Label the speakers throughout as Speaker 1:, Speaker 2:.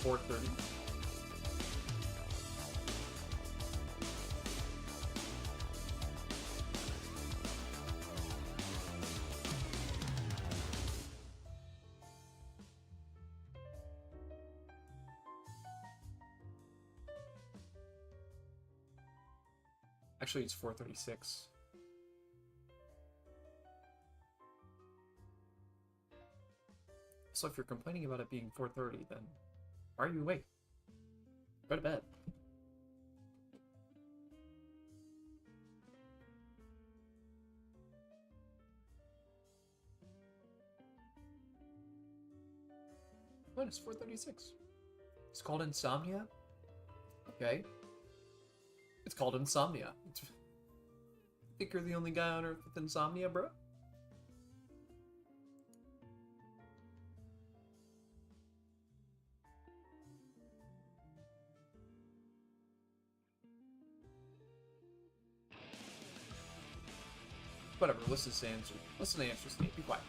Speaker 1: 430. Actually, it's 436. So if you're complaining about it being 4:30, then why are you awake? Go to bed. What is 436? It's called insomnia? Okay. It's called insomnia. Think you're the only guy on Earth with insomnia, bro? Whatever, listen to answer. Listen to answer, Steve. Be quiet.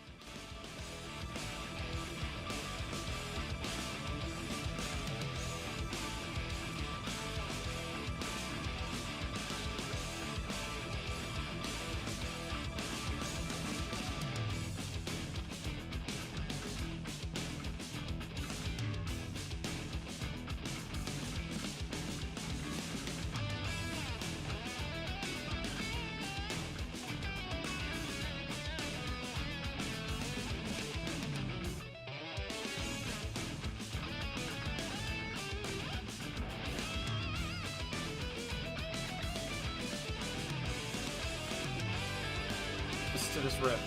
Speaker 1: Listen to this riff.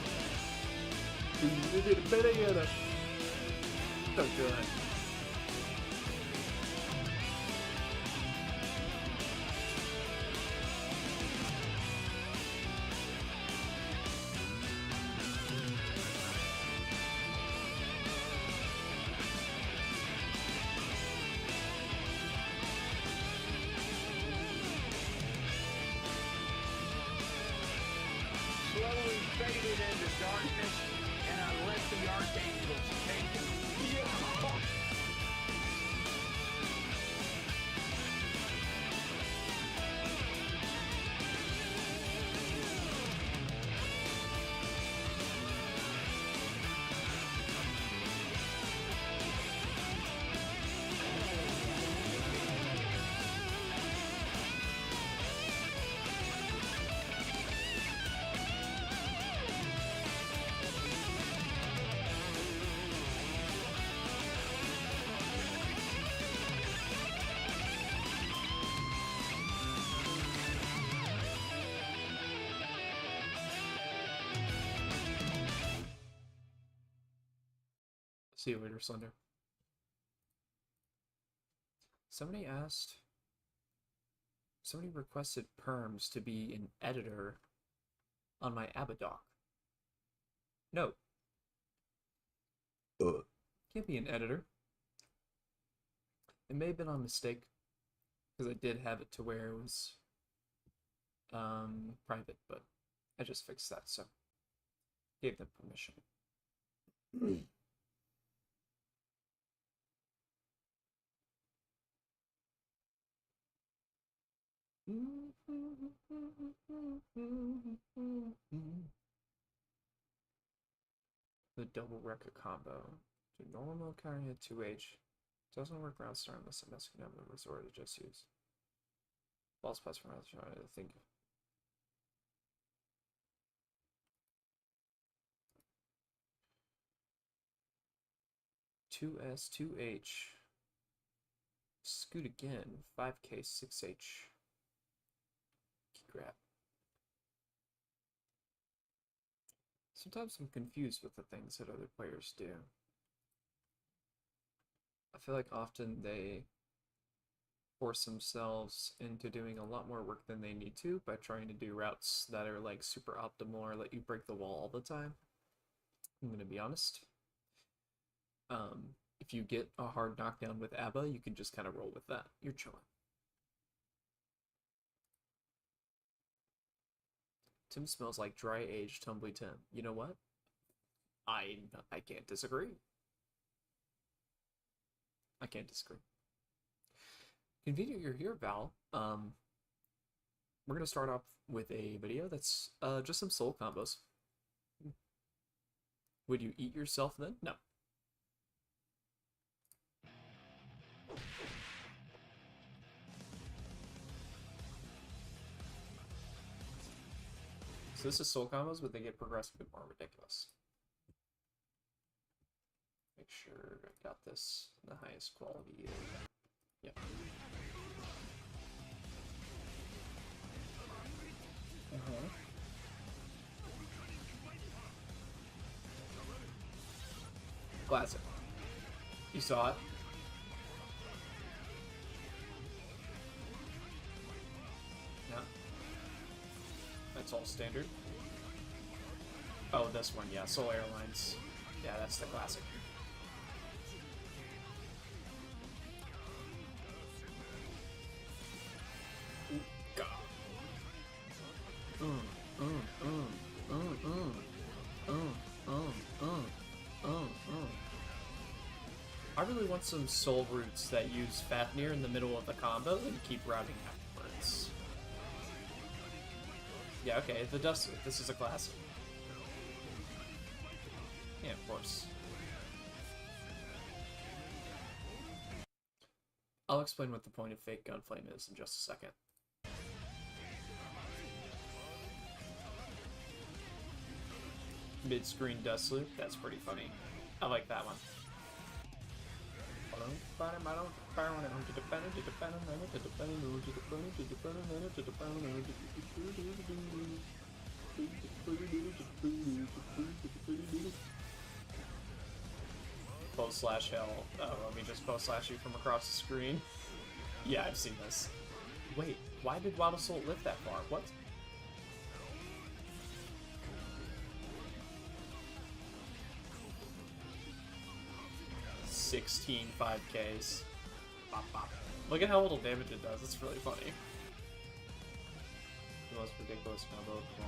Speaker 1: So good.
Speaker 2: Slowly faded into darkness, and I let the archangels take him.
Speaker 1: See you later, Slender. Somebody requested Perms to be an editor on my Abadoc. No. Can't be an editor. It may have been on mistake, because I did have it to where it was private, but I just fixed that, so gave them permission. The double record combo. Do normal carry at 2H. Doesn't work round star unless a mess can have a resort to just use. Balls pass from round star, I think. Two S, 2H. Scoot again. 5K, 6H. Key grab. Sometimes I'm confused with the things that other players do. I feel like often they force themselves into doing a lot more work than they need to by trying to do routes that are like super optimal or let you break the wall all the time. I'm gonna be honest. If you get a hard knockdown with ABBA, you can just kind of roll with that. You're chilling. Tim smells like dry aged tumbly Tim. You know what? I can't disagree. I can't disagree. Convenient you're here, Val. We're gonna start off with a video that's just some soul combos. Would you eat yourself then? No. So this is soul combos, but they get progressively more ridiculous. Make sure I got this in the highest quality. Yep. Classic. You saw it. Yeah. That's all standard. Oh, this one, yeah. Soul Airlines. Yeah, that's the classic. Ooh, God. I really want some soul roots that use Fafnir in the middle of the combo and keep routing afterwards. Yeah, okay, the Dust. This is a classic. Yeah, of course. I'll explain what the point of fake Gunflame is in just a second. Mid-screen dust loop, that's pretty funny. I like that one. Post slash hell. Oh, let me just post slash you from across the screen. Yeah, I've seen this. Wait, why did Wild Assault lift that far? What? $16 5Ks. Bop, bop. Look at how little damage it does. It's really funny. The most ridiculous combo of them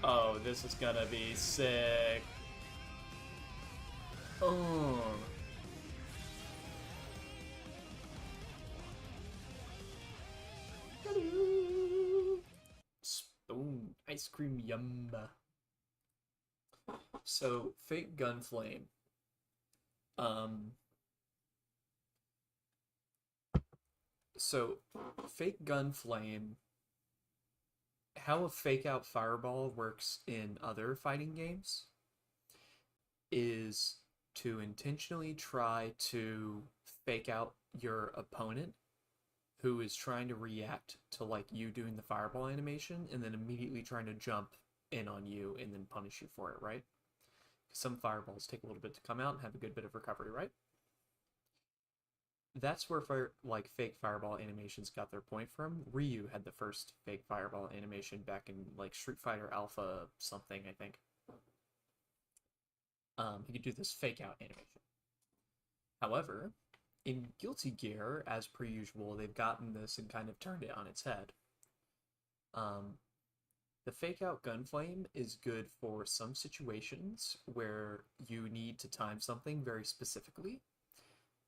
Speaker 1: all. Oh, this is gonna be sick. Oh. Spoon. Ice cream yumba. So, Fake Gunflame. So, Fake Gunflame, how a fake out fireball works in other fighting games is to intentionally try to fake out your opponent who is trying to react to like you doing the fireball animation and then immediately trying to jump in on you and then punish you for it, right? Some fireballs take a little bit to come out and have a good bit of recovery, right? That's where fake fireball animations got their point from. Ryu had the first fake fireball animation back in like Street Fighter Alpha something, I think. He could do this fake out animation. However, in Guilty Gear, as per usual, they've gotten this and kind of turned it on its head. The fake out Gunflame is good for some situations where you need to time something very specifically,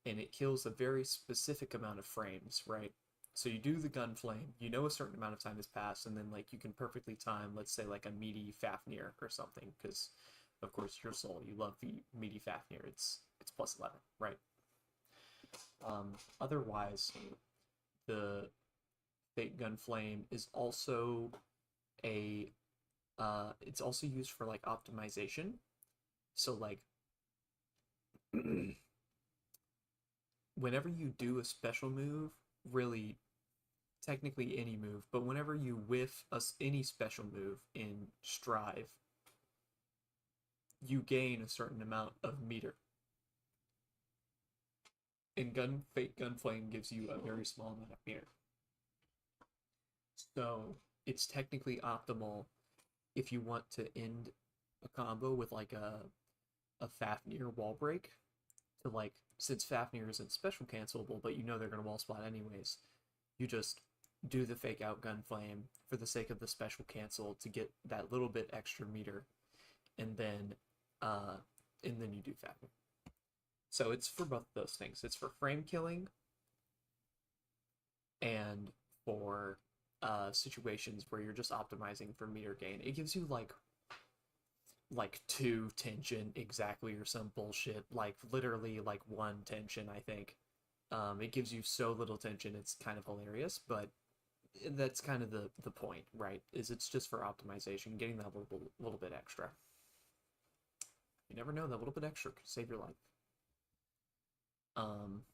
Speaker 1: and it kills a very specific amount of frames, right? So you do the Gunflame, you know a certain amount of time has passed, and then like you can perfectly time, let's say like a meaty Fafnir or something, because of course your soul, you love the meaty Fafnir. It's plus 11, right? Otherwise, the fake Gunflame is also it's also used for like optimization. So like whenever you do a special move, really technically any move, but whenever you whiff any special move in Strive, you gain a certain amount of meter. And fake Gunflame gives you a very small amount of meter. So it's technically optimal if you want to end a combo with like a Fafnir wall break to like, since Fafnir isn't special cancelable, but you know they're gonna wall spot anyways, you just do the fake out Gunflame for the sake of the special cancel to get that little bit extra meter, and then and then you do fapping. So it's for both those things. It's for frame killing and for situations where you're just optimizing for meter gain. It gives you like 2 tension exactly or some bullshit, like literally like 1 tension, I think. It gives you so little tension, it's kind of hilarious, but that's kind of the point, right? Is it's just for optimization, getting that little bit extra. You never know, that little bit extra could save your life. Um,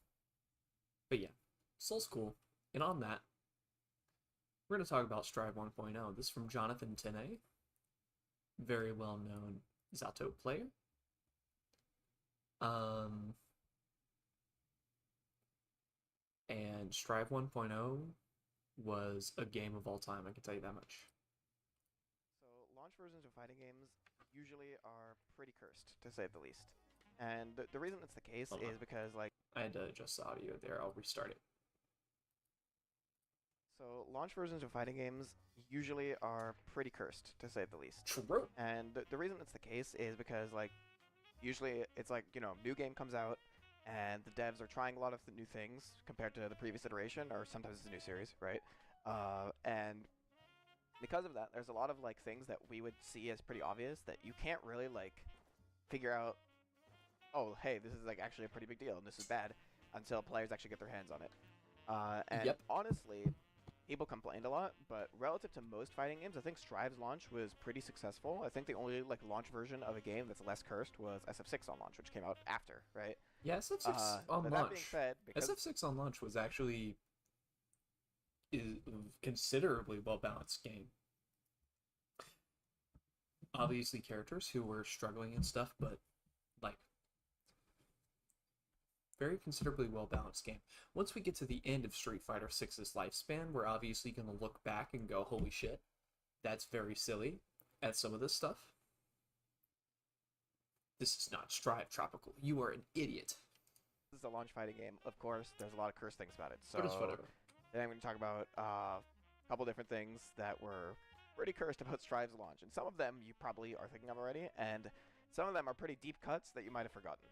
Speaker 1: but yeah, Soul's cool. And on that, we're going to talk about Strive 1.0. This is from Jonathan Tene, very well known Zato player. And Strive 1.0 was a game of all time, I can tell you that much.
Speaker 3: So launch versions of fighting games usually are pretty cursed, to say the least. And the reason that's the case
Speaker 1: Hold on.
Speaker 3: is because, like,
Speaker 1: I had to adjust the audio there. I'll restart it.
Speaker 3: so launch versions of fighting games usually are pretty cursed, to say the least.
Speaker 1: True.
Speaker 3: And the reason that's the case is because, like, usually it's like, you know, new game comes out, and the devs are trying a lot of the new things compared to the previous iteration, or sometimes it's a new series, right? And because of that, there's a lot of like things that we would see as pretty obvious that you can't really like figure out. Oh, hey, this is like actually a pretty big deal, and this is bad until players actually get their hands on it. And
Speaker 1: Yep.
Speaker 3: honestly, people complained a lot, but relative to most fighting games, I think Strive's launch was pretty successful. I think the only like launch version of a game that's less cursed was SF6 on launch, which came out after, right?
Speaker 1: Yeah, SF6 on
Speaker 3: But that being
Speaker 1: launch.
Speaker 3: said, because
Speaker 1: SF6 on launch was actually is considerably well balanced game. Obviously characters who were struggling and stuff, but like very considerably well balanced game. Once we get to the end of Street Fighter 6's lifespan, we're obviously going to look back and go, holy shit, that's very silly at some of this stuff. This is not Strive Tropical. You are an idiot.
Speaker 3: this is a launch fighting game, of course, there's a lot of cursed things about it. So
Speaker 1: But it's whatever.
Speaker 3: then I'm going to talk about a couple different things that were pretty cursed about Strive's launch, and some of them you probably are thinking of already, and some of them are pretty deep cuts that you might have forgotten.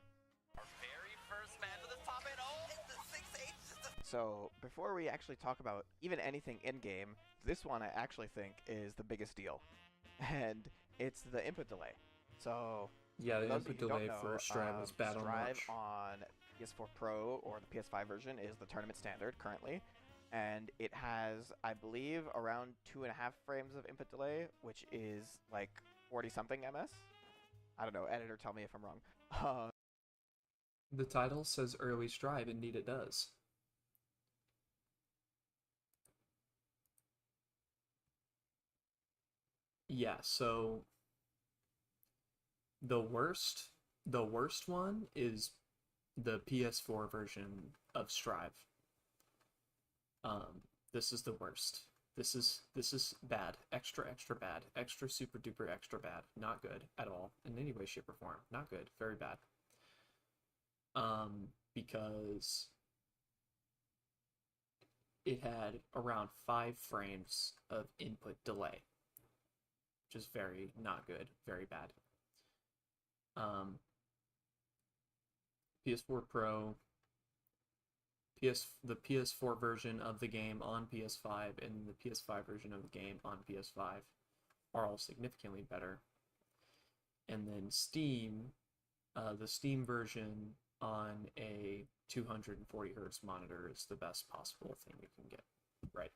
Speaker 2: Our very first match of the top and oh, it's the 6-8.
Speaker 3: So before we actually talk about even anything in-game, this one I actually think is the biggest deal, and it's the input delay. So
Speaker 1: Yeah, the
Speaker 3: those of
Speaker 1: input
Speaker 3: you who
Speaker 1: delay
Speaker 3: don't
Speaker 1: for
Speaker 3: know,
Speaker 1: Strive was bad on
Speaker 3: Strive
Speaker 1: launch.
Speaker 3: on PS4 Pro or the PS5 version is the tournament standard currently, and it has, I believe, around 2.5 frames of input delay, which is like 40 something ms. I don't know. Editor, tell me if I'm wrong.
Speaker 1: The title says early Strive, indeed it does. Yeah, so the worst one is the PS4 version of Strive. This is the worst. This is bad. Extra bad. Extra super duper extra bad. Not good at all in any way, shape, or form. Not good. Very bad. Because it had around 5 frames of input delay, which is very not good, very bad. PS4 Pro, the PS4 version of the game on PS5 and the PS5 version of the game on PS5 are all significantly better. And then Steam, the Steam version on a 240 hertz monitor is the best possible thing you can get. Right.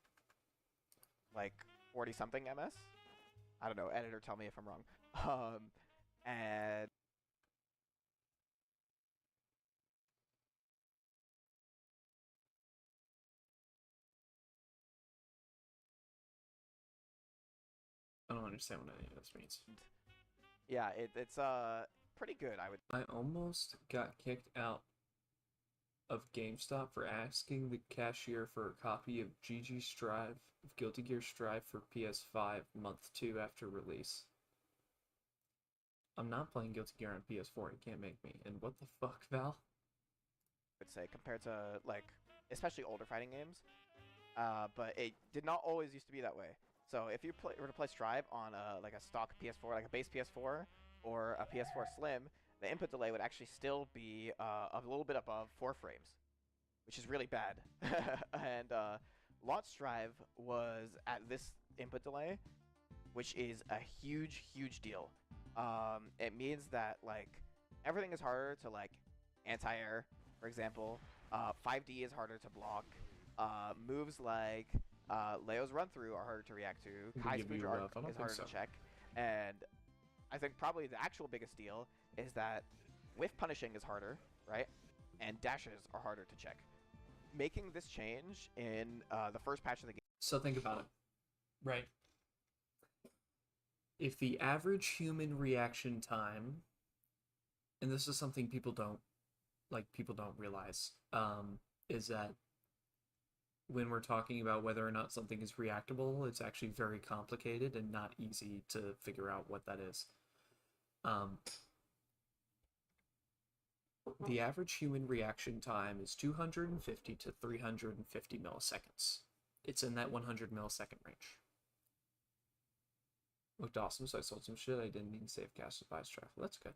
Speaker 3: Like 40 something ms. I don't know. Editor, tell me if I'm wrong. And
Speaker 1: I don't understand what any of this means.
Speaker 3: yeah, it's pretty good.
Speaker 1: I almost got kicked out of GameStop for asking the cashier for a copy of GG Strive, of Guilty Gear Strive for PS5 month 2 after release. I'm not playing Guilty Gear on PS4, you can't make me. And what the fuck, Val?
Speaker 3: would say compared to like especially older fighting games. But it did not always used to be that way. So if you were to play Strive on like a stock PS4, like a base PS4 or a PS4 Slim, the input delay would actually still be a little bit above 4 frames, which is really bad. And Launch Drive was at this input delay, which is a huge, huge deal. It means that like everything is harder to like anti-air, for example. 5D is harder to block. Moves like Leo's run through are harder to react to.
Speaker 1: I'm gonna
Speaker 3: Kai's
Speaker 1: give you
Speaker 3: Future Arc
Speaker 1: love. I don't
Speaker 3: is
Speaker 1: think
Speaker 3: harder
Speaker 1: so.
Speaker 3: to check. And I think probably the actual biggest deal is that whiff punishing is harder, right? And dashes are harder to check. Making this change in the first patch of the game.
Speaker 1: So think about it, right? If the average human reaction time, and this is something people don't realize, is that when we're talking about whether or not something is reactable, it's actually very complicated and not easy to figure out what that is. The average human reaction time is 250 to 350 milliseconds. It's in that 100 millisecond range. Looked awesome, so I sold some shit. I didn't need to save cash to buy traffic. That's good.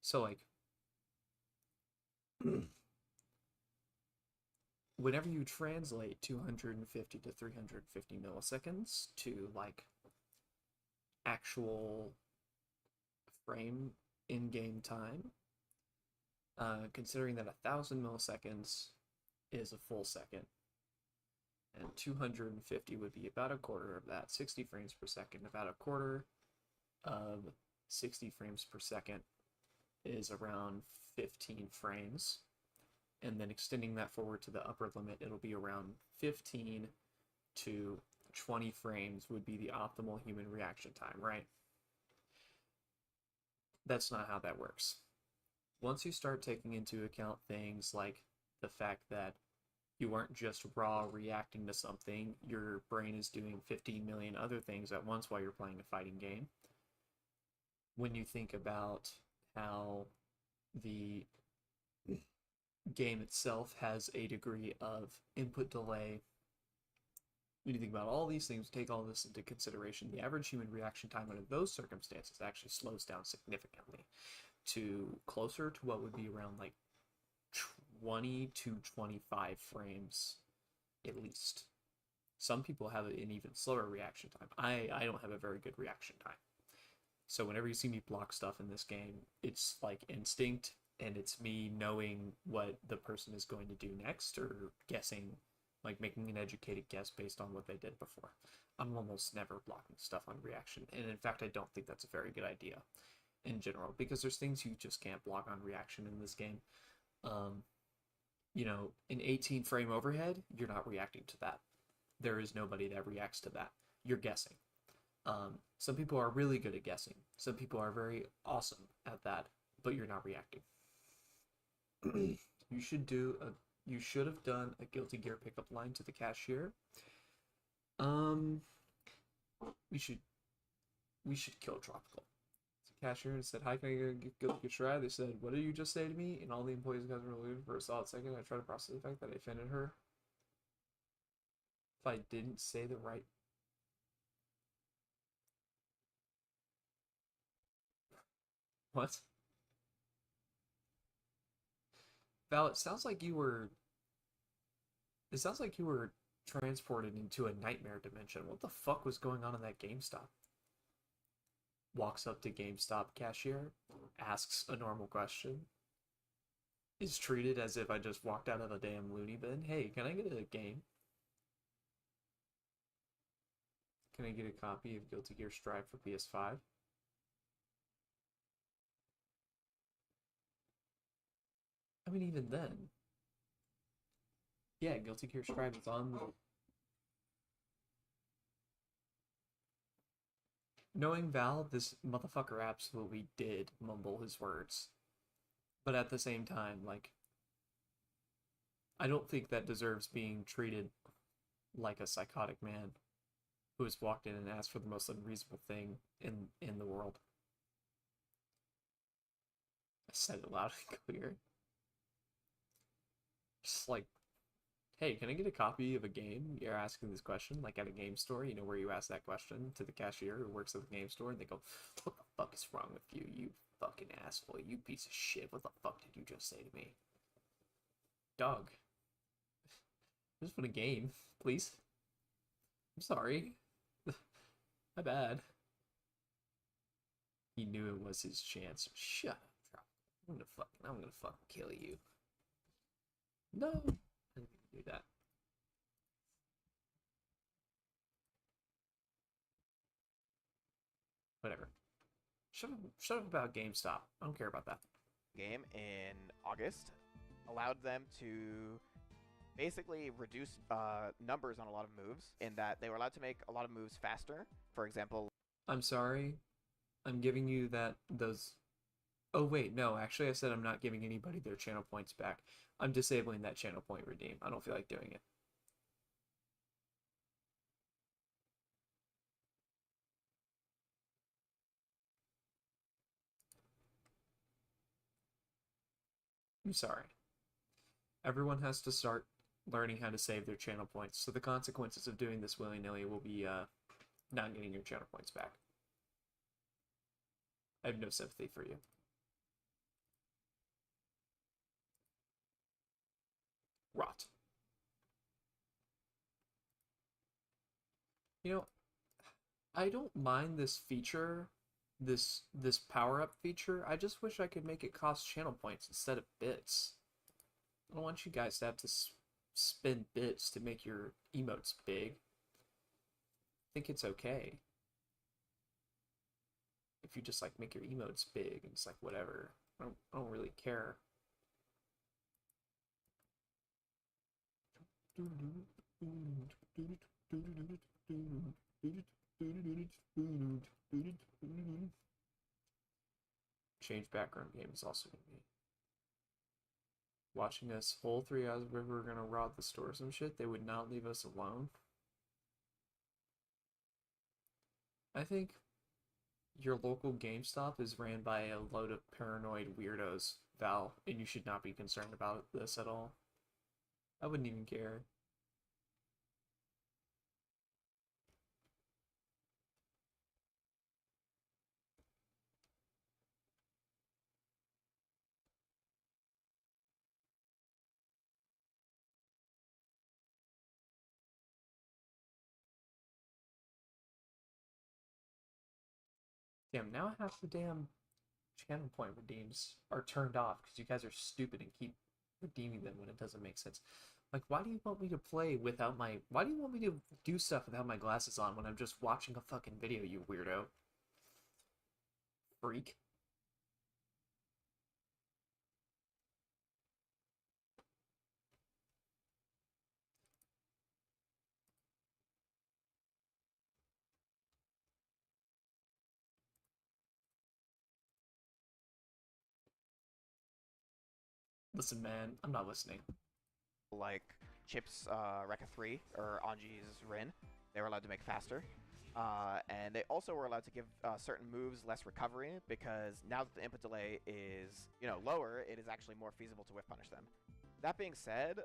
Speaker 1: So, like, whenever you translate 250 to 350 milliseconds to, like, actual frame in-game time, considering that 1,000 milliseconds is a full second, and 250 would be about a quarter of that. 60 frames per second, about a quarter of 60 frames per second is around 15 frames. And then extending that forward to the upper limit, it'll be around 15 to 20 frames would be the optimal human reaction time, right? That's not how that works. Once you start taking into account things like the fact that you aren't just raw reacting to something, your brain is doing 15 million other things at once while you're playing a fighting game. When you think about how the game itself has a degree of input delay, when you think about all these things, take all this into consideration, the average human reaction time under those circumstances actually slows down significantly to closer to what would be around like 20 to 25 frames at least. Some people have an even slower reaction time. I don't have a very good reaction time. So whenever you see me block stuff in this game, it's like instinct, and it's me knowing what the person is going to do next, or guessing, like making an educated guess based on what they did before. I'm almost never blocking stuff on reaction, and in fact I don't think that's a very good idea in general, because there's things you just can't block on reaction in this game. You know, an 18 frame overhead, you're not reacting to that. There is nobody that reacts to that. You're guessing. Some people are really good at guessing. Some people are very awesome at that, but you're not reacting. You should have done a Guilty Gear pickup line to the cashier. We should kill Tropical. The cashier and said, "Hi, can I get Guilty Gear try?" They said, "What did you just say to me?" And all the employees got relieved for a solid second. I tried to process the fact that I offended her. If I didn't say the right. What? Val, it sounds like you were transported into a nightmare dimension. What the fuck was going on in that GameStop? Walks up to GameStop cashier, asks a normal question, is treated as if I just walked out of a damn loony bin. Hey, can I get a game? Can I get a copy of Guilty Gear Strive for PS5? I mean, even then. Yeah, Guilty Gear Strive is on the... Knowing Val, this motherfucker absolutely did mumble his words. But at the same time, like, I don't think that deserves being treated like a psychotic man who has walked in and asked for the most unreasonable thing in the world. I said it loud and clear. Just like, hey, can I get a copy of a game? You're asking this question, like at a game store, where you ask that question to the cashier who works at the game store, and they go, "What the fuck is wrong with you? You fucking asshole. You piece of shit. What the fuck did you just say to me? Dog. Just for the game, please. I'm sorry. My bad. He knew it was his chance. Shut up, Drop. I'm gonna fucking kill you. No. I didn't do that. Whatever. Shut up about GameStop. I don't care about that.
Speaker 3: Game in August allowed them to basically reduce numbers on a lot of moves in that they were allowed to make a lot of moves faster. For example,
Speaker 1: I'm sorry. I'm giving you those. Oh wait, no. Actually, I said I'm not giving anybody their channel points back. I'm disabling that channel point redeem. I don't feel like doing it. I'm sorry. Everyone has to start learning how to save their channel points. So the consequences of doing this willy-nilly will be not getting your channel points back. I have no sympathy for you. Rot. You know, I don't mind this feature, this power-up feature. I just wish I could make it cost channel points instead of bits. I don't want you guys to have to spend bits to make your emotes big. I think it's okay if you just like make your emotes big and it's like whatever. I don't really care. Change background game is also gonna be watching us whole 3 hours if we were gonna rob the store or some shit. They would not leave us alone. I think your local GameStop is ran by a load of paranoid weirdos, Val, and you should not be concerned about this at all. I wouldn't even care. Damn, now half the damn channel point redeems are turned off because you guys are stupid and keep redeeming them when it doesn't make sense. Like, why do you want me to play without my... Why do you want me to do stuff without my glasses on when I'm just watching a fucking video, you weirdo? Freak. Listen, man, I'm not listening.
Speaker 3: like Chip's Rekka 3 or Anji's Rin, they were allowed to make faster. And they also were allowed to give certain moves less recovery because now that the input delay is, lower, it is actually more feasible to whiff punish them. That being said,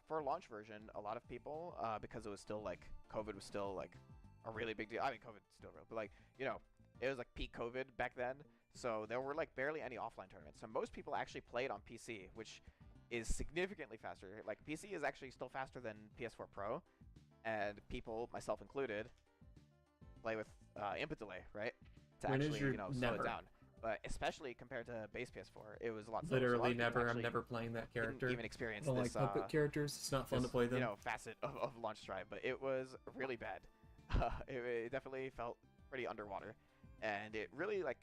Speaker 3: for a launch version, a lot of people, because it was still like COVID was still like a really big deal. I mean, COVID's still real, but like it was like peak COVID back then, so there were like barely any offline tournaments. So most people actually played on PC, which is significantly faster. Like PC is actually still faster than PS4 Pro, and people, myself included, play with input delay, right? To
Speaker 1: When is
Speaker 3: actually,
Speaker 1: your
Speaker 3: slow
Speaker 1: never?
Speaker 3: it down. But especially compared to base PS4, it was a lot slower. So a lot
Speaker 1: Literally
Speaker 3: of people
Speaker 1: never. I'm
Speaker 3: actually
Speaker 1: never playing that character.
Speaker 3: didn't even experience
Speaker 1: I don't
Speaker 3: this,
Speaker 1: like puppet characters. It's not fun to play them.
Speaker 3: facet of launch stride, but it was really bad. It definitely felt pretty underwater, and it really it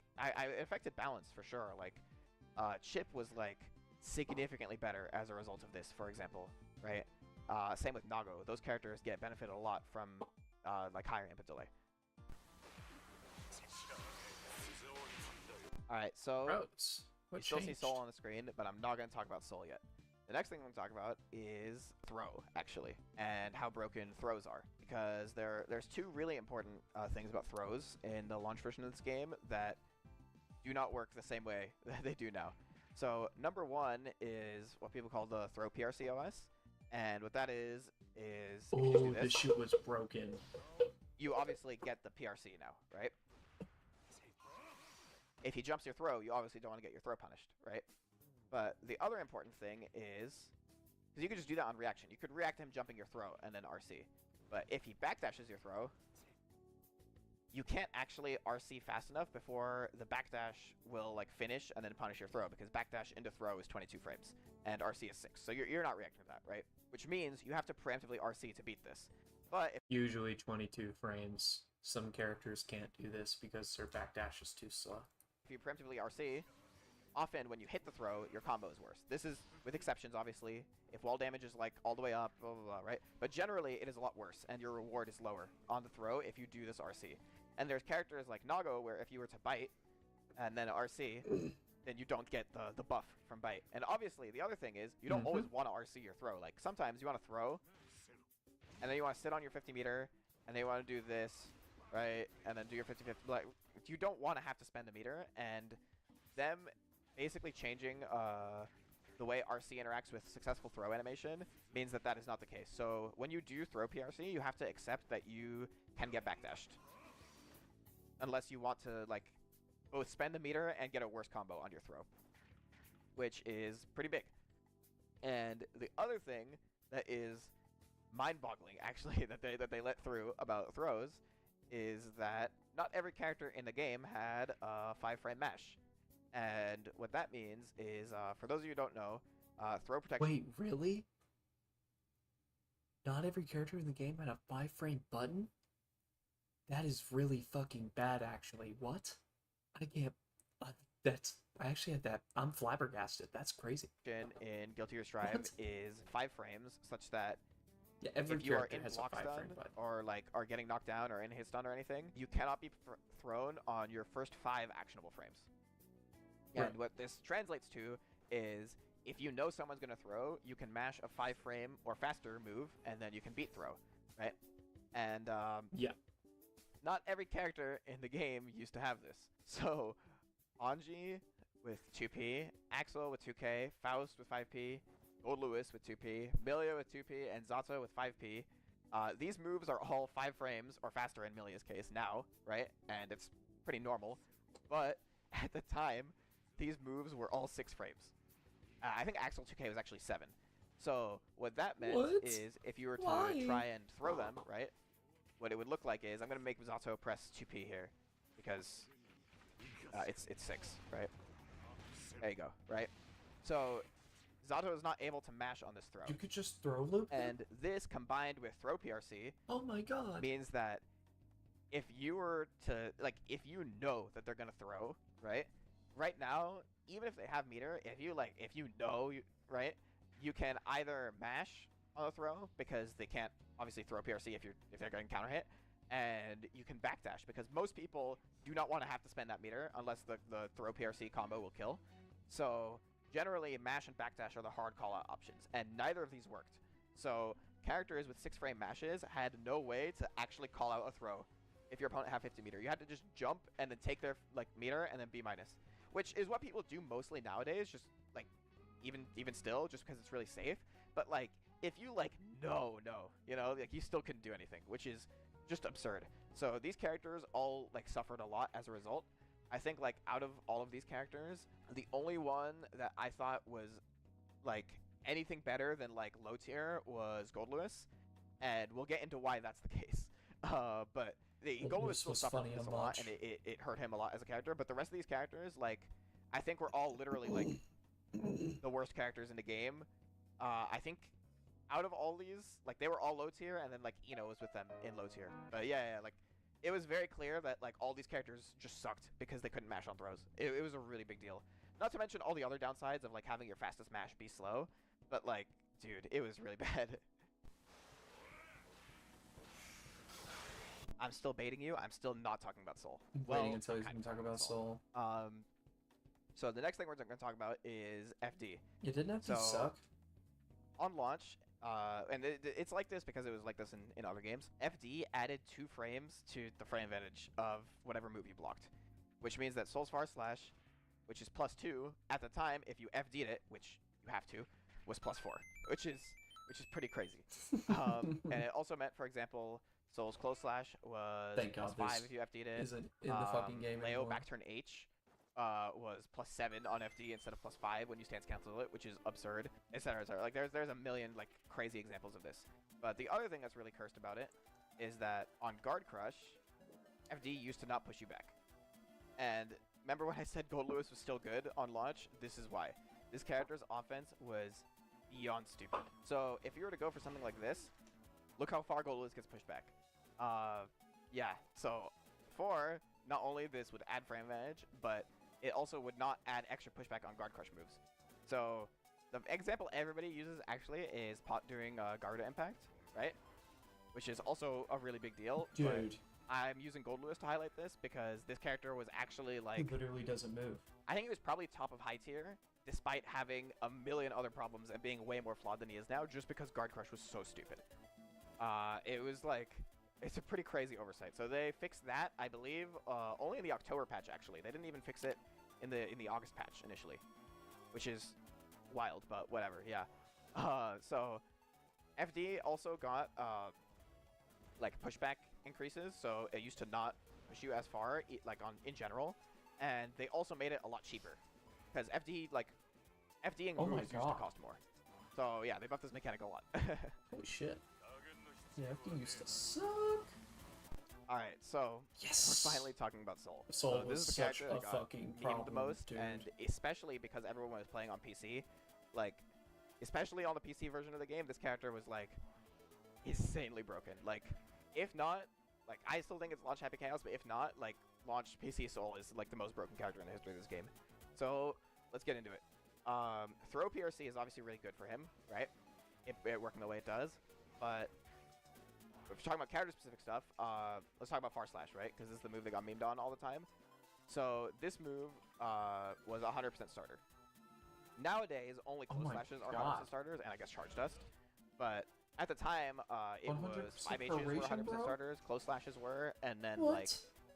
Speaker 3: affected balance for sure. Like, Chip was like significantly better as a result of this, for example, right? Same with Nago. Those characters get benefited a lot from like higher input delay. All right, so
Speaker 1: Gross. What
Speaker 3: you still see
Speaker 1: changed?
Speaker 3: Soul on the screen, but I'm not going to talk about Soul yet. The next thing I'm going to talk about is throw, actually, and how broken throws are. Because there's two really important things about throws in the launch version of this game that do not work the same way that they do now. So number one is what people call the throw PRCOS, and what that is if you do
Speaker 1: Oh, this shit was broken.
Speaker 3: you obviously get the PRC now, right? If he jumps your throw, you obviously don't want to get your throw punished, right? But the other important thing is, because you could just do that on reaction. You could react to him jumping your throw and then RC. But if he backdashes your throw, you can't actually RC fast enough before the backdash will like finish and then punish your throw, because backdash into throw is 22 frames and RC is 6. So you're not reacting to that, right? Which means you have to preemptively RC to beat this. But if
Speaker 1: Usually 22 frames. Some characters can't do this because their backdash is too slow.
Speaker 3: you preemptively RC, often when you hit the throw, your combo is worse. This is with exceptions, obviously. If wall damage is like all the way up, blah, blah, blah, right? But generally, it is a lot worse, and your reward is lower on the throw if you do this RC. And there's characters like Nago, where if you were to bite and then RC, then you don't get the buff from bite. And obviously, the other thing is, you don't always want to RC your throw. Like, sometimes you want to throw, and then you want to sit on your 50 meter, and then you want to do this, right? And then do your 50-50. Like, you don't want to have to spend a meter, and them basically changing the way RC interacts with successful throw animation means that that is not the case. So when you do throw PRC, you have to accept that you can get backdashed. Unless you want to, like, both spend a meter and get a worse combo on your throw, which is pretty big. And the other thing that is mind-boggling, actually, that they let through about throws is that not every character in the game had a 5-frame mash. And what that means is, for those of you who don't know, throw protection...
Speaker 1: Wait, really? Not every character in the game had a 5-frame button? That is really fucking bad, actually. What? I can't... I actually had that. I'm flabbergasted. That's crazy.
Speaker 3: in Guilty Gear Strive
Speaker 1: What?
Speaker 3: is 5 frames, such that
Speaker 1: Yeah, every
Speaker 3: if you are
Speaker 1: character
Speaker 3: in
Speaker 1: has a
Speaker 3: block
Speaker 1: 5-frame
Speaker 3: stun
Speaker 1: button.
Speaker 3: or like are getting knocked down or in hit stun or anything, you cannot be thrown on your first 5 actionable frames.
Speaker 1: Right.
Speaker 3: And what this translates to is if you know someone's going to throw, you can mash a 5-frame or faster move, and then you can beat throw, right? And
Speaker 1: Yeah.
Speaker 3: not every character in the game used to have this. So Anji with 2P, Axel with 2K, Faust with 5P, Gold Lewis with 2P, Milia with 2P, and Zato with 5P. These moves are all 5 frames or faster in Milia's case now, right? And it's pretty normal. But at the time, these moves were all 6 frames. I think Axel 2K was actually 7. So what that meant is if you were to try and throw them, right? What it would look like is I'm going to make Zato press 2P here because it's 6, right? There you go, right? So Zato is not able to mash on this throw.
Speaker 1: You could just throw loop him?
Speaker 3: And this combined with throw PRC
Speaker 1: Oh my god.
Speaker 3: means that if you were to, like, if you know that they're going to throw, right? Right now, even if they have meter, if you know, right? You can either mash on the throw because they can't obviously throw PRC if they're getting counter hit, and you can backdash because most people do not want to have to spend that meter unless the throw PRC combo will kill. So generally, mash and backdash are the hard call-out options, and neither of these worked. So characters with 6-frame mashes had no way to actually call out a throw if your opponent had 50 meter. You had to just jump and then take their like meter and then B minus, which is what people do mostly nowadays. Just like even still, just because it's really safe. But like if you like no, you know, like you still couldn't do anything, which is just absurd. So these characters all like suffered a lot as a result. I think like out of all of these characters, the only one that I thought was like anything better than like low tier was Gold Lewis, and we'll get into why that's the case. But Gold Lewis still suffered this a lot, and it hurt him a lot as a character. But the rest of these characters, like, I think were all literally like the worst characters in the game. I think out of all these, like they were all low tier, and then like Ino was with them in low tier. But yeah, like it was very clear that like all these characters just sucked because they couldn't mash on throws. It was a really big deal. Not to mention all the other downsides of like having your fastest mash be slow. But like, dude, it was really bad. I'm still baiting you. I'm still not talking about Soul.
Speaker 1: Waiting until he's going to talk about Soul.
Speaker 3: So the next thing we're going to talk about is FD.
Speaker 1: You didn't have to suck.
Speaker 3: On launch, and it's like this because it was like this in other games, FD added 2 frames to the frame advantage of whatever move you blocked, which means that Soul's Far Slash, which is +2, at the time, if you FD'd it, which you have to, was +4, which is pretty crazy. And it also meant, for example, Soul's Close Slash was +5 if you FD'd it.
Speaker 1: Isn't in the fucking game
Speaker 3: Leo
Speaker 1: anymore.
Speaker 3: back turn H was +7 on FD instead of +5 when you stance cancel it, which is absurd, etc. etc. Like there's a million like crazy examples of this. But the other thing that's really cursed about it is that on Guard Crush, FD used to not push you back. And remember when I said Gold Lewis was still good on launch? This is why. This character's offense was beyond stupid. So if you were to go for something like this, look how far Gold Lewis gets pushed back. Yeah, so 4, not only this would add frame advantage, but it also would not add extra pushback on Guard Crush moves. So the example everybody uses actually is Pot doing Garda Impact, right? Which is also a really big deal.
Speaker 1: Dude.
Speaker 3: I'm using Gold Lewis to highlight this because this character was actually like...
Speaker 1: He literally doesn't move.
Speaker 3: I think he was probably top of high tier, despite having a million other problems and being way more flawed than he is now, just because Guard Crush was so stupid. It was like... It's a pretty crazy oversight. So they fixed that, I believe, only in the October patch, actually. They didn't even fix it in the August patch, initially. Which is wild, but whatever, yeah. So FD also got, like, pushback increases, so it used to not push you as far, like, in general. And they also made it a lot cheaper. Because FDing moves used to cost more. So, yeah, they buffed this mechanic a lot.
Speaker 1: Holy shit. Yeah, FD used to suck.
Speaker 3: Alright, so
Speaker 1: Yes.
Speaker 3: we're finally talking about Soul.
Speaker 1: Soul
Speaker 3: So
Speaker 1: was
Speaker 3: this is the
Speaker 1: such
Speaker 3: character
Speaker 1: a
Speaker 3: that got
Speaker 1: fucking
Speaker 3: memed
Speaker 1: problem,
Speaker 3: the most,
Speaker 1: dude.
Speaker 3: and especially because everyone was playing on PC, like, especially on the PC version of the game, this character was, like, insanely broken. Like, if not, like, I still think it's launch Happy Chaos, but if not, like, launch PC Soul is, like, the most broken character in the history of this game. So, let's get into it. Throw PRC is obviously really good for him, right? It working the way it does, but if you're talking about character-specific stuff, let's talk about Far Slash, right? Because this is the move that got memed on all the time. So this move was 100% starter. Nowadays, only close slashes are 100% starters, and I guess Charge Dust. But at the time, it was 5Hs were 100% starters, close slashes were, and then like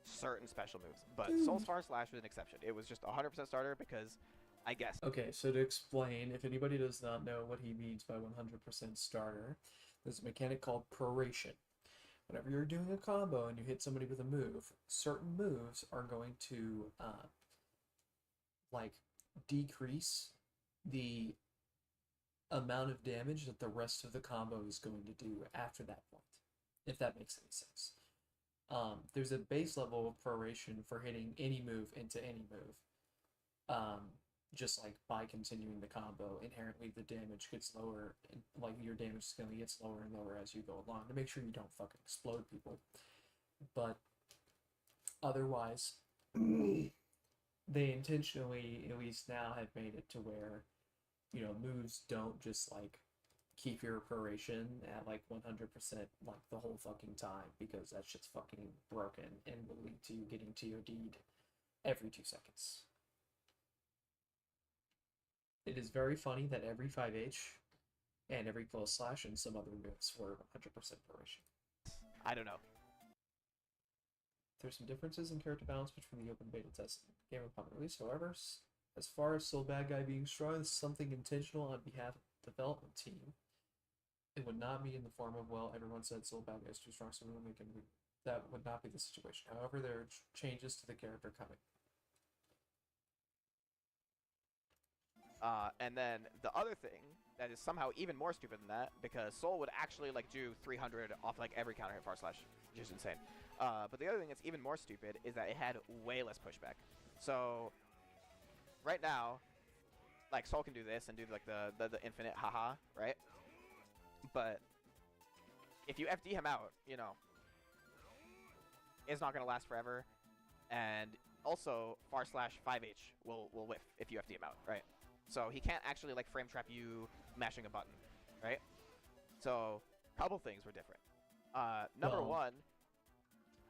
Speaker 3: certain special moves. But Soul's Far Slash was an exception. It was just 100% starter because, I guess.
Speaker 1: Okay, so to explain, if anybody does not know what he means by 100% starter, there's a mechanic called proration. Whenever you're doing a combo and you hit somebody with a move, certain moves are going to, like, decrease the amount of damage that the rest of the combo is going to do after that point, if that makes any sense. There's a base level of proration for hitting any move into any move. Just like by continuing the combo, inherently the damage gets lower, and like your damage scaling gets lower and lower as you go along to make sure you don't fucking explode people. But otherwise, they intentionally, at least now, have made it to where, you know, moves don't just like keep your proration at like 100% like the whole fucking time, because that shit's fucking broken and will lead to you getting TOD'd every 2 seconds. It is very funny that every 5H and every close slash and some other moves were 100% proration.
Speaker 3: I don't know.
Speaker 1: There's some differences in character balance between the open beta test and game upon release. However, as far as Soul Bad Guy being strong, this is something intentional on behalf of the development team. It would not be in the form of, well, everyone said Soul Bad Guy is too strong, so we'll make him. That would not be the situation. However, there are changes to the character coming.
Speaker 3: And then the other thing that is somehow even more stupid than that, because Soul would actually like do 300 off like every counter hit Far Slash, which is insane. But the other thing that's even more stupid is that it had way less pushback. So right now, like Soul can do this and do like the infinite haha, right? But if you FD him out, you know, it's not gonna last forever. And also Far Slash 5H will whiff if you FD him out, right? So he can't actually like frame trap you mashing a button, right? So a couple things were different. Number one,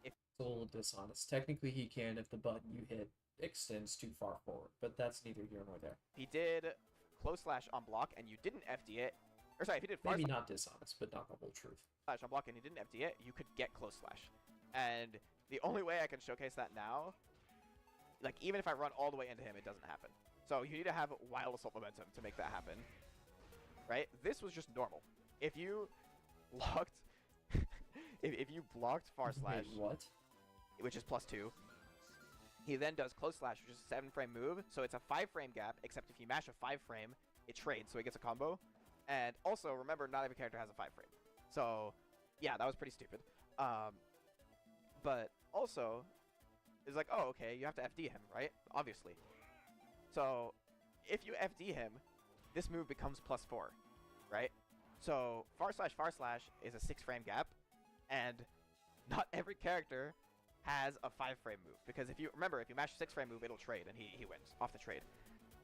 Speaker 3: if
Speaker 1: Soul dishonest. Technically he can if the button you hit extends too far forward, but that's neither here nor there.
Speaker 3: he did close slash on block and you didn't FD it, or sorry, if he did far
Speaker 1: Maybe not dishonest, but not the whole truth.
Speaker 3: slash on block and you didn't FD it, you could get close slash. And the only way I can showcase that now, like even if I run all the way into him, it doesn't happen. So you need to have wild assault momentum to make that happen, right? This was just normal. If you blocked, if you blocked Far Slash,
Speaker 1: Wait, what?
Speaker 3: which is +2, He then does close slash, which is a 7-frame move. So it's a 5-frame gap, except if you mash a 5-frame, it trades, so he gets a combo. And also, remember, not every character has a 5-frame. So, yeah, that was pretty stupid. But also, it's like, oh, okay, you have to FD him, right? Obviously. So, if you FD him, this move becomes +4, right? So, far slash is a 6-frame gap, and not every character has a 5-frame move. Because if you mash a 6-frame move, it'll trade, and he wins off the trade.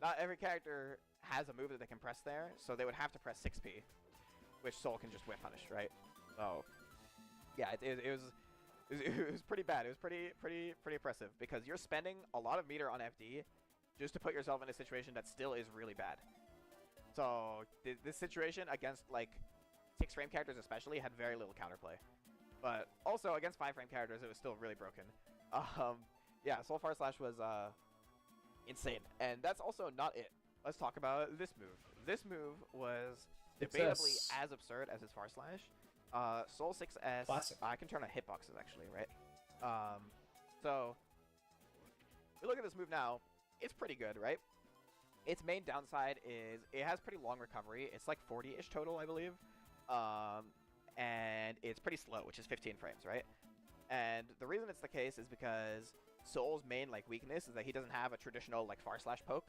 Speaker 3: Not every character has a move that they can press there, so they would have to press 6p, which Soul can just whip punish, right? So, yeah, it was pretty bad. It was pretty oppressive, because you're spending a lot of meter on FD just to put yourself in a situation that still is really bad. So this situation against like 6-frame characters especially had very little counterplay, but also against 5-frame characters it was still really broken. Yeah, Soul Far Slash was insane, and that's also not it. Let's talk about this move. This move was debatably as absurd as his Far Slash. Soul 6S.
Speaker 1: Classic.
Speaker 3: I can turn on hitboxes actually, right? So we look at this move now. It's pretty good, right? Its main downside is it has pretty long recovery. It's like 40-ish total, I believe. And it's pretty slow, which is 15 frames, right? And the reason it's the case is because Soul's main like weakness is that he doesn't have a traditional like Far Slash poke.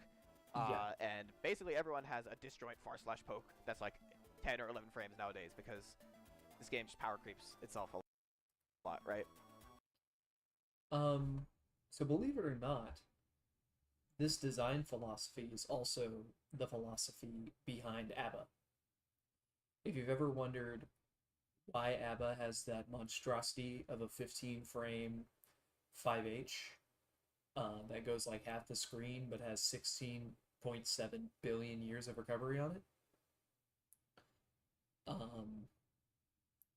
Speaker 3: And basically everyone has a disjoint Far Slash poke that's like 10 or 11 frames nowadays, because this game just power creeps itself a lot, right?
Speaker 1: So believe it or not, this design philosophy is also the philosophy behind ABBA. If you've ever wondered why ABBA has that monstrosity of a 15-frame 5H that goes like half the screen but has 16.7 billion years of recovery on it,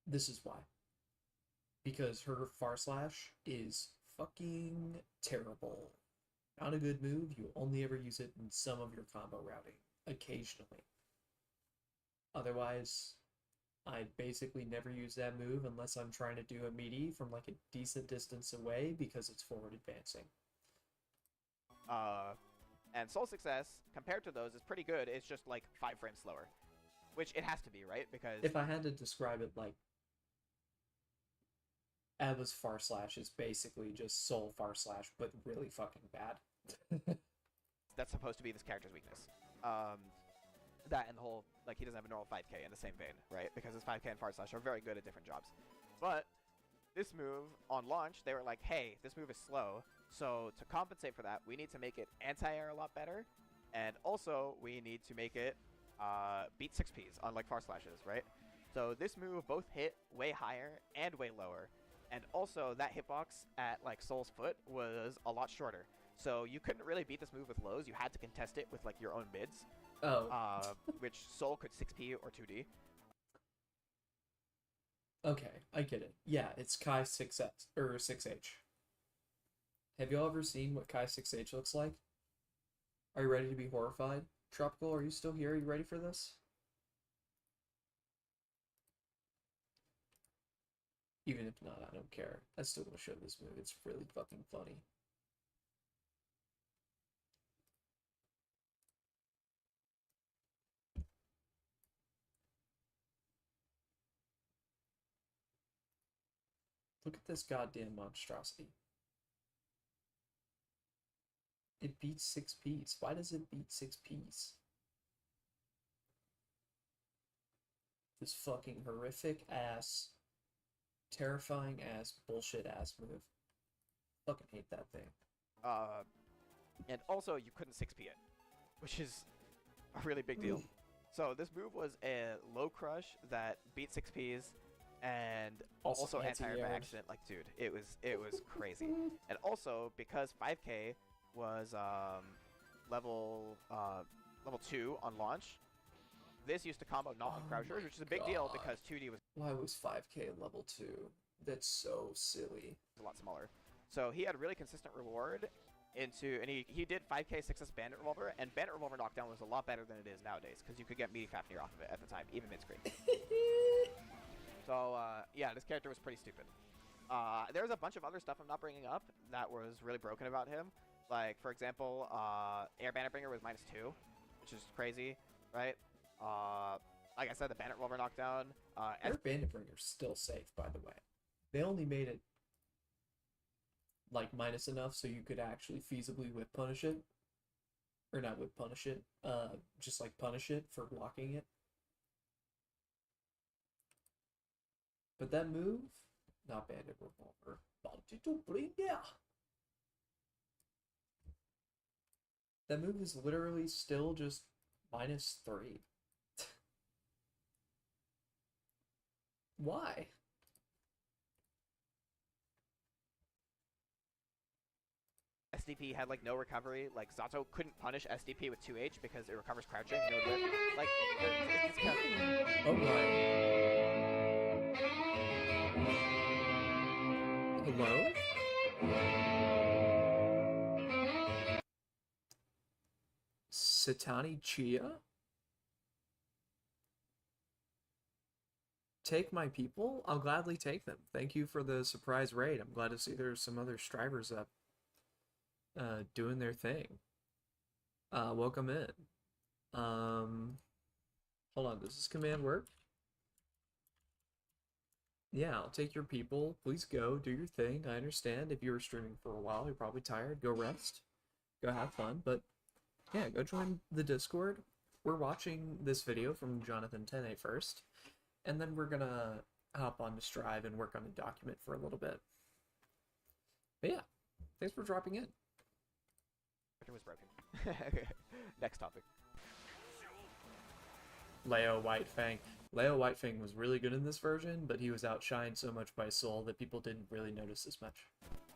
Speaker 1: this is why. Because her Far Slash is fucking terrible. Not a good move. You only ever use it in some of your combo routing, occasionally. Otherwise, I basically never use that move unless I'm trying to do a meaty from like a decent distance away, because it's forward advancing.
Speaker 3: And Soul Success, compared to those, is pretty good. It's just like 5 frames slower, which it has to be, right? Because
Speaker 1: if I had to describe it, like, ABBA's Far Slash is basically just Soul Far Slash, but really fucking bad.
Speaker 3: that's supposed to be this character's weakness. That and the whole, like, he doesn't have a normal 5k in the same vein, right? Because his 5k and Far Slash are very good at different jobs. But this move, on launch, they were like, hey, this move is slow, so to compensate for that, we need to make it anti-air a lot better, and also we need to make it beat 6Ps, unlike Far Slashes, right? So this move both hit way higher and way lower, and also that hitbox at, like, Soul's foot was a lot shorter. So you couldn't really beat this move with lows, you had to contest it with, like, your own mids. Which Soul could 6P or 2D.
Speaker 1: Okay, I get it. Yeah, it's Kai 6S, or 6H. Have y'all ever seen what Kai 6H looks like? Are you ready to be horrified? Tropical, are you still here? Are you ready for this? Even if not, I don't care. I still want to show this move. It's really fucking funny. Look at this goddamn monstrosity. It beats 6Ps. Why does it beat 6Ps? This fucking horrific ass, terrifying ass, bullshit ass move. Fucking hate that thing.
Speaker 3: And also you couldn't 6P it, which is a really big deal. So this move was a low crush that beat 6Ps and also anti-air by accident. Like, dude, it was crazy. And also because 5k was level 2 on launch, this used to combo not on crouchers, which is a big deal because 2D was
Speaker 1: Why was 5k level 2? That's so silly.
Speaker 3: a lot smaller. So he had really consistent reward into, and he did 5k 6s Bandit Revolver, and Bandit Revolver knockdown was a lot better than it is nowadays because you could get meaty Fafnir off of it at the time, even mid-screen. So yeah, this character was pretty stupid. There's a bunch of other stuff I'm not bringing up that was really broken about him. Like, for example, Air Bannerbringer was -2, which is crazy, right? Like I said, the Bandit Roller knockdown.
Speaker 1: Their Banditbringer's still safe, by the way. They only made it like minus enough so you could actually feasibly whip punish it. Or not whip punish it, just like punish it for blocking it. But that move, not Bandit Revolver, Bandito Bringer. That move is literally still just -3. Why?
Speaker 3: SDP had like no recovery. Like Zato couldn't punish SDP with 2H because it recovers crouching. No whip. Like it's kind of...
Speaker 1: Oh my. Hello? Satani Chia? Take my people? I'll gladly take them. Thank you for the surprise raid. I'm glad to see there's some other strivers up doing their thing. Welcome in. Hold on, does this command work? Yeah, I'll take your people. Please go, do your thing. I understand if you were streaming for a while, you're probably tired. Go rest. Go have fun. But yeah, go join the Discord. We're watching this video from Jonathan 10A first, and then we're gonna hop on to Strive and work on the document for a little bit. But yeah, thanks for dropping in.
Speaker 3: It was broken. Next topic.
Speaker 1: Leo Whitefang. Leo Whitefang was really good in this version, but he was outshined so much by Soul that people didn't really notice as much.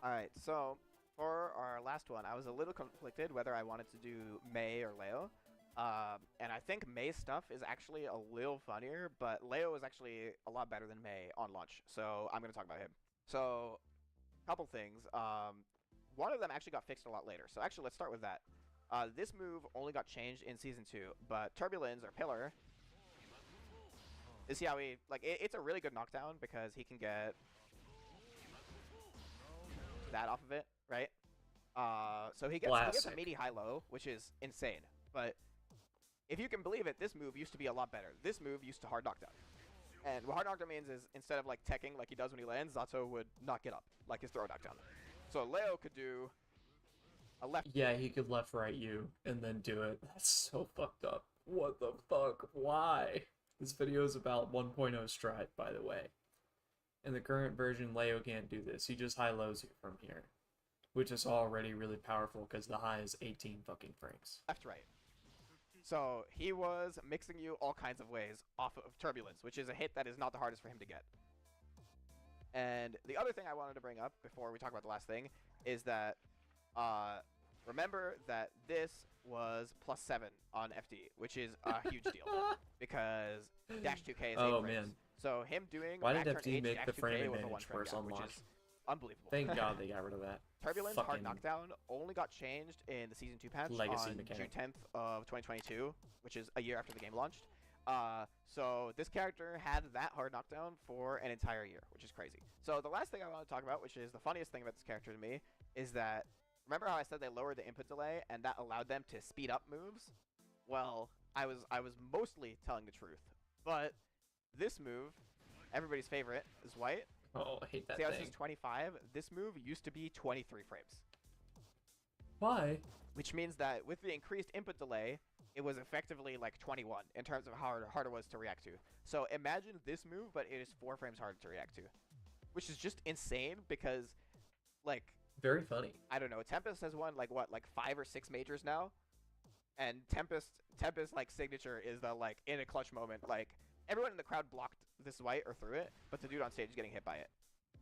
Speaker 3: Alright, so for our last one, I was a little conflicted whether I wanted to do Mei or Leo. And I think Mei's stuff is actually a little funnier, but Leo is actually a lot better than Mei on launch, so I'm going to talk about him. So, couple things. One of them actually got fixed a lot later, so actually let's start with that. This move only got changed in Season 2, but Turbulence, or Pillar, you see how he, like, it's a really good knockdown because he can get that off of it, right? So he gets a meaty high-low, which is insane, but if you can believe it, this move used to be a lot better. This move used to hard knockdown. And what hard knockdown means is instead of like teching like he does when he lands, Zato would not get up, like his throw knockdown. So Leo could do a left.
Speaker 1: Yeah, he could left right you and then do it. That's so fucked up. What the fuck? Why? This video is about 1.0 Strive, by the way. In the current version, Leo can't do this. He just high-lows you from here, which is already really powerful because the high is 18 fucking frames.
Speaker 3: Left right. So he was mixing you all kinds of ways off of Turbulence, which is a hit that is not the hardest for him to get. And the other thing I wanted to bring up before we talk about the last thing is that remember that this was +7 on FD, which is a huge deal because Dash 2K is 8 frames. Man. So him doing
Speaker 1: why did
Speaker 3: FD
Speaker 1: FD make the frame advantage worse on launch?
Speaker 3: Unbelievable.
Speaker 1: Thank God they got rid of that.
Speaker 3: Turbulence hard knockdown only got changed in the Season 2 patch on June 10th of 2022, which is a year after the game launched. So this character had that hard knockdown for an entire year, which is crazy. So the last thing I want to talk about, which is the funniest thing about this character to me, is that remember how I said they lowered the input delay and that allowed them to speed up moves? Well, I was mostly telling the truth, but this move, everybody's favorite, is white.
Speaker 1: Oh, I hate that
Speaker 3: See how
Speaker 1: thing.
Speaker 3: this is 25? This move used to be 23 frames.
Speaker 1: Why?
Speaker 3: Which means that with the increased input delay, it was effectively like 21 in terms of how hard it was to react to. So imagine this move, but it is 4 frames harder to react to. Which is just insane because, like...
Speaker 1: Very funny.
Speaker 3: I don't know, Tempest has won, like, what, like 5 or 6 majors now? And Tempest like, signature is the, like, in a clutch moment, like... Everyone in the crowd blocked this white or threw it, but the dude on stage is getting hit by it.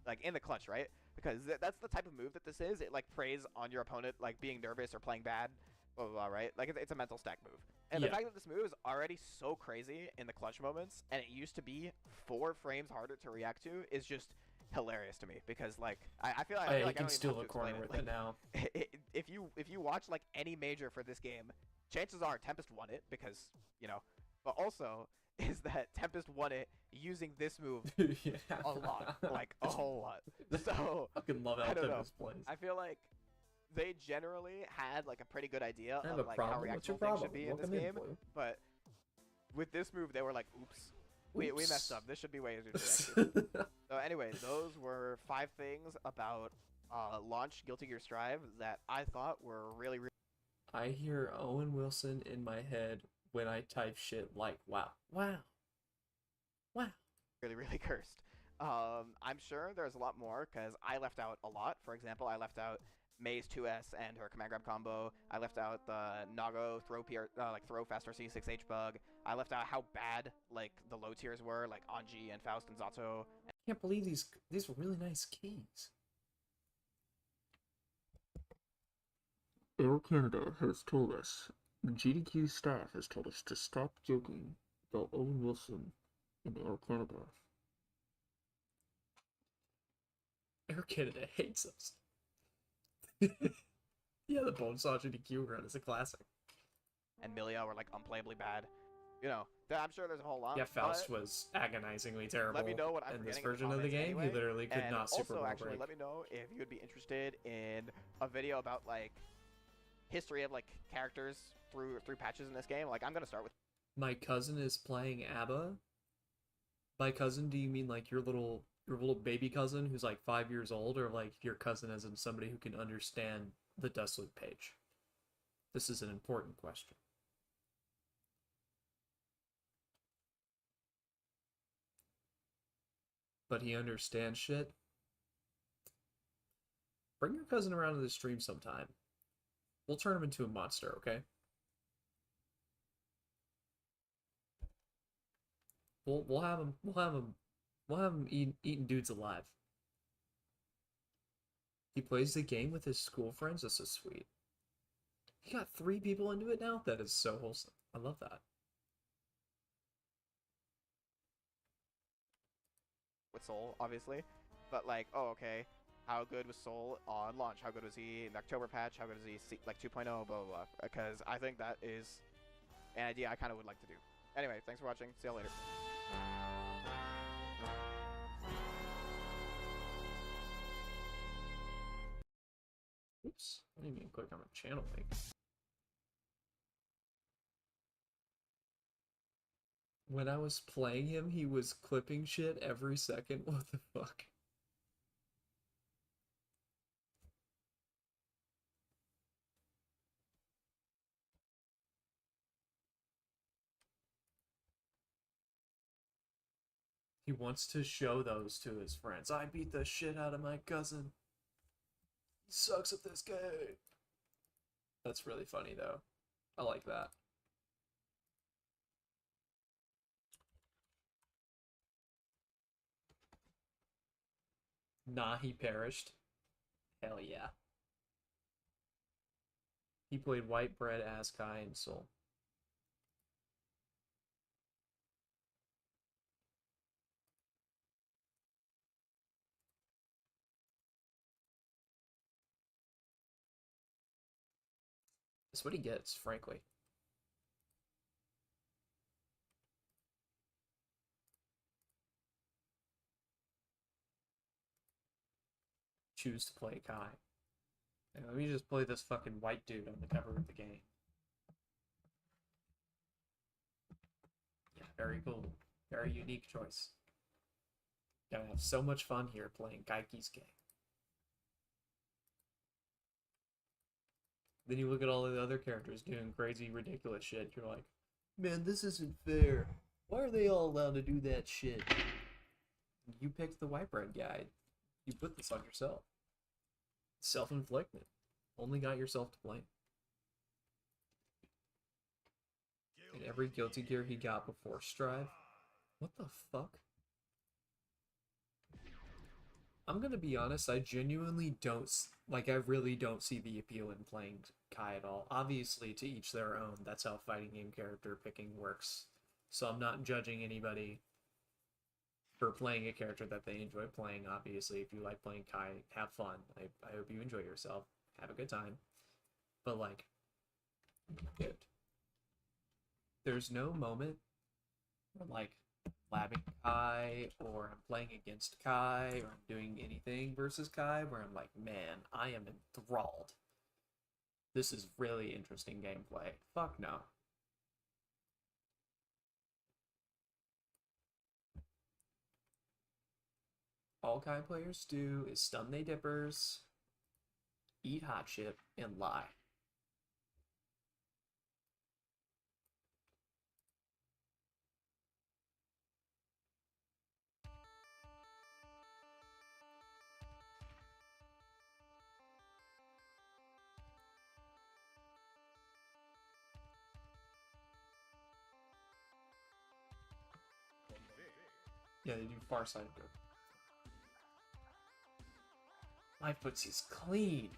Speaker 3: Like, in the clutch, right? Because that's the type of move that this is. It, like, preys on your opponent, like, being nervous or playing bad, blah, blah, blah, right? Like, it's a mental stack move. And the fact that this move is already so crazy in the clutch moments, and it used to be 4 frames harder to react to, is just hilarious to me. Because, like, I feel like I
Speaker 1: can steal a corner with it now.
Speaker 3: If you watch, like, any major for this game, chances are Tempest won it, because, you know, but also... is that Tempest won it using this move
Speaker 1: Yeah.
Speaker 3: a lot, like a whole lot. So
Speaker 1: Fucking love how
Speaker 3: I don't know.
Speaker 1: Tempest plays.
Speaker 3: I feel like they generally had like a pretty good idea
Speaker 1: I have
Speaker 3: of
Speaker 1: a
Speaker 3: like how
Speaker 1: problem. What's your
Speaker 3: reactable things
Speaker 1: problem?
Speaker 3: should be in this
Speaker 1: Welcome in,
Speaker 3: game,
Speaker 1: Blue.
Speaker 3: but with this move they were like, oops, we messed
Speaker 1: Oops.
Speaker 3: up. This should be way easier to actually. So anyway, those were 5 things about launch Guilty Gear Strive that I thought were really,
Speaker 1: I hear Owen Wilson in my head when I type shit like wow, wow, wow.
Speaker 3: really cursed. I'm sure there's a lot more because I left out a lot. For example, I left out May's 2S and her command grab combo. I left out the Nago throw throw faster C6H bug. I left out how bad like the low tiers were, like Anji and Faust and Zato.
Speaker 1: I can't believe these were really nice keys. Air Canada has told us, the GDQ staff has told us to stop joking about Owen Wilson in Air Canada. Air Canada hates us. Yeah, the Bonesaw GDQ run is a classic.
Speaker 3: And Milia were like unplayably bad. You know, I'm sure there's a whole lot.
Speaker 1: Yeah, Faust was agonizingly terrible.
Speaker 3: Let me know what I'm
Speaker 1: in this
Speaker 3: forgetting
Speaker 1: version
Speaker 3: in the
Speaker 1: of the
Speaker 3: comments
Speaker 1: game.
Speaker 3: anyway.
Speaker 1: He literally could
Speaker 3: And
Speaker 1: not super
Speaker 3: also,
Speaker 1: well
Speaker 3: actually,
Speaker 1: break.
Speaker 3: let me know if you would be interested in a video about like history of like characters through patches in this game. Like I'm gonna start with.
Speaker 1: My cousin is playing ABBA. By cousin, do you mean like your little baby cousin who's like 5 years old, or like your cousin as in somebody who can understand the Dustloop page? This is an important question. But he understands shit. Bring your cousin around to the stream sometime. We'll turn him into a monster, okay? We'll have him eating dudes alive. He plays the game with his school friends. This is sweet. He got 3 people into it now. That is so wholesome. I love that.
Speaker 3: With Soul, obviously, but like, oh, okay, how good was Soul on launch? How good was he in the October patch? How good is he like 2.0? Blah blah blah. Because I think that is an idea I kind of would like to do. Anyway, thanks for watching. See you later.
Speaker 1: Oops, I didn't even click on a channel link. When I was playing him, he was clipping shit every second. What the fuck? He wants to show those to his friends. I beat the shit out of my cousin. He sucks at this game. That's really funny, though. I like that. Nah, he perished. Hell yeah. He played White Bread, Askai, and Soul. That's what he gets, frankly. Choose to play Kai. And let me just play this fucking white dude on the cover of the game. Yeah, very cool. Very unique choice. Gonna have so much fun here playing Geiki's game. Then you look at all the other characters doing crazy, ridiculous shit. You're like, man, this isn't fair. Why are they all allowed to do that shit? You picked the white bread guy. You put this on yourself. Self-inflicted. Only got yourself to blame. And every Guilty Gear he got before Strive. What the fuck? I'm gonna be honest, I genuinely don't, like, I really don't see the appeal in playing Kai at all. Obviously, to each their own. That's how fighting game character picking works. So I'm not judging anybody for playing a character that they enjoy playing. Obviously, if you like playing Kai, have fun. I hope you enjoy yourself. Have a good time. But, like, dude, there's no moment I'm like labbing Kai, or I'm playing against Kai, or I'm doing anything versus Kai where I'm like, man, I am enthralled. This is really interesting gameplay. Fuck no. All Kai players do is stun they dippers, eat hot chip, and lie. Yeah, they do far side grip. My footsie's clean.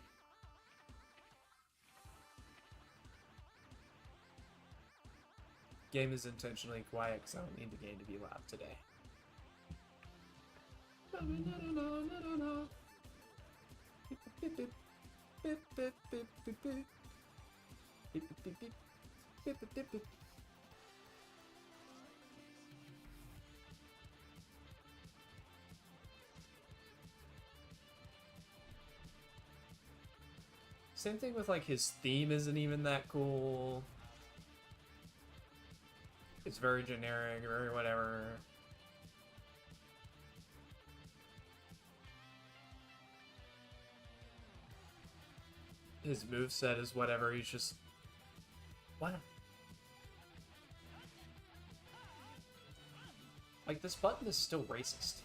Speaker 1: Game is intentionally quiet because I don't need the game to be loud today. Same thing with like his theme isn't even that cool. It's very generic, very whatever. His moveset is whatever, he's just... What? Like, this button is still racist.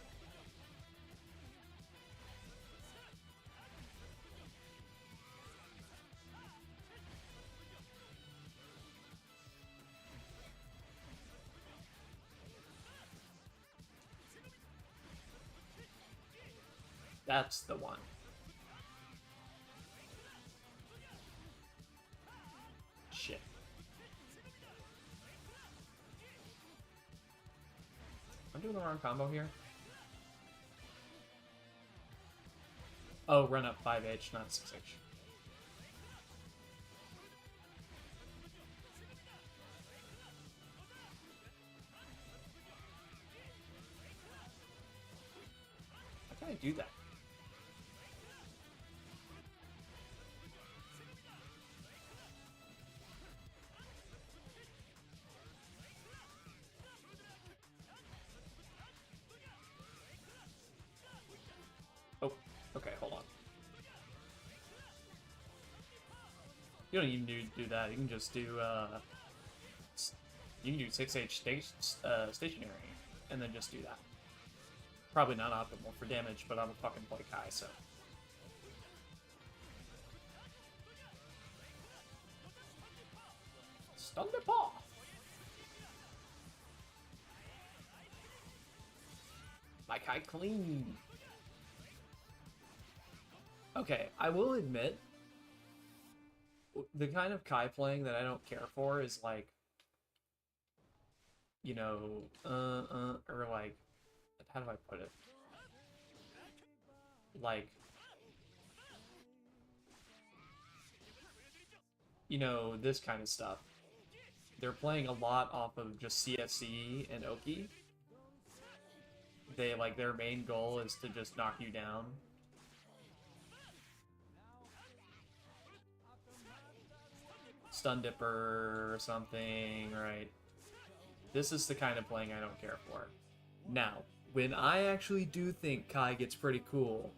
Speaker 1: That's the one. Shit. I'm doing the wrong combo here. Oh, run up 5H, not 6H. How can I do that? Oh, okay, hold on. You don't even need to do that. You can just do, you can do 6H stationary, and then just do that. Probably not optimal for damage, but I'm a fucking play Kai, so. Stun the paw! My Kai clean! Okay, I will admit, the kind of Kai playing that I don't care for is like, you know, or like, how do I put it? Like, you know, this kind of stuff. They're playing a lot off of just CFC and Oki. They, like, their main goal is to just knock you down. Stun Dipper or something, right? This is the kind of playing I don't care for. Now, when I actually do think Kai gets pretty cool,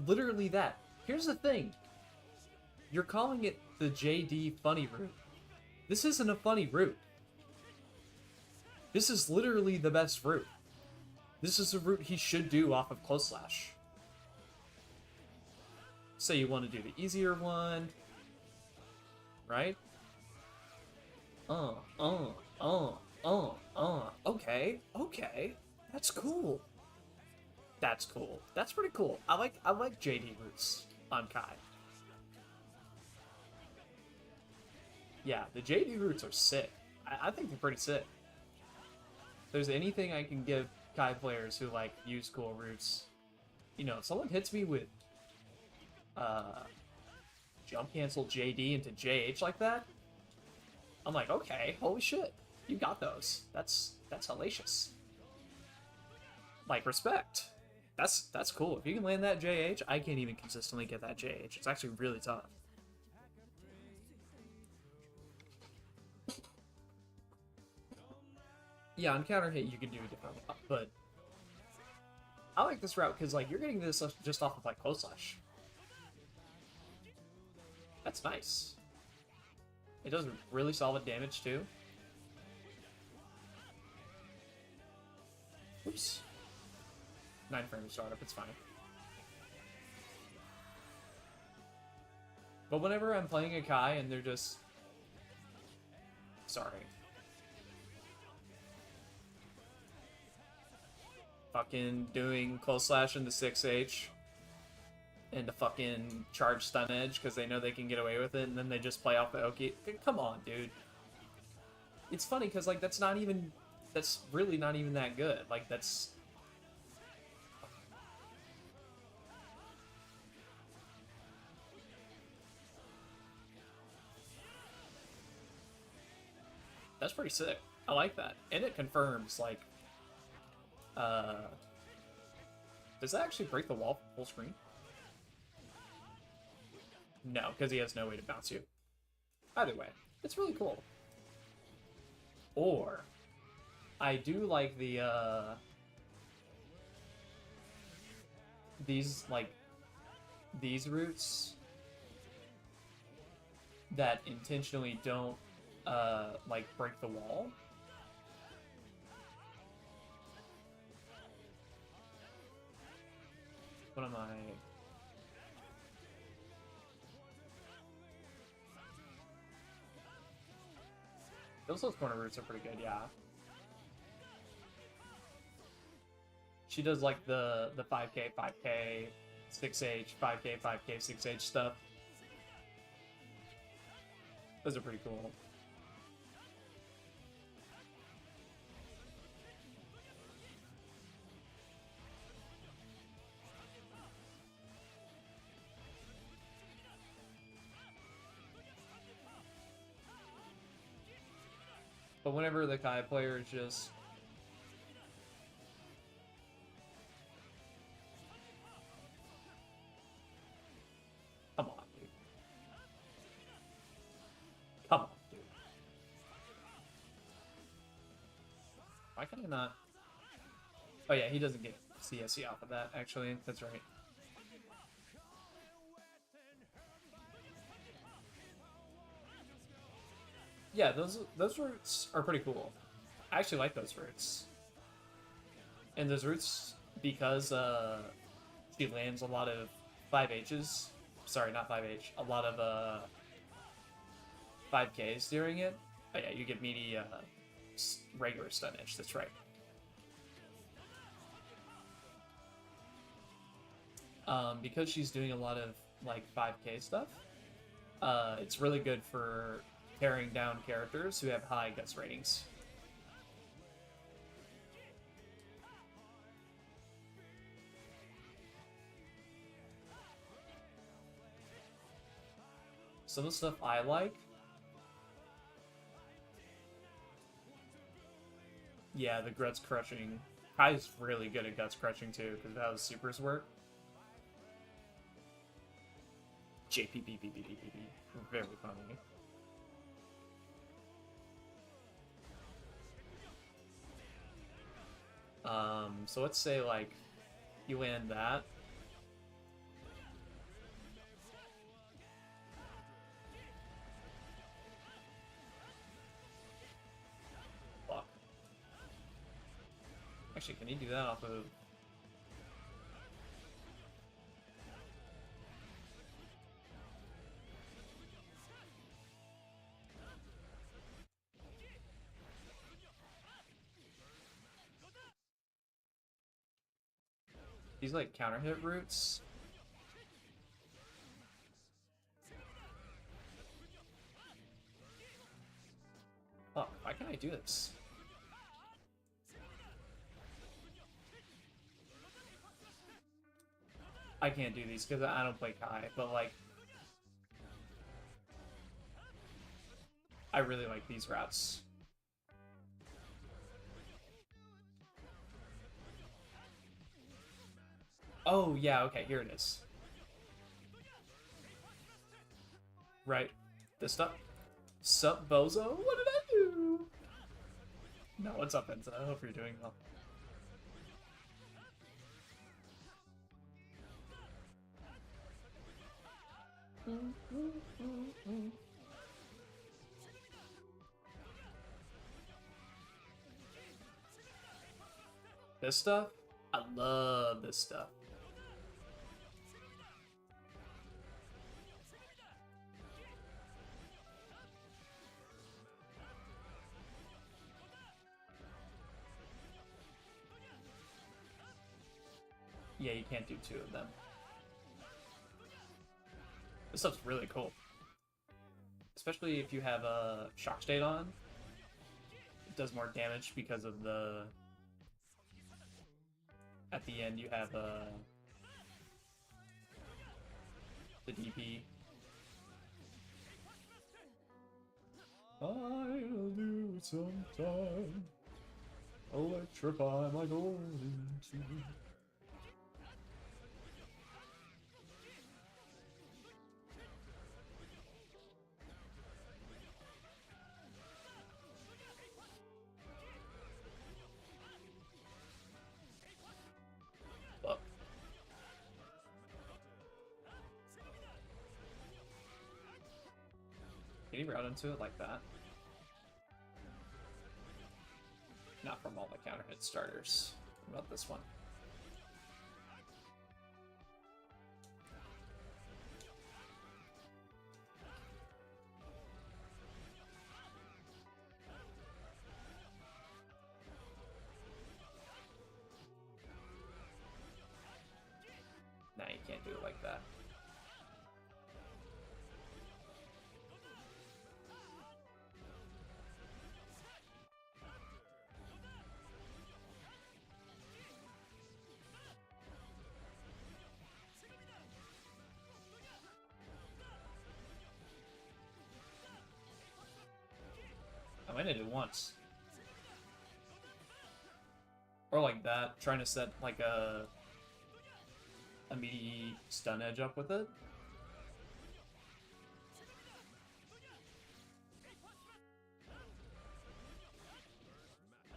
Speaker 1: literally that. Here's the thing. You're calling it the JD funny route. This isn't a funny route. This is literally the best route. This is a route he should do off of Close Slash. Say you want to do the easier one, right? Okay, okay. That's cool. That's cool. That's pretty cool. I like JD routes on Kai. Yeah, the JD routes are sick. I think they're pretty sick. If there's anything I can give Kai players who like use cool routes, you know, if someone hits me with jump cancel JD into JH like that, I'm like, okay, holy shit, you got those. That's hellacious. Like, respect. That's cool. If you can land that JH, I can't even consistently get that JH. It's actually really tough. Yeah, on counter hit you can do different, but I like this route because like you're getting this just off of like close slash. That's nice. It does really solid damage too. Oops. 9 frame startup, it's fine. But whenever I'm playing a Kai and they're just... Sorry. Fucking doing close slash into 6H and a fucking charge stun edge because they know they can get away with it, and then they just play off the Oki. Come on, dude. It's funny because, like, that's really not even that good. Like, that's... That's pretty sick. I like that. And it confirms, like, does that actually break the wall full screen? No, because he has no way to bounce you. Either way, it's really cool. Or, I do like the, these routes that intentionally don't, like, break the wall. What am I... Those corner routes are pretty good, yeah. She does like the 5k, 5k, 6h, 5k, 5k, 6h stuff. Those are pretty cool. But whenever the Kai player is just... Come on, dude. Come on, dude. Why can I not... Oh yeah, he doesn't get CSE off of that, actually. That's right. Yeah, those routes are pretty cool. I actually like those routes. And those routes, because she lands a lot of 5Hs. Sorry, not 5H. A lot of 5Ks during it. Oh yeah, you get meaty regular stun edge, that's right. Because she's doing a lot of like 5K stuff, it's really good for tearing down characters who have high guts ratings. Some of the stuff I like... Yeah, the guts crushing. Kai's really good at guts crushing too, because of how his supers work. JPPPPPP. Very funny. So let's say, like, you land that. Fuck. Actually, can you do that off of... These, like, counter hit routes. Fuck, why can't I do this? I can't do these because I don't play Kai, but, like... I really like these routes. Oh, yeah, okay, here it is. Right. This stuff. Sup, bozo? What did I do? No, what's up, Enza? I hope you're doing well. This stuff? I love this stuff. Yeah, you can't do two of them. This stuff's really cool. Especially if you have a shock state on. It does more damage because of the... At the end you have the DP. I'll do it sometime. Electrify my golden tooth. Look. Can you route into it like that? Not from all the counter hit starters. What about this one? Nah, you can't do it like that. I might have did it once. Or like that, trying to set like a meaty stun edge up with it.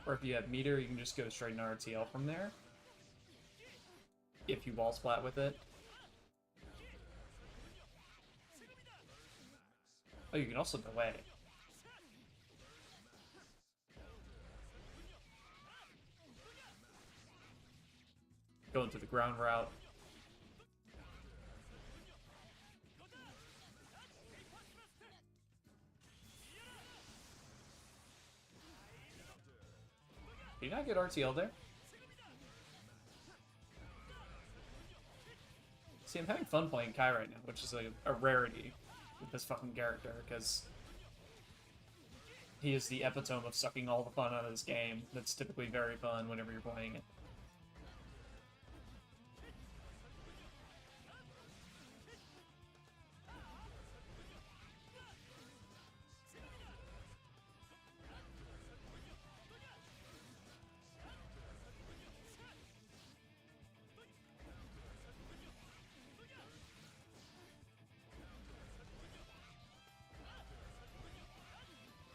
Speaker 1: Or if you have meter, you can just go straight into RTL from there. If you wall splat with it. Oh, you can also delay. Go into the ground route. Did you not get RTL there? See, I'm having fun playing Kai right now, which is a rarity with this fucking character, because he is the epitome of sucking all the fun out of this game. That's typically very fun whenever you're playing it.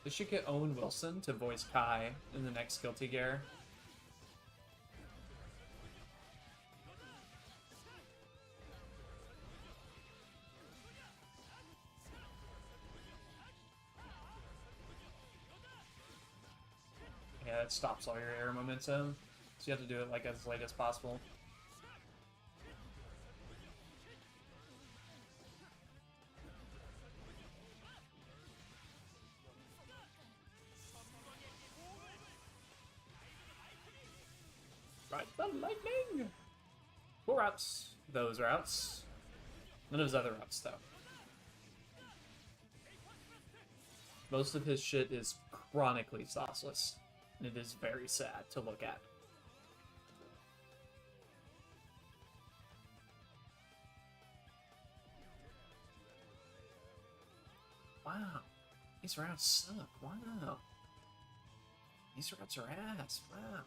Speaker 1: They should get Owen Wilson to voice Kai in the next Guilty Gear. Yeah, it stops all your air momentum, so you have to do it like as late as possible. Ride the lightning! Cool routes. Those routes. None of his other routes, though. Most of his shit is chronically sauceless, and it is very sad to look at. Wow. These routes suck. Wow. These routes are ass. Wow.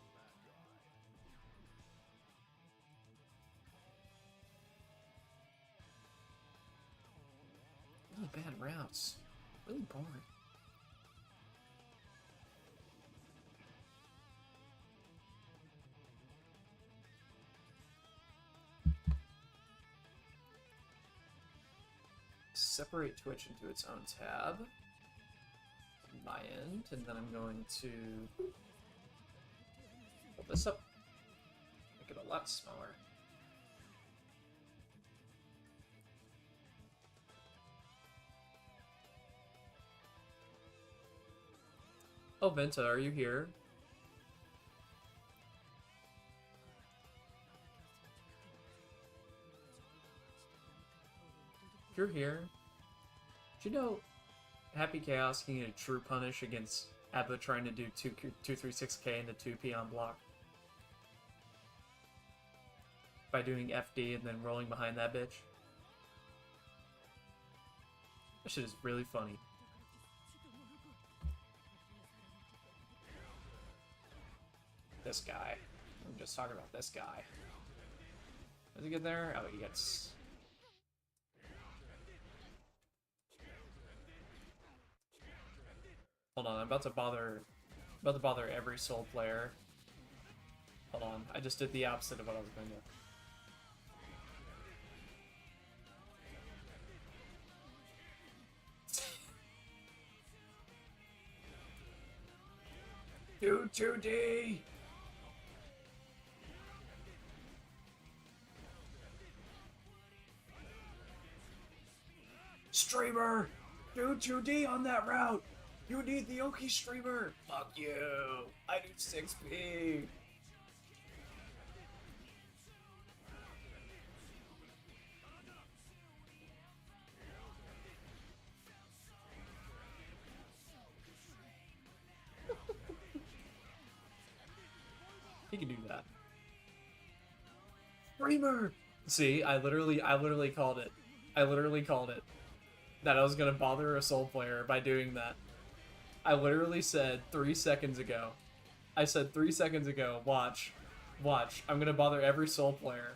Speaker 1: Really bad routes. Really boring. Separate Twitch into its own tab. My end, and then I'm going to pull this up, make it a lot smaller. Oh, Venta, are you here? If you're here, do you know Happy Chaos can get a true punish against Abba trying to do 236k into 2 peon block by doing FD and then rolling behind that bitch? That shit is really funny. This guy. I'm just talking about this guy. Does he get there? Oh, he gets... Hold on, I'm about to bother every soul player. Hold on, I just did the opposite of what I was going to do. 2D! Streamer! Do 2D on that route! You need the Oki streamer! Fuck you! I do 6p! He can do that. Streamer! See, I literally called it. I literally called it. That I was gonna bother a soul player by doing that. I literally said 3 seconds ago. I said 3 seconds ago, watch, I'm gonna bother every soul player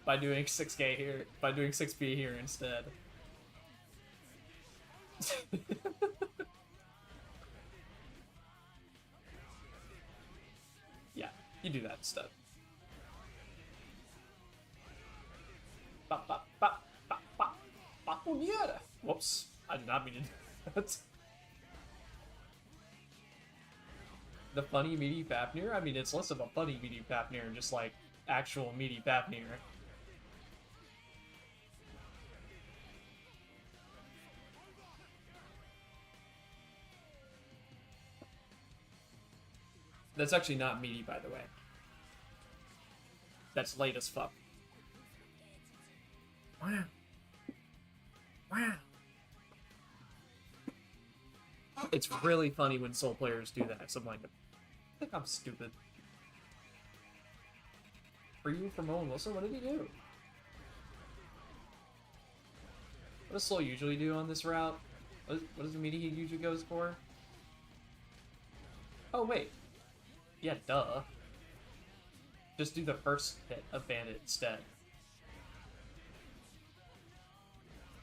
Speaker 1: by doing 6k here, by doing 6p here instead. Yeah, you do that instead. Whoops, I did not mean to do that. The funny meaty Fafnir? I mean, it's less of a funny meaty Fafnir and just like actual meaty Fafnir. That's actually not meaty, by the way. That's late as fuck. Wow. Wow. It's really funny when soul players do that, so I'm like, I think I'm stupid. For you, from Owen Wilson, what did he do? What does Soul usually do on this route? What is the meaty he usually goes for? Oh, wait. Yeah, duh. Just do the first hit of Bandit instead.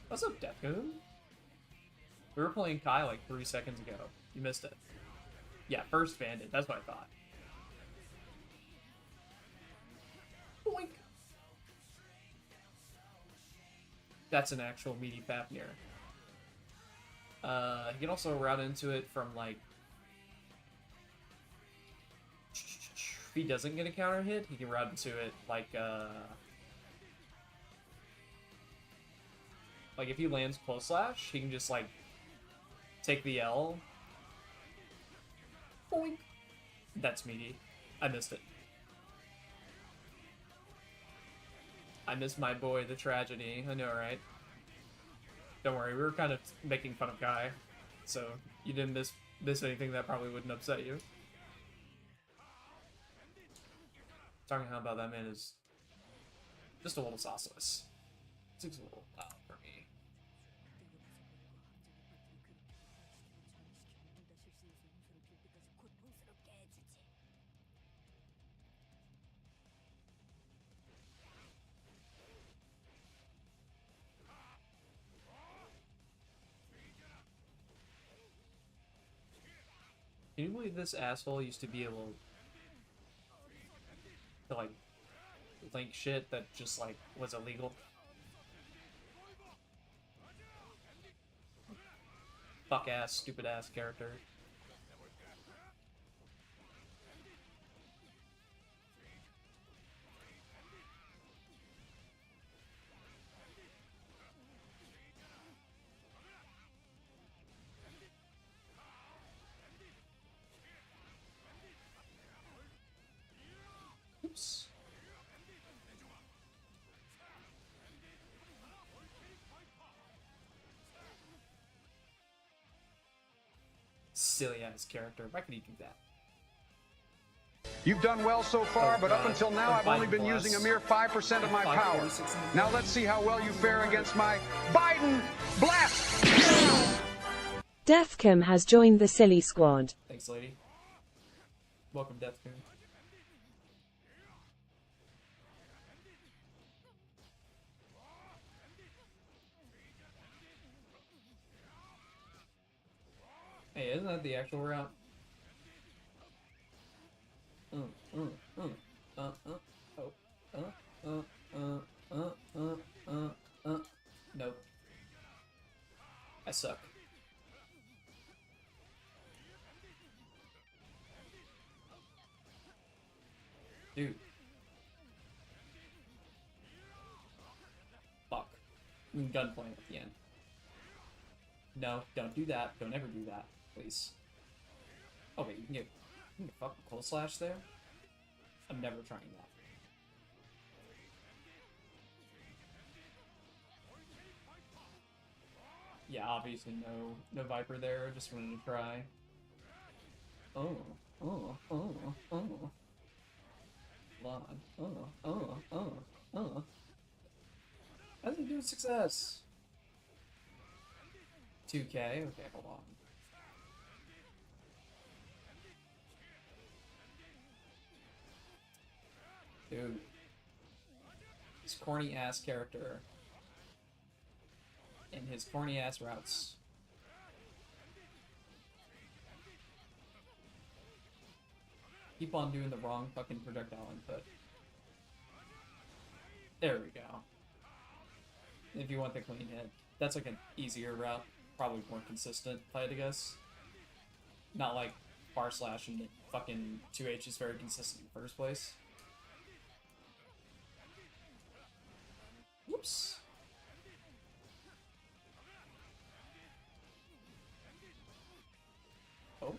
Speaker 1: What's up, Deathcoon? We were playing Kai like 3 seconds ago. You missed it. Yeah, first Bandit. That's what I thought. Boink! That's an actual meaty Fafnir. You can also route into it from like... If he doesn't get a counter hit, he can route into it like if he lands close slash, he can just like take the L. Boink. That's meaty. I missed it. I missed my boy, the tragedy. I know, right? Don't worry, we were kind of making fun of Kai, so you didn't miss anything that probably wouldn't upset you. Talking about that man is just a little sauceless. It's a little loud for me. Can you believe this asshole used to be able to like link shit that just like was illegal? Fuck ass, stupid ass character. Oops. Silly ass character. Why could he do that?
Speaker 4: You've done well so far,
Speaker 1: Oh,
Speaker 4: but up
Speaker 1: God.
Speaker 4: until now,
Speaker 1: A
Speaker 4: I've only
Speaker 1: Biden
Speaker 4: been
Speaker 1: blast.
Speaker 4: using a mere 5% of my power.
Speaker 1: 546 in the
Speaker 4: Now let's see how well you fare against my Biden blast!
Speaker 5: Deathcom has joined the silly squad.
Speaker 1: Thanks, lady. Welcome, Deathcoon. Hey, isn't that the actual route? Uh, uh, uh, uh, oh, nope. I suck. Dude. Fuck. Gunplay at the end. No, don't do that. Don't ever do that, please. Oh wait, you can get fucking cold slash there? I'm never trying that. Yeah, obviously no Viper there, just wanted to try. Oh. Lon. How does he do success? 2K? Okay, hold on. Dude. This corny ass character. And his corny ass routes. Keep on doing the wrong fucking projectile input. There we go. If you want the clean hit. That's like an easier route. Probably more consistent, if I had to guess. Not like bar slash and fucking 2H is very consistent in the first place. Whoops. Oh.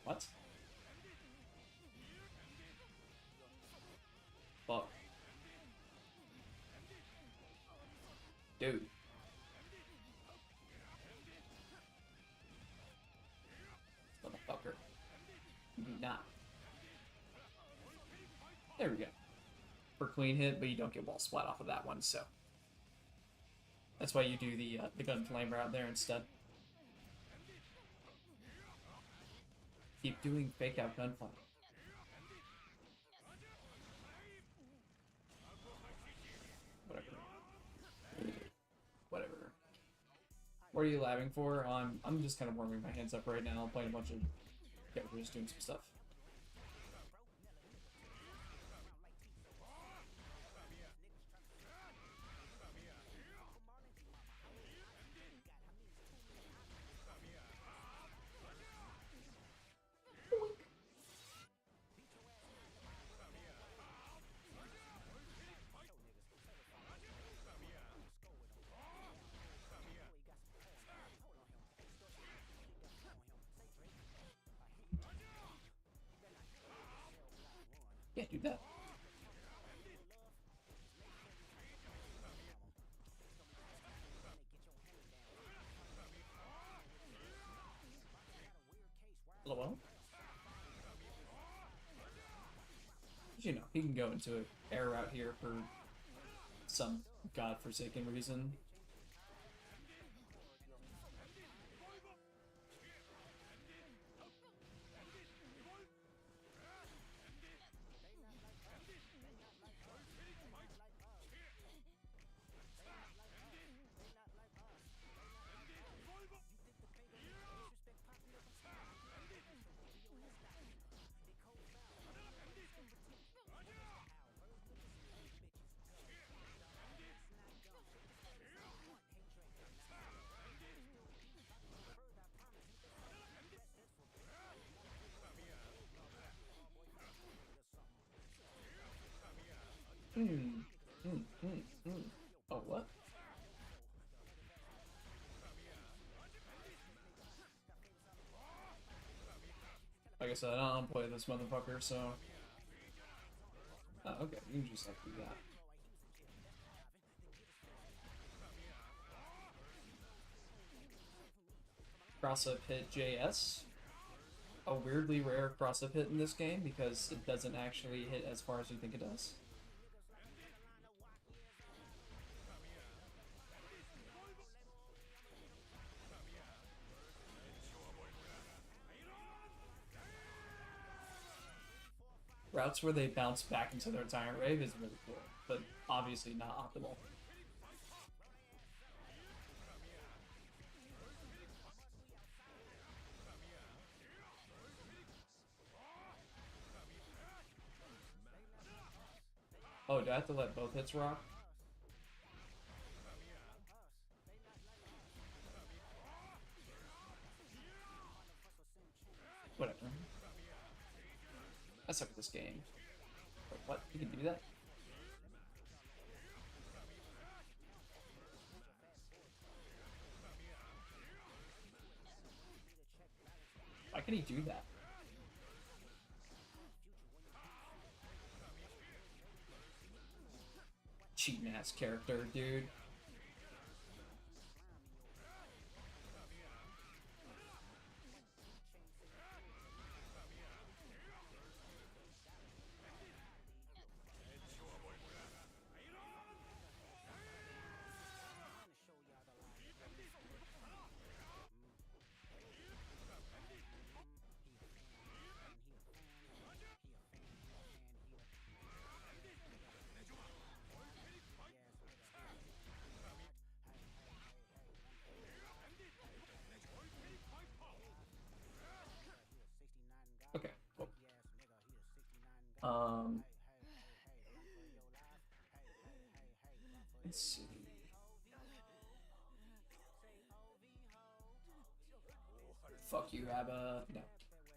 Speaker 1: What? Fuck. Dude. Motherfucker. You do not. There we go. For clean hit, but you don't get wall splat off of that one, so. That's why you do the gun flame route there instead. Keep doing fake out gunfire. Whatever. What are you laughing for? I'm just kind of warming my hands up right now, playing a bunch of. Yeah, we're just doing some stuff. Yeah, do that. Hello? You know, he can go into an air route here for some godforsaken reason. Oh, what? Like I said, I don't play this motherfucker, so... Oh, okay, you can just like do that. Cross-up hit JS. A weirdly rare cross-up hit in this game because it doesn't actually hit as far as you think it does. Routes where they bounce back into their Tyrant Wave is really cool, but obviously not optimal. Oh, do I have to let both hits rock? Whatever. I suck at this game. Wait, what? You can do that? Why can he do that? Cheating ass character, dude. Okay, cool. Let's see. Fuck you, Abba. No,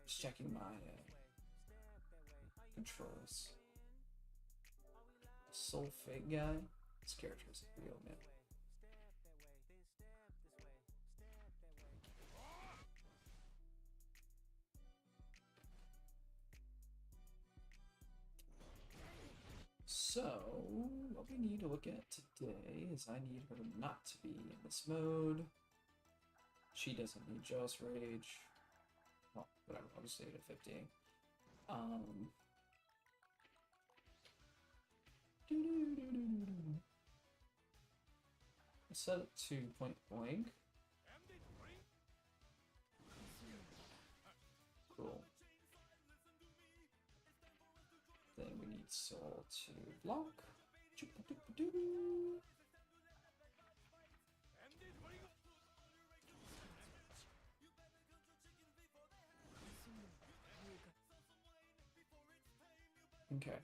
Speaker 1: just checking my controls. Soul Fate guy. This character is real, man. So, what we need to look at today is I need her not to be in this mode. She doesn't need Jealous Rage. Well, whatever, I'll just leave it at 50. I set it to point blank. Cool. Then we need Soul to block. Okay.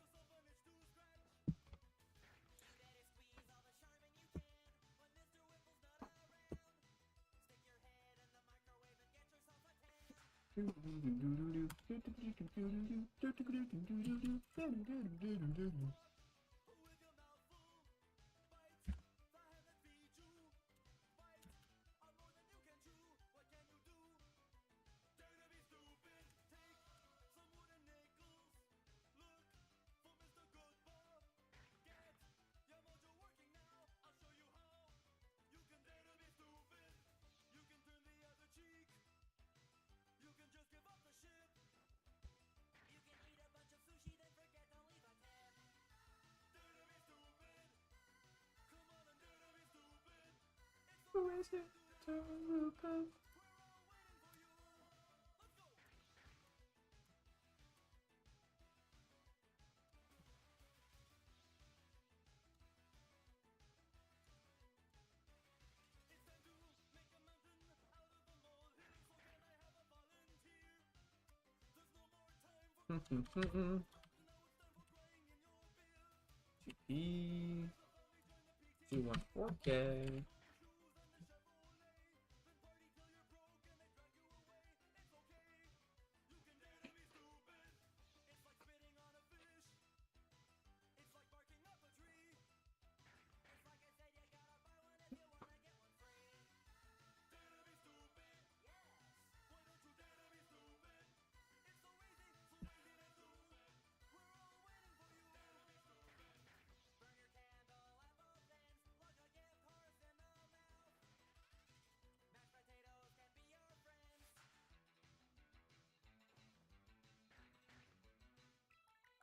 Speaker 1: Who is it? Taruka. GP 214K.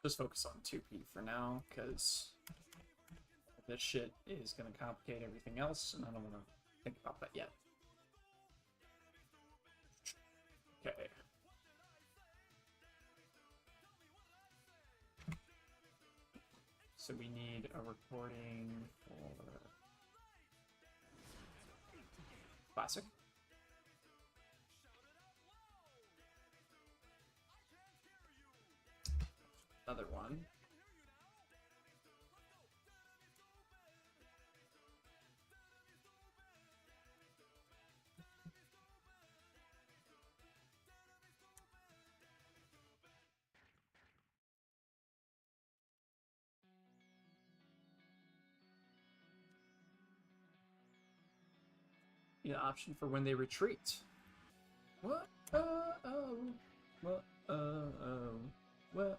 Speaker 1: just focus on 2P for now, because this shit is going to complicate everything else, and I don't want to think about that yet. Okay. So we need a recording for Classic. Another one. Need an option for when they retreat. What? What? What?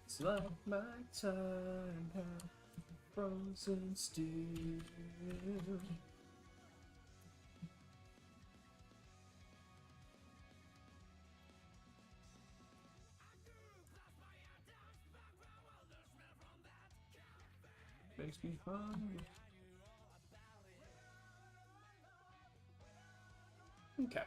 Speaker 1: It's like my time had frozen still. Makes me hungry. Okay.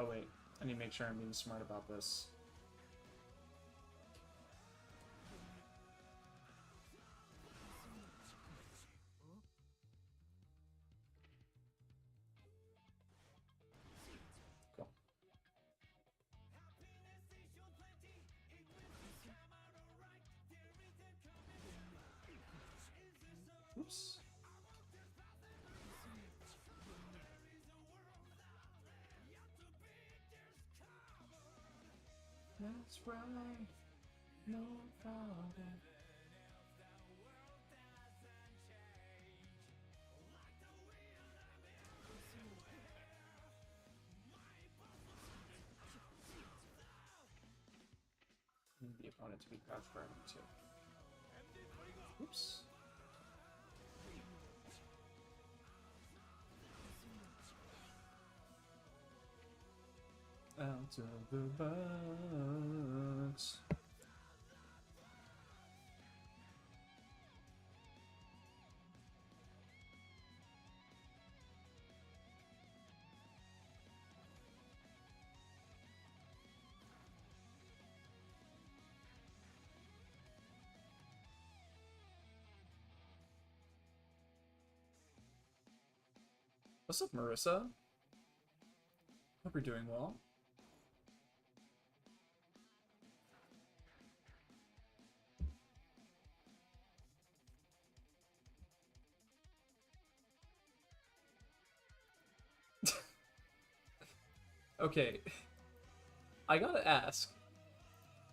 Speaker 1: Oh wait, I need to make sure I'm being smart about this. Cool. Oops. That's right. No problem. Need the opponent to be crouched guarding too. Oops. Out of the box. What's up, Marissa? Hope you're doing well. Okay, I gotta ask.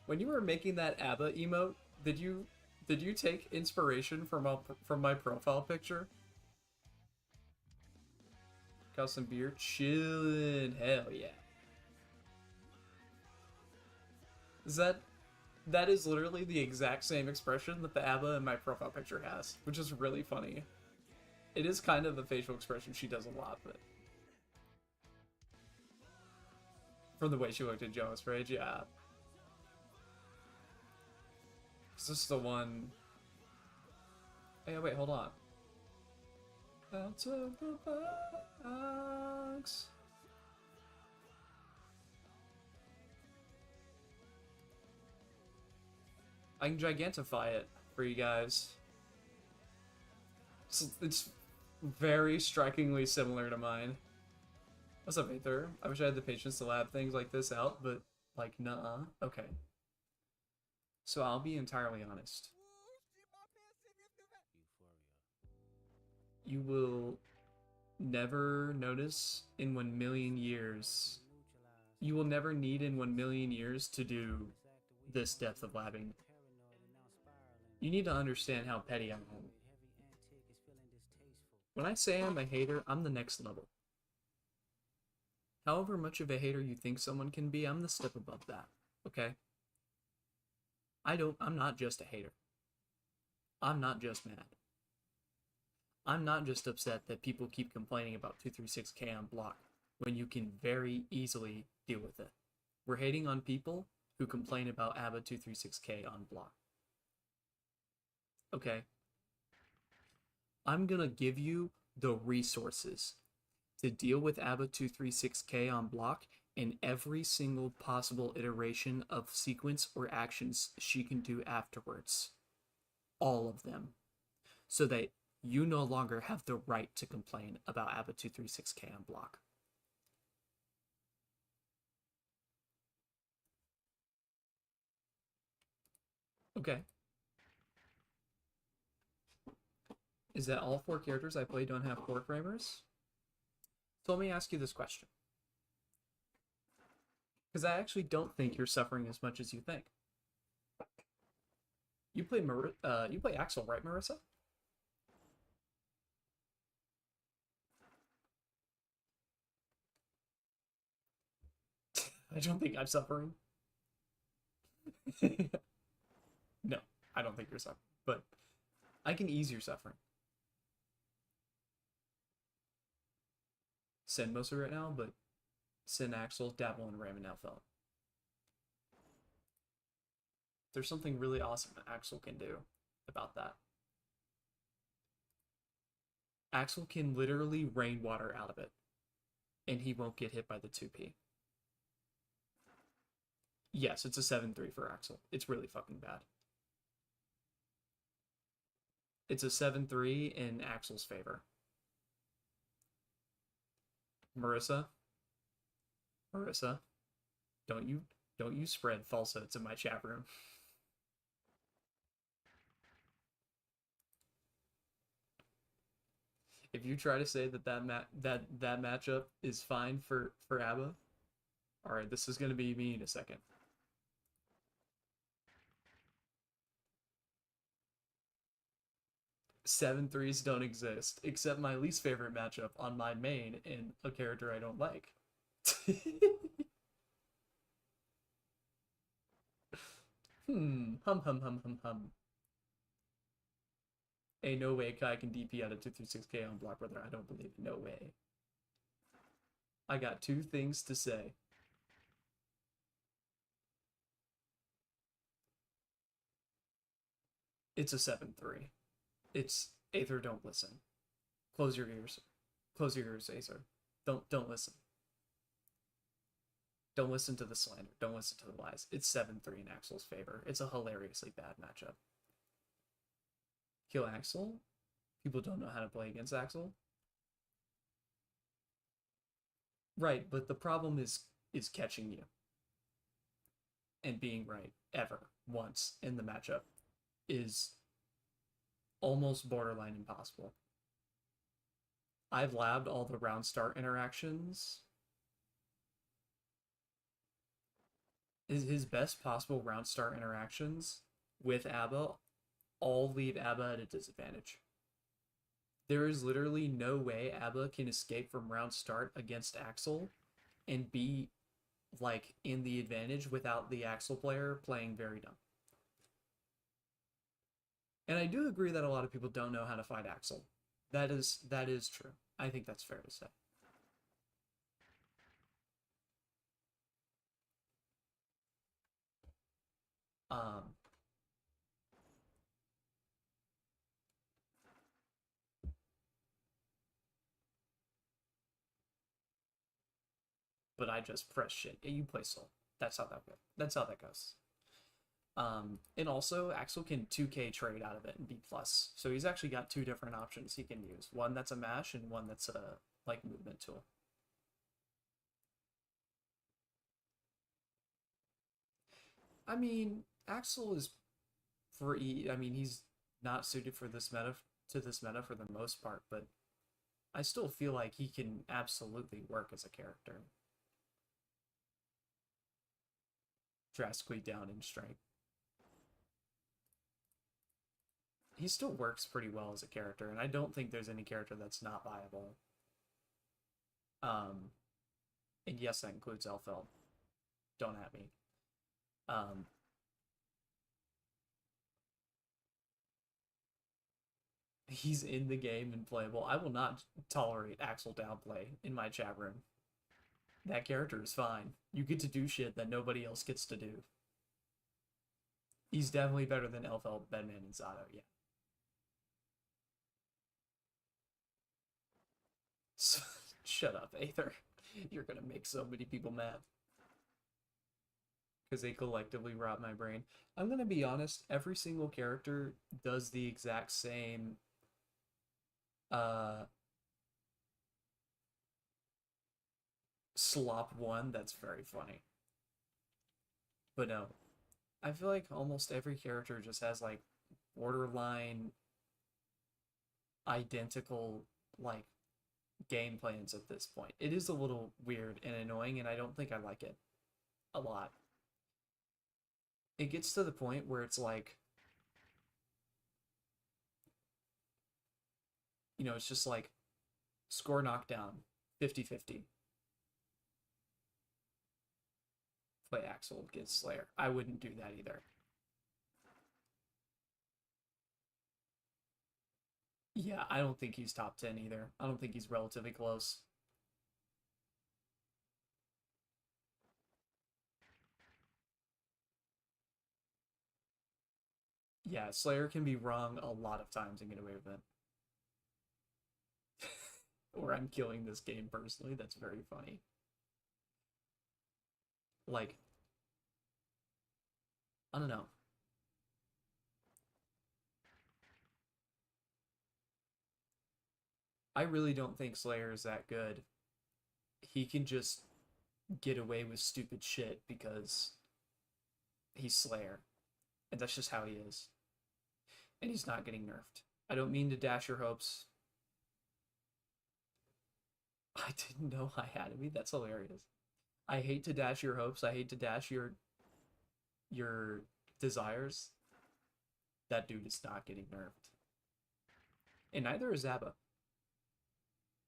Speaker 1: When you were making that ABBA emote, did you take inspiration from my profile picture? Got some beer, chillin', hell yeah. That is literally the exact same expression that the ABBA in my profile picture has, which is really funny. It is kind of the facial expression she does a lot, but from the way she looked at Jonas Rage, yeah. Is this the one? Hey, wait, hold on. Out of the box. I can gigantify it for you guys. It's Very strikingly similar to mine. What's up, Aether? I wish I had the patience to lab things like this out, but, like, nuh-uh. Okay. So I'll be entirely honest. You will never notice in 1,000,000 years. You will never need in 1,000,000 years to do this depth of labbing. You need to understand how petty I am. When I say I'm a hater, I'm the next level. However much of a hater you think someone can be, I'm the step above that, okay? I'm not just a hater. I'm not just mad. I'm not just upset that people keep complaining about 236K on block when you can very easily deal with it. We're hating on people who complain about ABBA 236K on block. Okay? I'm gonna give you the resources to deal with ABBA 236K on block in every single possible iteration of sequence or actions she can do afterwards. All of them. So that you no longer have the right to complain about ABBA 236K on block. Okay. Is that all 4 characters I play don't have core framers? So let me ask you this question. Because I actually don't think you're suffering as much as you think. You play Axel, right, Marissa? I don't think I'm suffering. No, I don't think you're suffering. But I can ease your suffering. Sin mostly right now, but Sin, Axel, Dabble, and Ram and Alpha. There's something really awesome that Axel can do about that. Axel can literally rainwater out of it, and he won't get hit by the 2P. Yes, it's a 7-3 for Axel. It's really fucking bad. It's a 7-3 in Axel's favor. Marissa, don't you spread falsehoods in my chat room. If you try to say that matchup is fine for ABBA, all right, this is gonna be me in a second. 7-3s don't exist, except my least favorite matchup on my main and a character I don't like. Hum hum hum hum. Ain't no way Kai can DP out of 236K on block, brother. I don't believe it. No way. I got 2 things to say. It's a 7-3. It's Aether, don't listen. Close your ears. Close your ears, Aether. Don't listen. Don't listen to the slander. Don't listen to the lies. It's 7-3 in Axel's favor. It's a hilariously bad matchup. Kill Axel? People don't know how to play against Axel. Right, but the problem is catching you. And being right ever once in the matchup is almost borderline impossible. I've labbed all the round start interactions. His best possible round start interactions with ABBA all leave ABBA at a disadvantage. There is literally no way ABBA can escape from round start against Axel and be like in the advantage without the Axel player playing very dumb. And I do agree that a lot of people don't know how to fight Axel. That is true. I think that's fair to say. Um, but I just press shit. Yeah, you play Soul. That's how that goes. That's how that goes. And also Axel can 2k trade out of it and B plus. So he's actually got two different options he can use. One that's a mash and one that's a like movement tool. I mean, Axel is I mean, he's not suited for this meta to this meta for the most part, but I still feel like he can absolutely work as a character. Drastically down in strength. He still works pretty well as a character, and I don't think there's any character that's not viable. Um, and yes, that includes Elfeld. Don't at me. Um, he's in the game and playable. I will not tolerate Axel downplay in my chat room. That character is fine. You get to do shit that nobody else gets to do. He's definitely better than Elfeld, Bedman, and Zato, yeah. So, shut up, Aether. You're gonna make so many people mad. Because they collectively rot my brain. I'm gonna be honest, every single character does the exact same slop one that's very funny. But no, I feel like almost every character just has like borderline identical like game plans at this point. It is a little weird and annoying, and I don't think I like it a lot. It gets to the point where it's like, you know, it's just like score knockdown 50-50. Play Axel against Slayer. I wouldn't do that either. Yeah, I don't think he's top 10 either. I don't think he's relatively close. Yeah, Slayer can be wrong a lot of times and get away with it. Or I'm killing this game personally. That's very funny. Like, I don't know. I really don't think Slayer is that good. He can just get away with stupid shit because he's Slayer. And that's just how he is. And he's not getting nerfed. I don't mean to dash your hopes. I didn't know I had me. That's hilarious. I hate to dash your hopes. I hate to dash your desires. That dude is not getting nerfed. And neither is Abba.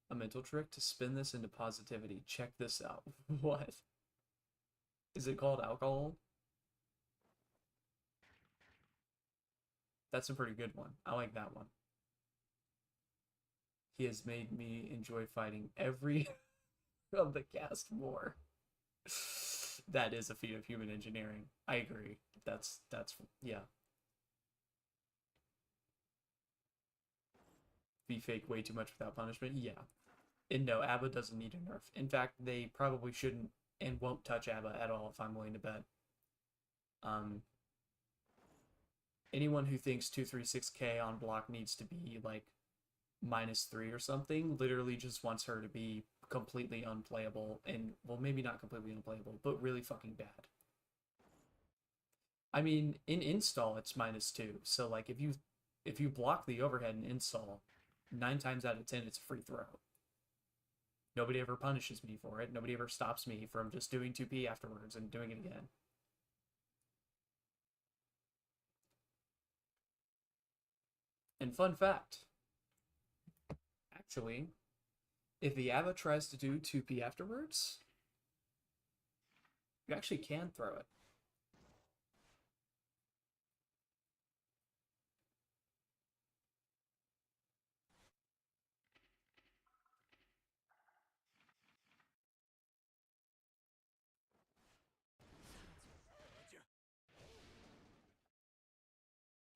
Speaker 1: A mental trick to spin this into positivity. Check this out. What? Is it called alcohol? That's a pretty good one. I like that one. He has made me enjoy fighting every of the cast more. That is a feat of human engineering. I agree. That's yeah. Be fake way too much without punishment. Yeah. And no, ABBA doesn't need a nerf. In fact, they probably shouldn't and won't touch ABBA at all if I'm willing to bet. Anyone who thinks 236k on block needs to be like -3 or something literally just wants her to be completely unplayable, and well, maybe not completely unplayable, but really fucking bad. I mean, in install it's -2, so like if you block the overhead in install, 9 times out of 10 it's a free throw. Nobody ever punishes me for it. Nobody ever stops me from just doing 2p afterwards and doing it again. And fun fact, actually, if the Ava tries to do 2p afterwards, you actually can throw it.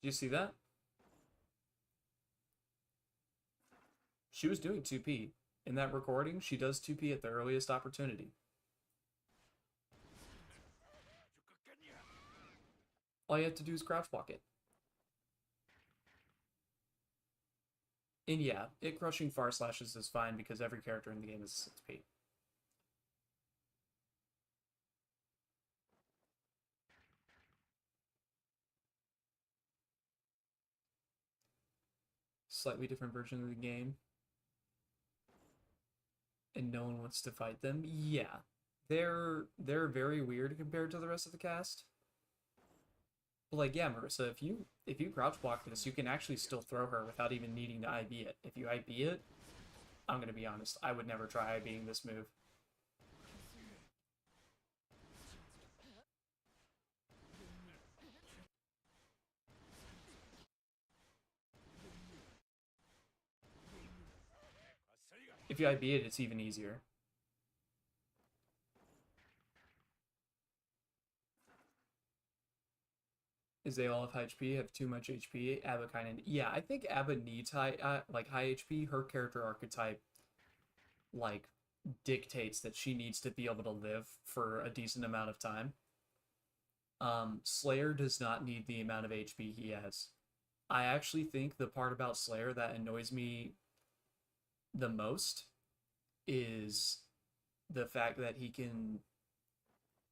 Speaker 1: Do you see that? She was doing 2p. In that recording, she does 2p at the earliest opportunity. All you have to do is crouch block it. And yeah, it crushing far slashes is fine because every character in the game is 6p. Slightly different version of the game. And no one wants to fight them. Yeah. They're very weird compared to the rest of the cast. But like, yeah, Marissa, if you crouch block this, you can actually still throw her without even needing to IB it. If you IB it, I'm gonna be honest, I would never try IBing this move. If you IB it, it's even easier. Is they all have high HP, have too much HP. Abba kind of, yeah, I think Abba needs high HP. Her character archetype, like, dictates that she needs to be able to live for a decent amount of time. Slayer does not need the amount of HP he has. I actually think the part about Slayer that annoys me the most is the fact that he can,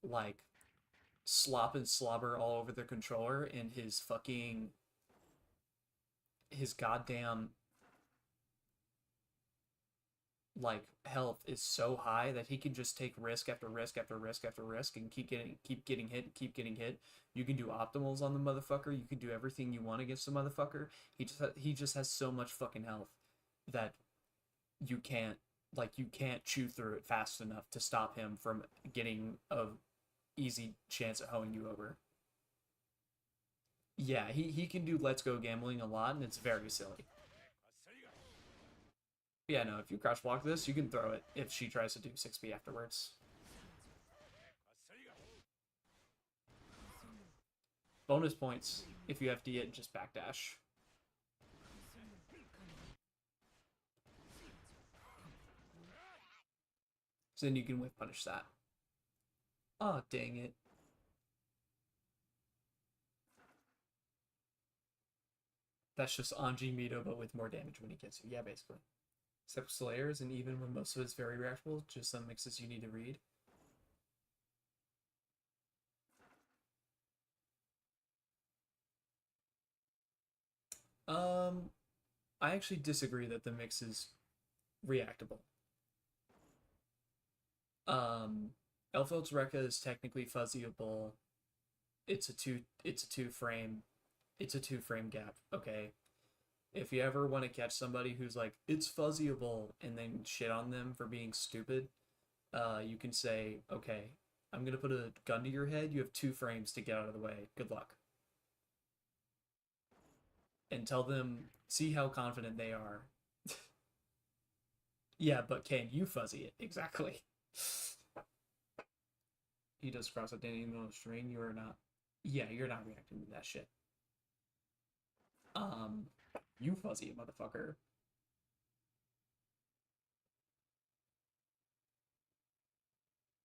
Speaker 1: like, slop and slobber all over the controller, and his goddamn, like, health is so high that he can just take risk after risk after risk after risk and keep getting hit. You can do optimals on the motherfucker. You can do everything you want against the motherfucker. He just has so much fucking health that you can't chew through it fast enough to stop him from getting a easy chance at hoeing you over. Yeah, he can do let's go gambling a lot, and it's very silly. Yeah, no, if you crouch block this, you can throw it if she tries to do 6B afterwards. Bonus points if you FD it and just backdash. So then you can whip punish that. Oh, dang it. That's just Anji Mito, but with more damage when he gets you. Yeah, basically. Except Slayers, and even when most of it's very reactable, just some mixes you need to read. I actually disagree that the mix is reactable. Elfeld's Rekka is technically fuzzyable. It's a two frame gap, okay? If you ever want to catch somebody who's like, it's fuzzyable, and then shit on them for being stupid, you can say, okay, I'm gonna put a gun to your head, you have 2 frames to get out of the way. Good luck. And tell them, see how confident they are. Yeah, but can you fuzzy it? Exactly. He does cross identity on a string, you are not. Yeah, you're not reacting to that shit. You fuzzy it, motherfucker.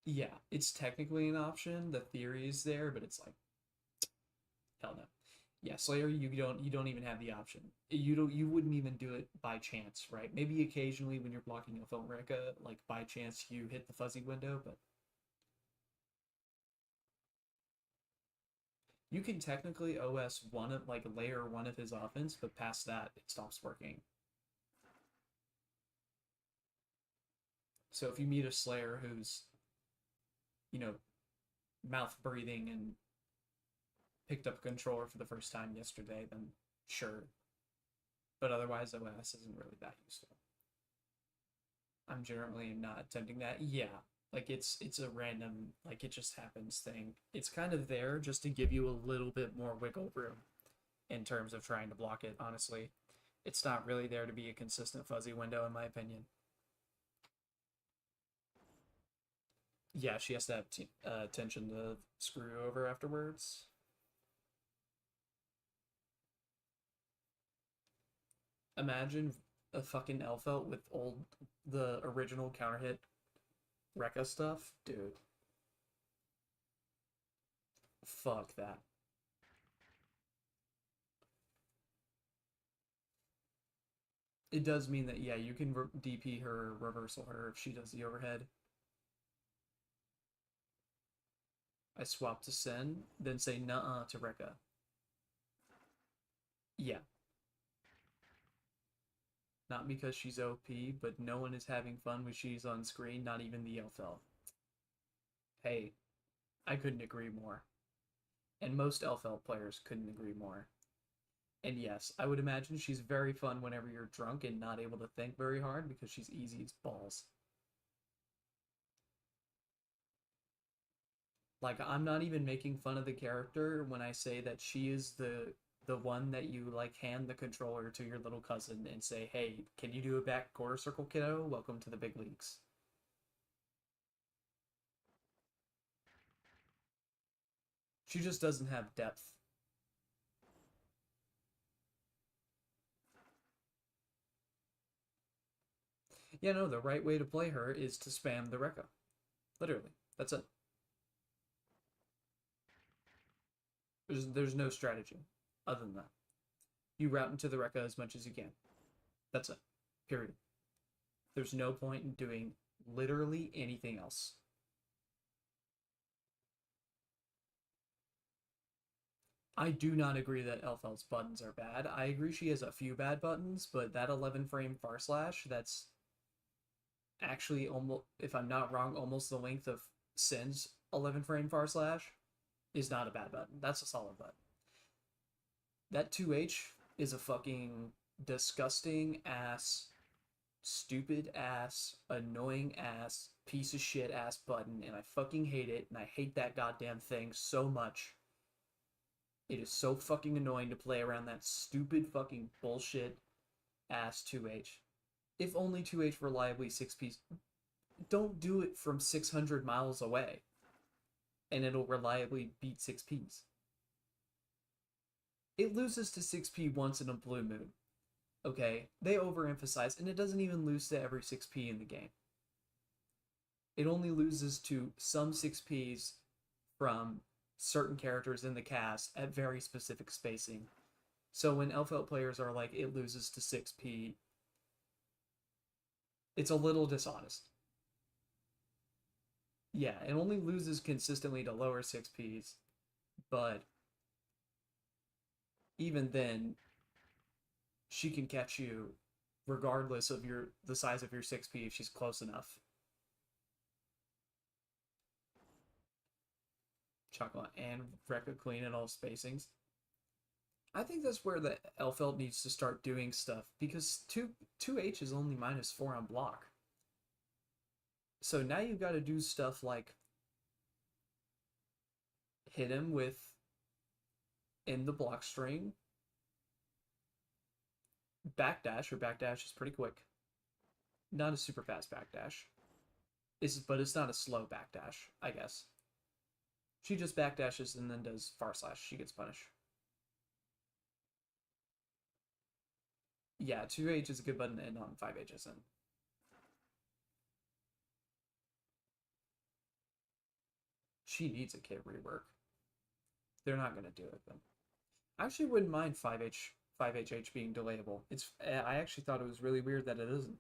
Speaker 1: Yeah, it's technically an option. The theory is there, but it's like, hell no. Yeah, Slayer, you don't even have the option. You wouldn't even do it by chance, right? Maybe occasionally when you're blocking a phone Rekka, like by chance you hit the fuzzy window, but you can technically OS one of like layer one of his offense, but past that it stops working. So if you meet a Slayer who's, mouth breathing and picked up a controller for the first time yesterday, then sure. But otherwise, OS isn't really that useful. I'm generally not attempting that. Yeah, like it's a random, like it just happens thing. It's kind of there just to give you a little bit more wiggle room in terms of trying to block it, honestly. It's not really there to be a consistent fuzzy window, in my opinion. Yeah, she has to have attention to screw over afterwards. Imagine a fucking Elfelt with the original counter hit Rekka stuff, dude. Fuck that. It does mean that, yeah, you can DP her, reversal her if she does the overhead. I swap to Sen, then say nuh-uh to Rekka. Yeah. Not because she's OP, but no one is having fun when she's on screen, not even the LFL. Hey, I couldn't agree more. And most LFL players couldn't agree more. And yes, I would imagine she's very fun whenever you're drunk and not able to think very hard because she's easy as balls. Like, I'm not even making fun of the character when I say that she is the one that you like hand the controller to your little cousin and say, "Hey, can you do a back quarter circle, kiddo? Welcome to the big leagues." She just doesn't have depth. Yeah, no, the right way to play her is to spam the Rekka. Literally. That's it. There's no strategy other than that. You route into the Rekka as much as you can. That's it. Period. There's no point in doing literally anything else. I do not agree that Elfel's buttons are bad. I agree she has a few bad buttons, but that 11 frame far slash, that's actually almost, if I'm not wrong, almost the length of Sin's 11 frame far slash, is not a bad button. That's a solid button. That 2H is a fucking disgusting ass, stupid ass, annoying ass, piece of shit ass button, and I fucking hate it, and I hate that goddamn thing so much. It is so fucking annoying to play around that stupid fucking bullshit ass 2H. If only 2H reliably 6Ps, don't do it from 600 miles away and it'll reliably beat 6Ps. It loses to 6P once in a blue moon. Okay, they overemphasize, and it doesn't even lose to every 6P in the game. It only loses to some 6Ps from certain characters in the cast at very specific spacing. So when LFL players are like, it loses to 6P, it's a little dishonest. Yeah, it only loses consistently to lower 6Ps, but even then, she can catch you regardless of the size of your 6P if she's close enough. Chocolate and Rekka Queen at all spacings. I think that's where the Elfeld needs to start doing stuff because 2H is only -4 on block. So now you've got to do stuff like hit him with in the block string, backdash. Her backdash is pretty quick. Not a super fast backdash. But it's not a slow backdash, I guess. She just backdashes and then does far slash. She gets punished. Yeah, 2H is a good button to end on, 5H isn't. She needs a kit rework. They're not going to do it, then. I actually wouldn't mind 5HH being delayable. I actually thought it was really weird that it isn't.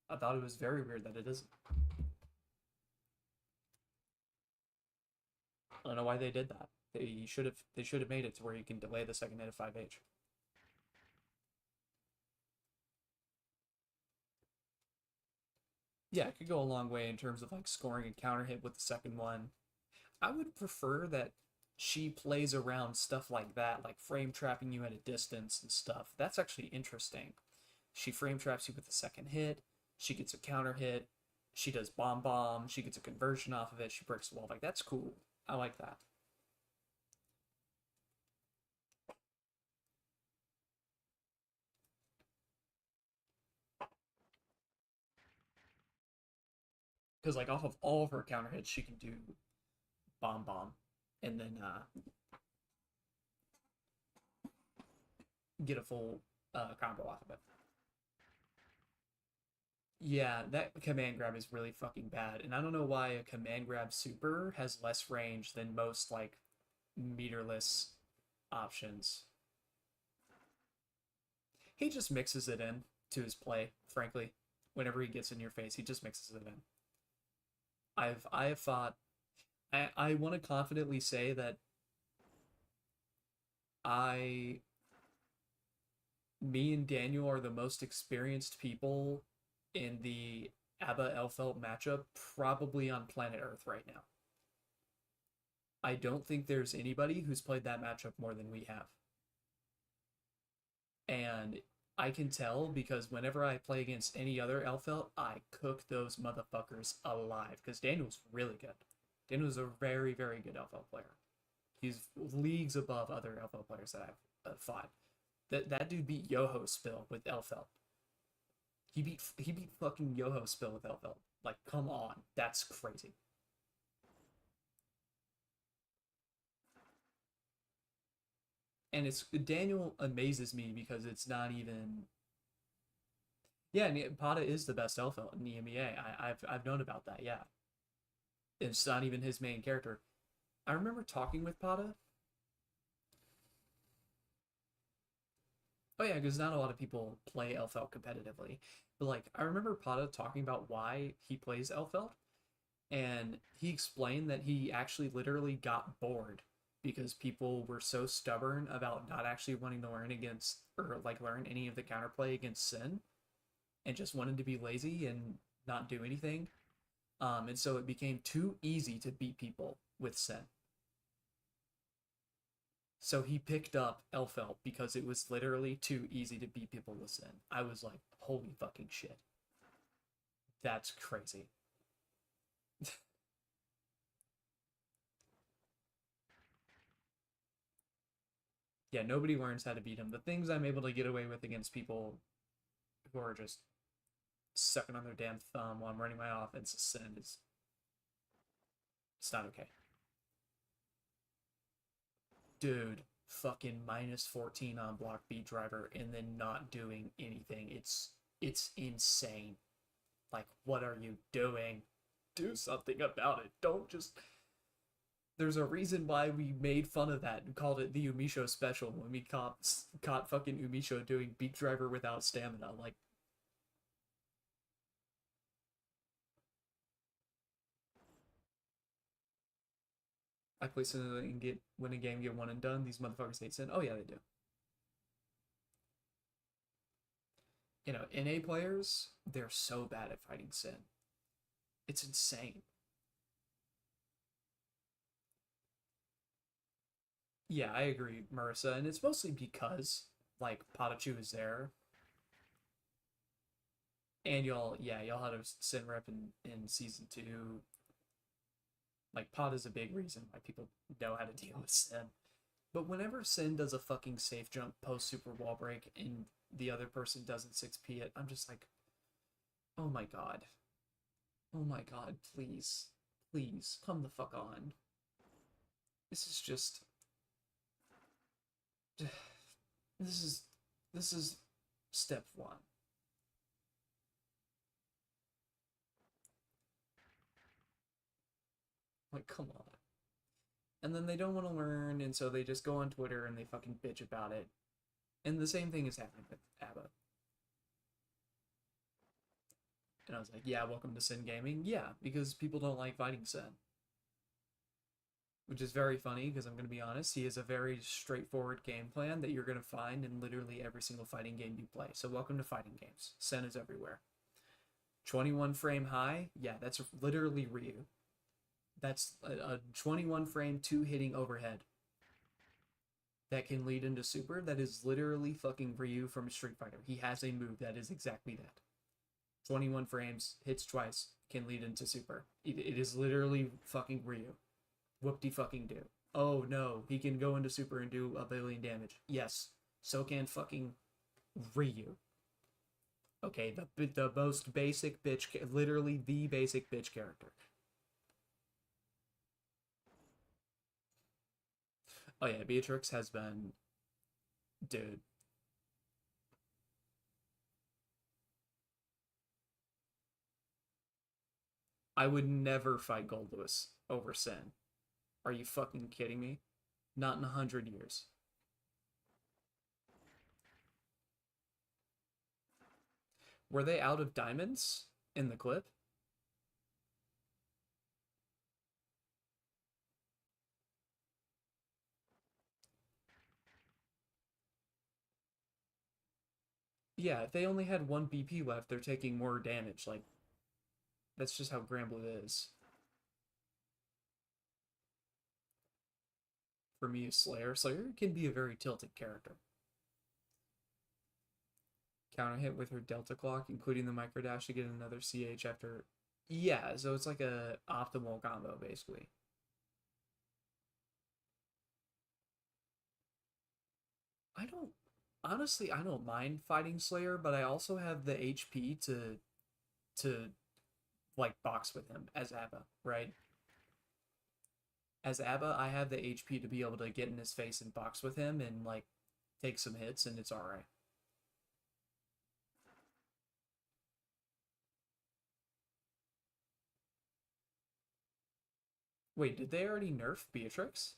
Speaker 1: I thought it was very weird that it isn't. I don't know why they did that. They should have made it to where you can delay the second hit of 5H. Yeah, it could go a long way in terms of like scoring a counter hit with the second one. I would prefer that she plays around stuff like that, like frame trapping you at a distance and stuff. That's actually interesting. She frame traps you with the second hit. She gets a counter hit. She does bomb. She gets a conversion off of it. She breaks the wall. Like, that's cool. I like that. Because, like, off of all of her counter hits, she can do bomb. And then get a full combo off of it. Yeah, that command grab is really fucking bad. And I don't know why a command grab super has less range than most, like, meterless options. He just mixes it in. to his play, frankly. Whenever he gets in your face, he just mixes it in. I have fought. I want to confidently say that I me and Daniel are the most experienced people in the Abba Elfelt matchup probably on planet Earth right now. I don't think there's anybody who's played that matchup more than we have. And I can tell because whenever I play against any other Elfelt, I cook those motherfuckers alive. Because Daniel's really good. Daniel's a very, very good Elfelt player. He's leagues above other Elfelt players that I've fought. That dude beat Yoho Spill with Elfelt. He beat fucking Yoho Spill with Elfelt. Like, come on, that's crazy. And it's Daniel amazes me because it's not even. Yeah, Pada is the best Elfelt in the EMEA. I've known about that. Yeah, it's not even his main character. I remember talking with Pada. Oh yeah, because not a lot of people play Elfelt competitively. But like, I remember Pada talking about why he plays Elfelt, and he explained that he actually literally got bored because people were so stubborn about not actually wanting to learn against or like learn any of the counterplay against Sin, and just wanted to be lazy and not do anything. And so it became too easy to beat people with Sin. So he picked up Elfelt because it was literally too easy to beat people with Sin. I was like, holy fucking shit. That's crazy. Yeah, nobody learns how to beat him. The things I'm able to get away with against people who are just sucking on their damn thumb while I'm running my offense is Sin is it's not okay. Dude, fucking minus 14 on block beat driver and then not doing anything. It's insane. Like, what are you doing? Do something about it. Don't just. There's a reason why we made fun of that and called it the Umisho special when we caught fucking Umisho doing beat driver without stamina. Like, I play Sin and get win a game, get one and done. These motherfuckers hate Sin. Oh yeah, they do. You know, NA players, they're so bad at fighting Sin. It's insane. Yeah, I agree, Marissa, and it's mostly because like Patachu is there, and y'all had a Sin rep in season two. Like Pot is a big reason why people know how to deal with Sin. But whenever Sin does a fucking safe jump post super wall break and the other person doesn't 6p it, I'm just like, oh my god. Oh my god, please. Please, come the fuck on. This is just this is this is step one. Like, come on. And then they don't want to learn, and so they just go on Twitter and they fucking bitch about it. And the same thing is happening with ABBA. And I was like, yeah, welcome to Sin Gaming. Yeah, because people don't like fighting Sin. Which is very funny, because I'm going to be honest, he has a very straightforward game plan that you're going to find in literally every single fighting game you play. So welcome to fighting games. Sin is everywhere. 21 frame high? Yeah, that's literally Ryu. That's a 21 frame 2 hitting overhead that can lead into super. That is literally fucking Ryu from Street Fighter. He has a move that is exactly that. 21 frames, hits twice, can lead into super. It is literally fucking Ryu. Whoop-de-fucking do. Oh no, he can go into super and do a billion damage. Yes, so can fucking Ryu. Okay, the most basic bitch, literally the basic bitch character. Oh yeah, Beatrix has been, dude. I would never fight Gold Lewis over Sin. Are you fucking kidding me? Not in 100 years. Were they out of diamonds in the clip? Yeah, if they only had one BP left, they're taking more damage. Like, that's just how Gramblett is. For me, Slayer. Slayer can be a very tilted character. Counter hit with her Delta Clock, including the micro dash to get another CH after. Yeah, so it's like a optimal combo, basically. I don't. Honestly, I don't mind fighting Slayer, but I also have the HP to like box with him as Abba, right? As Abba, I have the HP to be able to get in his face and box with him and like take some hits, and it's all right. Wait, did they already nerf Beatrix?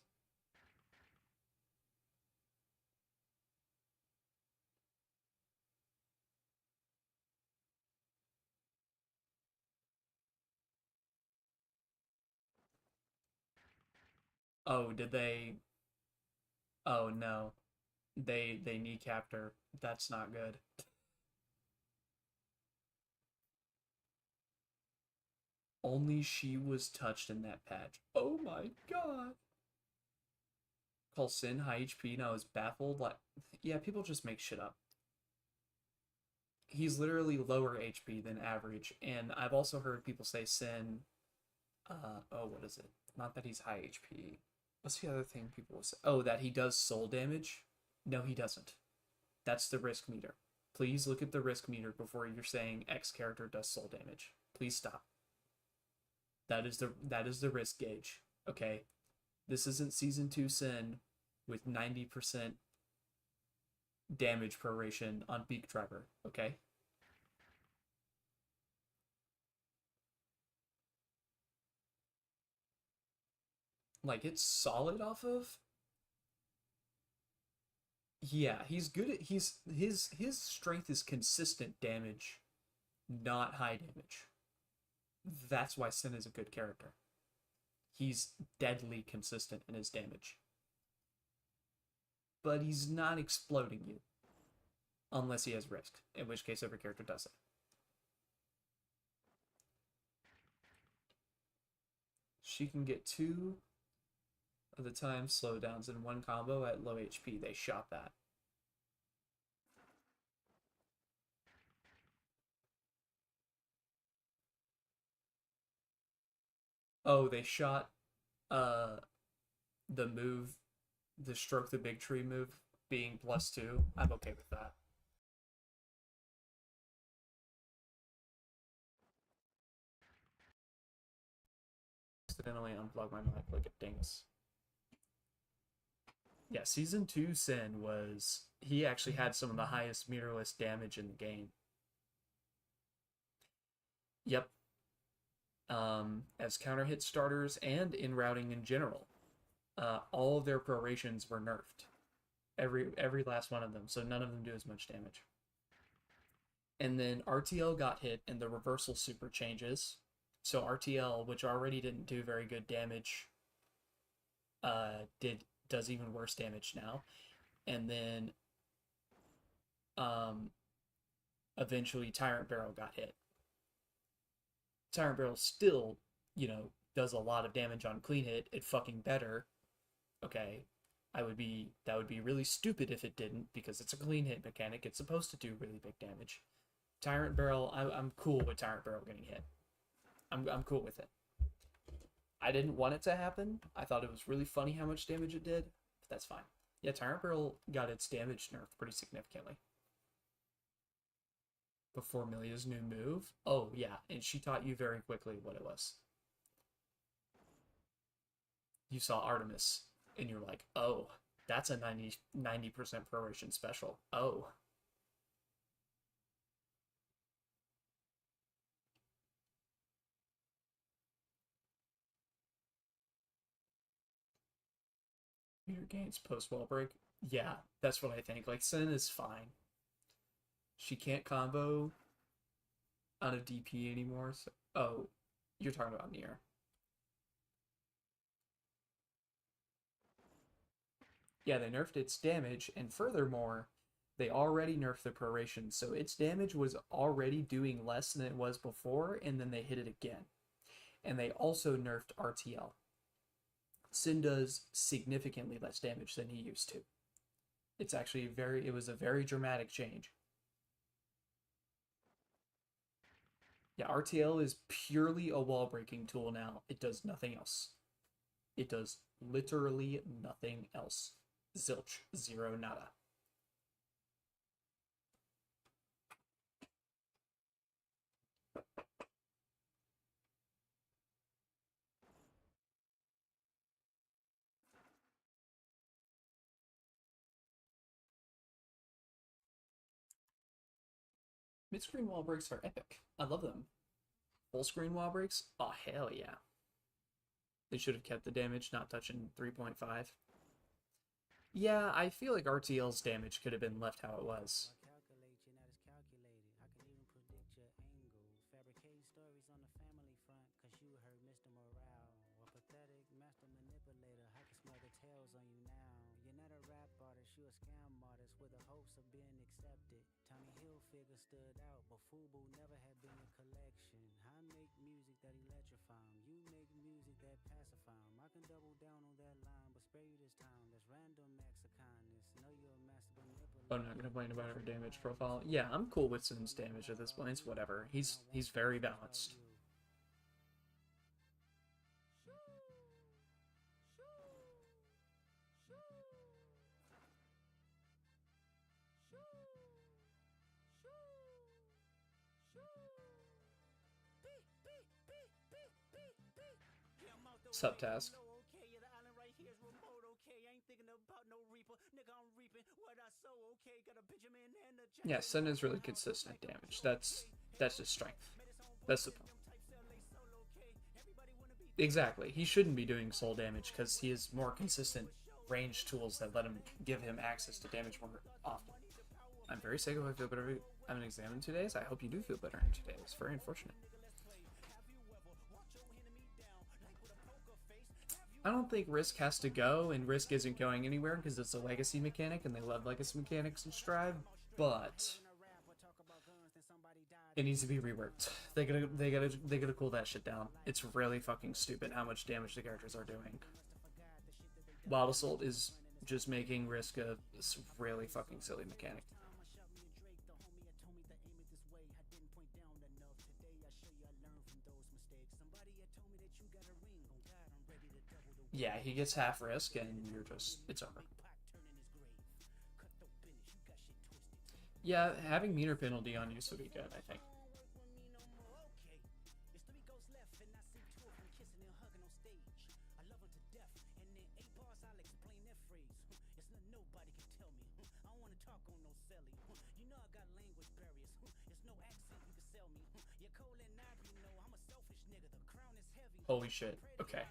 Speaker 1: Oh, did they? Oh no, they kneecapped her. That's not good. Only she was touched in that patch. Oh my god. Call Sin high HP now is baffled. Like, yeah, people just make shit up. He's literally lower HP than average, and I've also heard people say Sin. Oh, what is it? Not that he's high HP. What's the other thing people will say? Oh, that he does soul damage. No, he doesn't. That's the risk meter. Please look at the risk meter before you're saying X character does soul damage. Please stop. That is the risk gauge. Okay, this isn't season 2 Sin with 90% damage proration on Beak Driver. Okay. Like, it's solid off of. Yeah, he's good at his strength is consistent damage, not high damage. That's why Sin is a good character. He's deadly consistent in his damage. But he's not exploding you. Unless he has risk, in which case every character does it. She can get 2 of the time slowdowns in one combo at low HP. They shot that. Oh, they shot uh the move, the stroke the big tree move being +2. I'm okay with that. Accidentally unplug my mic like a dingus. Yeah, season 2 Sin was he actually had some of the highest meterless damage in the game. Yep. As counter hit starters and in routing in general, all of their prorations were nerfed. Every last one of them, so none of them do as much damage. And then RTL got hit and the reversal super changes. So RTL, which already didn't do very good damage, does even worse damage now. And then eventually Tyrant Barrel got hit. Tyrant Barrel still, does a lot of damage on clean hit. It fucking better. Okay. That would be really stupid if it didn't, because it's a clean hit mechanic. It's supposed to do really big damage. Tyrant Barrel, I'm cool with Tyrant Barrel getting hit. I'm cool with it. I didn't want it to happen. I thought it was really funny how much damage it did, but that's fine. Yeah, Tyrant Barrel got its damage nerfed pretty significantly. Before Milia's new move? Oh, yeah, and she taught you very quickly what it was. You saw Artemis, and you're like, oh, that's a 90% proration special. Oh. Meter gains post wall break. Yeah, that's what I think. Like, Sin is fine. She can't combo out of DP anymore. So, oh, you're talking about Nier. Yeah, they nerfed its damage, and furthermore, they already nerfed the proration, so its damage was already doing less than it was before, and then they hit it again. And they also nerfed RTL. Sin does significantly less damage than he used to. It's actually it was a very dramatic change. Yeah, RTL is purely a wall breaking tool now. It does nothing else. It does literally nothing else. Zilch. Zero nada. Mid-screen wall breaks are epic. I love them. Full screen wall breaks? Oh, hell yeah. They should have kept the damage, not touching 3.5. Yeah, I feel like RTL's damage could have been left how it was. I'm not gonna complain about her damage profile. Yeah, I'm cool with Sin's damage at this point. It's whatever. He's very balanced. Subtask. Yeah, Sin is really consistent damage. That's his strength. That's the point. Exactly. He shouldn't be doing soul damage because he has more consistent range tools that let him give him access to damage more often. I'm very sick. I feel better. I haven't examined in 2 days. I hope you do feel better in 2 days. Very unfortunate. I don't think Risk has to go, and Risk isn't going anywhere because it's a legacy mechanic, and they love legacy mechanics in Strive. But it needs to be reworked. They gotta cool that shit down. It's really fucking stupid how much damage the characters are doing. Wild Assault is just making Risk a really fucking silly mechanic. Yeah, he gets half Risk, and it's over. Yeah, having meter penalty on use would be good, I think. Holy shit. Okay.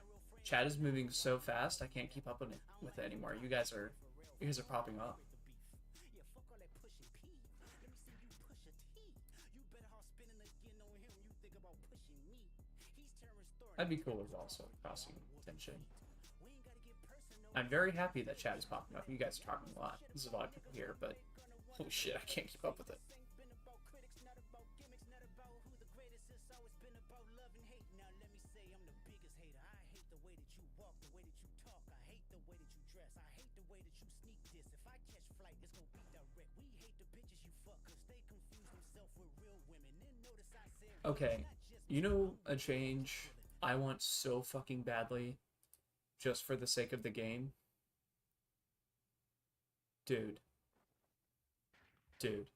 Speaker 1: Chat is moving so fast, I can't keep up with it anymore. You guys are popping up. I'd be cool with also crossing tension. I'm very happy that chat is popping up. You guys are talking a lot. There's a lot of people here, but holy shit, I can't keep up with it. Okay, you know a change I want so fucking badly, just for the sake of the game? Dude. Dude.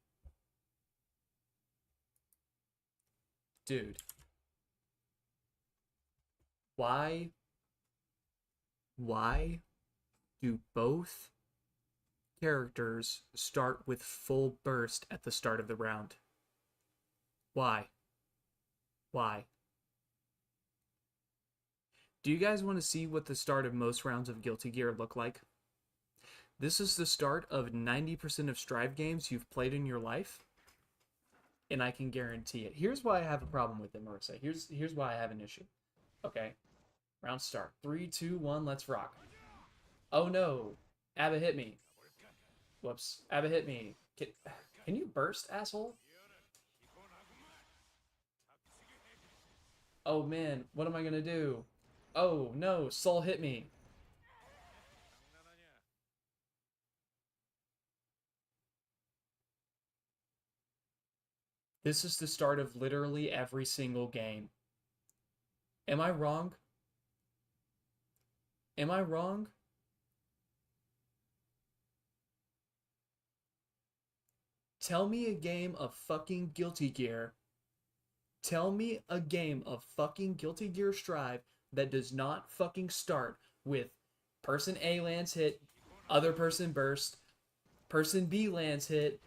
Speaker 1: Dude. Why do both characters start with full burst at the start of the round? Why? Why? Do you guys want to see what the start of most rounds of Guilty Gear look like? This is the start of 90% of Strive games you've played in your life. and I can guarantee it. Here's why I have a problem with it, Marissa. Here's why I have an issue. Okay, round start. 3, 2, 1, let's rock. Oh no, Abba hit me. Whoops, Abba hit me. Can you burst, asshole? Oh man, what am I gonna do? Oh no, Soul hit me. This is the start of literally every single game. Am I wrong? Am I wrong? Tell me a game of fucking Guilty Gear. Tell me a game of fucking Guilty Gear Strive that does not fucking start with person A lands hit, other person burst, person B lands hit,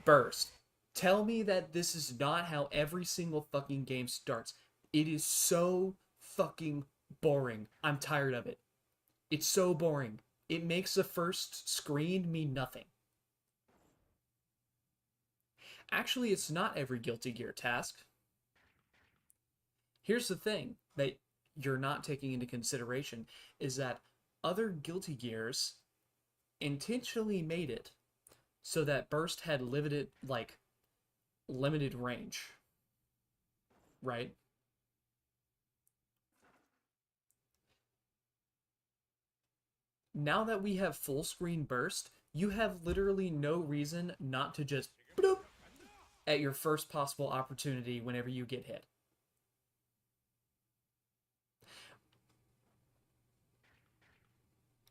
Speaker 1: burst. Tell me that this is not how every single fucking game starts. It is so fucking boring. I'm tired of it. It's so boring. It makes the first screen mean nothing. Actually, it's not every Guilty Gear task. Here's the thing that you're not taking into consideration is that other Guilty Gears intentionally made it so that burst had limited range, right? Now that we have full screen burst, you have literally no reason not to just bloop at your first possible opportunity whenever you get hit.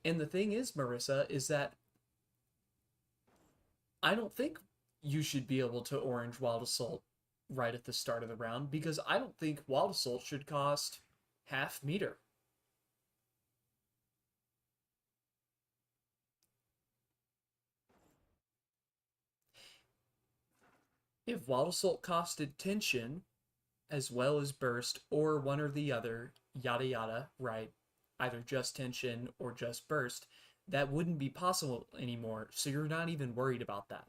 Speaker 1: And the thing is, Marissa, is that I don't think you should be able to orange Wild Assault right at the start of the round because I don't think Wild Assault should cost half meter. If Wild Assault costed tension as well as burst or one or the other, yada yada, right? Either just tension or just burst, that wouldn't be possible anymore, so you're not even worried about that.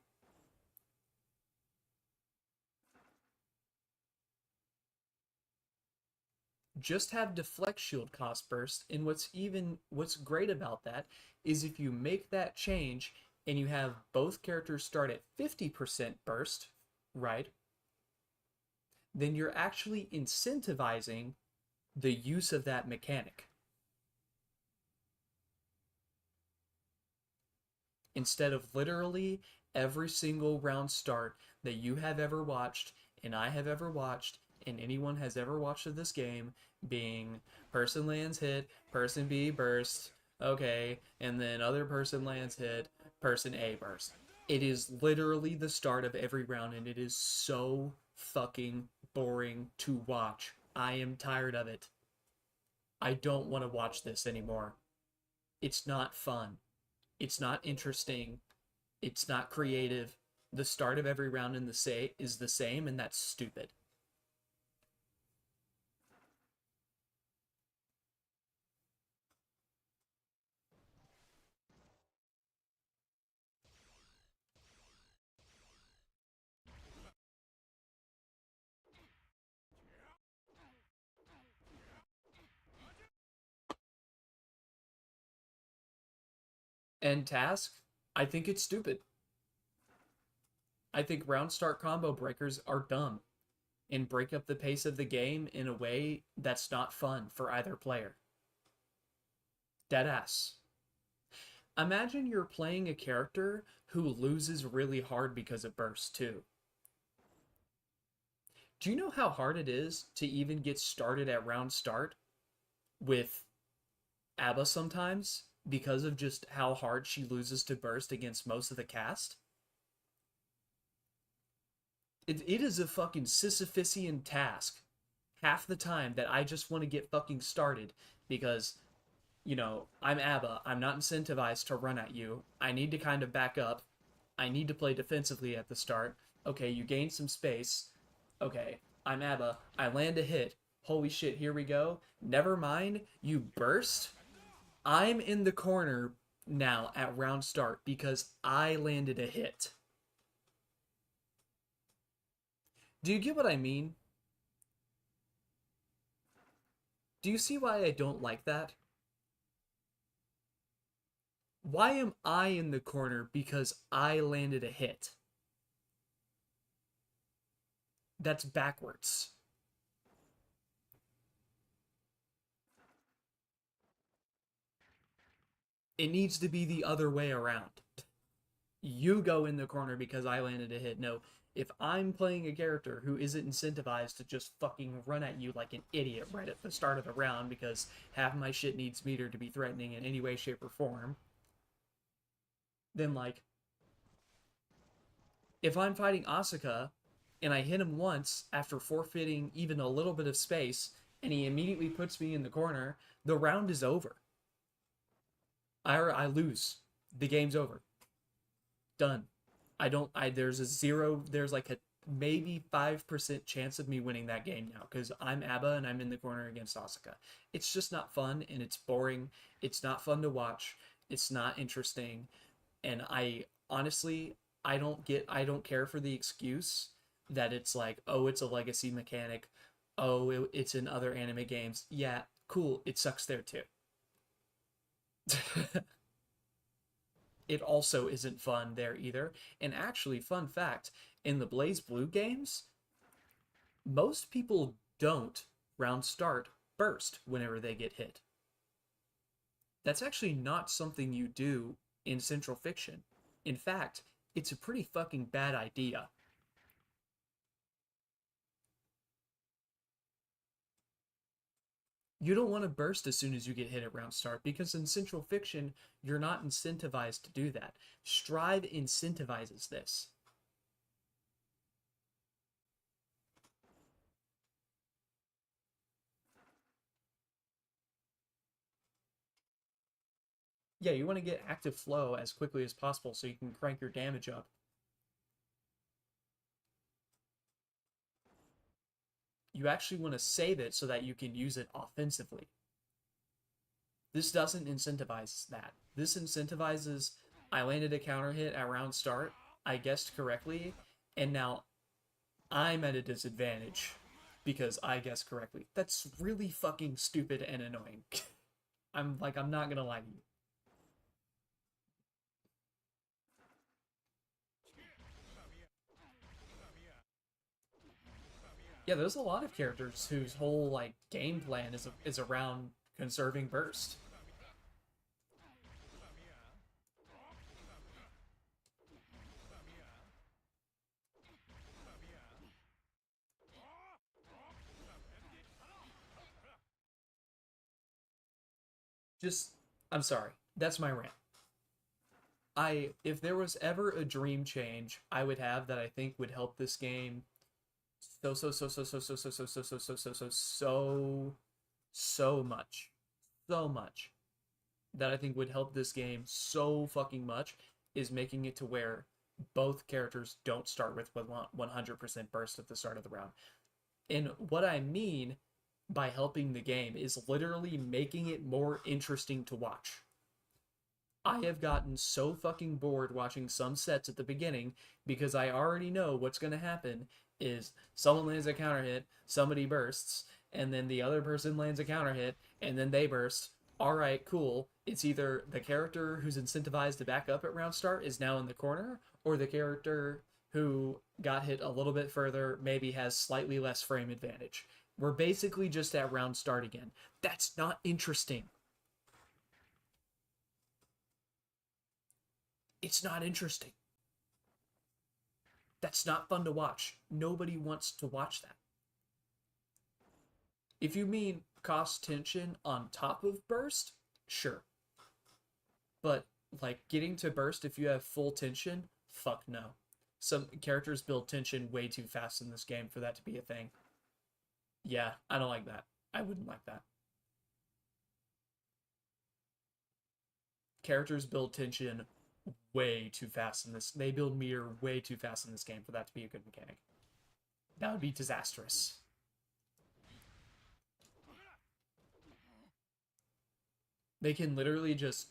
Speaker 1: Just have deflect shield cost burst, and what's great about that is if you make that change and you have both characters start at 50% burst, right? Then you're actually incentivizing the use of that mechanic. Instead of literally every single round start that you have ever watched and I have ever watched and anyone has ever watched of this game being person lands hit, person B burst, okay, and then other person lands hit, person A burst. It is literally the start of every round and it is so fucking boring to watch. I am tired of it. I don't want to watch this anymore. It's not fun. It's not interesting. It's not creative. The start of every round is the same, and that's stupid. And task, I think it's stupid. I think round start combo breakers are dumb and break up the pace of the game in a way that's not fun for either player. Deadass. Imagine you're playing a character who loses really hard because of burst too. Do you know how hard it is to even get started at round start with Abba sometimes because of just how hard she loses to burst against most of the cast? It is a fucking Sisyphusian task half the time that I just want to get fucking started because, I'm Abba. I'm not incentivized to run at you. I need to kind of back up. I need to play defensively at the start. Okay, you gain some space. Okay, I'm Abba. I land a hit. Holy shit, here we go. Never mind, you burst. I'm in the corner now at round start because I landed a hit. Do you get what I mean? Do you see why I don't like that? Why am I in the corner because I landed a hit? That's backwards. It needs to be the other way around. You go in the corner because I landed a hit. No, if I'm playing a character who isn't incentivized to just fucking run at you like an idiot right at the start of the round because half my shit needs meter to be threatening in any way, shape, or form, then like, if I'm fighting Asuka and I hit him once after forfeiting even a little bit of space and he immediately puts me in the corner, the round is over. I lose. The game's over. Done. There's like a maybe 5% chance of me winning that game now because I'm ABBA and I'm in the corner against Asuka. It's just not fun and it's boring. It's not fun to watch. It's not interesting. And I honestly, I don't care for the excuse that it's like, oh, it's a legacy mechanic. Oh, it's in other anime games. Yeah, cool. It sucks there too. It also isn't fun there either. And actually, fun fact, in the Blaze Blue games, most people don't round start burst whenever they get hit. That's actually not something you do in Central Fiction. In fact, it's a pretty fucking bad idea. You don't want to burst as soon as you get hit at round start because in Central Fiction, you're not incentivized to do that. Strive incentivizes this. Yeah, you want to get active flow as quickly as possible so you can crank your damage up. You actually want to save it so that you can use it offensively. This doesn't incentivize that. This incentivizes I landed a counter hit at round start, I guessed correctly, and now I'm at a disadvantage because I guessed correctly. That's really fucking stupid and annoying. I'm not gonna lie to you. Yeah, there's a lot of characters whose whole like game plan is around conserving burst. Just I'm sorry. That's my rant. If there was ever a dream change I would have that I think would help this game so much. So much that I think would help this game so fucking much is making it to where both characters don't start with 100% burst at the start of the round. And what I mean by helping the game is literally making it more interesting to watch. I have gotten so fucking bored watching some sets at the beginning because I already know what's going to happen is someone lands a counter hit, somebody bursts, and then the other person lands a counter hit, and then they burst. All right, cool. It's either the character who's incentivized to back up at round start is now in the corner, or the character who got hit a little bit further maybe has slightly less frame advantage. We're basically just at round start again. That's not interesting. It's not interesting. That's not fun to watch. Nobody wants to watch that. If you mean cost tension on top of burst, sure. But like getting to burst if you have full tension, fuck no. Some characters build tension way too fast in this game for that to be a thing. Yeah, I don't like that. I wouldn't like that. Characters build tension way too fast in this. They build meter way too fast in this game for that to be a good mechanic. That would be disastrous. They can literally just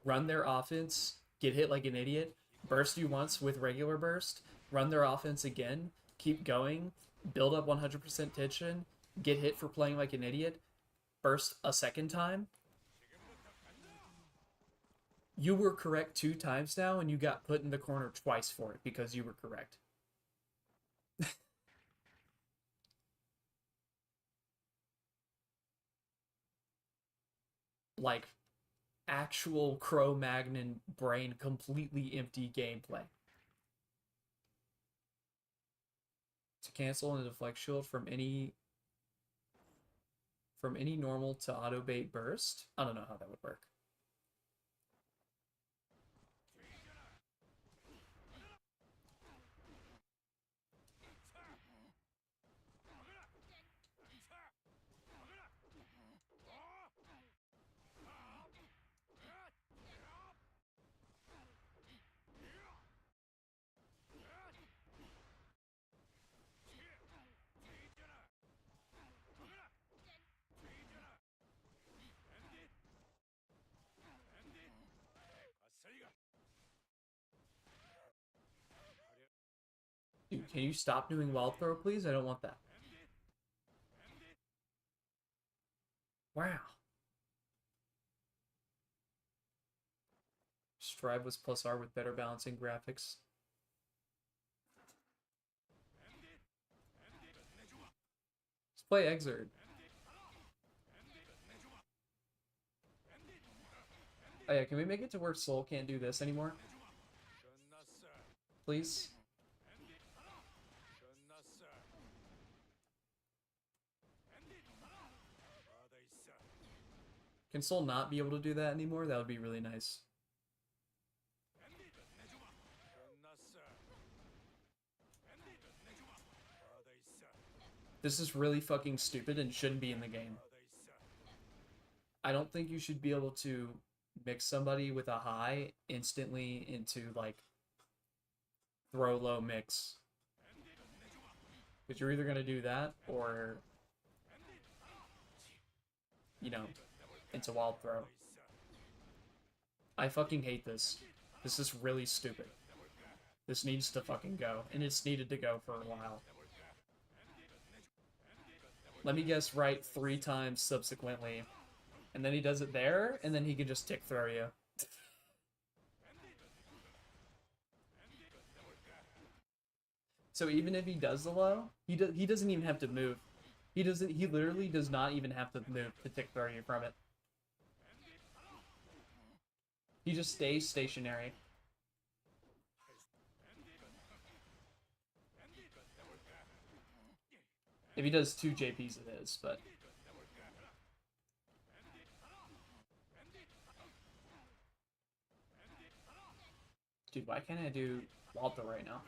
Speaker 1: run their offense, get hit like an idiot, burst you once with regular burst, run their offense again, keep going, build up 100% tension, get hit for playing like an idiot, burst a second time. You were correct 2 times now, and you got put in the corner twice for it because you were correct. Like, actual Cro-Magnon brain completely empty gameplay. To cancel and deflect shield from any normal to auto bait burst. I don't know how that would work. Dude, can you stop doing wild throw, please? I don't want that. Wow. Strive was plus R with better balancing graphics. Let's play Exerd. Oh yeah, can we make it to where Soul can't do this anymore? Please? Can Soul not be able to do that anymore? That would be really nice. This is really fucking stupid and shouldn't be in the game. I don't think you should be able to mix somebody with a high instantly into, like, throw low mix. Because you're either going to do that or, you know, into wild throw. I fucking hate this. This is really stupid. This needs to fucking go. And it's needed to go for a while. Let me guess right 3 times subsequently. And then he does it there, and then he can just tick throw you. So even if he does the low, he doesn't even have to move. He literally does not even have to move to tick throw you from it. He just stays stationary. If he does 2 JPs it is, but... Dude, why can't I do Walter right now?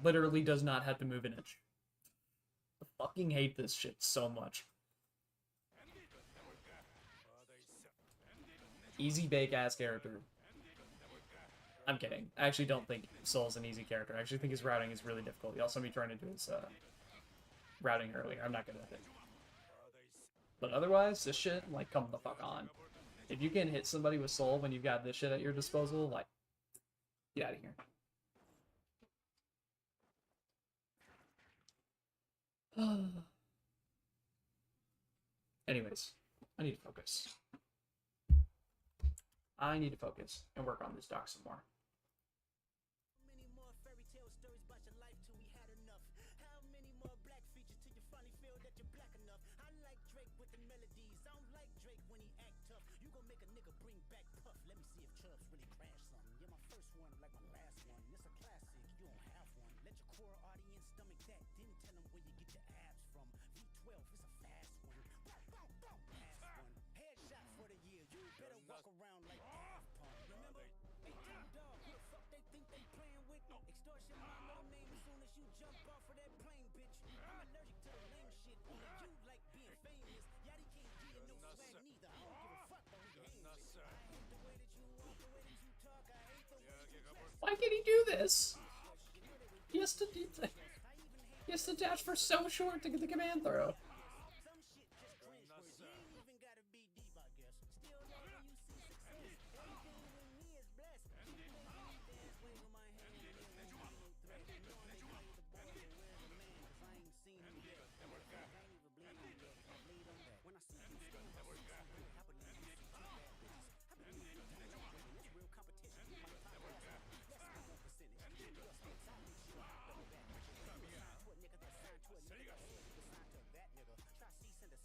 Speaker 1: Literally does not have to move an inch. I fucking hate this shit so much. Easy bake ass character. I'm kidding. I actually don't think Soul's an easy character. I actually think his routing is really difficult. He also be trying to do his routing earlier. I'm not good at it. But otherwise, this shit, like, come the fuck on. If you can hit somebody with Soul when you've got this shit at your disposal, like, get out of here. Anyways, I need to focus. I need to focus and work on this doc some more. Why can he do this? He has to dash for so short to get the command throw.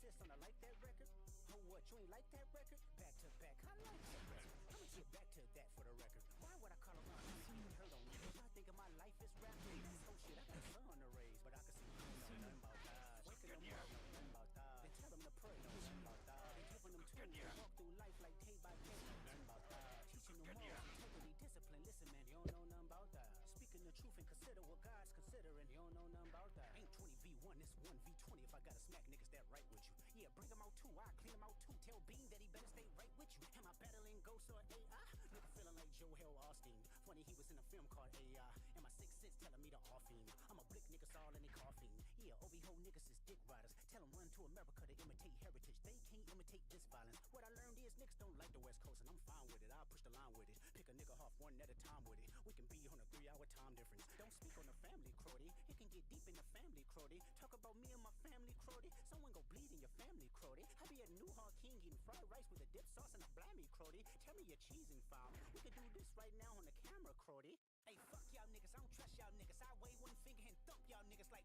Speaker 6: insist on I like that record? Oh, what, you ain't like that record? Back to back, I like that record. I'ma get back to that for the record. Why would I call around and see me hurt on me? I think of my life as rapping. Oh shit, I got a son to raise, but I can see you know nothing about that. Waking them up, know nothing about that. Then tell them to pray, know nothing about that. Then giving them tools to walk through life like day by day, know nothing about that. Teaching them more, integrity, discipline. Listen, man, you don't know nothing about that. Speaking the truth and consider what God's considering. You don't know nothing about that. Ain't 20v1, it's 1v20 if I gotta smack niggas that right with you. Yeah, bring them out too, I clean them out too. Tell Bean that he better stay right with you. Am I battling ghosts or AI? Nigga feeling like Joe Hill Austin. Funny he was in a film called AI. And my sixth sense telling me to off him. I'm a blick niggas all in they coughing. Yeah, OV-ho niggas is dick riders. Tell them run to America to imitate heritage. They can't imitate this violence. What I learned is niggas don't like the West Coast and I'm fine with it. I'll push the line with it. Pick a nigga off one at a time with it. We can be on a 3-hour time difference. Don't speak on the family, Crody. It can get deep in the family, Crody. Talk about me and my family, Crody. Someone go bleed in your family, Crody. I be a New Hawk King eating fried rice with a dip sauce and a blammy, Crody. Tell me your cheesing file. We can do this right now on the camera, Crody. Hey, fuck y'all niggas, I don't trust y'all niggas. I wave one finger and thump y'all niggas like,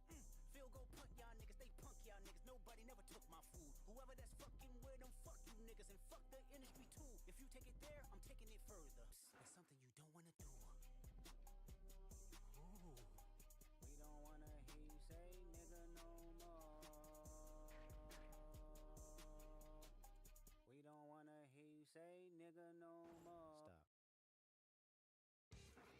Speaker 6: field goal punt y'all niggas, they punk y'all niggas. Nobody never took my food. Whoever that's fucking with them, fuck you niggas and fuck the industry too. If you take it there, I'm taking it further. It's something you don't wanna do. Ooh, we don't wanna hear you say nigga no more. We don't wanna hear you say nigga no more. Stop.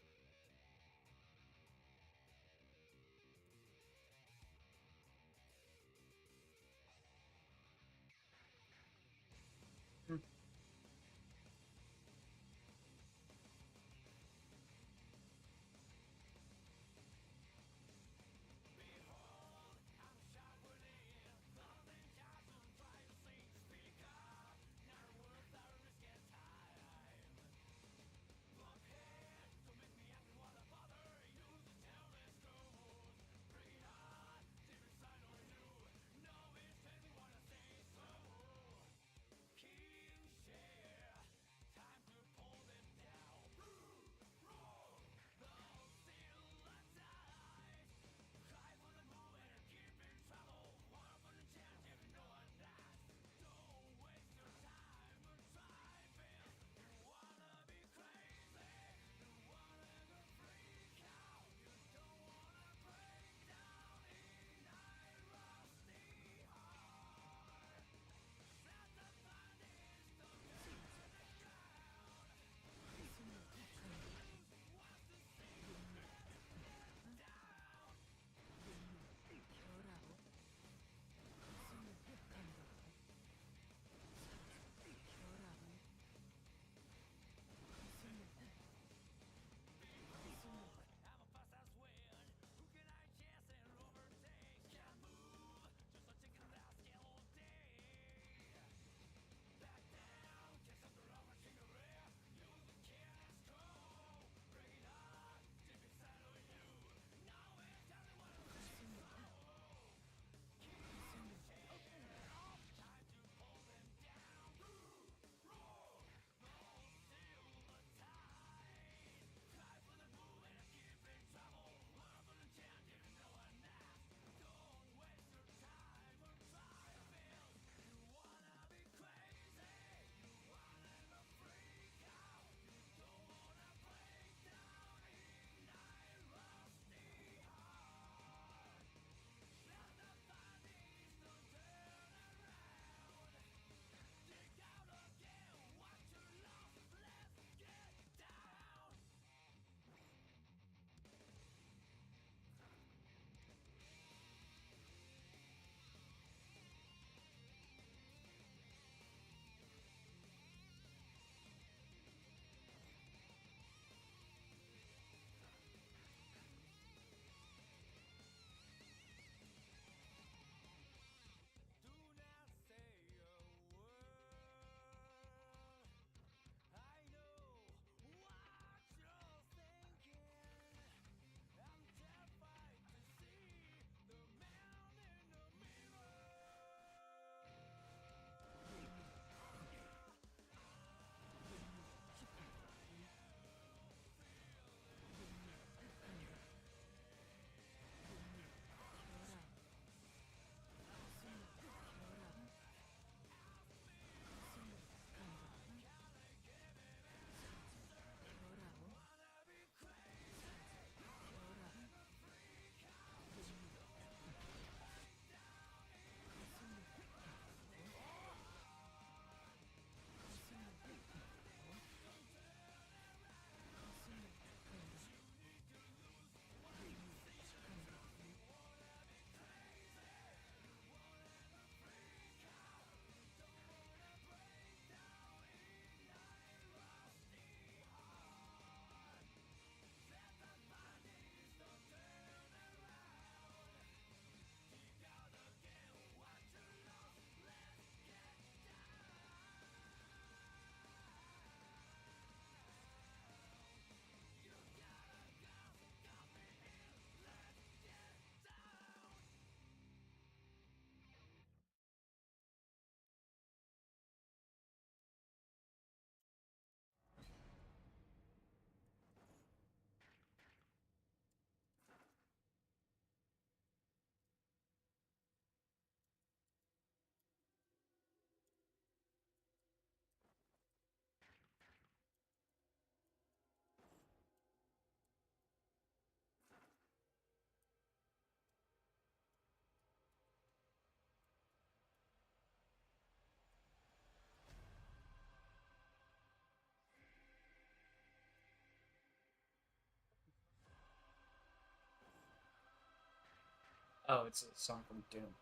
Speaker 1: Oh, it's a song from Doom.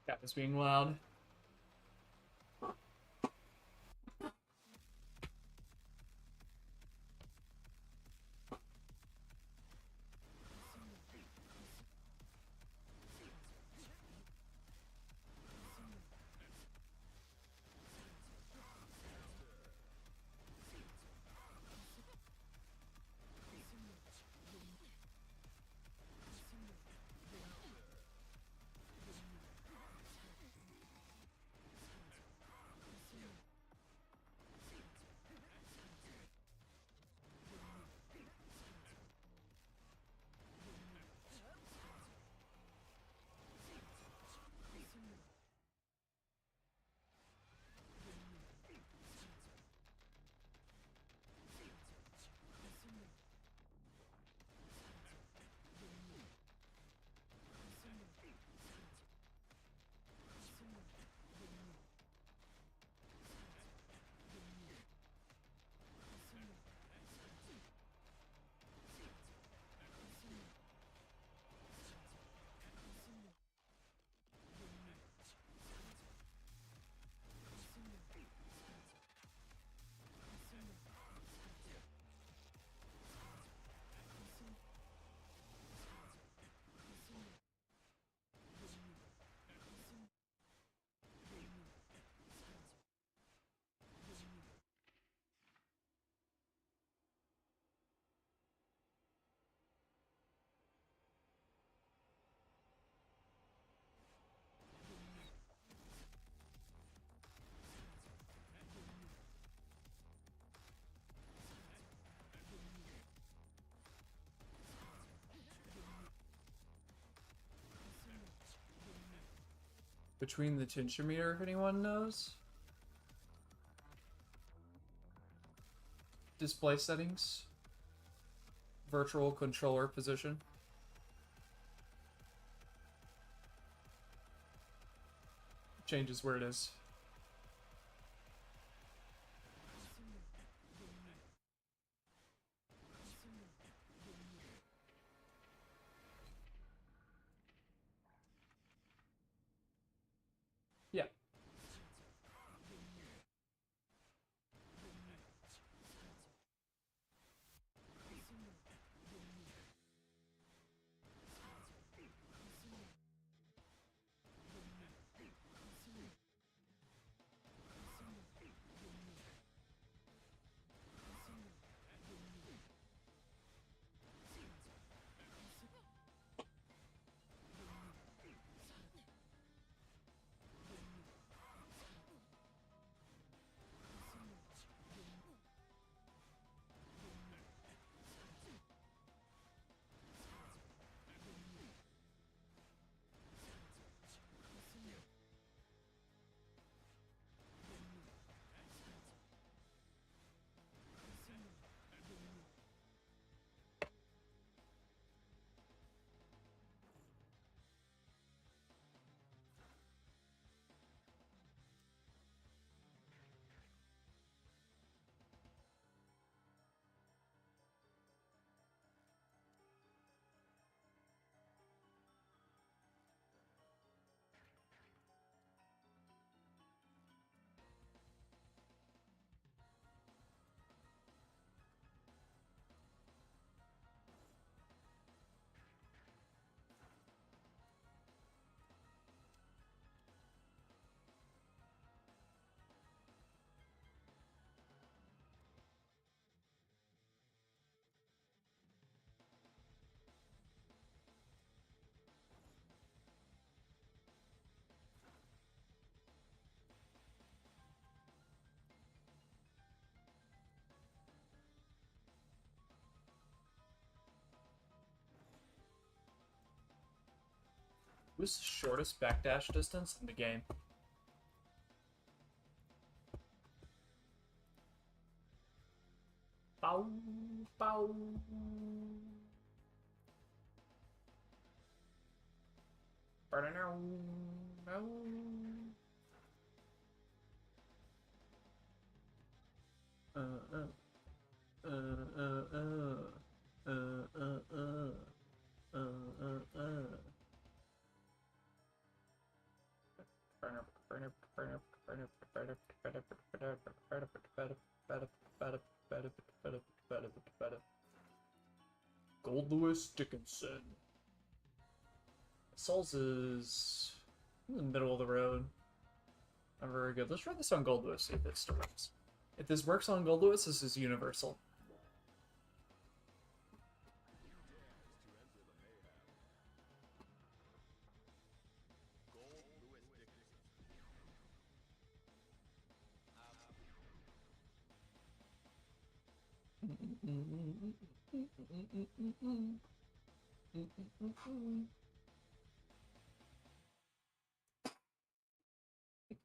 Speaker 1: Cat is being loud. between the tensiometer, if anyone knows. Display settings. Virtual controller position. Changes where it is. Yeah. What's the shortest backdash distance in the game? Bow, bow. Uh, uh, uh, uh, uh, Gold Lewis Dickinson. Souls is in the middle of the road. Not very good. Let's try this on Gold Lewis, see if it still works. If this works on Gold Lewis, this is universal.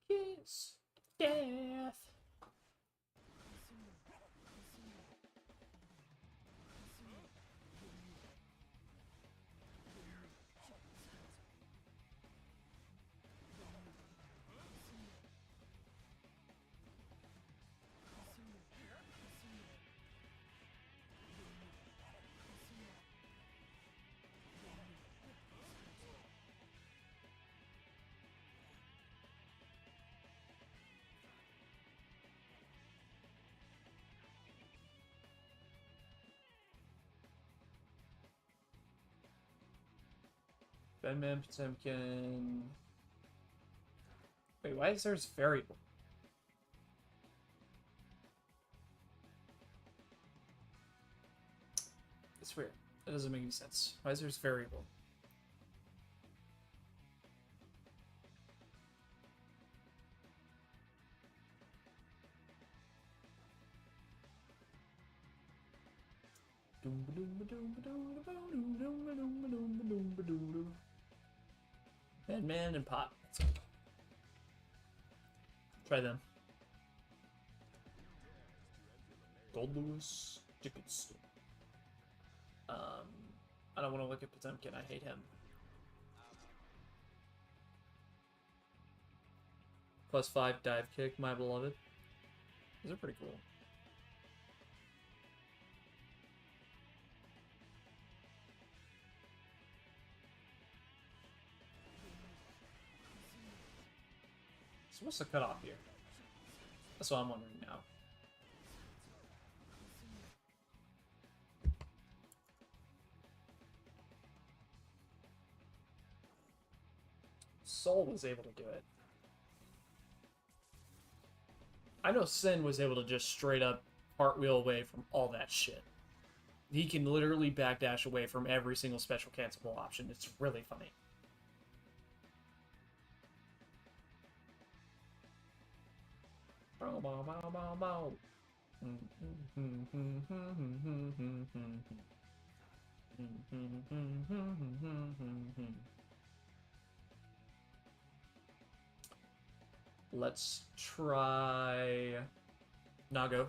Speaker 1: Kiss death. Batman Potemkin. Wait, why is there's variable? It's weird. That doesn't make any sense. Why is there's variable? Batman and Pop. Try them. Gold Lewis Dickinson. I don't want to look at Potemkin. I hate him. +5 dive kick, my beloved. These are pretty cool. So what's the cutoff here? That's what I'm wondering now. Soul was able to do it. I know Sin was able to just straight up cartwheel away from all that shit. He can literally backdash away from every single special cancelable option. It's really funny. Bow, bow, bow, bow, bow. Let's try Nago.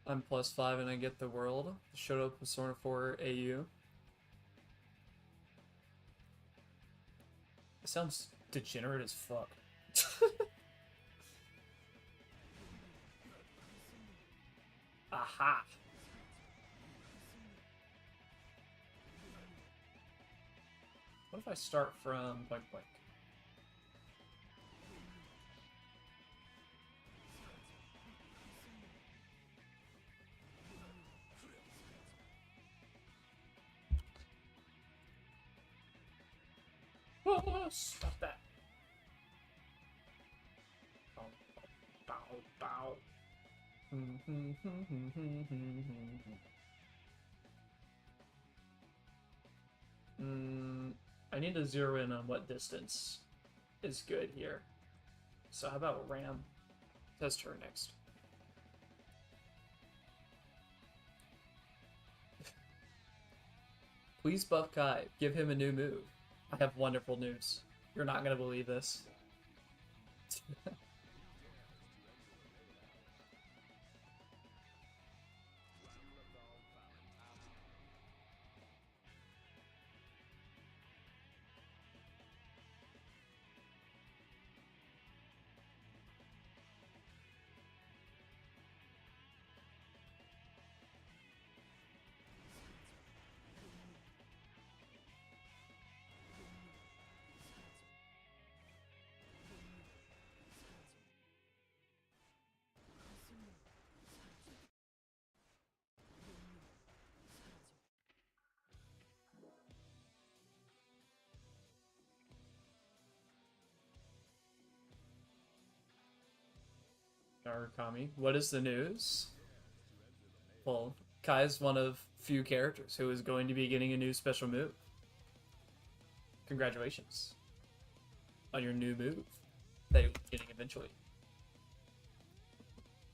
Speaker 1: I'm +5 and I get the world. Showed up with Persona 4 AU. It sounds degenerate as fuck. Aha! What if I start from blank blank? Oh, stop that. Bow, bow, bow. I need to zero in on what distance is good here. So how about Ram? Test her next. Please buff Kai. Give him a new move. I have wonderful news. You're not gonna believe this. Narukami, what is the news? Well, Kai is one of few characters who is going to be getting a new special move. Congratulations on your new move that you'll be getting eventually.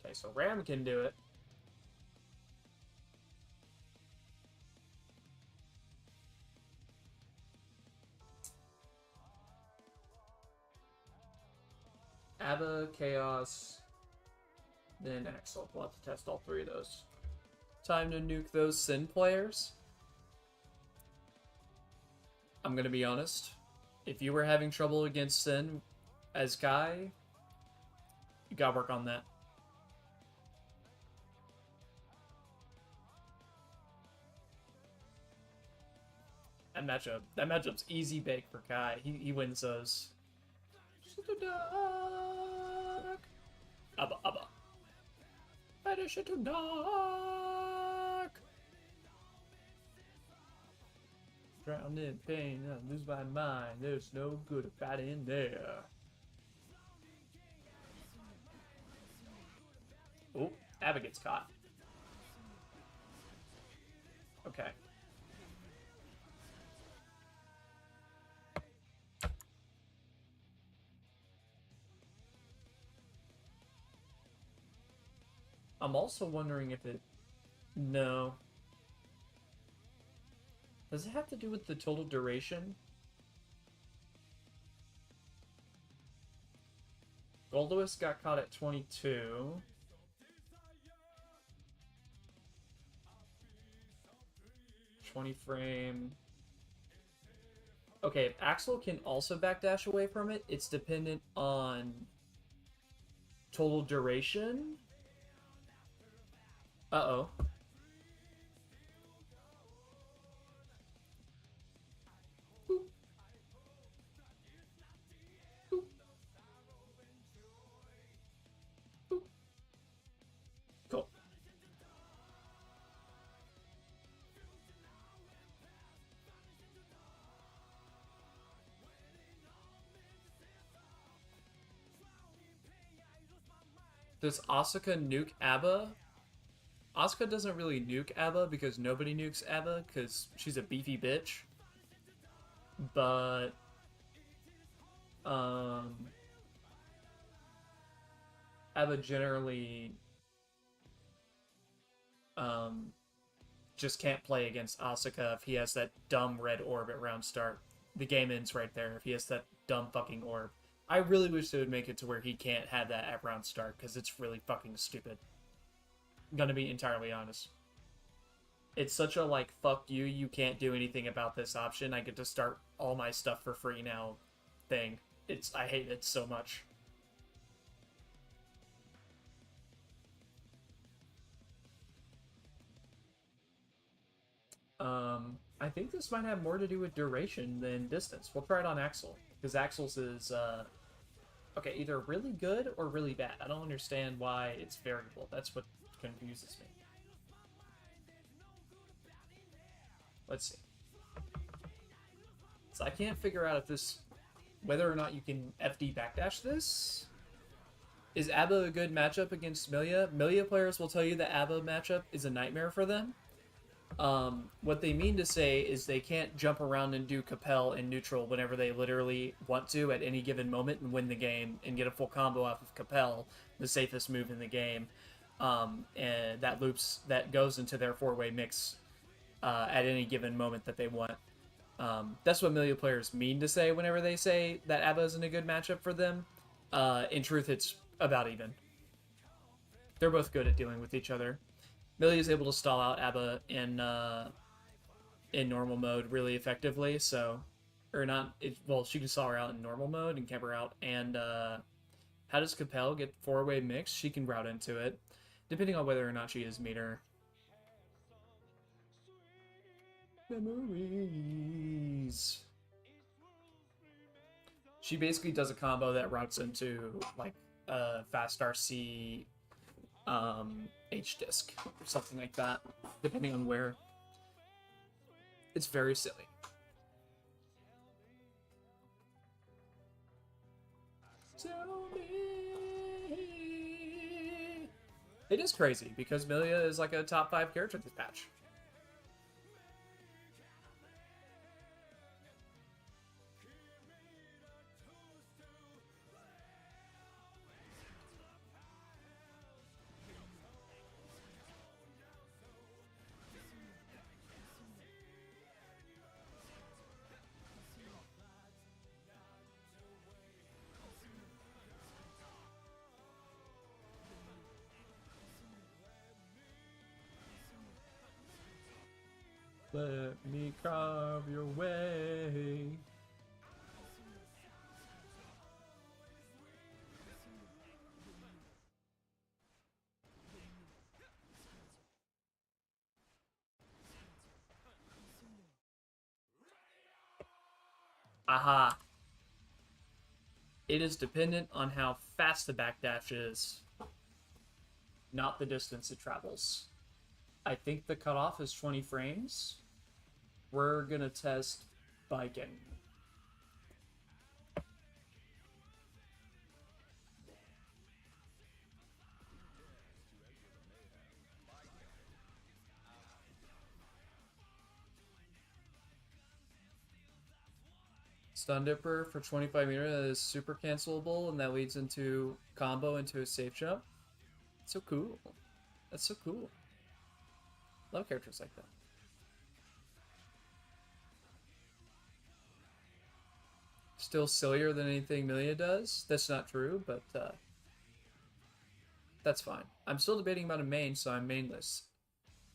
Speaker 1: Okay, so Ram can do it. Abba, Chaos, then Axel. We'll have to test all three of those. Time to nuke those Sin players. I'm gonna be honest. If you were having trouble against Sin as Kai, you gotta work on that. That matchup's easy bake for Kai. He wins those. Abba, Abba. Finish it to dark. Drowned in pain, I lose my mind. There's no good about it in there. Oh, Abba gets caught. Okay. I'm also wondering if it... No. Does it have to do with the total duration? Goldowis got caught at 22. Frame. Okay, if Axel can also backdash away from it, it's dependent on total duration. Uh-oh. Cool. Does Asuka nuke Abba? Asuka doesn't really nuke Abba because nobody nukes Abba because she's a beefy bitch. But Abba generally just can't play against Asuka if he has that dumb red orb at round start. The game ends right there if he has that dumb fucking orb. I really wish they would make it to where he can't have that at round start because it's really fucking stupid. I'm gonna be entirely honest. It's such a like, fuck you, you can't do anything about this option. I get to start all my stuff for free now thing. I hate it so much. I think this might have more to do with duration than distance. We'll try it on Axel, because Axel's is, okay, either really good or really bad. I don't understand why it's variable. That's what confuses me. Let's see. So I can't figure out if this, whether or not you can FD backdash this. Is Abba a good matchup against Milia? Milia players will tell you that Abba matchup is a nightmare for them. What they mean to say is they can't jump around and do Capel in neutral whenever they literally want to at any given moment and win the game and get a full combo off of Capel, the safest move in the game. And that goes into their four-way mix at any given moment that they want. That's what Milia players mean to say whenever they say that Abba isn't a good matchup for them. In truth, it's about even. They're both good at dealing with each other. Millie is able to stall out Abba in normal mode really effectively, so... Or not... well, she can stall her out in normal mode and camp her out, and how does Capel get four-way mix? She can route into it, depending on whether or not she is meter. Memories. She basically does a combo that routes into, like, fast RC... H-disc or something like that, depending on where. It's very silly. Tell me. It is crazy because Milia is like a top 5 character this patch. Let me carve your way. Aha. It is dependent on how fast the backdash is, not the distance it travels. I think the cutoff is 20 frames. We're gonna test biking. Stun Dipper for 25 meter, that is super cancelable, and that leads into combo into a safe jump. So cool. That's so cool. Love characters like that. Still sillier than anything Milia does. That's not true, but that's fine. I'm still debating about a main, so I'm mainless.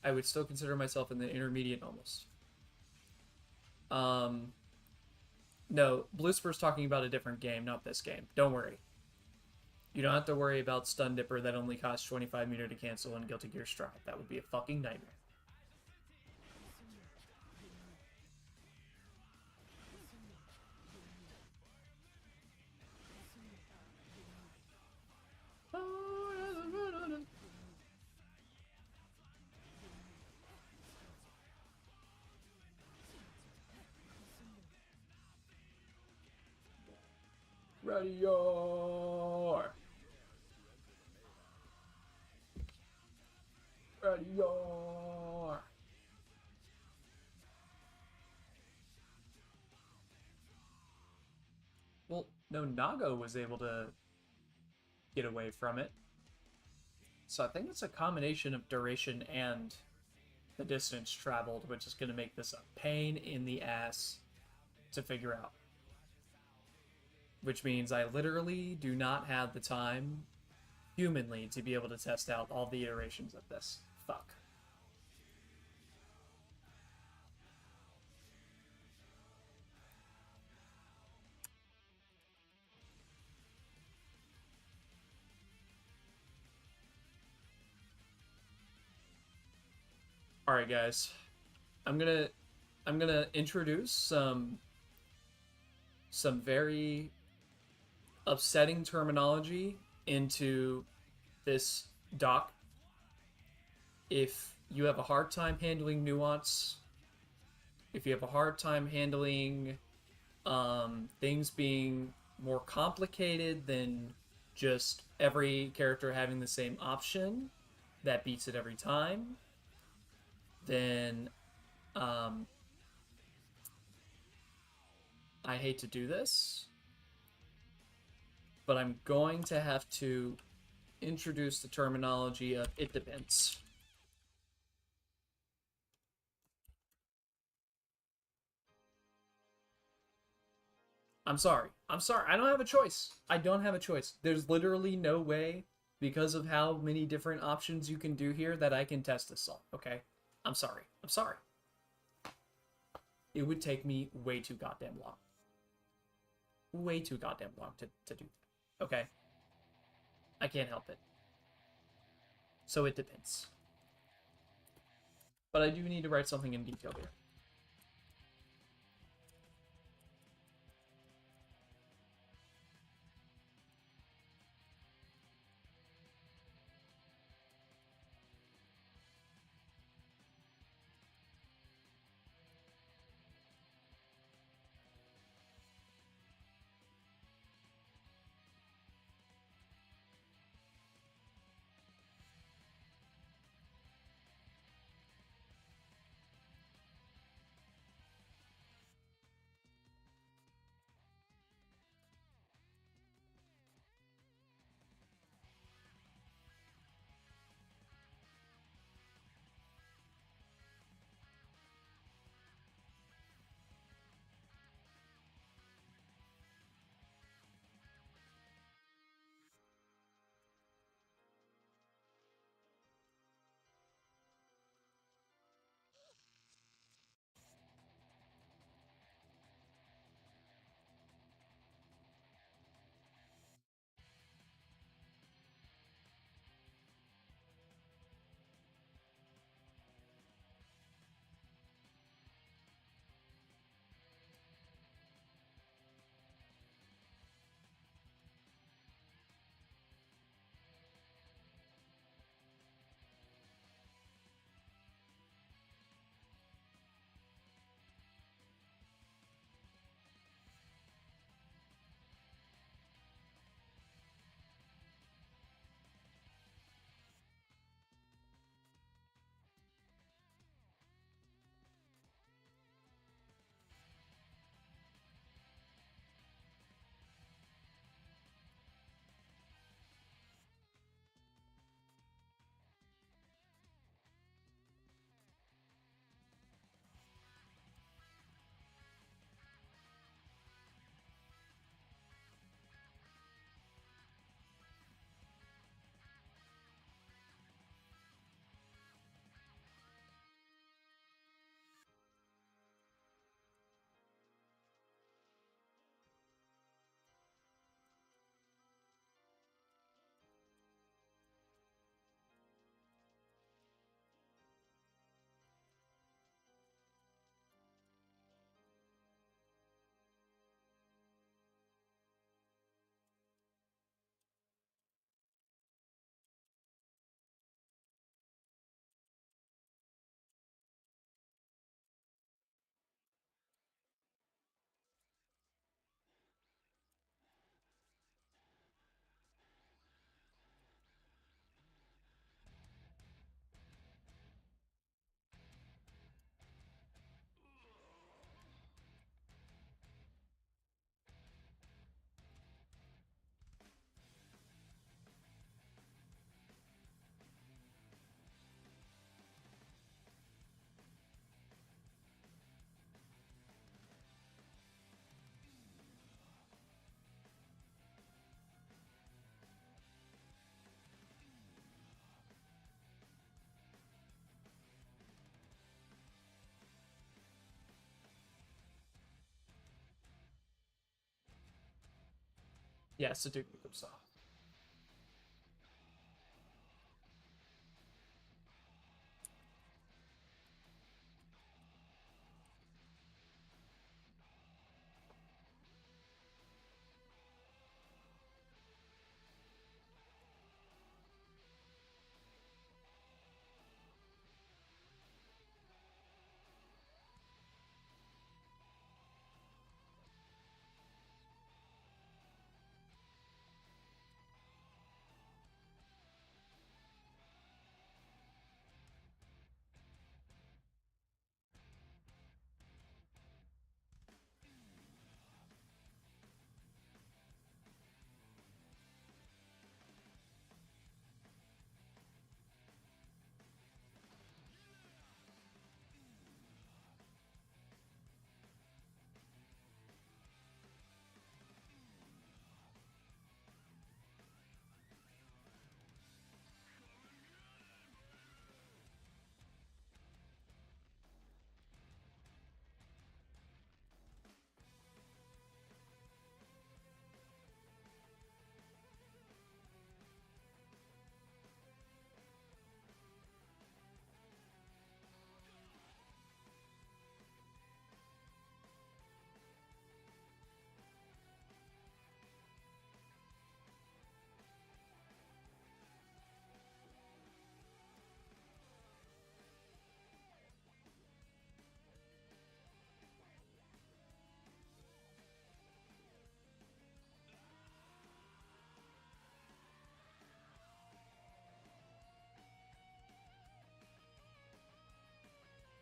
Speaker 1: I would still consider myself in the intermediate almost. No, Bluesper's talking about a different game, not this game. Don't worry. You don't have to worry about Stun Dipper that only costs 25 meter to cancel in Guilty Gear Strive. That would be a fucking nightmare. Ready, your. Ready, your. Well, no, Nago was able to get away from it. So I think it's a combination of duration and the distance traveled, which is going to make this a pain in the ass to figure out. Which means I literally do not have the time humanly to be able to test out all the iterations of this. Fuck. All right, guys. I'm gonna introduce some very upsetting terminology into this doc. If you have a hard time handling nuance, if you have a hard time handling things being more complicated than just every character having the same option that beats it every time, then I hate to do this, but I'm going to have to introduce the terminology of it depends. I'm sorry. I'm sorry. I don't have a choice. I don't have a choice. There's literally no way, because of how many different options you can do here, that I can test this all. Okay? I'm sorry. I'm sorry. It would take me way too goddamn long. Way too goddamn long to do that. Okay? I can't help it. So it depends. But I do need to write something in detail here. Yeah, Sudoku becomes soft.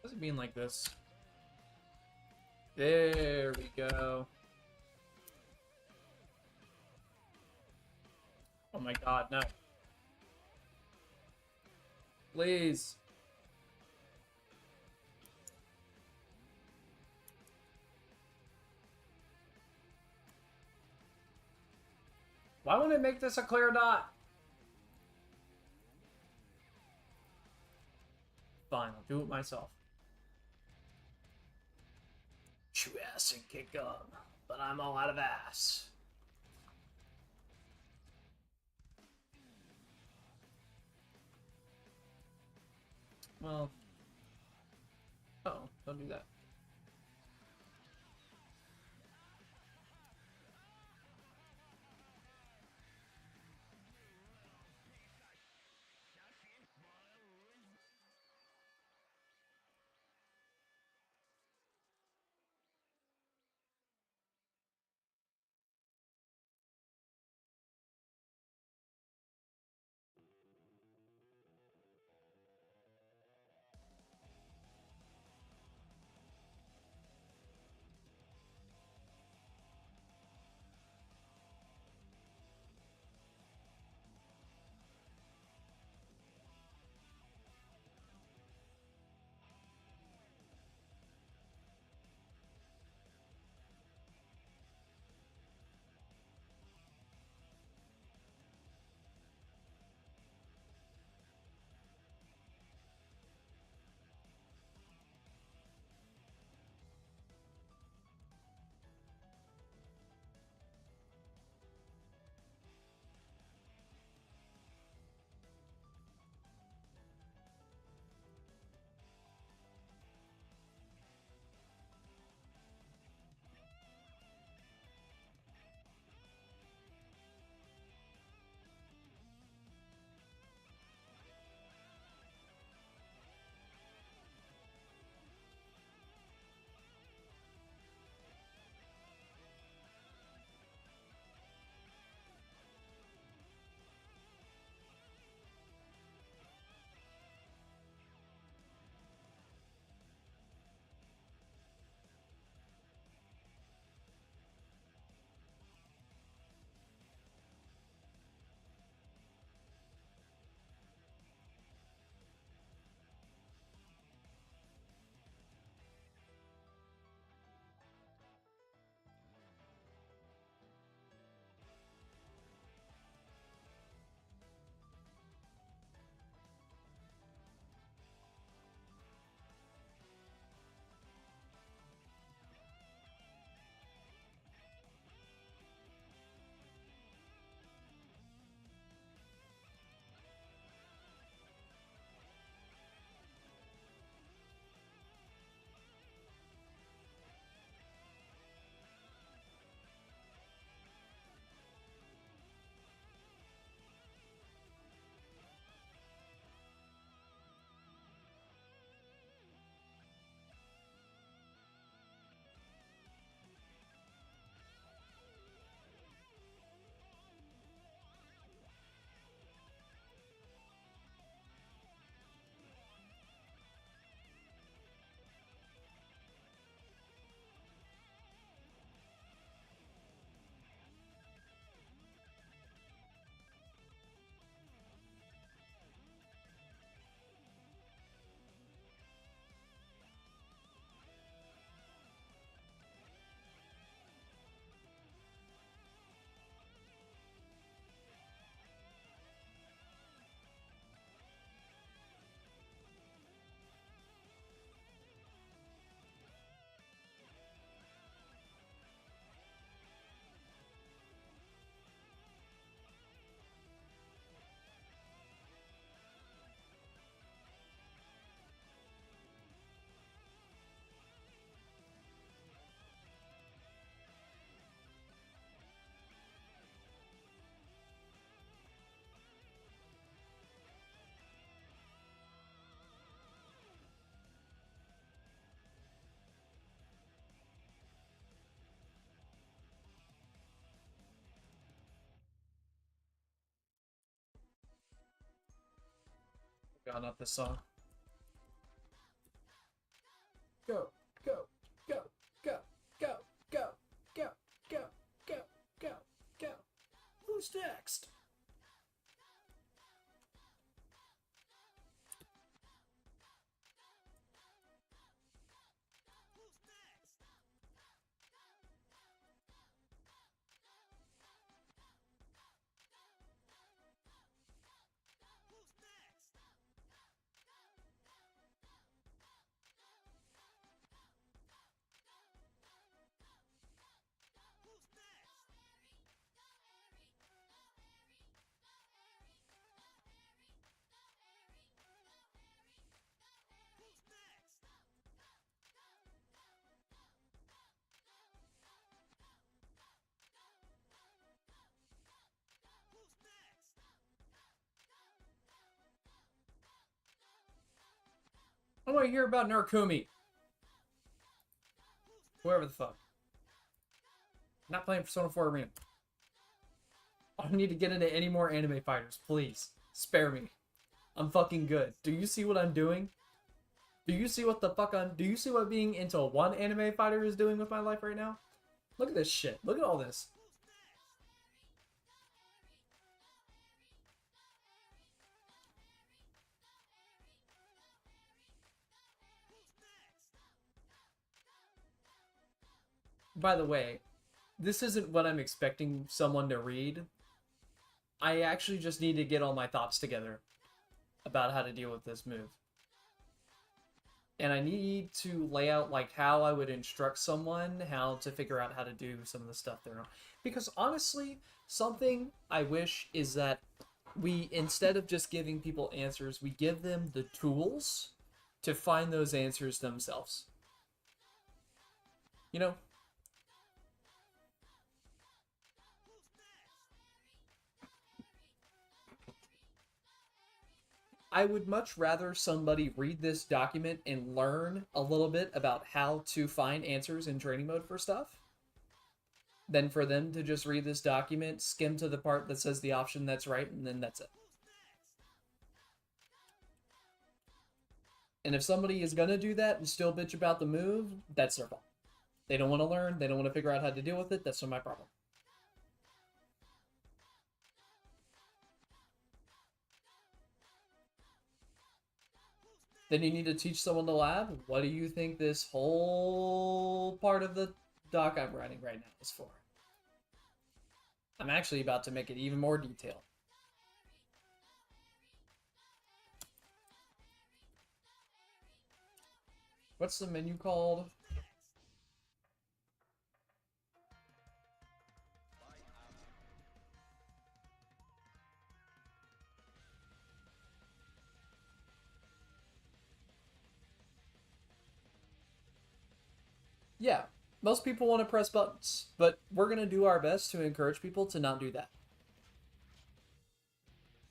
Speaker 1: What's it being like this? There we go. Oh my god, no. Please. Why won't it make this a clear dot? Fine, I'll do it myself. Chew ass and kick up, but I'm all out of ass. Well, oh, don't do that. God, not this song. Go, go, go, go, go, go, go, go, go, go, go. Who's next? I want to hear about Narukami. Whoever the fuck. I'm not playing Persona 4 Arena. I don't need to get into any more anime fighters, please. Spare me. I'm fucking good. Do you see what I'm doing? Do you see what the fuck do you see what being into one anime fighter is doing with my life right now? Look at this shit. Look at all this. By the way, this isn't what I'm expecting someone to read. I actually just need to get all my thoughts together about how to deal with this move. And I need to lay out like how I would instruct someone how to figure out how to do some of the stuff they're on. Because honestly, something I wish is that we, instead of just giving people answers, we give them the tools to find those answers themselves. You know? I would much rather somebody read this document and learn a little bit about how to find answers in training mode for stuff than for them to just read this document, skim to the part that says the option that's right, and then that's it. And if somebody is going to do that and still bitch about the move, that's their fault. They don't want to learn, they don't want to figure out how to deal with it, that's not my problem. Then you need to teach someone to lab. What do you think this whole part of the doc I'm writing right now is for? I'm actually about to make it even more detailed. What's the menu called? Yeah, most people want to press buttons, but we're going to do our best to encourage people to not do that.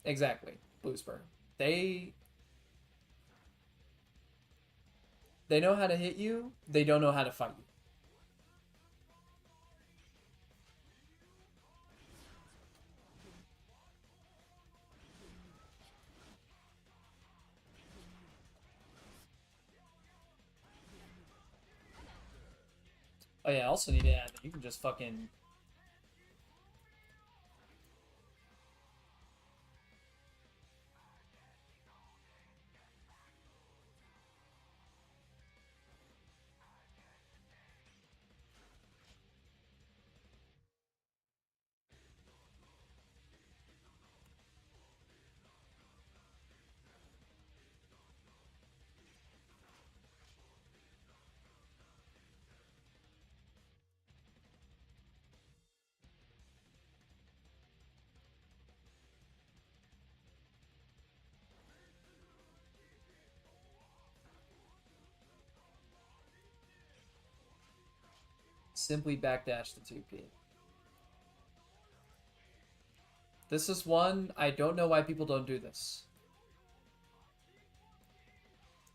Speaker 1: Exactly, Bluesburn. They know how to hit you, they don't know how to fight you. Oh yeah, I also need to add that you can just fucking... simply backdash the 2P. This is one, I don't know why people don't do this.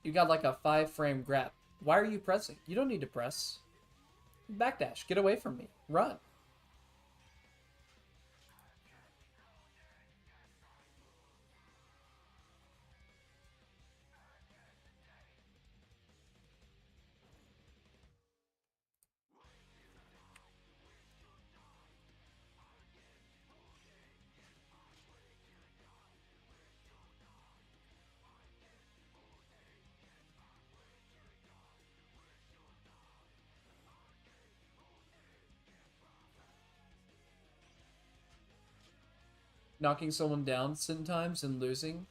Speaker 1: You got like a 5-frame grab. Why are you pressing? You don't need to press. Backdash, get away from me. Run. knocking someone down sometimes and losing.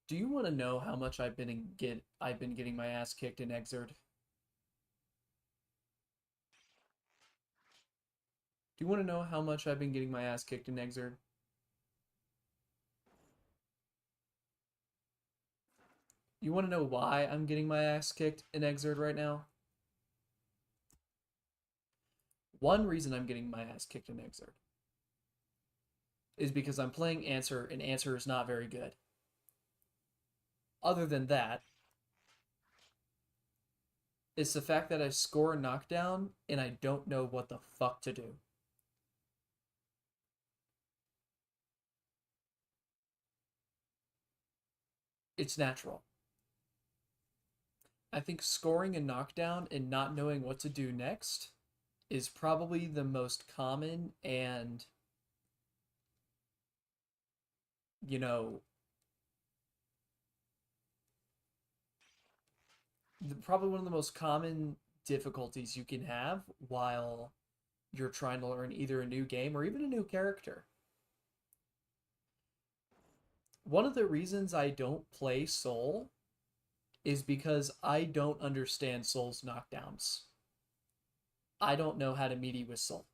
Speaker 1: Do you want to know how much I've been getting my ass kicked in Exerd? Do you want to know how much I've been getting my ass kicked in Exerd? You want to know why I'm getting my ass kicked in Exerd right now? One reason I'm getting my ass kicked in Exerd is because I'm playing Answer, and Answer is not very good. Other than that, it's the fact that I score a knockdown and I don't know what the fuck to do. It's natural. I think scoring a knockdown and not knowing what to do next is probably the most common and, you know, probably one of the most common difficulties you can have while you're trying to learn either a new game or even a new character. One of the reasons I don't play Soul is because I don't understand Soul's knockdowns. I don't know how to meaty with Soul.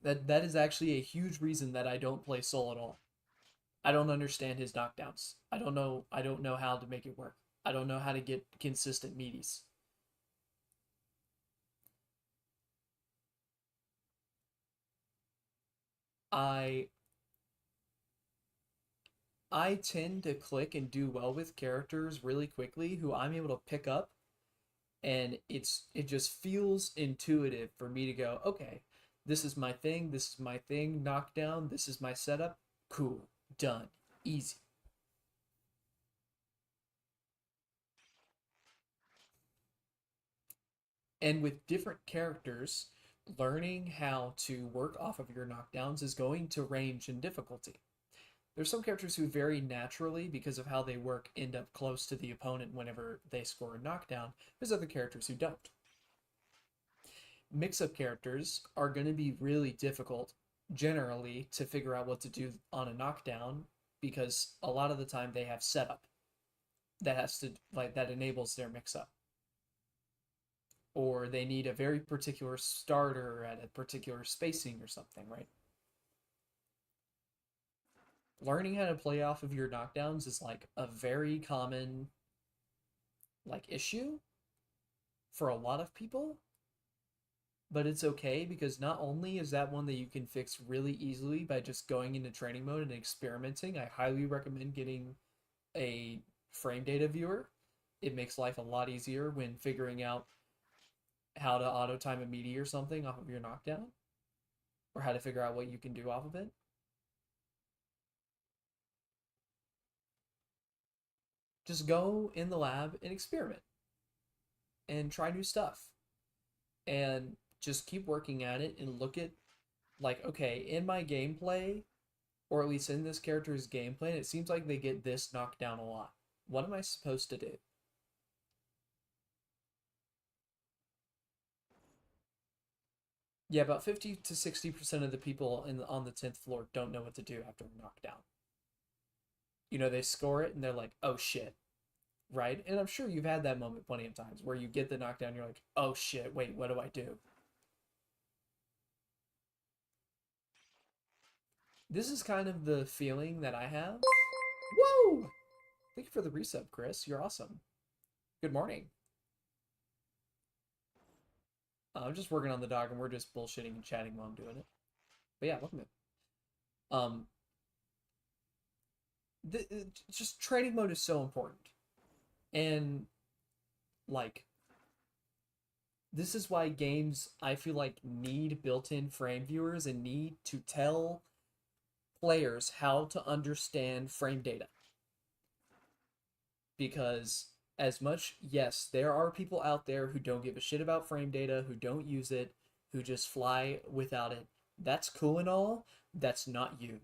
Speaker 1: That is actually a huge reason that I don't play Soul at all. I don't understand his knockdowns. I don't know how to make it work. I don't know how to get consistent meaties. I I tend to click and do well with characters really quickly who I'm able to pick up, and it just feels intuitive for me to go, okay, this is my thing, knockdown, this is my setup, cool, done, easy. And with different characters, learning how to work off of your knockdowns is going to range in difficulty. There's some characters who very naturally, because of how they work, end up close to the opponent whenever they score a knockdown. There's other characters who don't. Mix-up characters are going to be really difficult generally to figure out what to do on a knockdown because a lot of the time they have setup that enables their mix-up, or they need a very particular starter at a particular spacing or something, right? Learning how to play off of your knockdowns is like a very common like issue for a lot of people, but it's okay because not only is that one that you can fix really easily by just going into training mode and experimenting. I highly recommend getting a frame data viewer. It makes life a lot easier when figuring out how to auto time a meaty or something off of your knockdown, or how to figure out what you can do off of it. Just go in the lab and experiment and try new stuff and just keep working at it and look at, like, okay, in my gameplay, or at least in this character's gameplay, it seems like they get this knocked down a lot. What am I supposed to do? Yeah, about 50 to 60% of the people on the 10th floor don't know what to do after a knockdown. You know, they score it and they're like, oh shit, right? And I'm sure you've had that moment plenty of times where you get the knockdown, you're like, oh shit, wait, what do I do? This is kind of the feeling that I have. Whoa! Thank you for the resub, Chris. You're awesome. Good morning. I'm just working on the dog and we're just bullshitting and chatting while I'm doing it. But yeah, welcome in. Um, just training mode is so important. And, like, this is why games, I feel like, need built-in frame viewers and need to tell players how to understand frame data. Because as much, yes, there are people out there who don't give a shit about frame data, who don't use it, who just fly without it. That's cool and all. That's not you.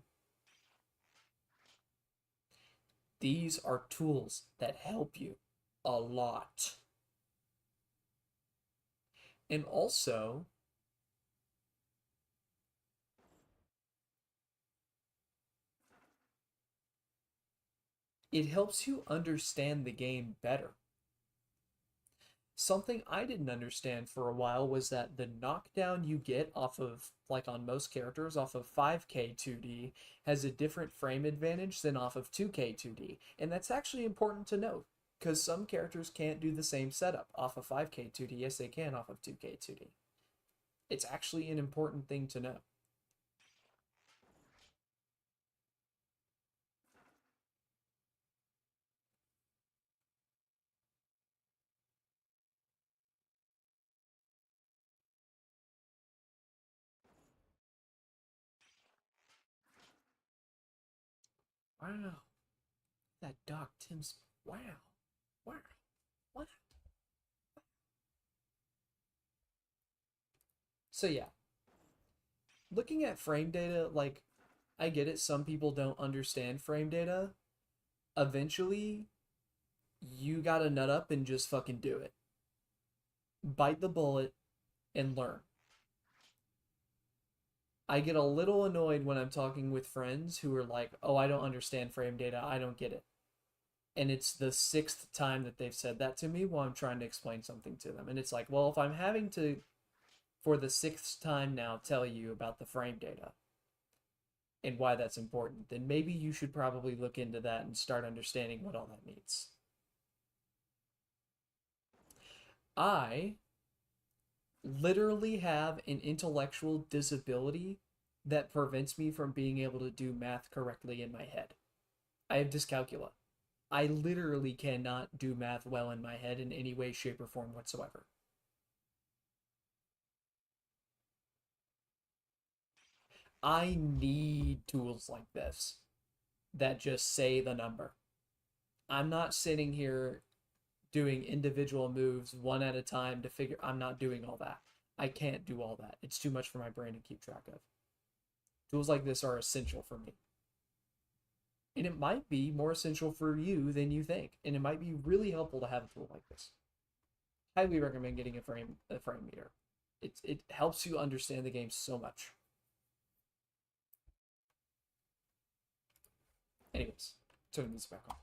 Speaker 1: These are tools that help you a lot. And also, it helps you understand the game better. Something I didn't understand for a while was that the knockdown you get off of, like on most characters, off of 5K 2D has a different frame advantage than off of 2K 2D. And that's actually important to note, because some characters can't do the same setup off of 5K 2D as they can off of 2K 2D. It's actually an important thing to know. I don't know. That Doc Tim's. Wow. Wow. What? So, yeah. Looking at frame data, like, I get it. Some people don't understand frame data. Eventually, you gotta nut up and just fucking do it. Bite the bullet and learn. I get a little annoyed when I'm talking with friends who are like, oh, I don't understand frame data. I don't get it. And it's the sixth time that they've said that to me while I'm trying to explain something to them. And it's like, well, if I'm having to, for the sixth time now, tell you about the frame data and why that's important, then maybe you should probably look into that and start understanding what all that means. I literally have an intellectual disability that prevents me from being able to do math correctly in my head. I have dyscalculia. I literally cannot do math well in my head in any way, shape, or form whatsoever. I need tools like this that just say the number. I'm not sitting here doing individual moves one at a time to figure. I'm not doing all that. I can't do all that. It's too much for my brain to keep track of. Tools like this are essential for me. And it might be more essential for you than you think. And it might be really helpful to have a tool like this. Highly recommend getting a frame meter. It helps you understand the game so much. Anyways, turning this back on.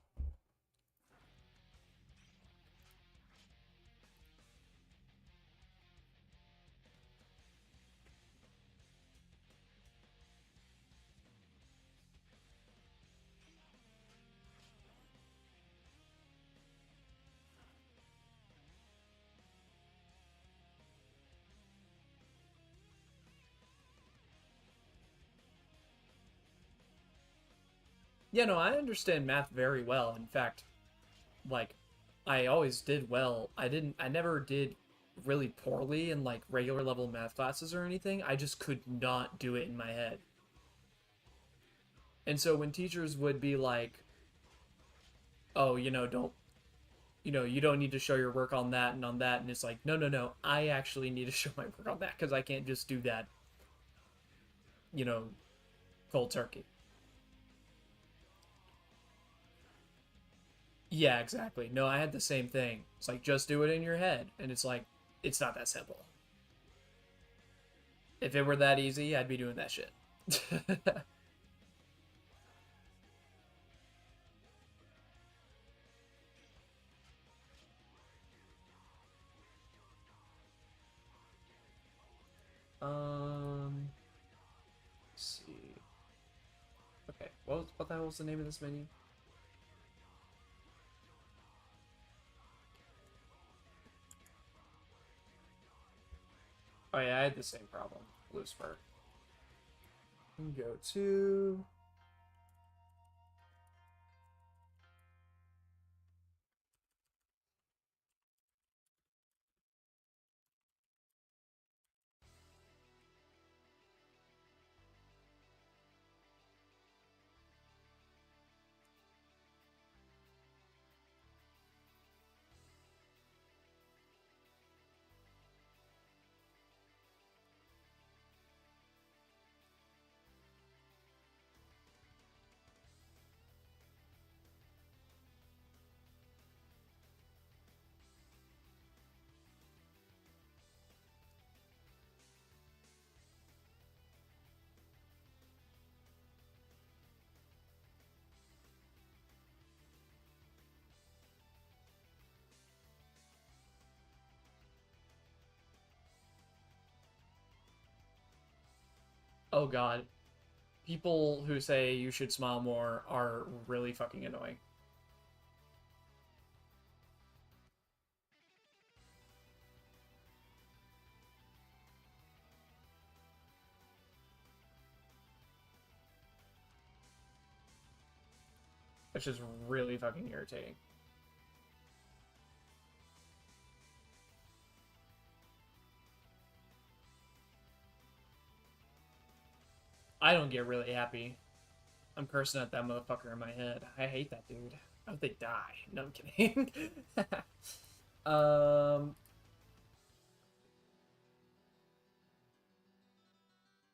Speaker 1: Yeah, no, I understand math very well. In fact, like, I always did well. I never did really poorly in like regular level math classes or anything. I just could not do it in my head. And so when teachers would be like, "Oh, don't, you don't need to show your work on that and on that," and it's like, "No, no, no. I actually need to show my work on that because I can't just do that, you know, cold turkey." Yeah, exactly. No, I had the same thing. It's like just do it in your head, and it's like it's not that simple. If it were that easy, I'd be doing that shit. Let's see. Okay, what the hell was the name of this menu? Oh yeah, I had the same problem. Loose spur. Go to. Oh god. People who say you should smile more are really fucking annoying. It's just really fucking irritating. I don't get really happy. I'm cursing at that motherfucker in my head. I hate that dude. I hope they die. No, I'm kidding. um,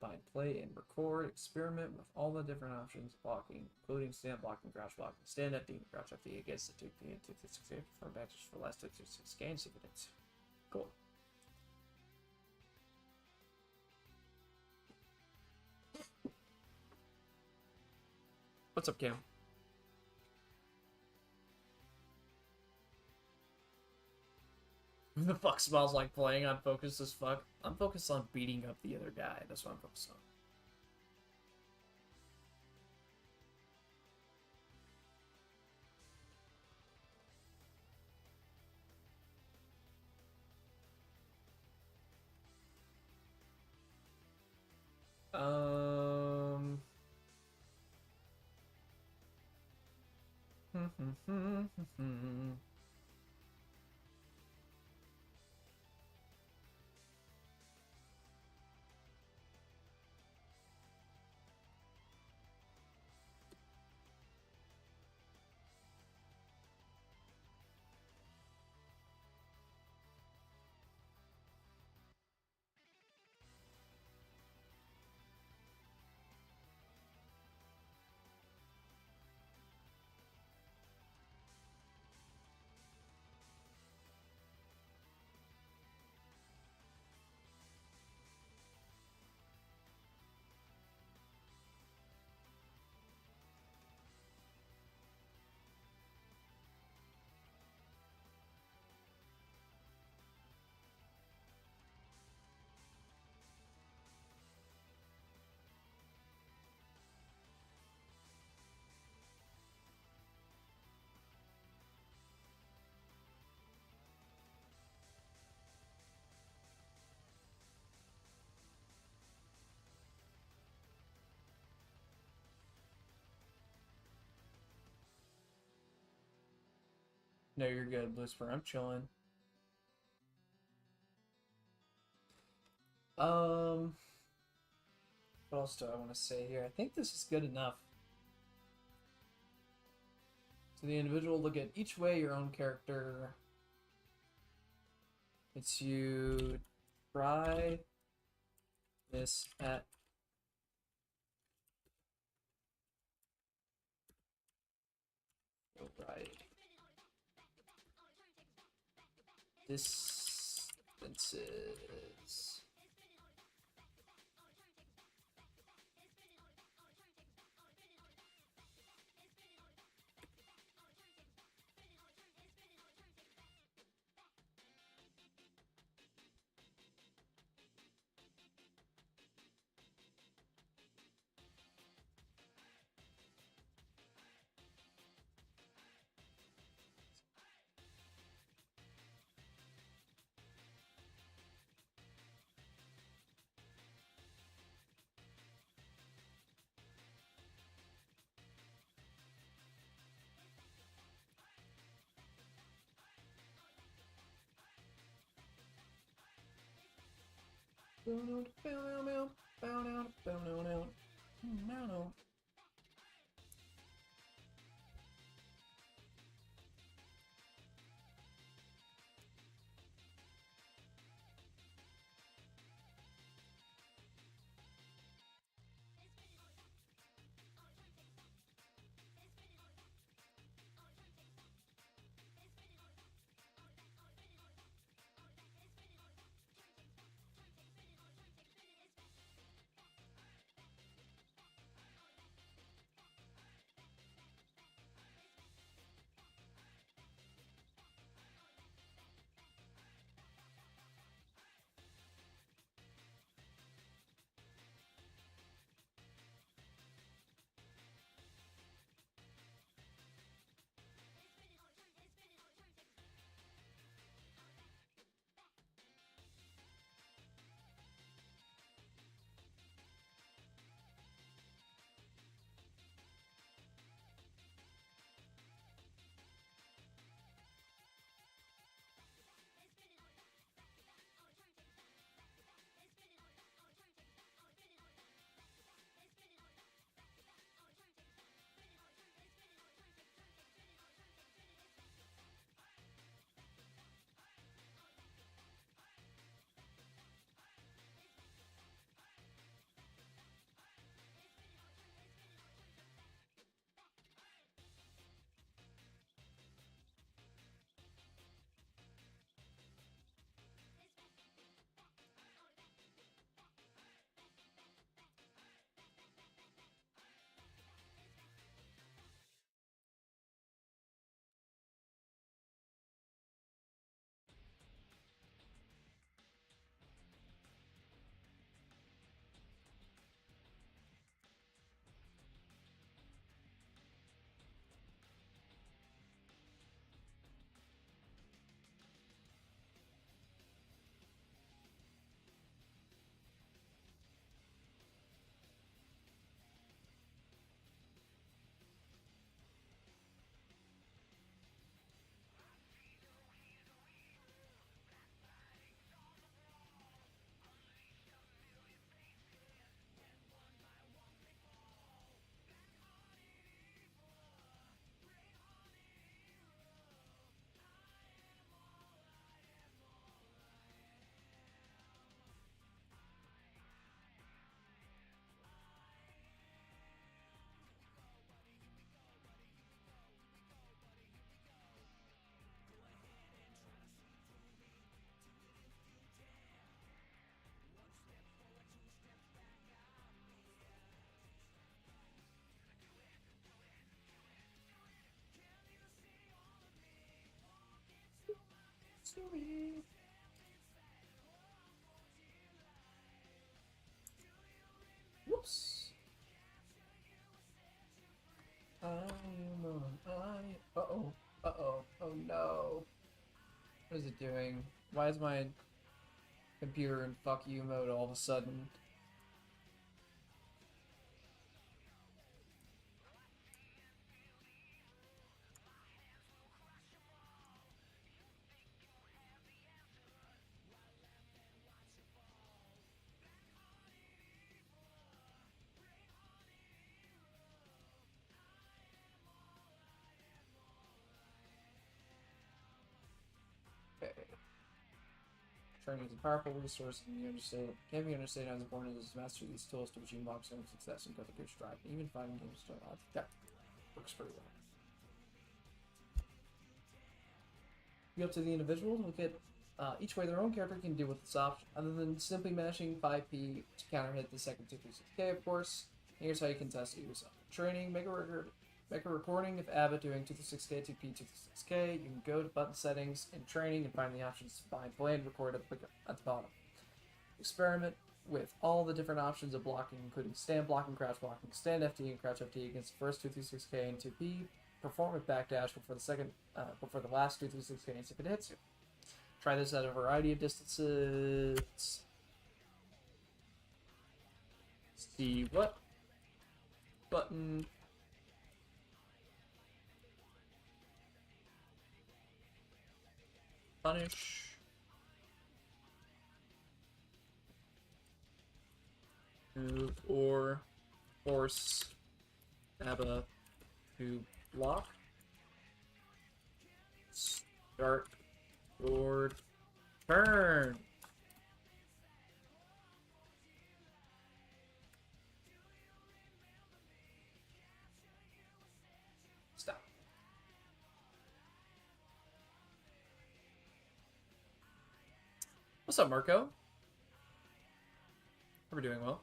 Speaker 1: Find, play, and record. Experiment with all the different options blocking, including stand blocking, crouch blocking, stand FD, crouch FD against the 2P and 256 for matches for the last 256 games if it is. Cool. What's up, Cam? Who the fuck smells like playing? I'm focused as fuck. I'm focused on beating up the other guy. That's what I'm focused on. Um. No, you're good, Bluesper. I'm chilling. What else do I want to say here? I think this is good enough. To the individual, look at each way your own character. It's you try this at right distances. Scooby. Whoops. Uh-oh. Uh-oh. Oh no. What is it doing? Why is my computer in fuck you mode all of a sudden? Okay. Training is a powerful resource and can be understated as important as master these tools to achieve maximum success and go the good stride. Even fighting games start off. That works pretty well. Be up to the individual to look at each way their own character can deal with this option, other than simply mashing 5P to counter hit the second 236K, of course. Here's how you can test it yourself. Training, make a recording of Abba doing 236K, 2P, 236K. You can go to button settings in training and find the options to find play and record at the bottom. Experiment with all the different options of blocking, including stand blocking, crouch blocking, stand FT, and crouch FT against the first 236K and 2P. Perform with backdash before the last 236K and if it hits you. Try this at a variety of distances. See what button punish move or force Abba to block. Start board turn. Stop. What's up, Marco? Hope we're doing well.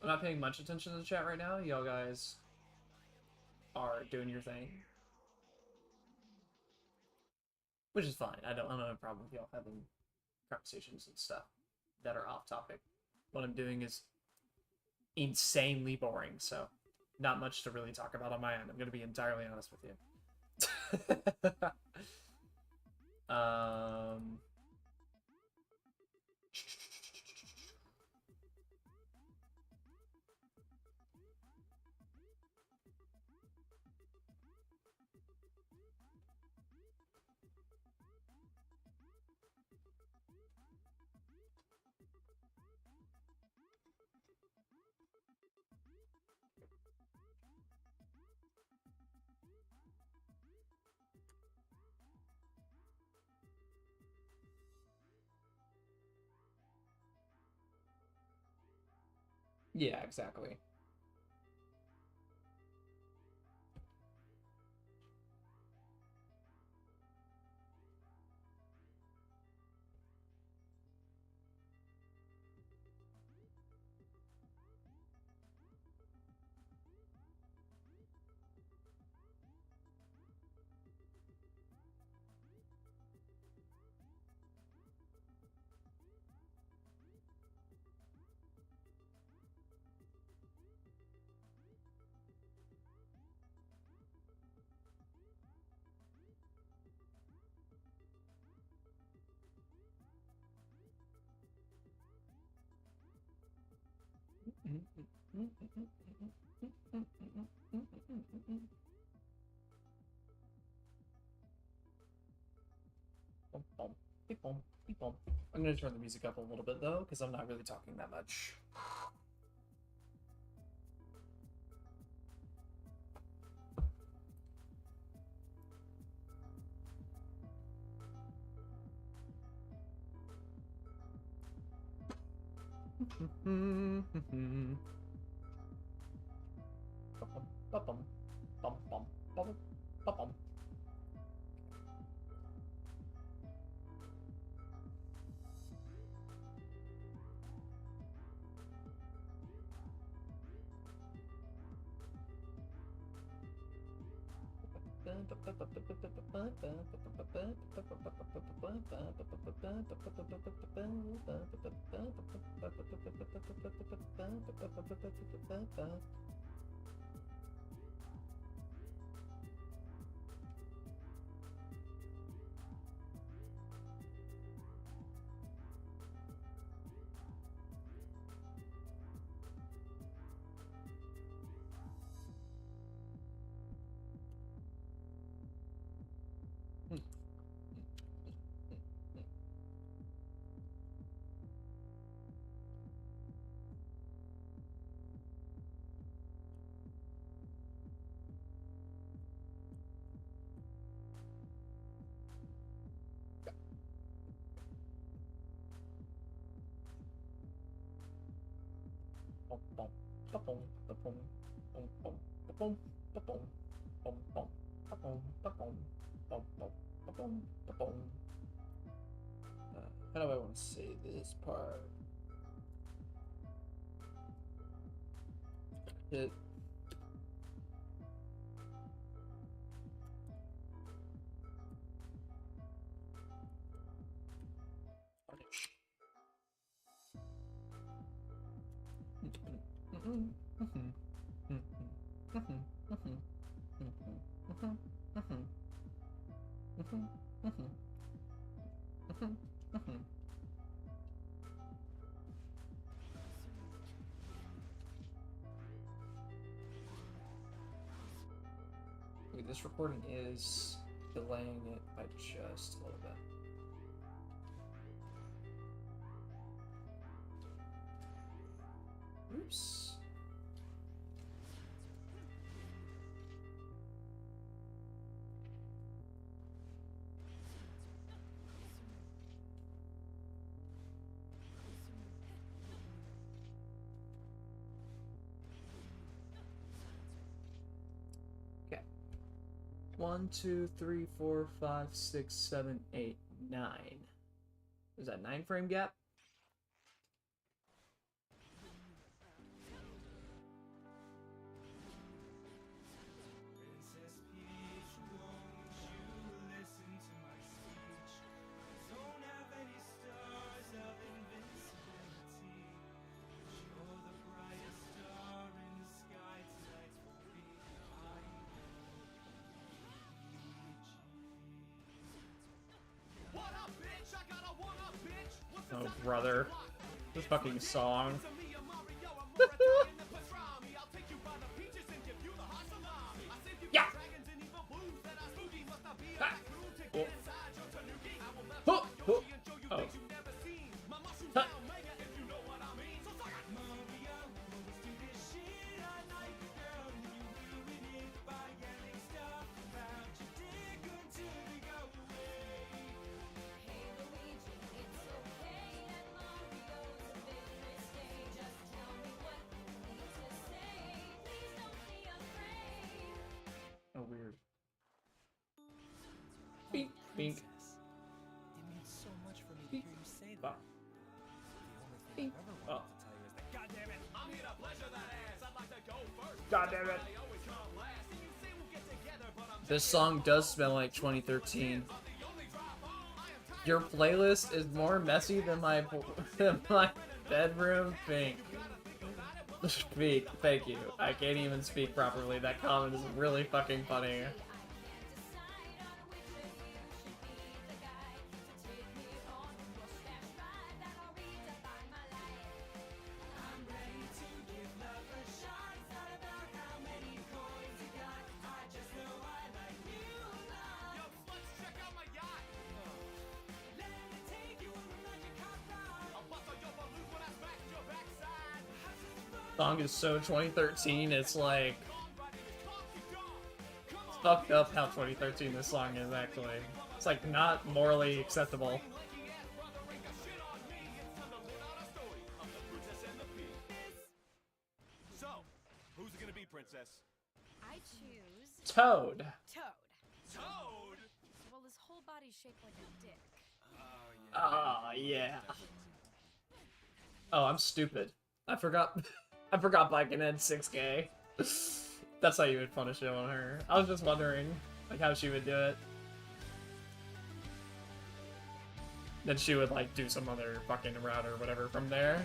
Speaker 1: I'm not paying much attention to the chat right now. Y'all guys are doing your thing, which is fine. I don't have a problem with y'all having conversations and stuff that are off topic. What I'm doing is insanely boring, so not much to really talk about on my end. I'm going to be entirely honest with you. Yeah, exactly. I'm gonna turn the music up a little bit though, because I'm not really talking that much. How do I want to say this part? Hit. Punish. Wait, this recording is delaying it by just a little bit. Oops. Okay. 1, 2, 3, 4, 5, 6, 7, 8, 9. Is that 9 frame gap? Oh, brother. This fucking song. Yeah! Ah. Oh. Oh. Oh. Oh. Huh. Oh, weird. Bink, bink.
Speaker 6: It means so much for me to
Speaker 1: Bink.
Speaker 6: hear you say
Speaker 1: Ah.
Speaker 6: that. The only thing
Speaker 1: Bink.
Speaker 6: I've ever
Speaker 1: Oh.
Speaker 6: wanted to tell you is that, God damn it, I'm here to pleasure that ass. I'd like to go first.
Speaker 1: God damn it.
Speaker 6: They always come last. And you say we'll get together, but I'm
Speaker 1: This song does smell like 2013.
Speaker 6: the only drop on. I am
Speaker 1: Your playlist is more messy than my than my bedroom pink. Speak, thank you. I can't even speak properly. That comment is really fucking funny. Song is so 2013, it's like it's fucked up how 2013 this song is actually. It's like not morally acceptable.
Speaker 2: So, who's it gonna be, princess?
Speaker 7: I choose
Speaker 1: Toad.
Speaker 7: Toad.
Speaker 2: Toad?
Speaker 7: Well, his whole body's shaped like a dick.
Speaker 1: Ah, yeah. Oh, I'm stupid. I forgot. I forgot Bike and Ed 6K. That's how you would punish it on her. I was just wondering. Like how she would do it. Then she would like do some other fucking route or whatever from there.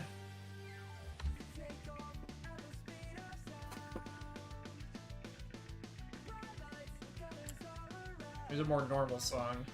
Speaker 1: Here's a more normal song.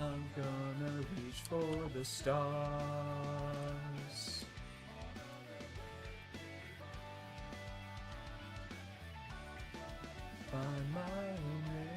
Speaker 1: I'm gonna reach for the stars. Find my own way.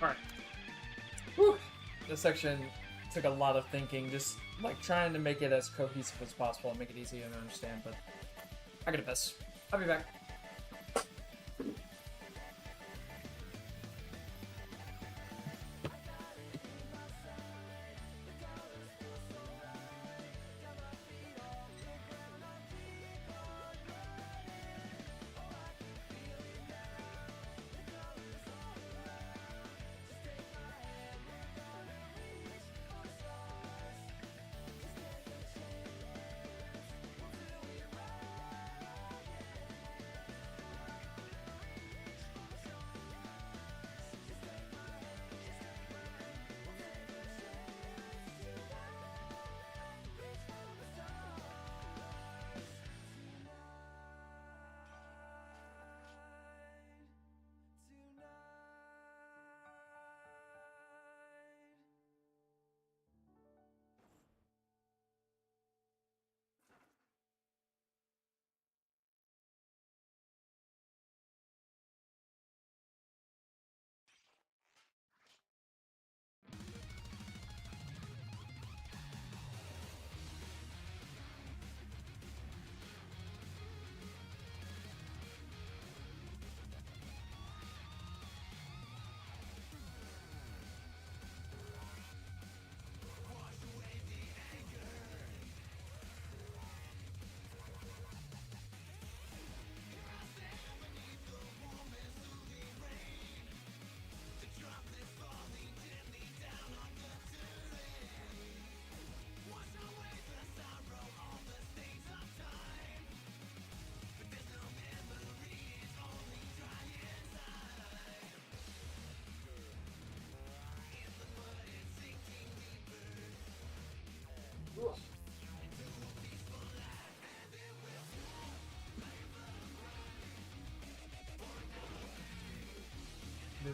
Speaker 1: Alright. Whew. This section took a lot of thinking, just like trying to make it as cohesive as possible and make it easy to understand, but I gotta piss. I'll be back.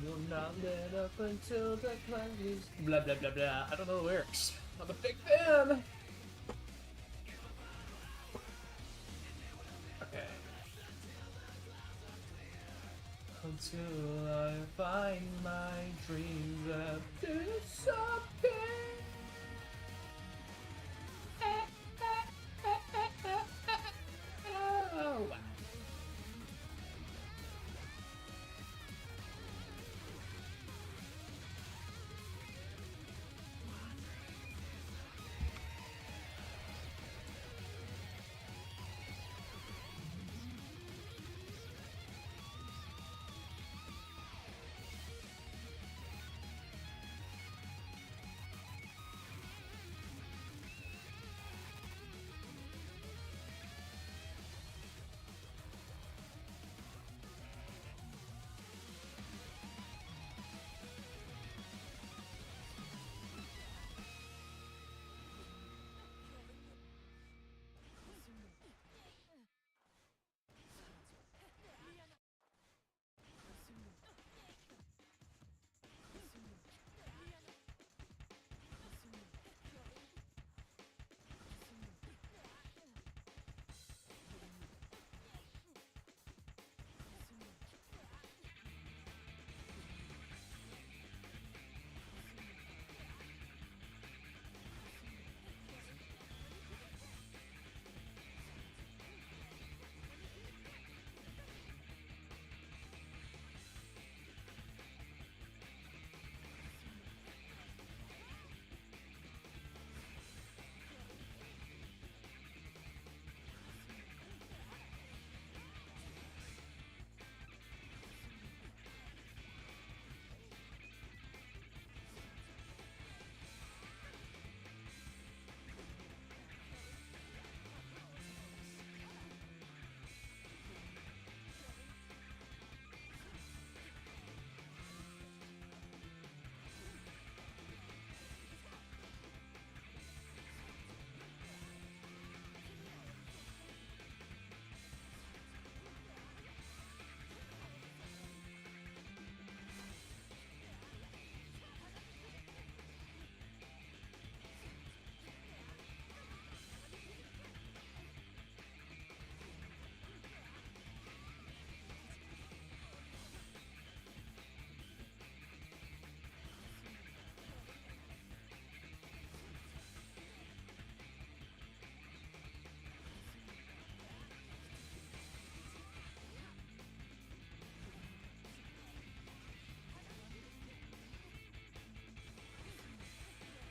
Speaker 1: will not let up until the clouds. Blah blah blah blah. I don't know the lyrics. I'm a big fan. Okay. Until I find my dreams have disappeared. Oh, wow.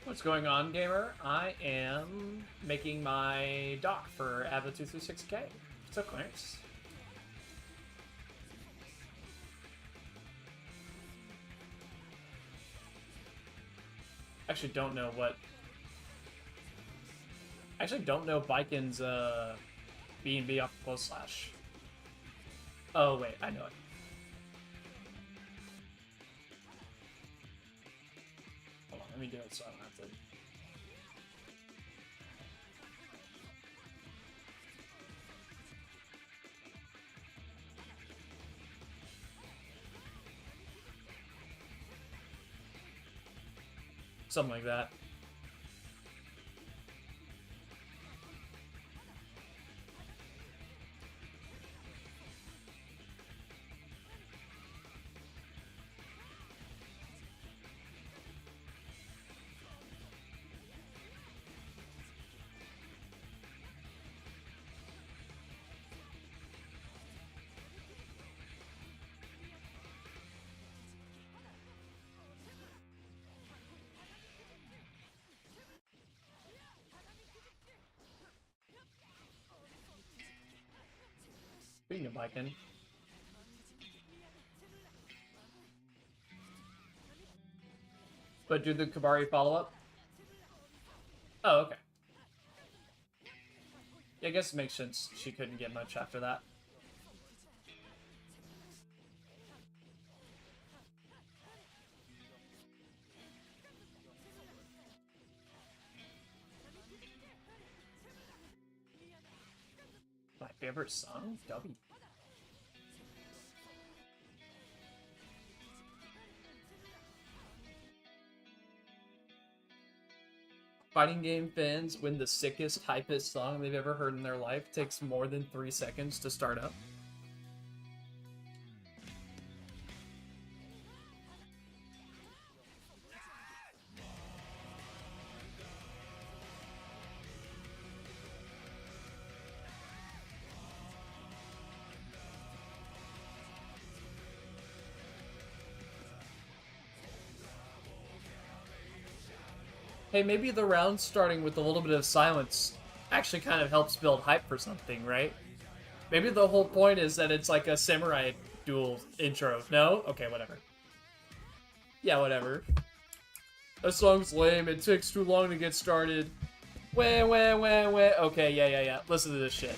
Speaker 1: What's going on, gamer? I am making my dock for Ava 236K. What's up, Clarence? Actually, don't know what. I actually don't know Biken's B&B off close slash. Oh wait, I know it. Hold on, let me do it so I don't have to. Something like that. Speaking of Biken. But do the Kabari follow up? Oh, okay. Yeah, I guess it makes sense she couldn't get much after that. My favorite song? W. fighting game fans when the sickest, hypest song they've ever heard in their life takes more than 3 seconds to start up? Hey, maybe the round starting with a little bit of silence actually kind of helps build hype for something, right? Maybe the whole point is that it's like a samurai duel intro. No? Okay, whatever. Yeah, whatever. That song's lame. It takes too long to get started. Wah, wah, wah, wah. Okay, yeah. Listen to this shit.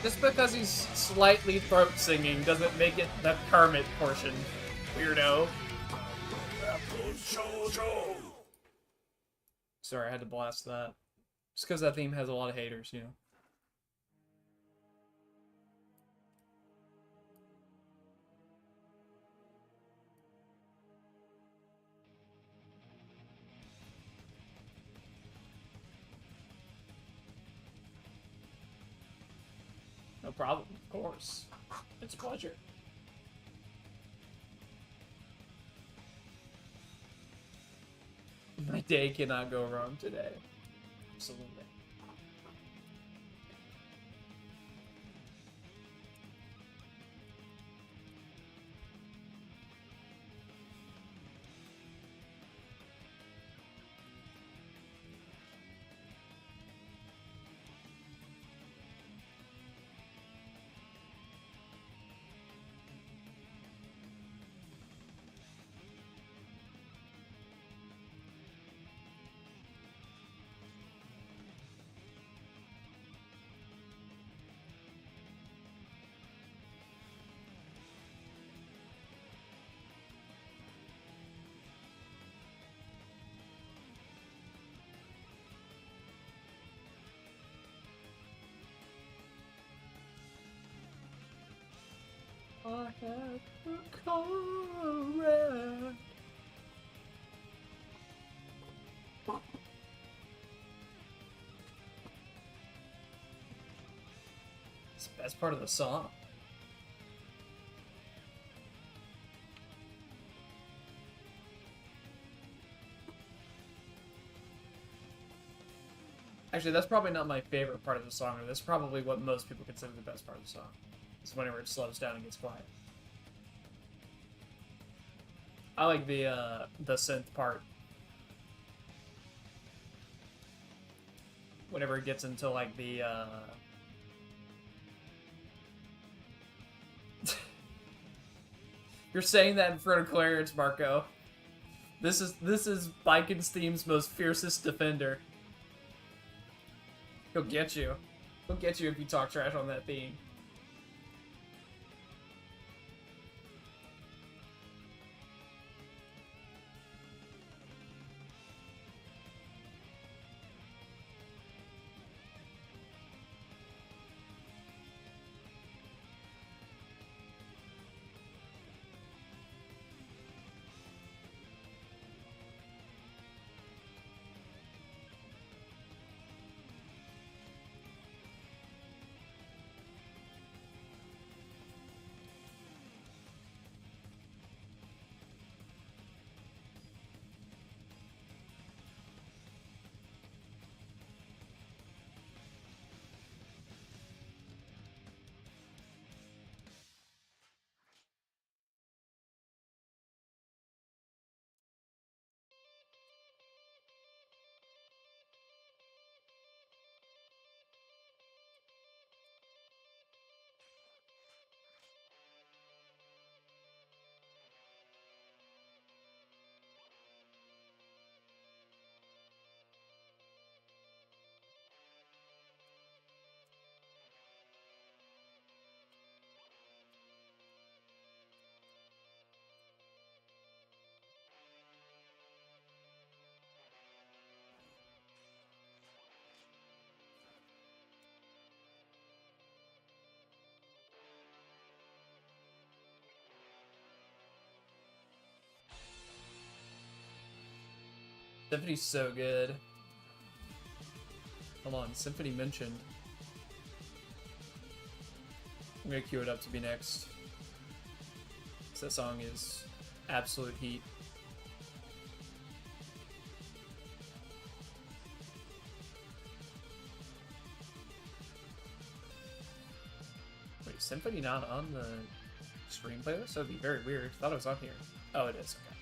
Speaker 1: Just because he's slightly throat singing doesn't make it the Kermit portion, weirdo. Sorry, I had to blast that. Just because that theme has a lot of haters, you know. No problem, of course. It's a pleasure. My day cannot go wrong today. Absolutely. I have a correct. It's the best part of the song. Actually, that's probably not my favorite part of the song, or that's probably what most people consider the best part of the song. It's whenever it slows down and gets quiet. I like the synth part. Whenever it gets into like the You're saying that in front of Clarence, Marco. This is Biken's theme's most fiercest defender. He'll get you. He'll get you if you talk trash on that theme. Symphony's so good. Hold on, Symphony mentioned. I'm gonna queue it up to be next. That song is absolute heat. Wait, Symphony not on the stream playlist? That would be very weird. Thought it was on here. Oh, it is. Okay.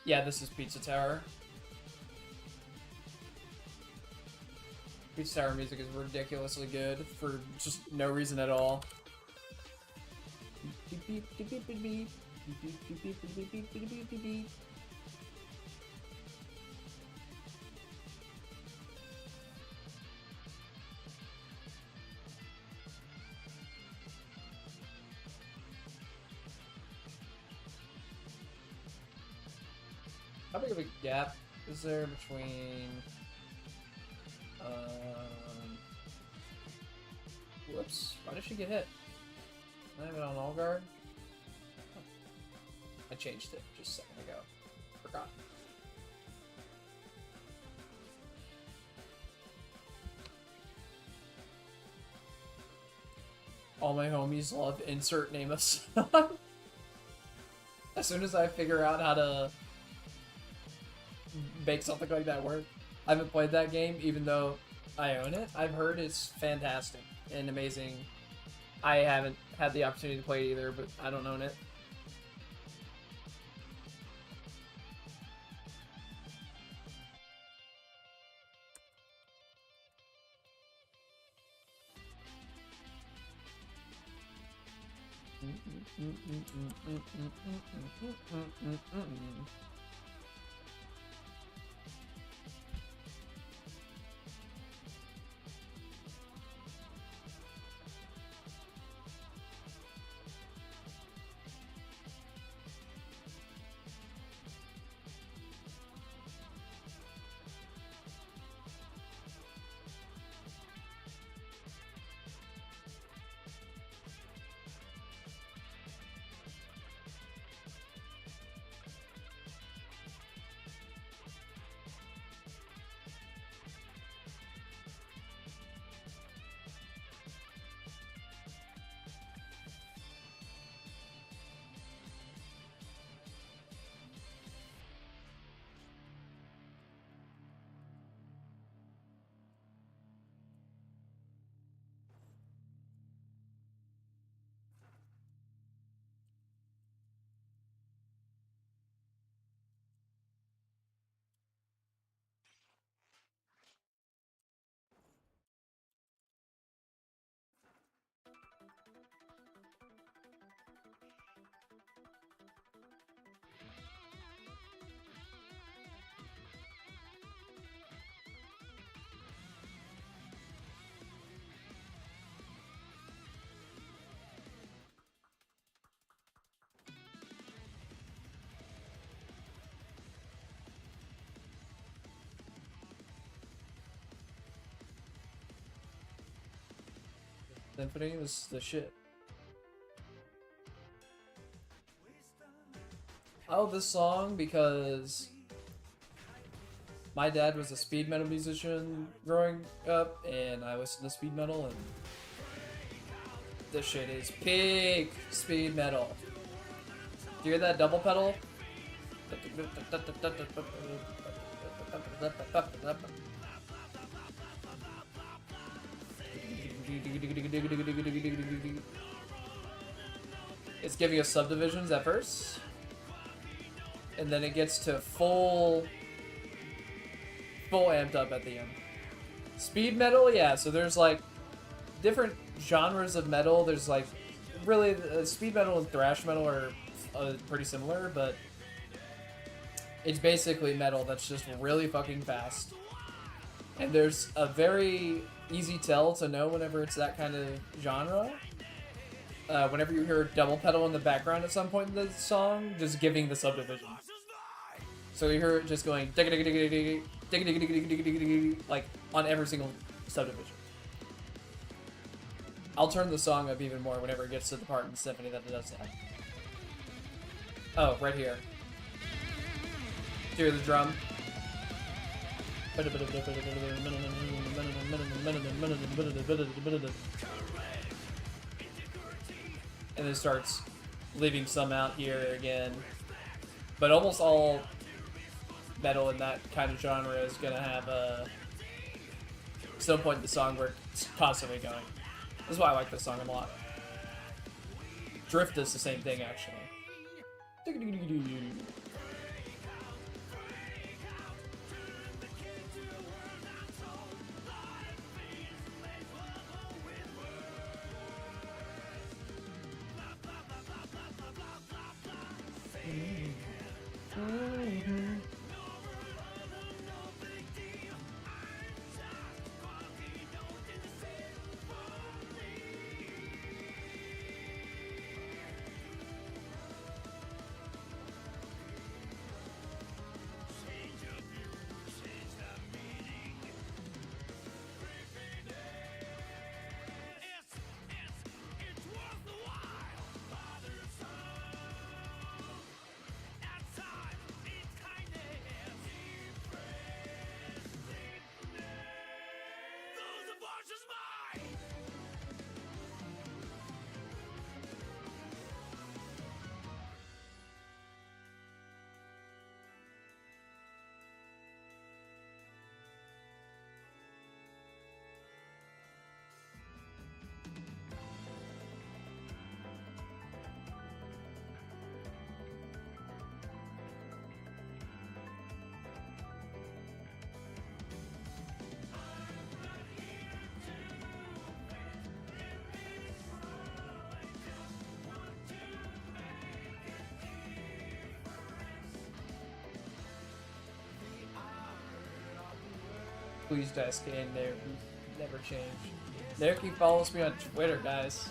Speaker 1: Yeah, this is Pizza Tower. Pizza Tower music is ridiculously good for just no reason at all. How big of a gap is there between whoops, why did she get hit? I have it on all guard. I changed it just a second ago. Forgot. All my homies love insert name of song. As soon as I figure out how to make something like that work. I haven't played that game, even though I own it. I've heard it's fantastic and amazing. I haven't had the opportunity to play it either, but I don't own it. Symphony was the shit. I love this song because my dad was a speed metal musician growing up, and I listened to speed metal, and this shit is peak speed metal. Do you hear that double pedal? It's giving us subdivisions at first, and then it gets to full amped up at the end. Speed metal, yeah, so there's like different genres of metal. There's like really speed metal and thrash metal are pretty similar, but it's basically metal that's just really fucking fast. And there's a very easy tell to know whenever it's that kind of genre. Whenever you hear double pedal in the background at some point in the song, just giving the subdivision. So you hear it just going like on every single subdivision. I'll turn the song up even more whenever it gets to the part in the symphony that it does that. Oh, right here. Hear the drum. And then starts leaving some out here again. But almost all metal in that kind of genre is gonna have some point in the song where it's constantly going. This is why I like this song a lot. Drift is the same thing, actually. Please desk in there. Never change. Naruki follows me on Twitter, guys.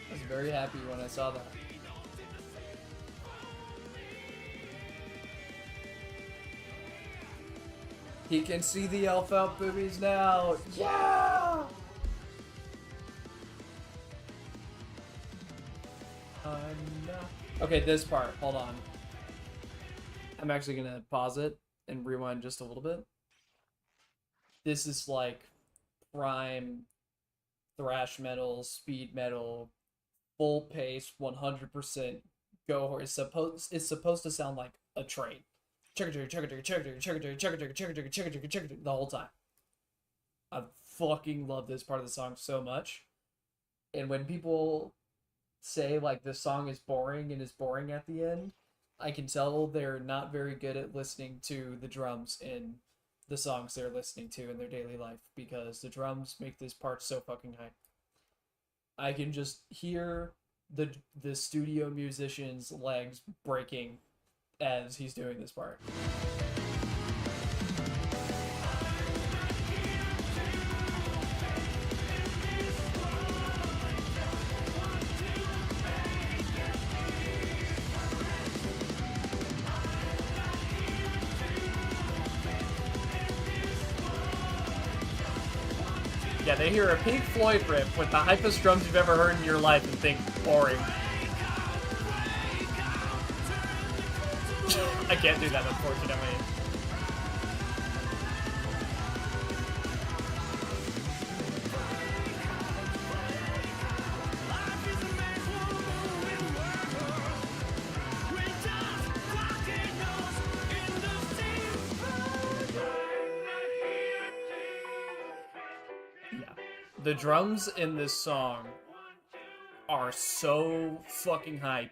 Speaker 1: I was very happy when I saw that. He can see the elf out boobies now. Yeah! Okay, this part. Hold on. I'm actually gonna pause it and rewind just a little bit. This is like prime thrash metal, speed metal, full pace, 100% go horse. It's supposed to sound like a train. The whole time. I fucking love this part of the song so much. And when people say like this song is boring and is boring at the end, I can tell they're not very good at listening to the drums in the songs they're listening to in their daily life, because the drums make this part so fucking hype. I can just hear the studio musician's legs breaking as he's doing this part. Yeah, they hear a Pink Floyd riff with the hypest drums you've ever heard in your life and think, boring. I can't do that, unfortunately. The drums in this song are so fucking hype.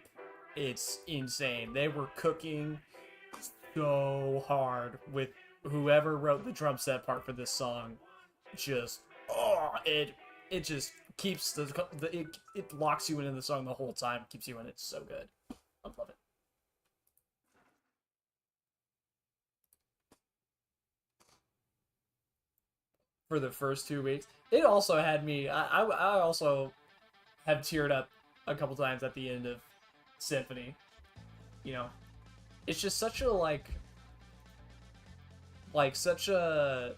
Speaker 1: It's insane. They were cooking so hard with whoever wrote the drum set part for this song. Just, it just keeps it locks you into the song the whole time. Keeps you in it. So good. I love it. For the first 2 weeks, it also had me. I also have teared up a couple times at the end of Symphony. You know, it's just such a such a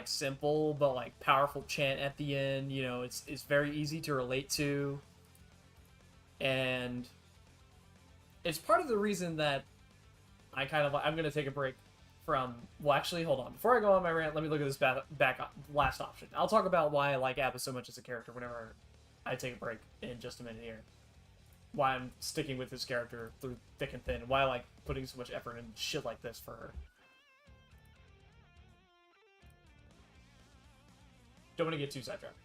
Speaker 1: simple but powerful chant at the end. You know, it's very easy to relate to, and it's part of the reason that I'm gonna take a break from. Well, actually, hold on. Before I go on my rant, let me look at this last option. I'll talk about why I like Abba so much as a character whenever I take a break in just a minute here. Why I'm sticking with this character through thick and thin. Why I like putting so much effort in shit like this for her. Don't want to get too sidetracked.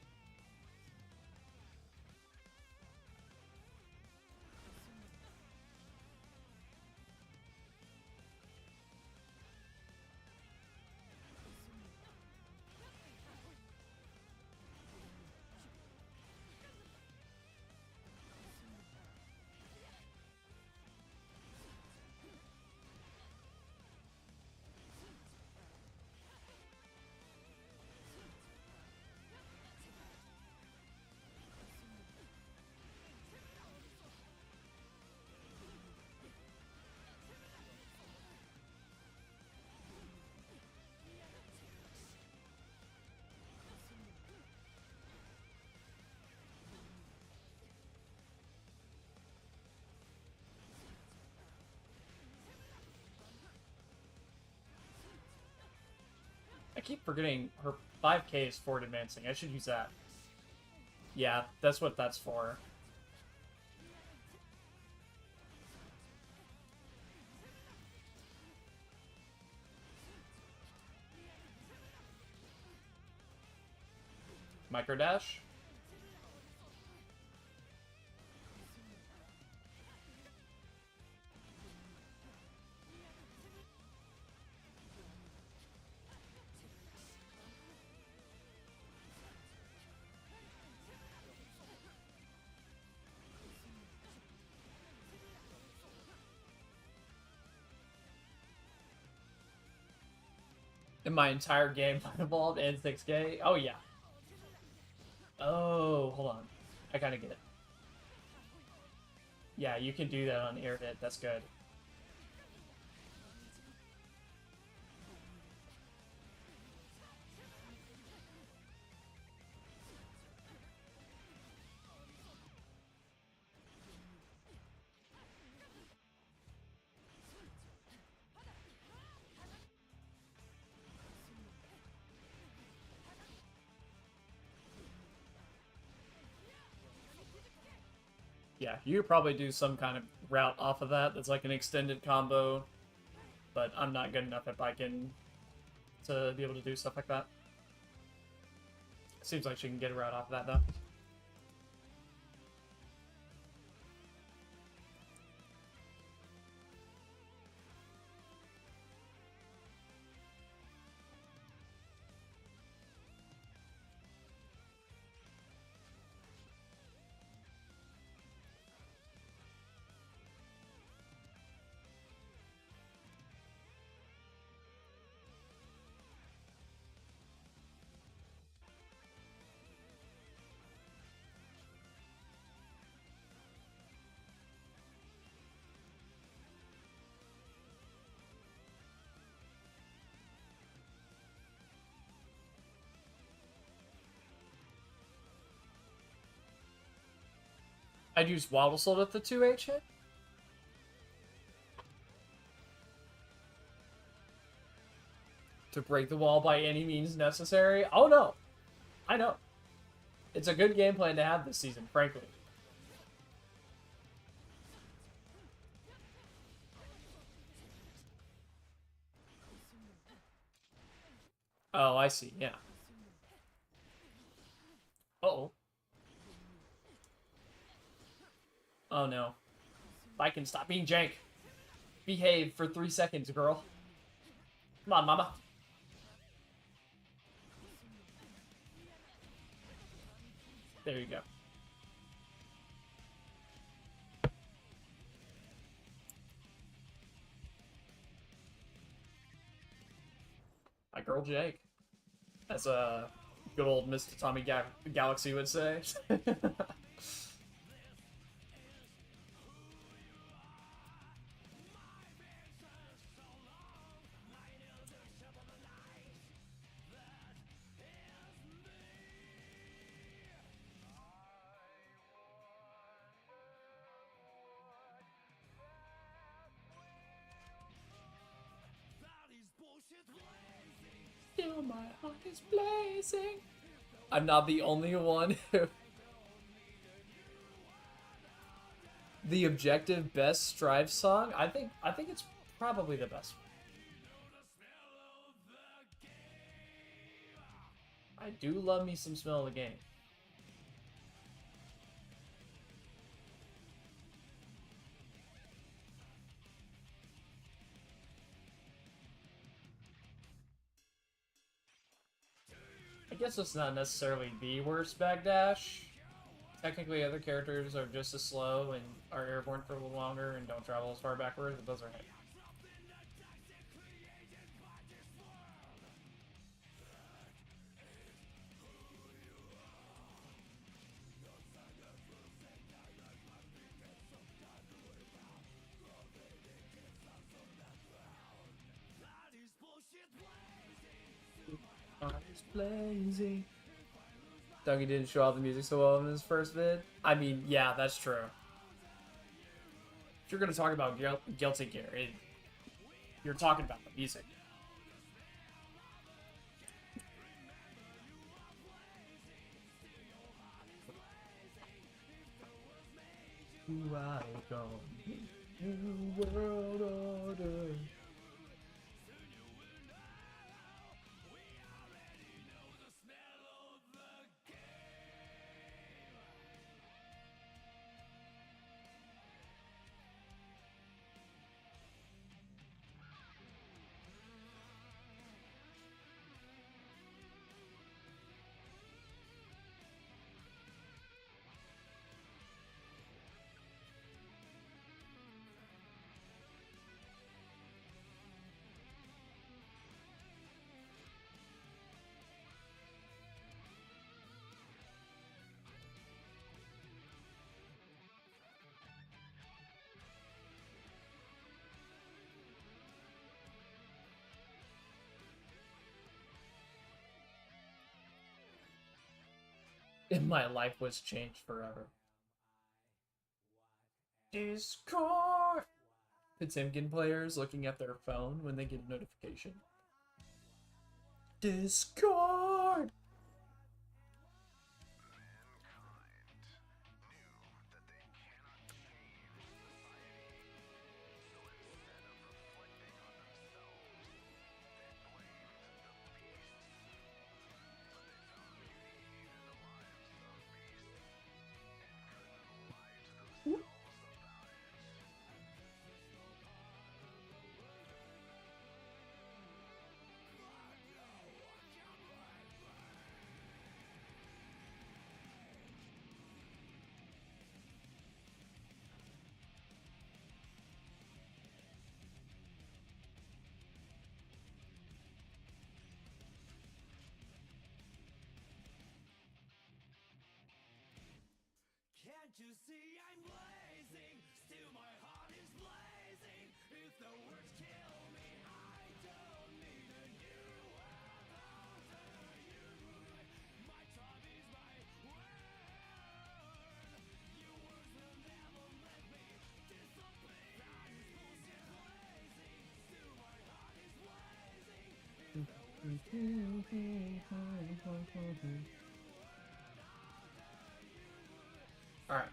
Speaker 1: I keep forgetting her 5k is forward advancing. I should use that. Yeah, that's what that's for. Microdash?
Speaker 8: In my entire game evolved and 6K? Oh, yeah. Oh, hold on. I kind of get it. Yeah, you can do that on air hit. That's good. Yeah, you could probably do some kind of route off of that that's like an extended combo, but I'm not good enough at Bikin to be able to do stuff like that. Seems like she can get a route off of that, though. I'd use Waddle Soul at the 2H hit. To break the wall by any means necessary. Oh no! I know. It's a good game plan to have this season, frankly. Oh, I see, yeah. Uh-oh. Oh no. I can stop being jank. Behave for 3 seconds, girl. Come on, mama. There you go. My girl Jake. As a good old Mr. Tommy Galaxy would say. Still my heart is blazing. I'm not the only one who... The objective best Strive song? I think it's probably the best one. I do love me some Smell of the Game. I guess it's not necessarily the worst backdash. Technically, other characters are just as slow and are airborne for a little longer and don't travel as far backwards, but those are hit. Heart's blazing. Dougie didn't show off the music so well in his first vid. I mean, yeah, that's true. If you're gonna talk about Guilty Gear, you're talking about the music. Welcome, new world order. And my life was changed forever. Discord! Potemkin players looking at their phone when they get a notification. Discord!
Speaker 6: Can't you see I'm blazing? Still my heart is blazing. If the words kill me, I don't need a new world order. My time is my word. Your words will never let me disappear. That is bullshit blazing. Still my heart is blazing. If the words kill me,
Speaker 8: Alright.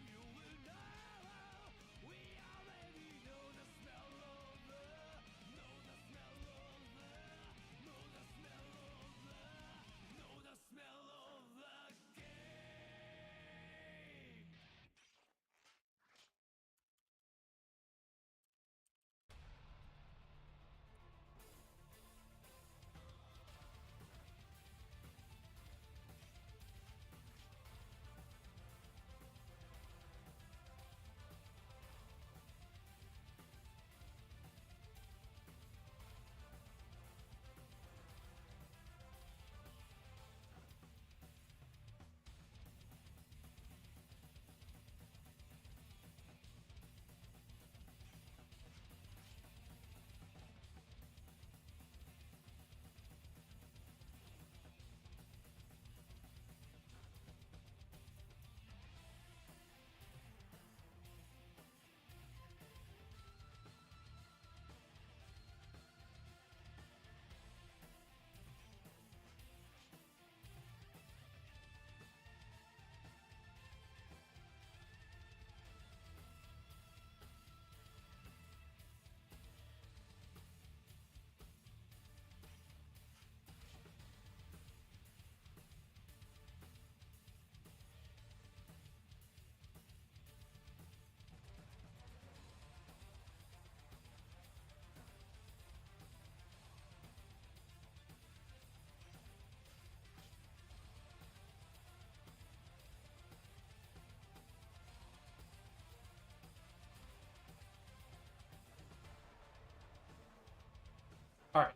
Speaker 8: Alright.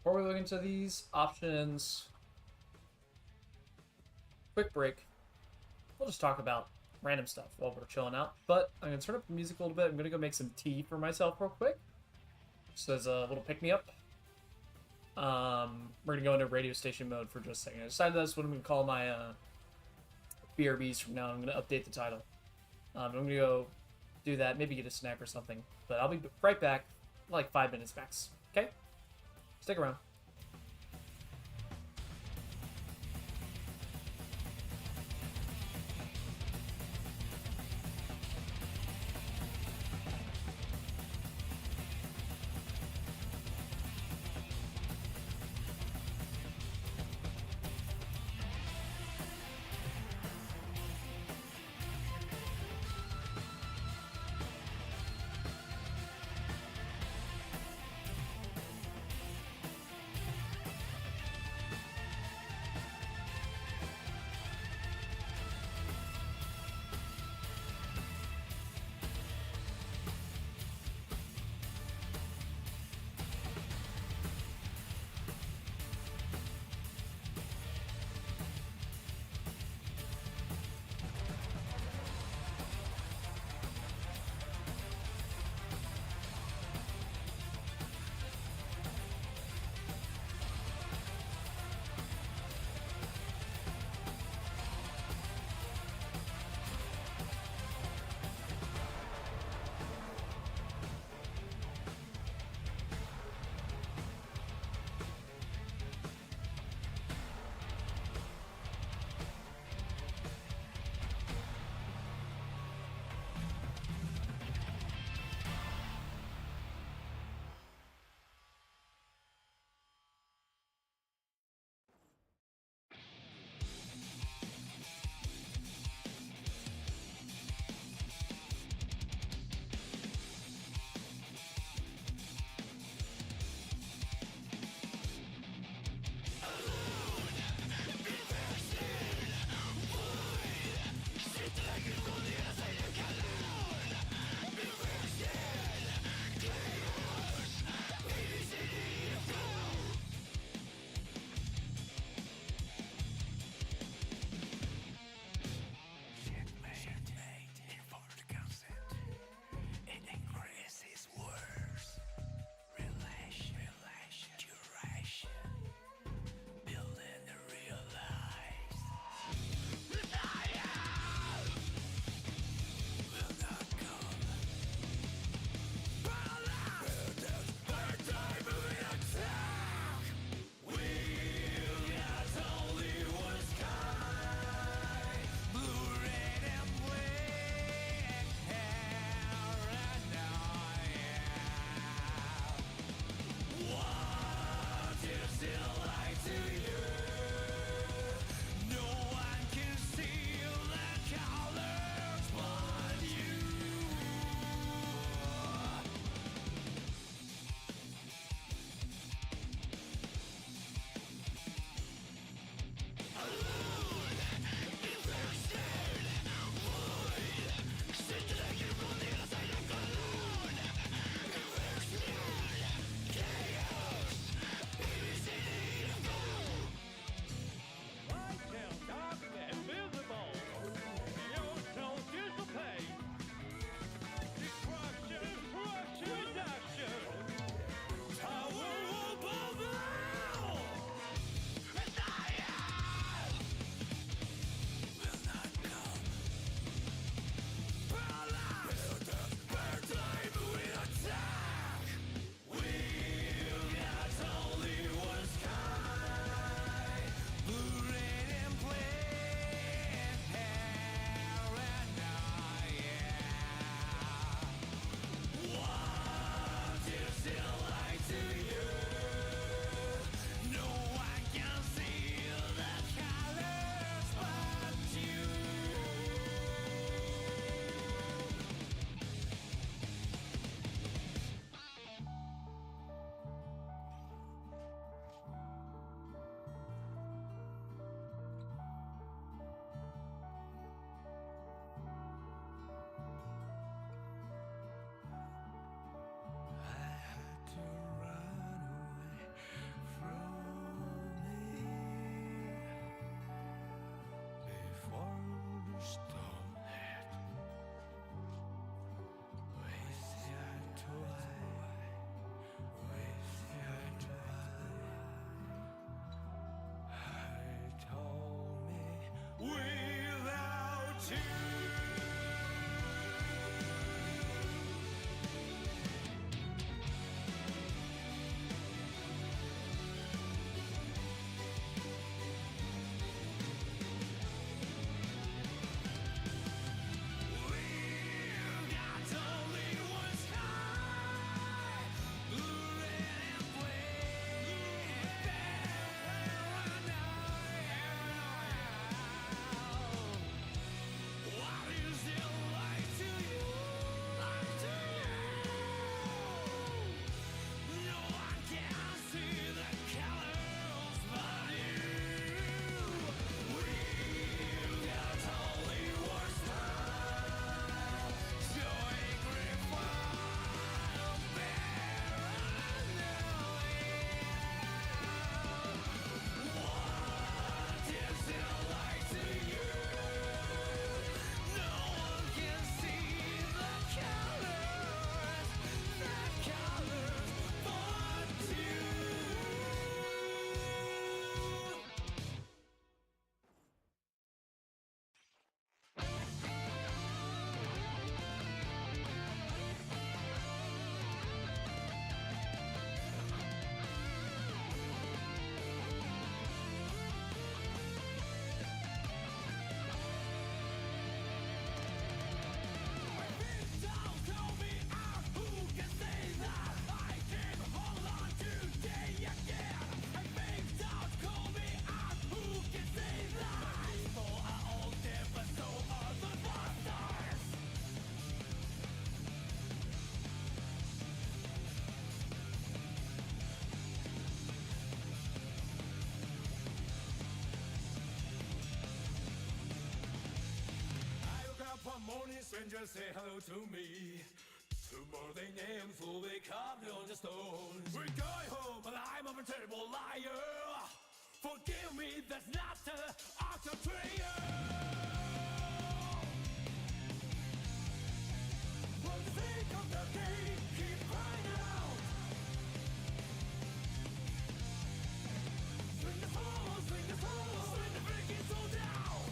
Speaker 8: Before we look into these options, quick break. We'll just talk about random stuff while we're chilling out. But I'm going to turn up the music a little bit. I'm going to go make some tea for myself real quick. Just as a little pick-me-up. We're going to go into radio station mode for just a second. I decided that's what I'm going to call my BRBs from now. I'm going to update the title. I'm going to go do that, maybe get a snack or something. But I'll be right back, like 5 minutes max. Okay? Stick around.
Speaker 9: strangers say hello to me. Tomorrow they names will be carved on the stone. We're going home, but I'm a terrible liar. Forgive me, that's not the art of prayer. For the sake of the day, keep crying out. Swing the soul, swing the soul, swing the freaking soul down.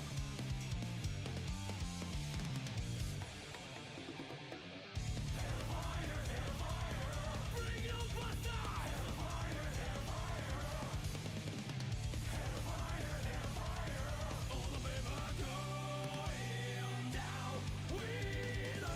Speaker 9: Hellfire, hellfire, bring your buster. Hellfire, hellfire, hellfire, hellfire. All the men are going down with us.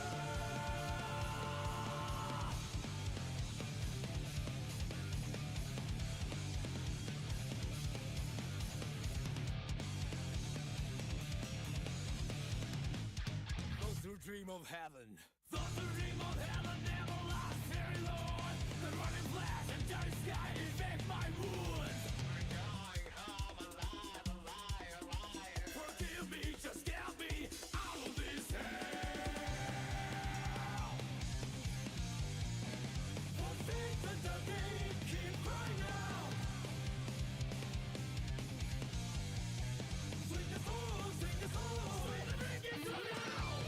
Speaker 9: Those who dream of heaven, those who dream of heaven never last very long. The running flash and dirty sky infect my wounds. We're going home alive, alive, alive. Forgive me, just get me out of this hell. For faith and the game, keep crying out. Swing the soul, swing the soul, swing the freaking soul now.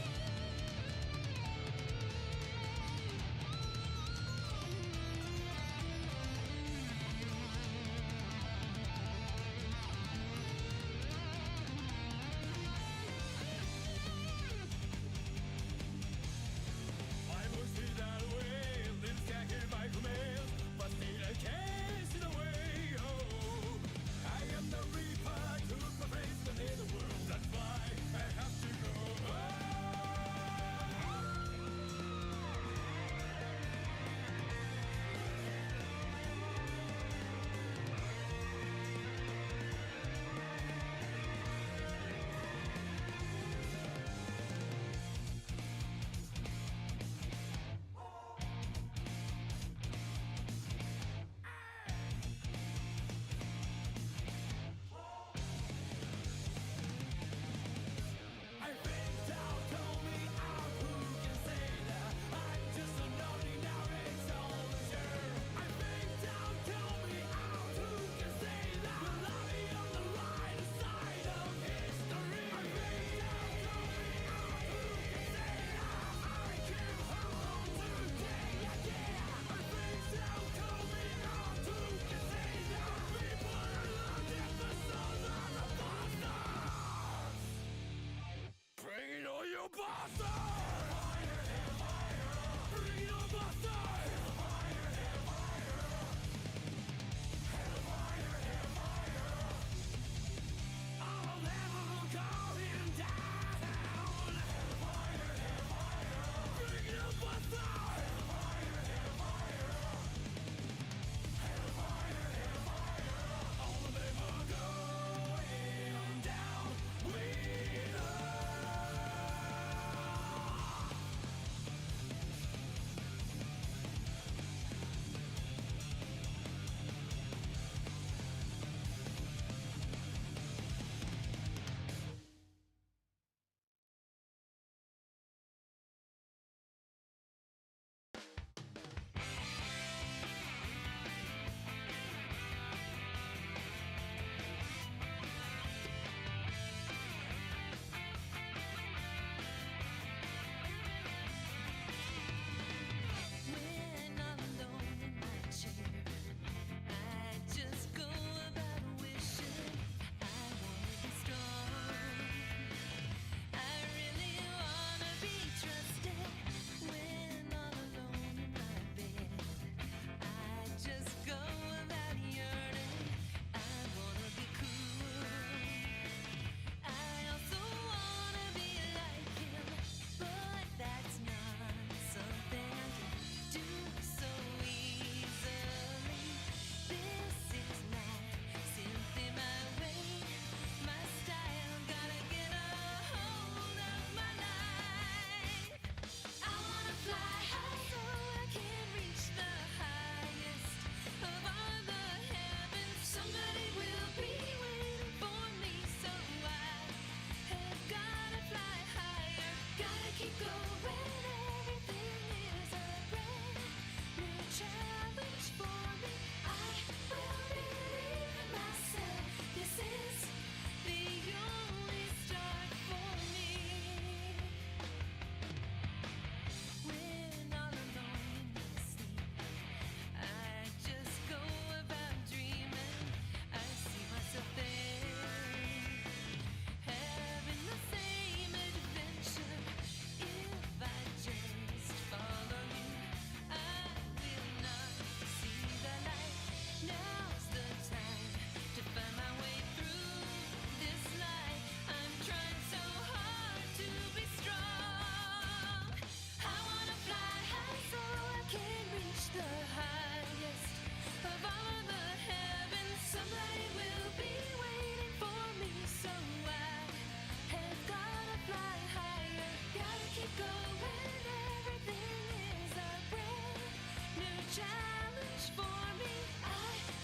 Speaker 7: challenge for me. I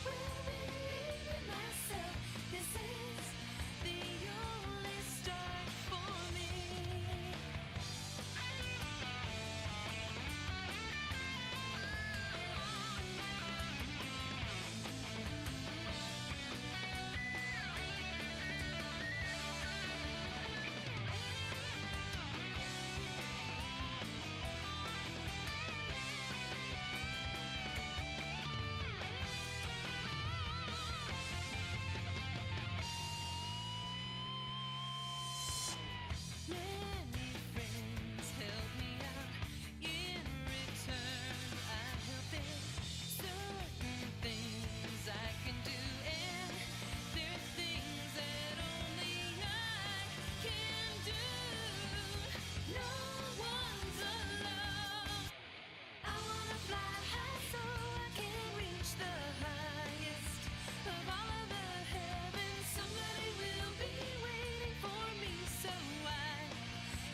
Speaker 7: will believe in myself. This is the only start for me. Many friends help me out. In return, I help them. Certain things I can do, and there are things that only I can do. No one's alone. I wanna fly high so I can reach the highest of all of the heavens. Somebody will be waiting for me, so I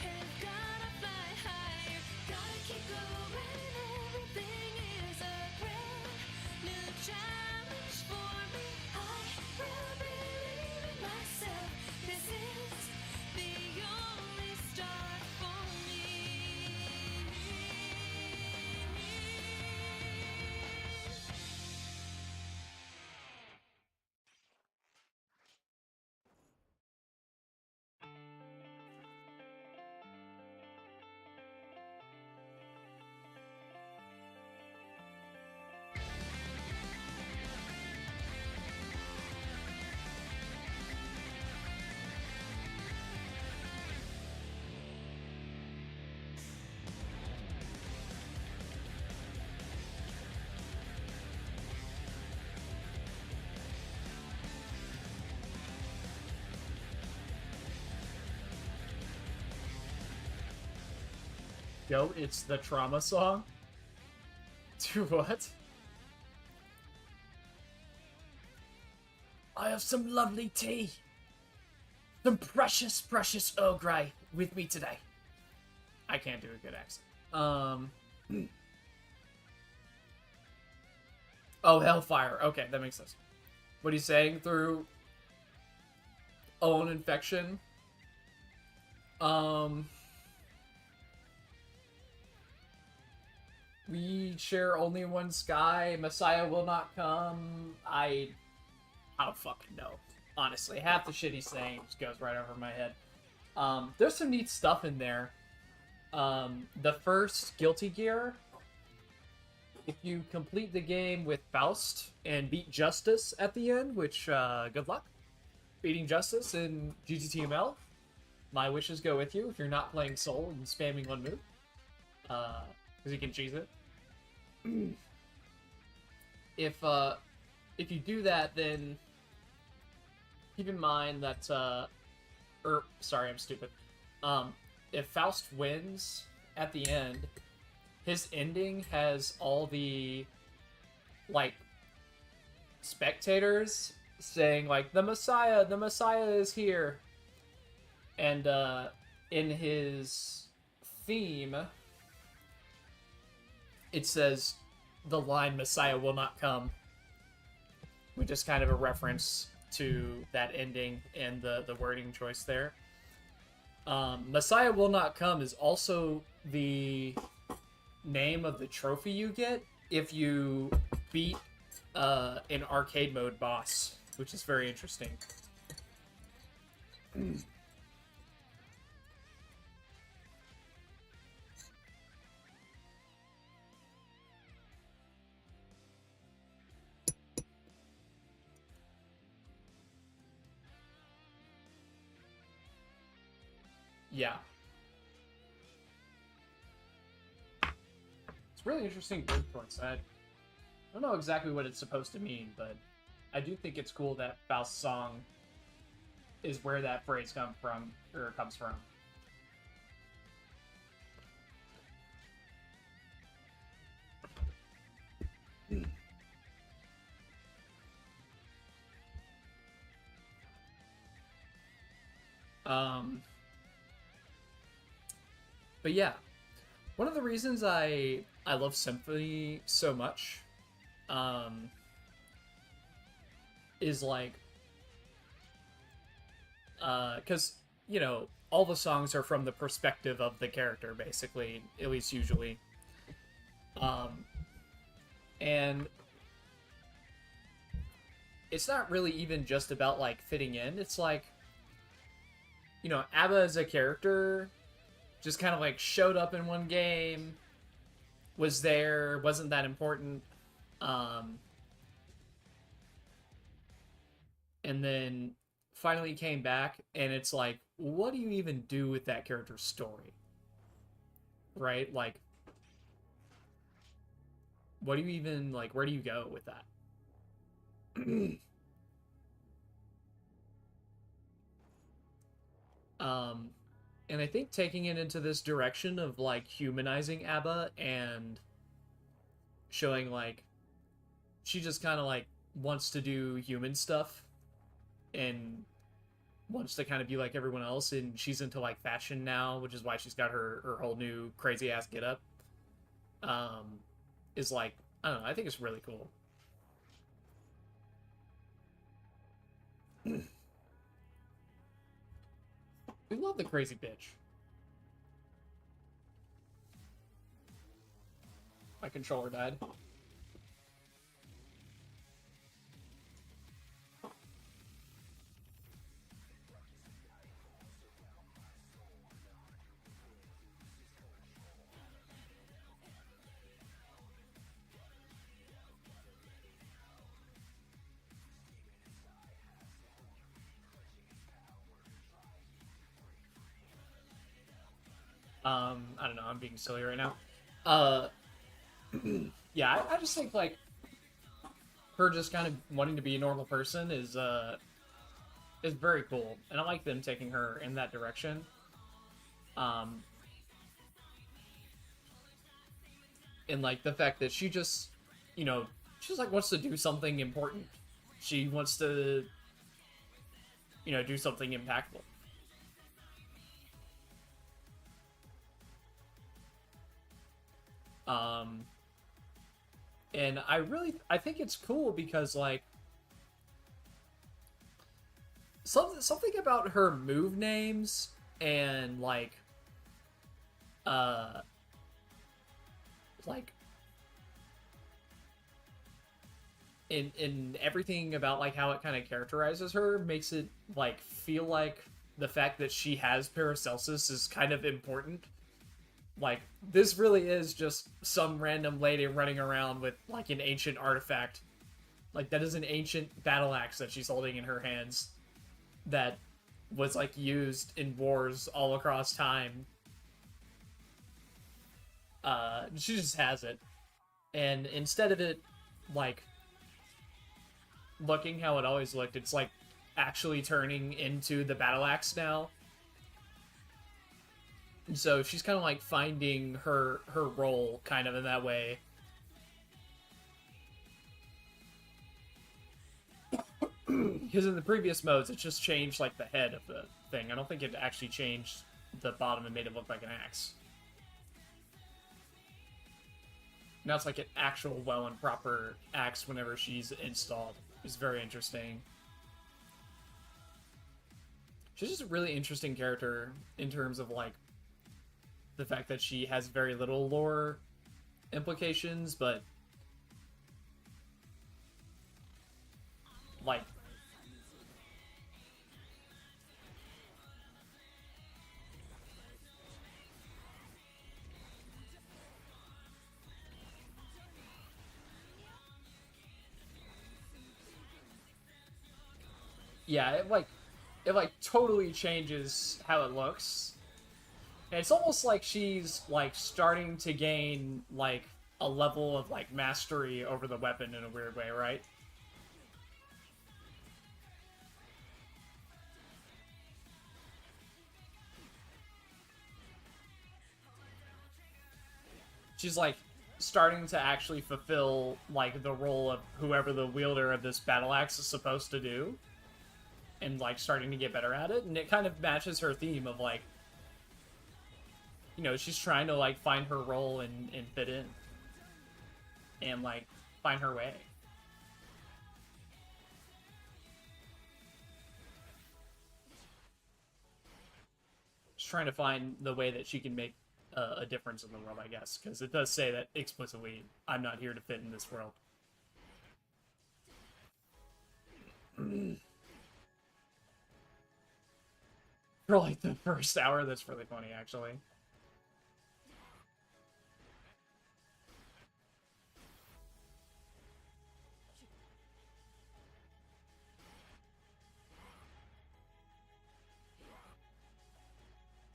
Speaker 7: have gotta fly higher. Gotta keep going. Everything is a brand new challenge for me. I will believe in myself. This is the only start for me.
Speaker 8: Yo, it's the trauma song? To what? I have some lovely tea. Some precious, precious Earl Grey with me today. I can't do a good accent. Oh, Hellfire. Okay, that makes sense. What he's saying through own infection. We share only one sky. Messiah will not come. I don't fucking know. Honestly, half the shit he's saying just goes right over my head. There's some neat stuff in there. The first Guilty Gear, if you complete the game with Faust and beat Justice at the end, which, good luck. Beating Justice in GGTML, my wishes go with you if you're not playing Soul and spamming one move. Because you can cheese it. If you do that, then keep in mind that, sorry, I'm stupid. If Faust wins at the end, his ending has all the, like, spectators saying, like, the Messiah is here. And, in his theme, it says the line Messiah will not come, which is kind of a reference to that ending and the wording choice there. Messiah will not come is also the name of the trophy you get if you beat an arcade mode boss, which is very interesting. Yeah. It's really interesting word choice. I don't know exactly what it's supposed to mean, but I do think it's cool that Faust's song is where that phrase comes from. But yeah, One of the reasons I love Symphony so much, is like, because you know all the songs are from the perspective of the character, basically, at least usually, and it's not really even just about like fitting in. It's like, you know, ABBA as a character just kind of like showed up in one game, was there, wasn't that important, and then finally came back, and it's like, what do you even do with that character's story? Right? Like, what do you even, like, where do you go with that? um, and I think taking it into this direction of, like, humanizing ABBA and showing, like, she just kind of, like, wants to do human stuff and wants to kind of be like everyone else, and she's into like fashion now, which is why she's got her whole new crazy ass get up. Is like, I don't know, I think it's really cool. We love the crazy bitch. My controller died. I don't know, I'm being silly right now. Yeah, I just think like her just kind of wanting to be a normal person is very cool, and I like them taking her in that direction. And like the fact that she just, you know, she just like wants to do something important. She wants to, you know, do something impactful. And I think it's cool because like something about her move names and like in everything about like how it kind of characterizes her makes it like feel like the fact that she has Paracelsus is kind of important. Like, this really is just some random lady running around with, like, an ancient artifact. Like, that is an ancient battle axe that she's holding in her hands that was, like, used in wars all across time. She just has it. And instead of it, like, looking how it always looked, it's, like, actually turning into the battle axe now. So she's kind of like finding her role kind of in that way. Because in the previous modes, it just changed like the head of the thing. I don't think it actually changed the bottom and made it look like an axe. Now it's like an actual well and proper axe whenever she's installed. It's very interesting. She's just a really interesting character in terms of like the fact that she has very little lore implications, but like yeah, it like totally changes how it looks. And it's almost like she's like starting to gain like a level of like mastery over the weapon in a weird way, right? She's like starting to actually fulfill like the role of whoever the wielder of this battle axe is supposed to do, and like starting to get better at it. And it kind of matches her theme of like you know, she's trying to like find her role and fit in and like find her way. She's trying to find the way that she can make a difference in the world, I guess, because it does say that explicitly, I'm not here to fit in this world. For like the first hour, that's really funny, actually.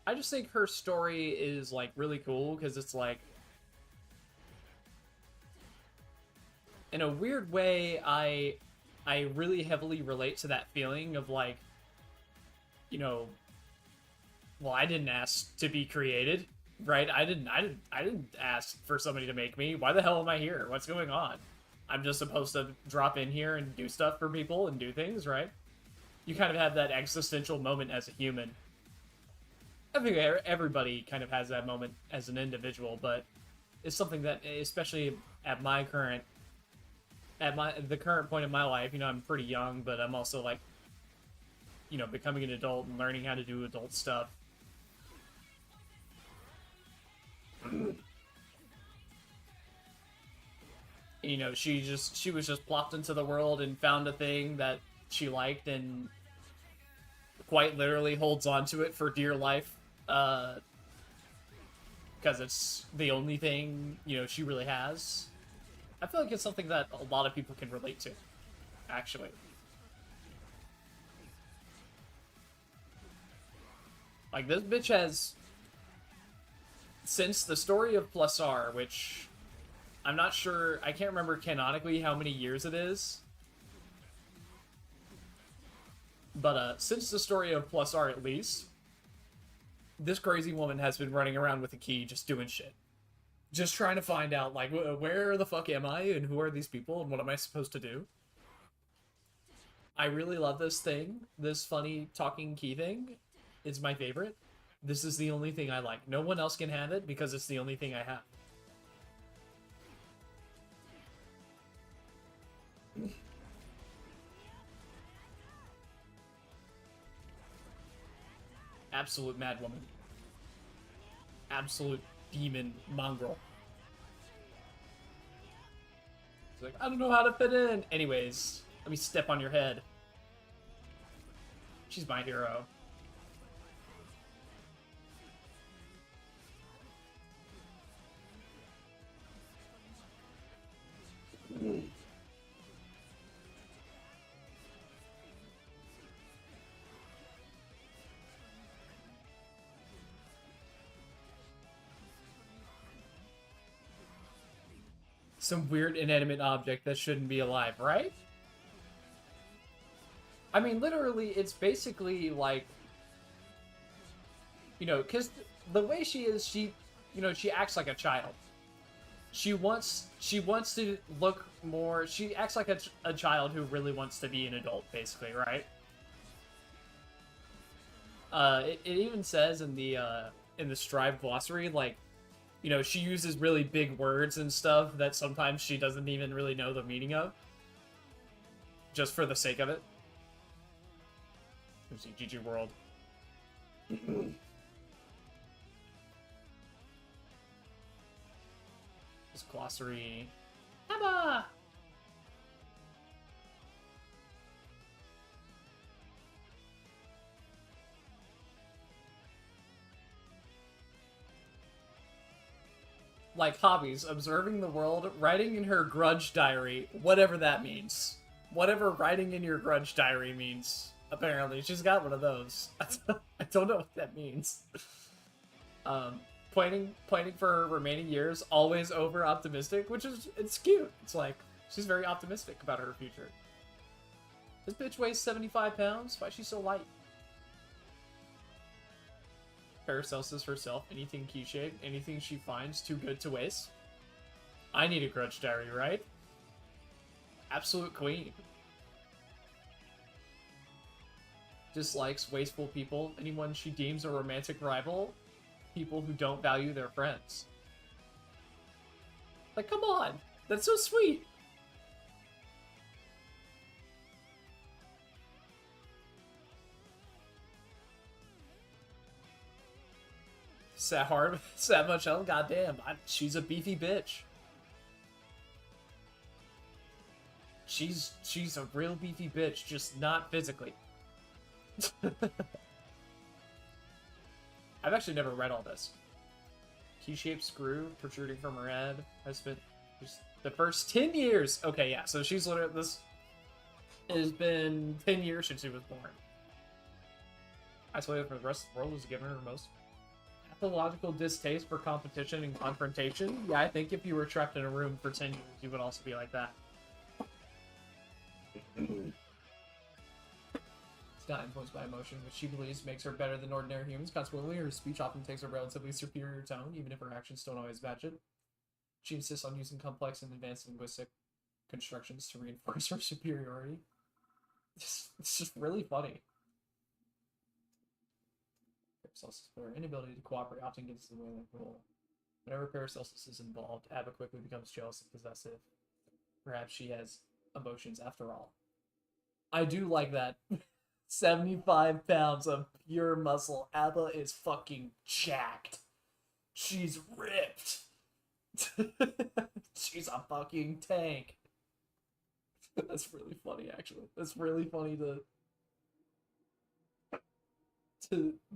Speaker 8: I just think her story is like really cool because it's like, in a weird way, I really heavily relate to that feeling of like, you know, well, I didn't ask to be created, right? I didn't ask for somebody to make me. Why the hell am I here? What's going on? I'm just supposed to drop in here and do stuff for people and do things, right? You kind of have that existential moment as a human. I think everybody kind of has that moment as an individual, but it's something that, especially at my current, the current point in my life, you know, I'm pretty young, but I'm also like, you know, becoming an adult and learning how to do adult stuff. You know, she was just plopped into the world and found a thing that she liked and quite literally holds on to it for dear life, because it's the only thing, you know, she really has. I feel like it's something that a lot of people can relate to, actually. Like, this bitch has, since the story of Plus R, which I'm not sure, I can't remember canonically how many years it is, but since the story of Plus R at least, this crazy woman has been running around with a key just doing shit. Just trying to find out, like, where the fuck am I, and who are these people, and what am I supposed to do? I really love this thing, this funny talking key thing. It's my favorite. This is the only thing I like. No one else can have it, because it's the only thing I have. Absolute mad woman. Absolute demon mongrel. It's like, I don't know how to fit in. Anyways, let me step on your head. She's my hero. Some weird inanimate object that shouldn't be alive, right? I mean, literally, it's basically like, you know, because the way she is, she, you know, she acts like a child. She wants to look more, she acts like a child who really wants to be an adult, basically, right? It even says in the Strive glossary, like, you know, she uses really big words and stuff that sometimes she doesn't even really know the meaning of. Just for the sake of it. Let's see, GG World. This glossary. Emma! Like hobbies, observing the world, writing in her grudge diary, whatever that means. Whatever writing in your grudge diary means. Apparently, she's got one of those. I don't know what that means. Planning for her remaining years, always over optimistic, which is, it's cute. It's like, she's very optimistic about her future. This bitch weighs 75 pounds? Why is she so light? Paracelsus herself, anything key shaped, anything she finds too good to waste. I need a grudge diary, right? Absolute queen. Dislikes wasteful people, anyone she deems a romantic rival. people who don't value their friends. Like, come on! That's so sweet! Sat Michelle, goddamn, she's a beefy bitch. She's a real beefy bitch, just not physically. I've actually never read all this. Key-shaped screw protruding from her head has been just the first 10 years. Okay, yeah, so she's literally, this has been 10 years since she was born. Isolated from the rest of the world is given her most pathological distaste for competition and confrontation. Yeah, I think if you were trapped in a room for 10 years, you would also be like that. It's not influenced by emotion, which she believes makes her better than ordinary humans. Consequently, her speech often takes a relatively superior tone, even if her actions don't always match it. She insists on using complex and advanced linguistic constructions to reinforce her superiority. It's just really funny. Paracelsus, for her inability to cooperate, often gets in the way of the role. Whenever Paracelsus is involved, Abba quickly becomes jealous and possessive. Perhaps she has emotions after all. I do like that. 75 pounds of pure muscle. Abba is fucking jacked. She's ripped. She's a fucking tank. That's really funny, actually. That's really funny to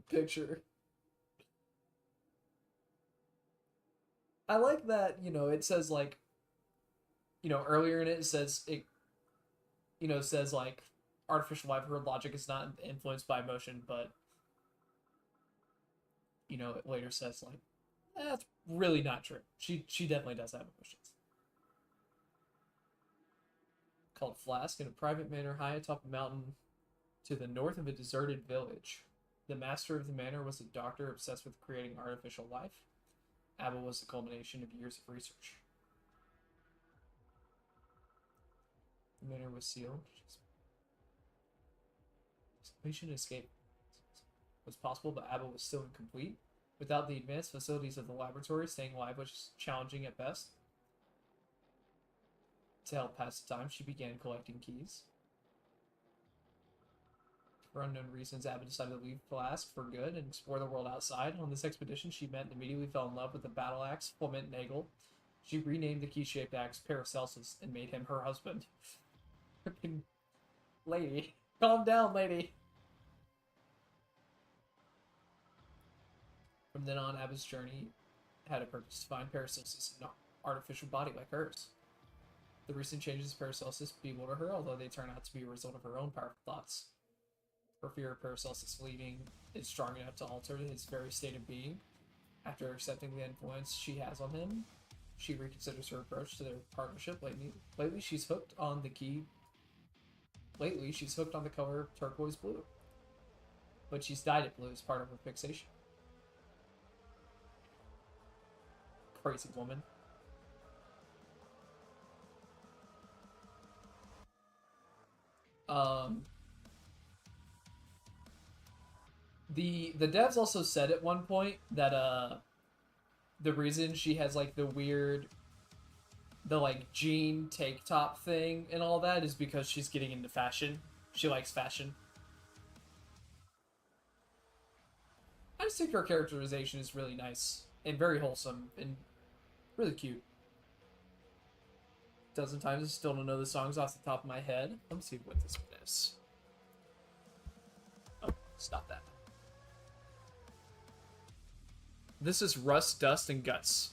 Speaker 8: picture. I like that, you know, it says like, you know, earlier in it says it, you know, says like artificial livelihood logic is not influenced by emotion, but you know, it later says like that's really not true. She definitely does have emotions. Called Flask, in a private manor high atop a mountain to the north of a deserted village. The master of the manor was a doctor obsessed with creating artificial life. Abba was the culmination of years of research. The manor was sealed. Completion and escape was possible, but Abba was still incomplete. Without the advanced facilities of the laboratory, staying alive was challenging at best. To help pass the time, she began collecting keys. For unknown reasons, Abba decided to leave Flask for good and explore the world outside. On this expedition, she met and immediately fell in love with the battle axe, Clement Nagel. She renamed the key-shaped axe Paracelsus and made him her husband. Freaking lady. Calm down, lady. From then on, Abba's journey had a purpose to find Paracelsus in an artificial body like hers. The recent changes of Paracelsus bewilder her, although they turn out to be a result of her own powerful thoughts. Her fear of Paracelsus leaving is strong enough to alter his very state of being. After accepting the influence she has on him, she reconsiders her approach to their partnership. Lately, she's hooked on the color turquoise blue. But she's dyed it blue as part of her fixation. Crazy woman. The devs also said at one point that the reason she has like the like jean tank top thing and all that is because she's getting into fashion. She likes fashion. I just think her characterization is really nice and very wholesome and really cute. Dozen times I still don't know the songs off the top of my head. Let me see what this one is. Oh, stop that. This is Rust, Dust, and Guts.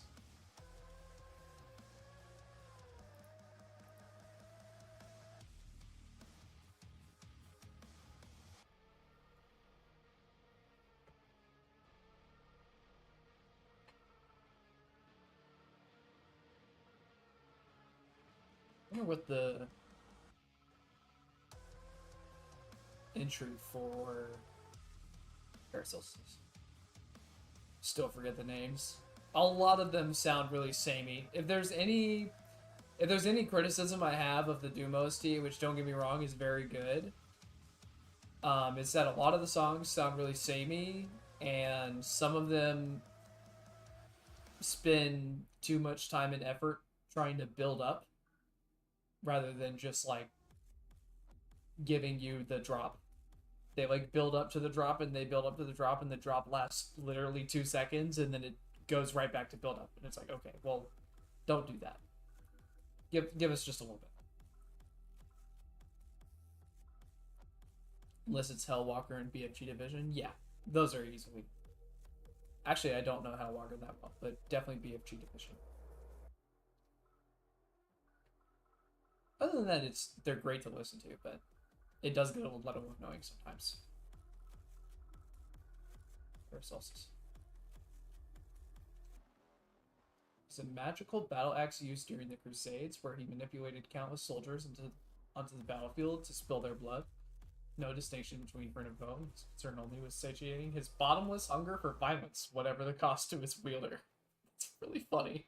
Speaker 8: I wonder what the entry for Paracelsus is. Still forget the names. A lot of them sound really samey. If there's any criticism I have of the Doom OST, which don't get me wrong is very good, is that a lot of the songs sound really samey, and some of them spend too much time and effort trying to build up rather than just like giving you the drop. They like build up to the drop and they build up to the drop and the drop lasts literally 2 seconds and then it goes right back to build up. And it's like, okay, well, don't do that. Give us just a little bit. Unless it's Hellwalker and BFG Division. Yeah, those are easily. Actually, I don't know Hellwalker that well, but definitely BFG Division. Other than that, they're great to listen to, but it does get a little annoying sometimes. Paracelsus. It's a magical battle axe used during the Crusades, where he manipulated countless soldiers onto the battlefield to spill their blood. No distinction between friend and foe. His concern only was satiating his bottomless hunger for violence, whatever the cost to his wielder. It's really funny.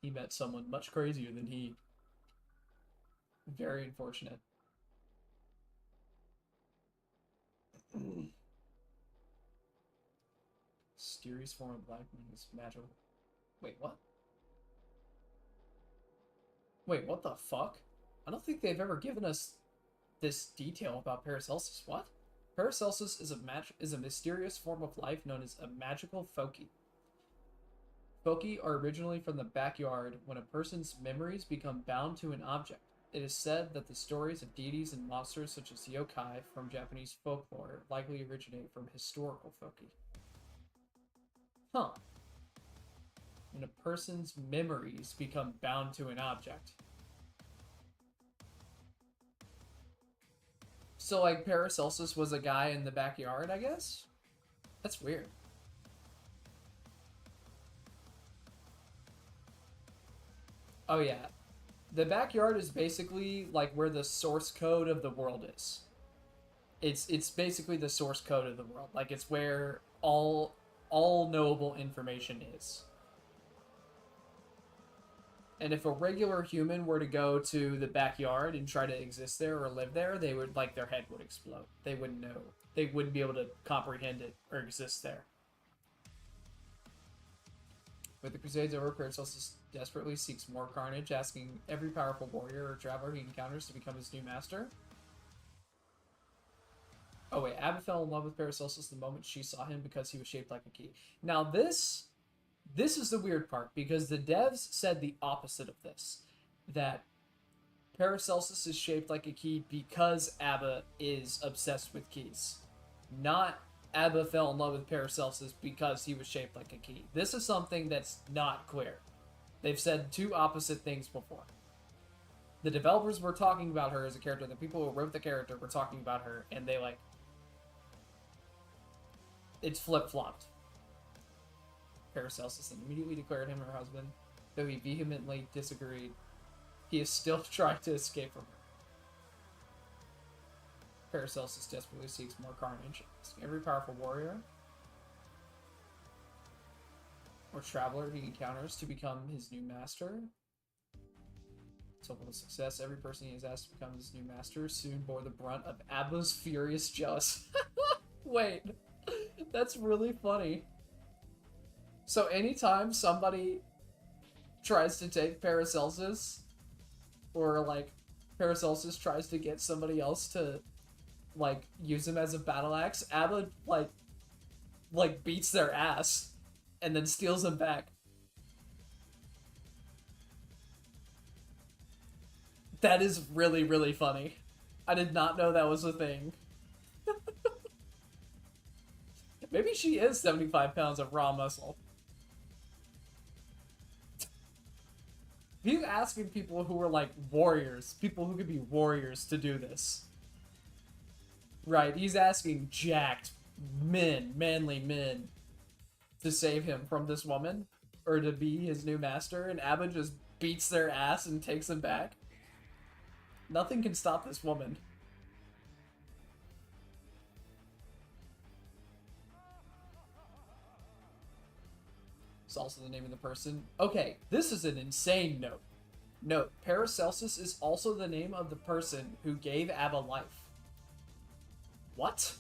Speaker 8: He met someone much crazier than he. Very unfortunate. Mysterious form of life means magical. Wait, what? Wait, what the fuck? I don't think they've ever given us this detail about Paracelsus. What? Paracelsus is a mysterious form of life known as a magical foci. Foci are originally from the backyard when a person's memories become bound to an object. It is said that the stories of deities and monsters such as yokai from Japanese folklore likely originate from historical foci. Huh. When a person's memories become bound to an object. So, like, Paracelsus was a guy in the backyard, I guess? That's weird. Oh, yeah. The backyard is basically, like, where the source code of the world is. It's basically the source code of the world. Like, it's where all knowable information is. And if a regular human were to go to the backyard and try to exist there or live there, they would, like, their head would explode. They wouldn't know. They wouldn't be able to comprehend it or exist there. With the Crusades over, Paracelsus desperately seeks more carnage, asking every powerful warrior or traveler he encounters to become his new master. Oh wait, Abba fell in love with Paracelsus the moment she saw him because he was shaped like a key. Now this is the weird part, because the devs said the opposite of this. That Paracelsus is shaped like a key because Abba is obsessed with keys. Not Abba fell in love with Paracelsus because he was shaped like a key. This is something that's not clear. They've said two opposite things before. The developers were talking about her as a character, the people who wrote the character were talking about her, and they, like, it's flip-flopped. Paracelsus then immediately declared him her husband. Though he vehemently disagreed, he is still trying to escape from her. Paracelsus desperately seeks more carnage, asking every powerful warrior or traveler he encounters to become his new master. So with success, every person he has asked to become his new master soon bore the brunt of Abba's furious jealous. Wait, that's really funny. So anytime somebody tries to take Paracelsus, or like Paracelsus tries to get somebody else to like use him as a battle axe, Abba like beats their ass and then steals them back. That is really, really funny. I did not know that was a thing. Maybe she is 75 pounds of raw muscle. He's asking people who are like warriors, people who could be warriors to do this. Right, he's asking jacked men, manly men, to save him from this woman, or to be his new master, and Abba just beats their ass and takes them back. Nothing can stop this woman. It's also the name of the person. Okay, this is an insane note. Note, Paracelsus is also the name of the person who gave Abba life. What?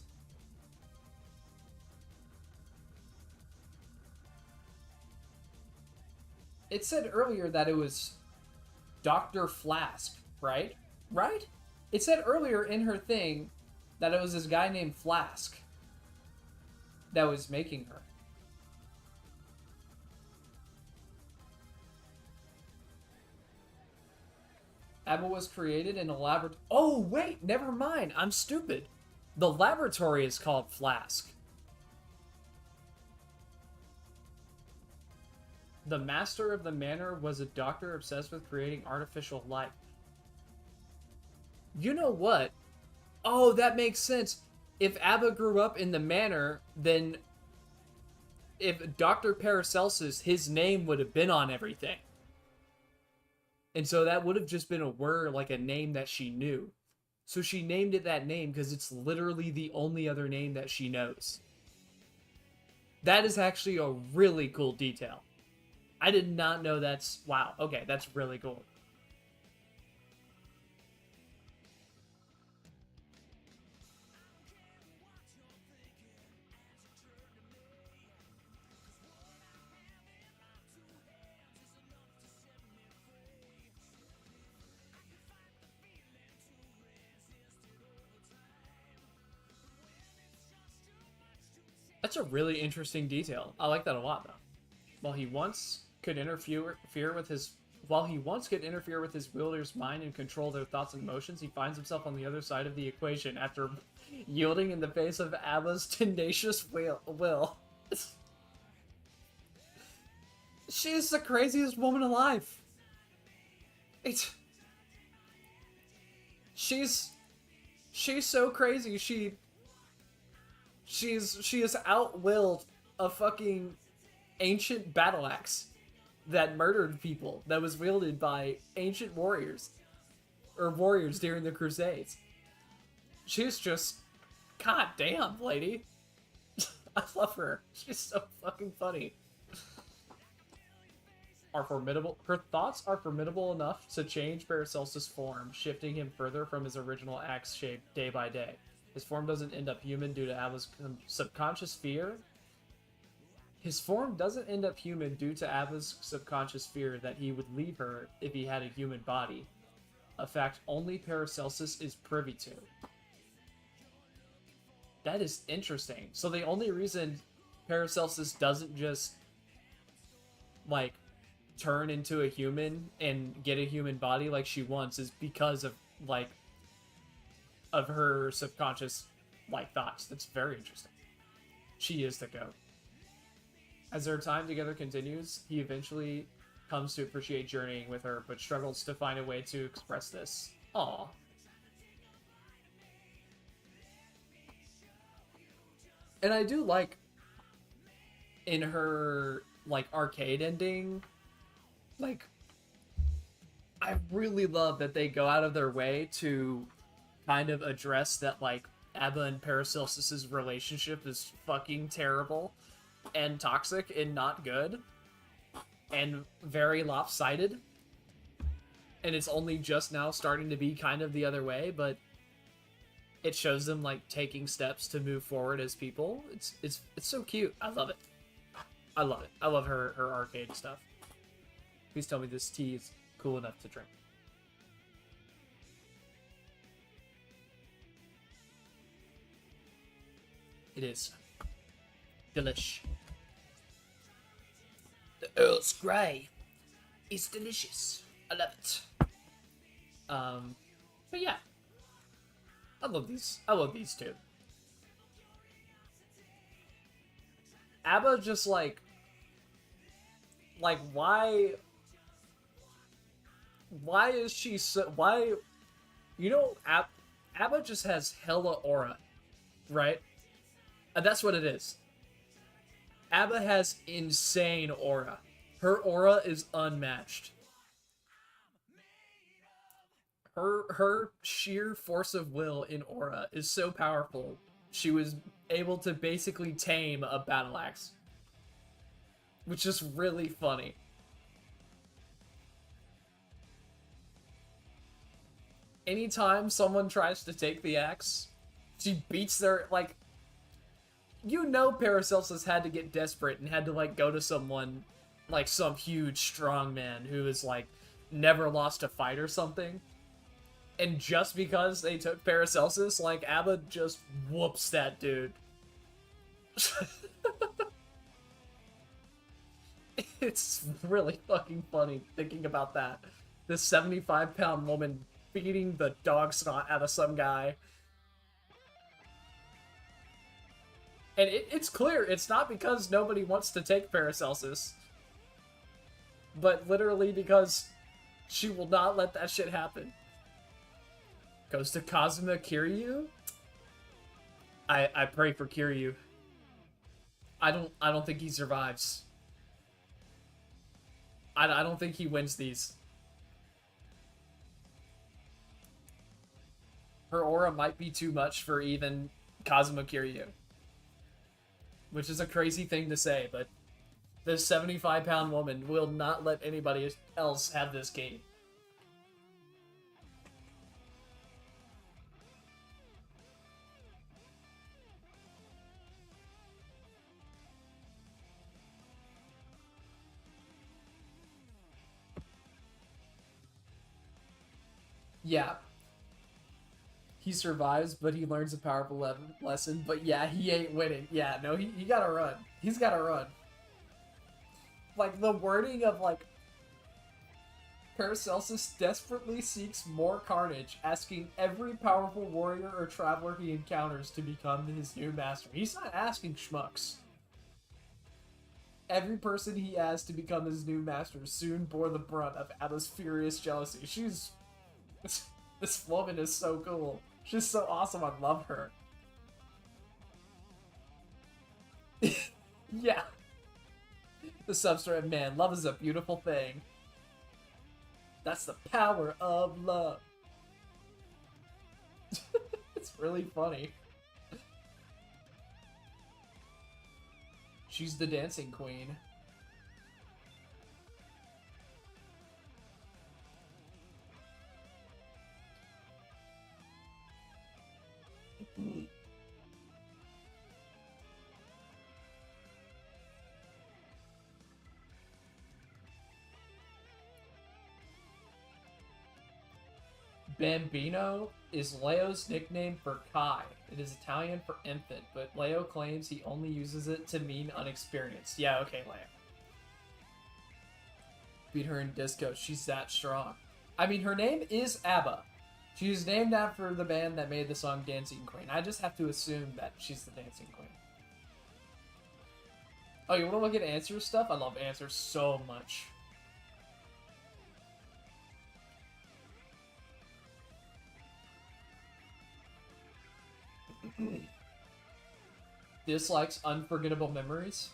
Speaker 8: It said earlier that it was Dr. Flask, right? Right? It said earlier in her thing that it was this guy named Flask that was making her. Abba was created in a laboratory. Oh, wait, never mind. I'm stupid. The laboratory is called Flask. The master of the manor was a doctor obsessed with creating artificial life. You know what? Oh, that makes sense. If Abba grew up in the manor, then if Dr. Paracelsus, his name would have been on everything. And so that would have just been a word, like a name that she knew. So she named it that name because it's literally the only other name that she knows. That is actually a really cool detail. I did not know that's... Wow, okay, that's really cool. That's a really interesting detail. I like that a lot, though. While he once could interfere with his wielder's mind and control their thoughts and emotions, he finds himself on the other side of the equation after yielding in the face of Abba's tenacious will. She's the craziest woman alive. She's so crazy. She has outwilled a fucking ancient battle axe that murdered people, that was wielded by ancient warriors during the Crusades. She's just, god damn, lady. I love her. She's so fucking funny. Her thoughts are formidable enough to change Paracelsus' form, shifting him further from his original axe shape day by day. His form doesn't end up human due to Abba's subconscious fear. His form doesn't end up human due to Abba's subconscious fear that he would leave her if he had a human body. A fact only Paracelsus is privy to. That is interesting. So the only reason Paracelsus doesn't just, like, turn into a human and get a human body like she wants is because of, like, of her subconscious, like, thoughts. That's very interesting. She is the goat. As their time together continues, he eventually comes to appreciate journeying with her, but struggles to find a way to express this. Aww. And I do like, in her, like, arcade ending, like, I really love that they go out of their way to kind of address that, like, Abba and Paracelsus's relationship is fucking terrible and toxic and not good and very lopsided, and it's only just now starting to be kind of the other way, but it shows them, like, taking steps to move forward as people. It's so cute. I love it. I love it. I love her arcade stuff. Please tell me this tea is cool enough to drink. It is. Delish. The Earl's Grey is delicious. I love it. But yeah. I love these two. Abba just like why is she so, why, you know, Abba just has hella aura, right? And that's what it is. Abba has insane aura. Her aura is unmatched. Her sheer force of will in aura is so powerful. She was able to basically tame a battle axe, which is really funny. anytime someone tries to take the axe, she beats their, like, you know Paracelsus had to get desperate and had to, like, go to someone, like, some huge strong man who is, like, never lost a fight or something. And just because they took Paracelsus, like, ABBA just whoops that dude. It's really fucking funny thinking about that. This 75-pound woman beating the dog snot out of some guy. And it's clear, it's not because nobody wants to take Paracelsus, but literally because she will not let that shit happen. Goes to Kazuma Kiryu? I pray for Kiryu. I don't think he survives. I don't think he wins these. Her aura might be too much for even Kazuma Kiryu. Which is a crazy thing to say, but this 75-pound woman will not let anybody else have this game. Yeah. He survives, but he learns a powerful lesson. But yeah, he ain't winning. Yeah, no, he gotta run. He's gotta run. Like, the wording of, like, Paracelsus desperately seeks more carnage, asking every powerful warrior or traveler he encounters to become his new master. He's not asking schmucks. Every person he asked to become his new master soon bore the brunt of Abba's furious jealousy. She's... This woman is so cool. She's so awesome. I love her. Yeah. The substrate, man, love is a beautiful thing. That's the power of love. It's really funny. She's the dancing queen. Bambino is Leo's nickname for Kai. It is Italian for infant, but Leo claims he only uses it to mean unexperienced. Yeah, okay, Leo. Beat her in disco. She's that strong. I mean, her name is ABBA. She's named after the band that made the song Dancing Queen. I just have to assume that she's the Dancing Queen. Oh, you want to look at Answer stuff? I love Answer so much. Dislikes unforgettable memories.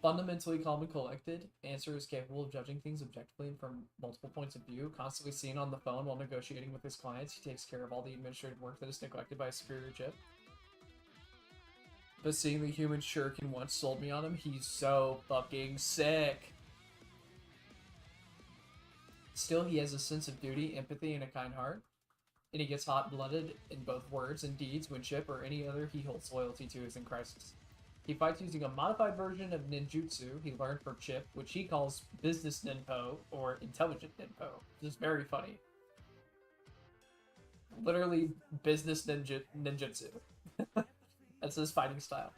Speaker 8: Fundamentally calm and collected. Answer is capable of judging things objectively and from multiple points of view. Constantly seen on the phone while negotiating with his clients. He takes care of all the administrative work that is neglected by a superior chip. But seeing the human shuriken once sold me on him, he's so fucking sick. Still, he has a sense of duty, empathy, and a kind heart. And he gets hot-blooded in both words and deeds when Chip or any other he holds loyalty to is in crisis. He fights using a modified version of ninjutsu he learned from Chip, which he calls business ninpo, or intelligent ninpo, which is very funny. Literally, business ninjutsu. That's his fighting style.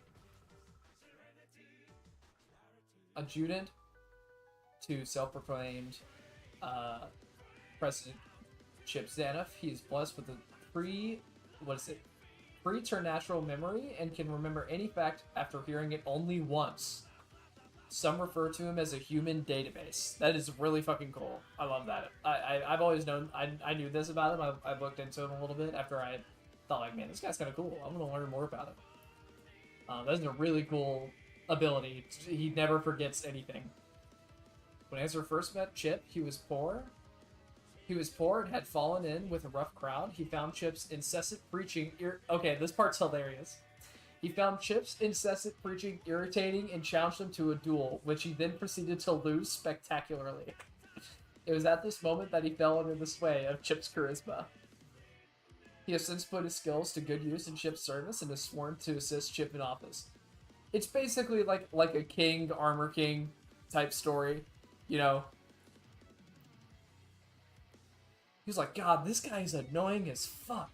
Speaker 8: Adjutant to self-proclaimed President Chip Zanoff. He is blessed with a preternatural memory and can remember any fact after hearing it only once. Some refer to him as a human database. That is really fucking cool. I love that. I've always known, I knew this about him. I looked into him a little bit after I thought, like, man, this guy's kind of cool. I'm going to learn more about him. That's a really cool ability. He never forgets anything. When Ezra first met Chip, he was poor. He was poor and had fallen in with a rough crowd. He found Chip's incessant preaching... Okay, this part's hilarious. He found Chip's incessant preaching irritating and challenged him to a duel, which he then proceeded to lose spectacularly. It was at this moment that he fell under the sway of Chip's charisma. He has since put his skills to good use in Chip's service and has sworn to assist Chip in office. It's basically like a king, armor king type story, you know. He's like, God, this guy's annoying as fuck.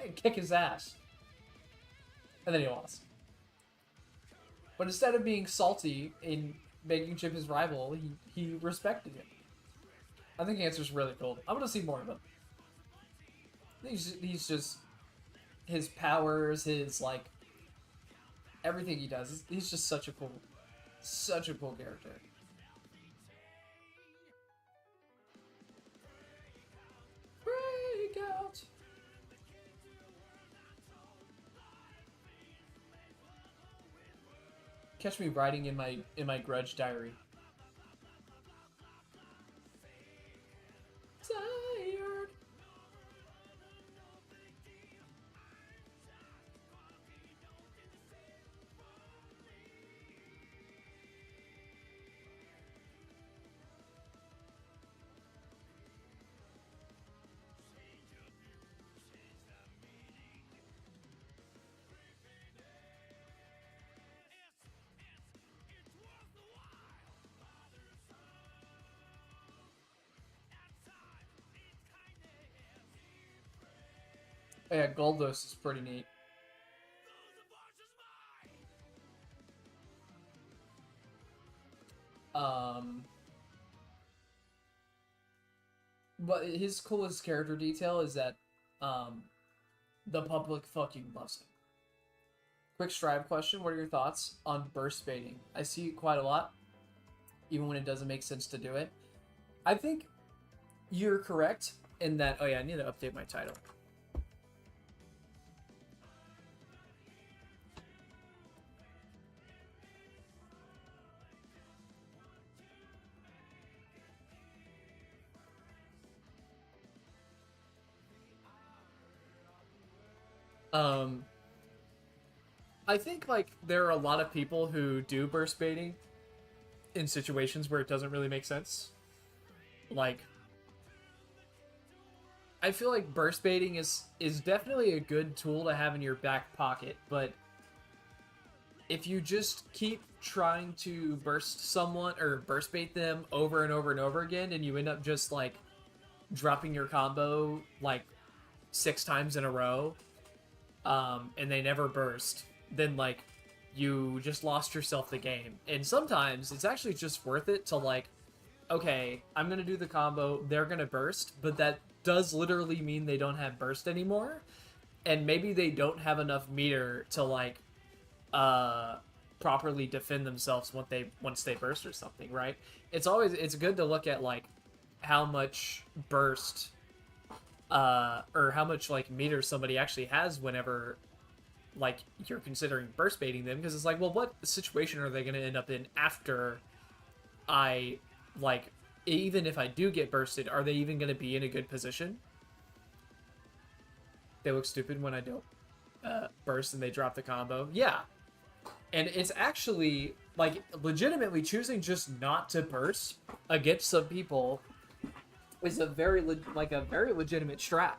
Speaker 8: And kick his ass. And then he lost. But instead of being salty in making Chip his rival, he respected him. I think Answer's really cool. I want to see more of him. He's just... His powers, his, like... Everything he does. He's just such a cool character. Break out! Catch me writing in my grudge diary. Tired. Oh yeah, Goldos is pretty neat. But his coolest character detail is that, the public fucking loves him. Quick Strive question, what are your thoughts on burst baiting? I see it quite a lot, even when it doesn't make sense to do it. I think you're correct in that, oh yeah, I need to update my title. I think, like, there are a lot of people who do burst baiting in situations where it doesn't really make sense. Like, I feel like burst baiting is definitely a good tool to have in your back pocket, but if you just keep trying to burst someone, or burst bait them over and over and over again, and you end up just, like, dropping your combo, like, 6 times in a row, and they never burst, then, like, you just lost yourself the game. And sometimes it's actually just worth it to, like, okay, I'm gonna do the combo, they're gonna burst, but that does literally mean they don't have burst anymore, and maybe they don't have enough meter to, like, properly defend themselves once they burst or something, right? It's good to look at, like, how much burst, or how much, like, meter somebody actually has whenever, like, you're considering burst baiting them, because it's like, well, what situation are they going to end up in after I, like, even if I do get bursted, are they even going to be in a good position? They look stupid when I don't burst and they drop the combo. Yeah. And it's actually, like, legitimately choosing just not to burst against some people is a very legitimate strat.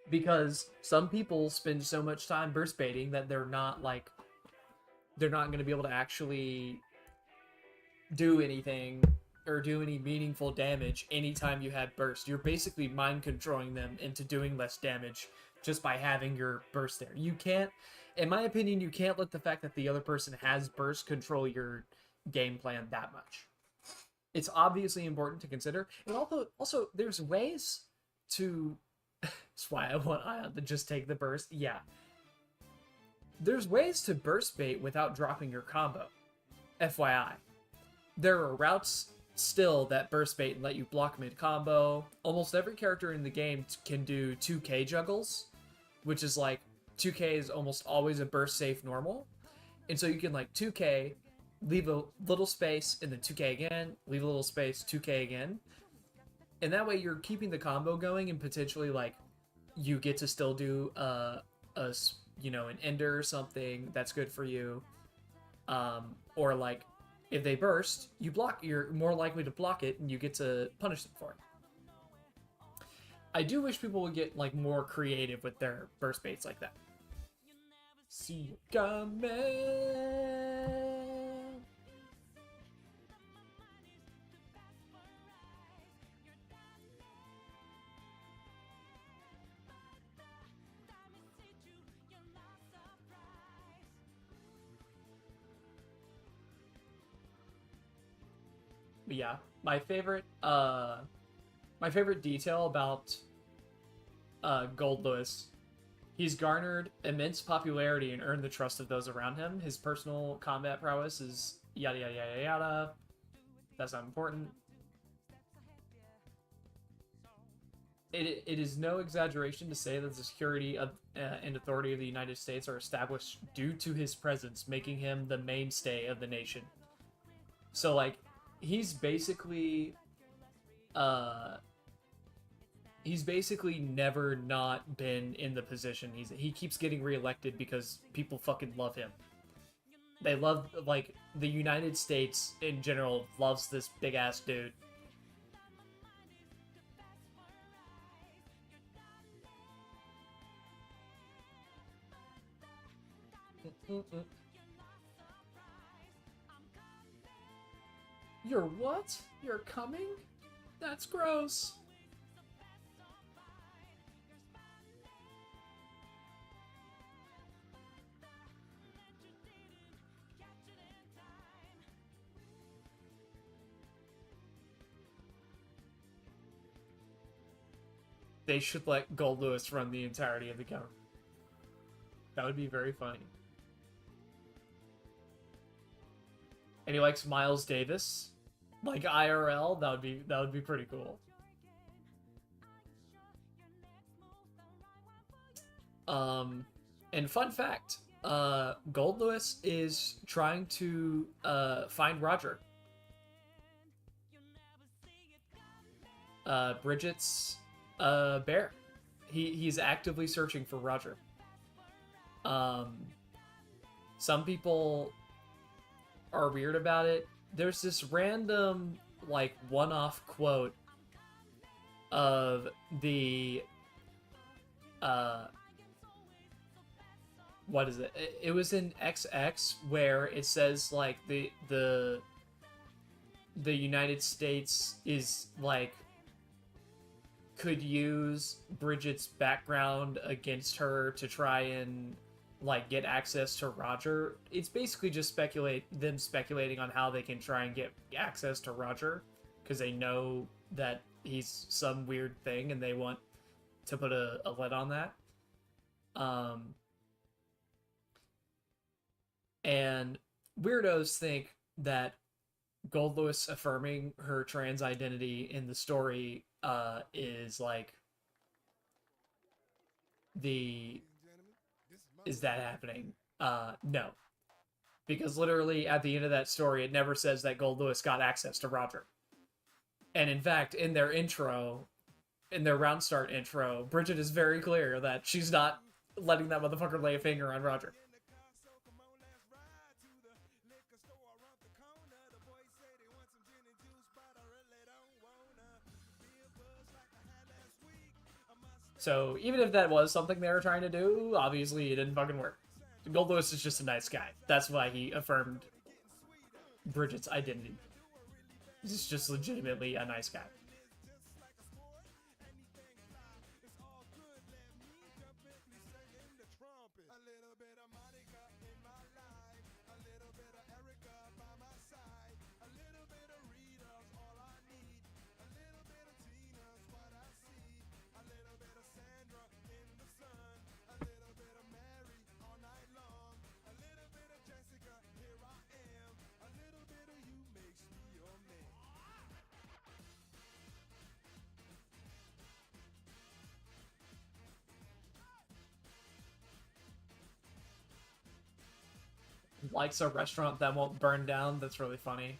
Speaker 8: Because some people spend so much time burst baiting that they're not going to be able to actually do anything or do any meaningful damage anytime you have burst. You're basically mind controlling them into doing less damage just by having your burst there. You can't, in my opinion, you can't let the fact that the other person has burst control your game plan that much. It's obviously important to consider. And also there's ways to... That's why I want Ion to just take the burst. Yeah. There's ways to burst bait without dropping your combo. FYI. There are routes still that burst bait and let you block mid-combo. Almost every character in the game can do 2k juggles, which is like, 2k is almost always a burst safe normal. And so you can, like, 2k, leave a little space, and then 2k again, leave a little space, 2k again. And that way you're keeping the combo going, and potentially, like, you get to still do an ender or something that's good for you. Or like, if they burst, you're more likely to block it, and you get to punish them for it. I do wish people would get like more creative with their burst baits like that. See you coming. But yeah, my favorite detail about Gold Lewis, he's garnered immense popularity and earned the trust of those around him. His personal combat prowess is yada yada yada yada. That's not important. It is no exaggeration to say that the security of and authority of the United States are established due to his presence, making him the mainstay of the nation. So like, he's basically never not been in the position. He keeps getting reelected because people fucking love him. They love, like, the United States in general loves this big ass dude. You're what? You're coming? That's gross. They should let Gold Lewis run the entirety of the government. That would be very funny. And he likes Miles Davis, like IRL. That would be pretty cool. And fun fact, Gold Lewis is trying to find Roger. Bridget's bear. He's actively searching for Roger. Some people are weird about it. There's this random, like, one-off quote of the what is it? It was in XX where it says like the United States is like could use Bridget's background against her to try and like get access to Roger. It's basically just speculating on how they can try and get access to Roger because they know that he's some weird thing and they want to put a lid on that. And weirdos think that Gold Lewis affirming her trans identity in the story is like is that happening? No. Because literally at the end of that story, it never says that Gold Lewis got access to Roger. And in fact, in their round start intro, Bridget is very clear that she's not letting that motherfucker lay a finger on Roger. So even if that was something they were trying to do, obviously it didn't fucking work. Gold Lewis is just a nice guy. That's why he affirmed Bridget's identity. He's just legitimately a nice guy. Likes a restaurant that won't burn down. That's really funny.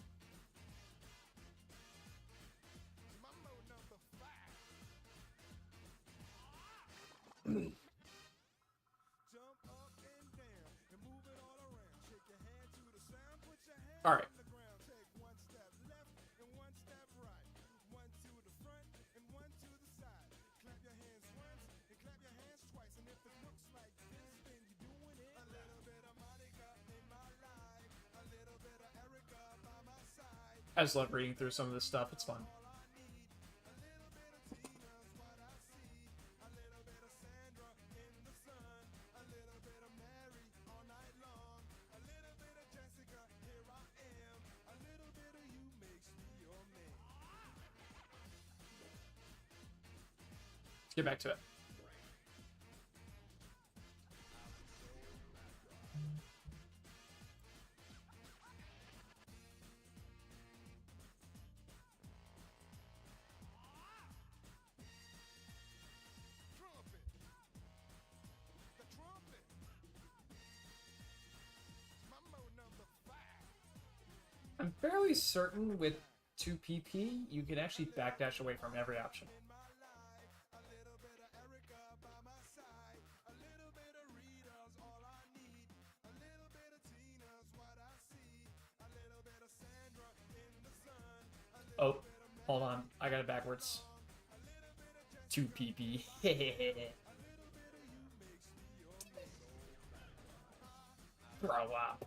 Speaker 8: I just love reading through some of this stuff. It's fun. Let's get back to it. I'm fairly certain with 2PP, you can actually backdash away from every option. Oh, hold on. I got it backwards. 2PP. Grow up.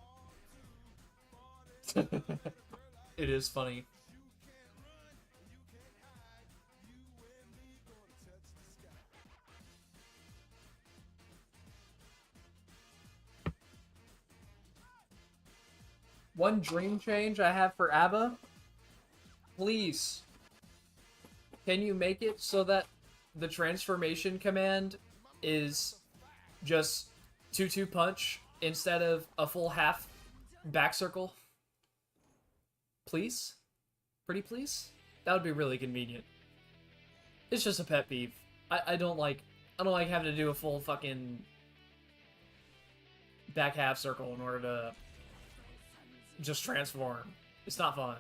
Speaker 8: It is funny. One dream change I have for ABBA. Please. Can you make it so that the transformation command is just 2-2 punch instead of a full half back circle? Please? Pretty please? That would be really convenient. It's just a pet peeve. I don't like having to do a full fucking back half circle in order to just transform. It's not fun.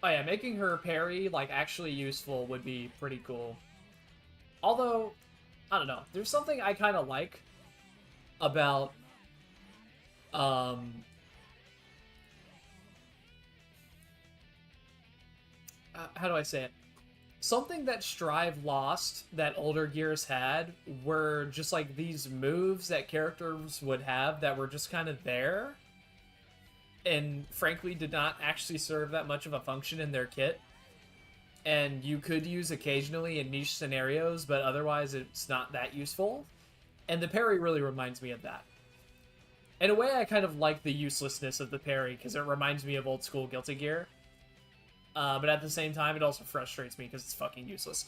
Speaker 8: Oh yeah, making her parry like actually useful would be pretty cool. Although, I don't know, there's something I kind of like about how do I say it? Something that Strive lost that older Gears had were just like these moves that characters would have that were just kind of there and frankly did not actually serve that much of a function in their kit. And you could use occasionally in niche scenarios, but otherwise it's not that useful. And the parry really reminds me of that. In a way, I kind of like the uselessness of the parry because it reminds me of old school Guilty Gear. But at the same time, it also frustrates me because it's fucking useless.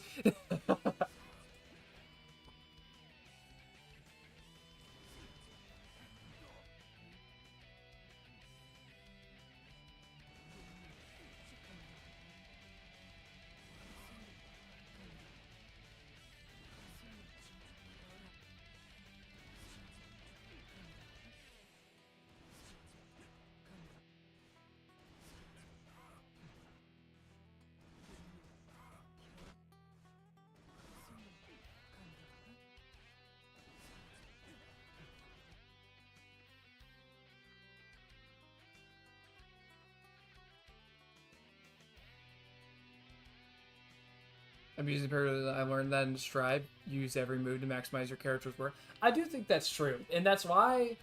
Speaker 8: I'm using parry. I learned that in Strive. Use every move to maximize your character's work. I do think that's true, and that's why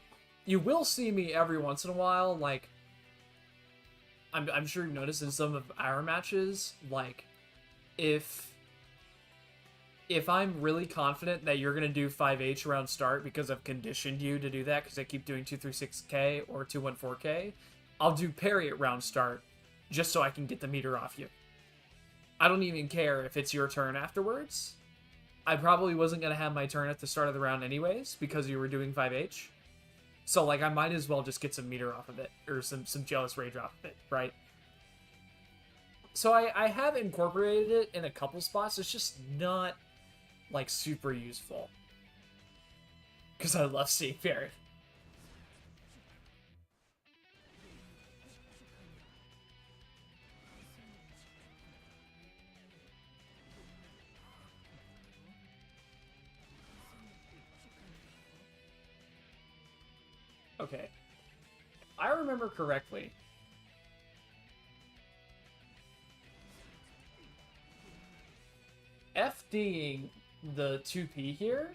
Speaker 8: you will see me every once in a while. Like, I'm sure you've noticed in some of our matches, like, if I'm really confident that you're gonna do 5H around start because I've conditioned you to do that because I keep doing 236k or 214k, I'll do parry at round start just so I can get the meter off you. I don't even care if it's your turn afterwards. I probably wasn't going to have my turn at the start of the round anyways because you were doing 5H. So, like, I might as well just get some meter off of it or some Jealous Rage off of it, right? So I have incorporated it in a couple spots. It's just not, like, super useful. Because I love seeing parry. Okay. I remember correctly. FDing the 2P here?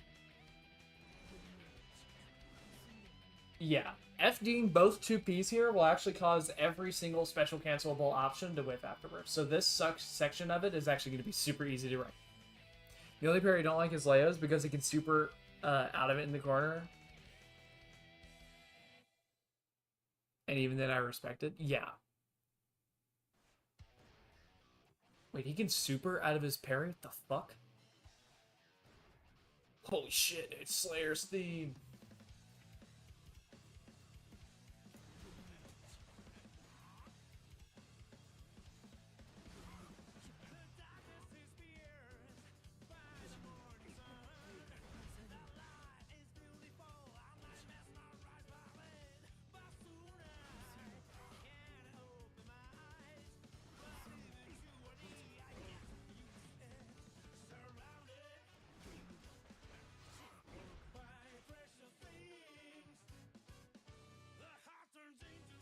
Speaker 8: Yeah. FDing both 2Ps here will actually cause every single special cancelable option to whiff afterwards. So this section of it is actually going to be super easy to write. The only parry I don't like is Leo's because he can super out of it in the corner. And even then I respect it. Yeah. Wait, he can super out of his parry? What the fuck? Holy shit, it's Slayer's theme.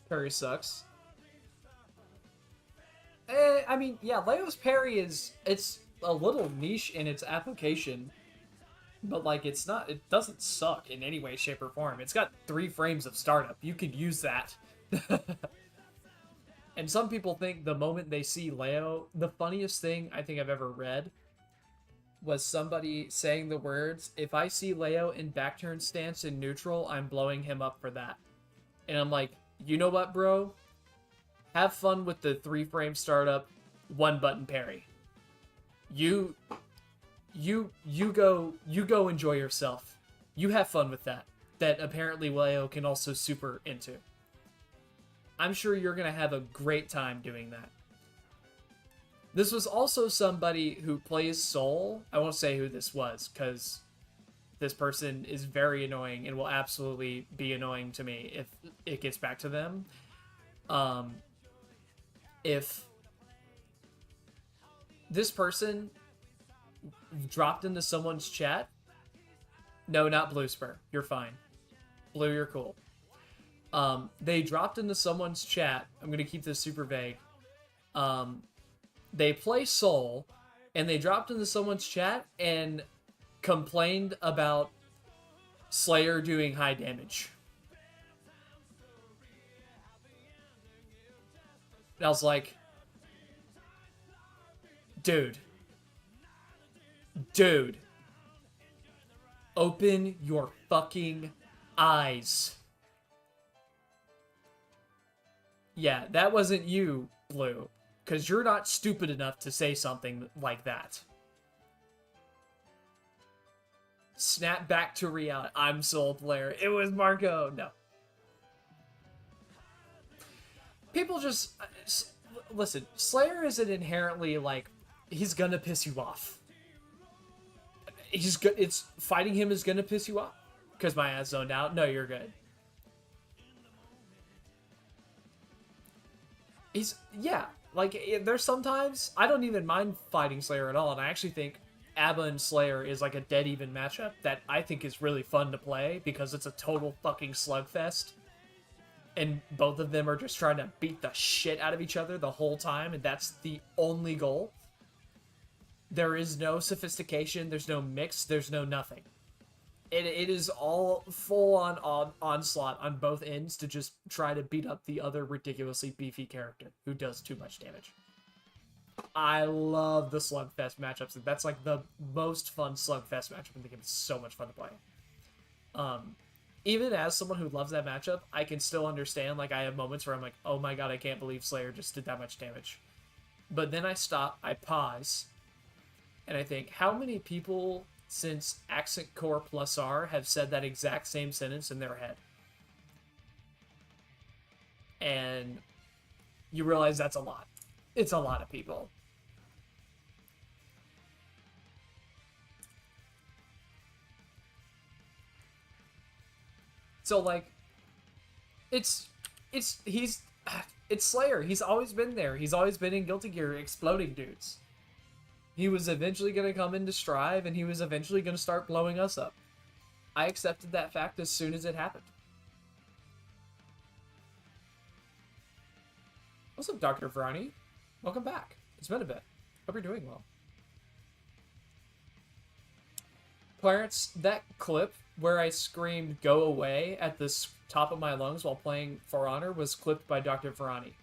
Speaker 8: Parry sucks. I mean, yeah, Leo's parry it's a little niche in its application, but like it doesn't suck in any way, shape, or form. It's got 3 frames of startup. You could use that. And some people think the moment they see Leo, the funniest thing I think I've ever read was somebody saying the words, "If I see Leo in back turn stance in neutral, I'm blowing him up for that." And I'm like, you know what, bro? Have fun with the 3 frame startup, 1 button parry. You go enjoy yourself. You have fun with that. That apparently Leo can also super into. I'm sure you're gonna have a great time doing that. This was also somebody who plays Soul. I won't say who this was, because this person is very annoying and will absolutely be annoying to me if it gets back to them. If this person dropped into someone's chat, no, not Blue Spur, you're fine. Blue, you're cool. They dropped into someone's chat. I'm going to keep this super vague. They play Soul, and they dropped into someone's chat and complained about Slayer doing high damage. And I was like, dude, open your fucking eyes. Yeah, that wasn't you, Blue, because you're not stupid enough to say something like that. Snap back to reality. I'm Soul Player. It was Marco. No. People just... Listen, Slayer isn't inherently, like, he's gonna piss you off. It's fighting him is gonna piss you off. Because my ass zoned out. No, you're good. Yeah, like, there's sometimes... I don't even mind fighting Slayer at all, and I actually think Abba and Slayer is like a dead even matchup that I think is really fun to play because it's a total fucking slugfest. And both of them are just trying to beat the shit out of each other the whole time, and that's the only goal. There is no sophistication, there's no mix, there's no nothing. It is all full-on onslaught on both ends to just try to beat up the other ridiculously beefy character who does too much damage. I love the Slugfest matchups. That's like the most fun Slugfest matchup in the game. It's so much fun to play. Even as someone who loves that matchup, I can still understand, like, I have moments where I'm like, oh my god, I can't believe Slayer just did that much damage. But then I stop, I pause, and I think, how many people since Accent Core Plus R have said that exact same sentence in their head? And you realize that's a lot. It's a lot of people. So, like, it's Slayer. He's always been there. He's always been in Guilty Gear exploding dudes. He was eventually going to come into Strive, and he was eventually going to start blowing us up. I accepted that fact as soon as it happened. What's up, Dr. Vrani? Welcome back. It's been a bit. Hope you're doing well. Clarence, that clip where I screamed "Go away" at the top of my lungs while playing For Honor was clipped by Dr. Ferrani.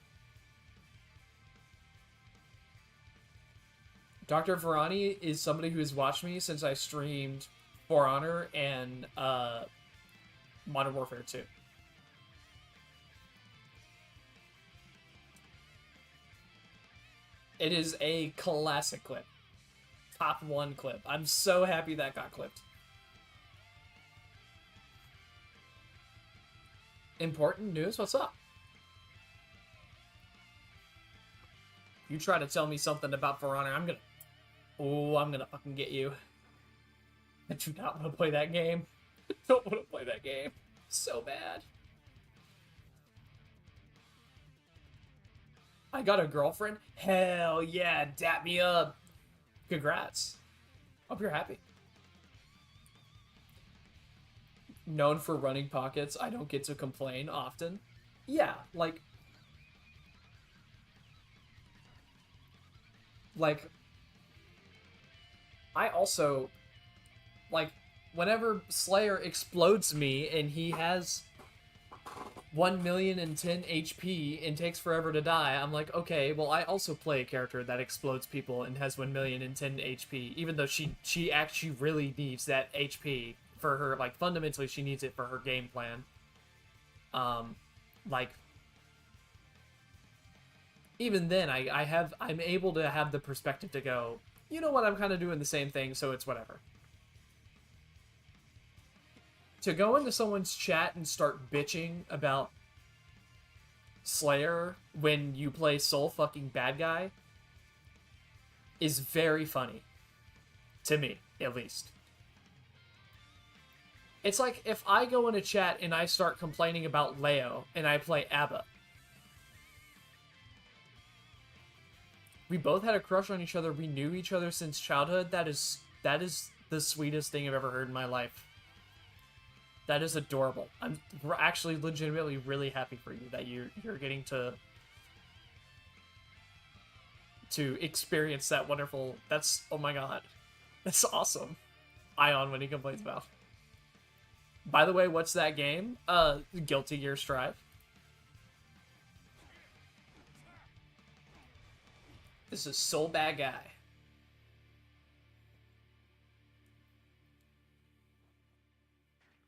Speaker 8: Dr. Ferrani is somebody who has watched me since I streamed For Honor and Modern Warfare 2. It is a classic clip. Top 1 clip. I'm so happy that got clipped. Important news? What's up? You try to tell me something about For Honor, I'm gonna fucking get you. I do not want to play that game. I don't want to play that game. So bad. I got a girlfriend? Hell yeah, dap me up. Congrats. Hope you're happy. Known for running pockets, I don't get to complain often. Yeah, like I also, like, whenever Slayer explodes me and he has 1,010,000 HP and takes forever to die, I'm like, okay, well, I also play a character that explodes people and has 1,010,000 HP, even though she actually really needs that HP for her, like, fundamentally she needs it for her game plan. Like, even then, I'm able to have the perspective to go, you know what, I'm kind of doing the same thing, so it's whatever. To go into someone's chat and start bitching about Slayer when you play Soul fucking bad guy is very funny. To me, at least. It's like if I go in a chat and I start complaining about Leo and I play ABBA. We both had a crush on each other. We knew each other since childhood. That is the sweetest thing I've ever heard in my life. That is adorable. I'm actually legitimately really happy for you that you're getting to experience that wonderful. That's, oh my god, that's awesome. Ion when he complains about. By the way, what's that game? Guilty Gear Strive. This is so bad guy.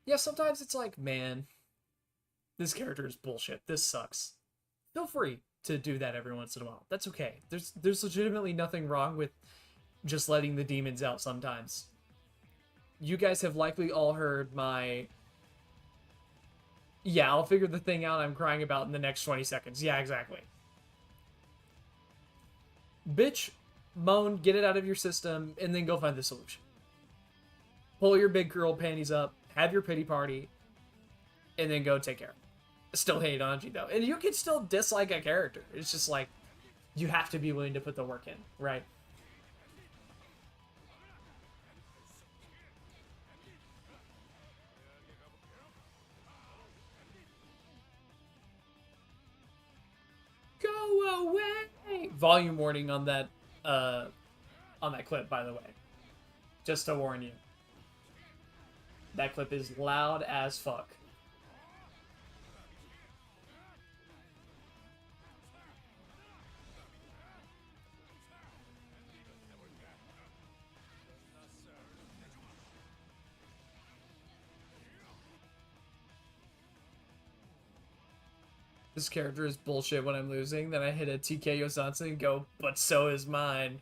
Speaker 8: Yeah, sometimes it's like, man, this character is bullshit. This sucks. Feel free to do that every once in a while. That's okay. There's legitimately nothing wrong with just letting the demons out sometimes. You guys have likely all heard my... Yeah, I'll figure the thing out I'm crying about in the next 20 seconds. Yeah, exactly. Bitch, moan, get it out of your system, and then go find the solution. Pull your big girl panties up, have your pity party, and then go take care of it. Still hate Anji, though. And you can still dislike a character. It's just like, you have to be willing to put the work in, right? Go away! Volume warning on that clip, by the way. Just to warn you. That clip is loud as fuck. This character is bullshit when I'm losing. Then I hit a TK Yosansa and go, but so is mine.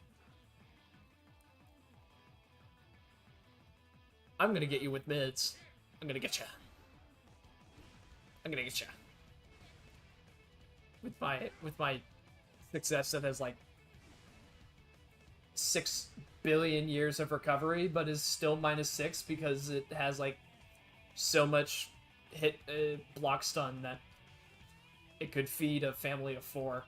Speaker 8: I'm gonna get you with mids. I'm gonna get ya. I'm gonna get ya. With my success that has like 6 billion years of recovery, but is still -6 because it has like so much hit block stun that it could feed a family of 4.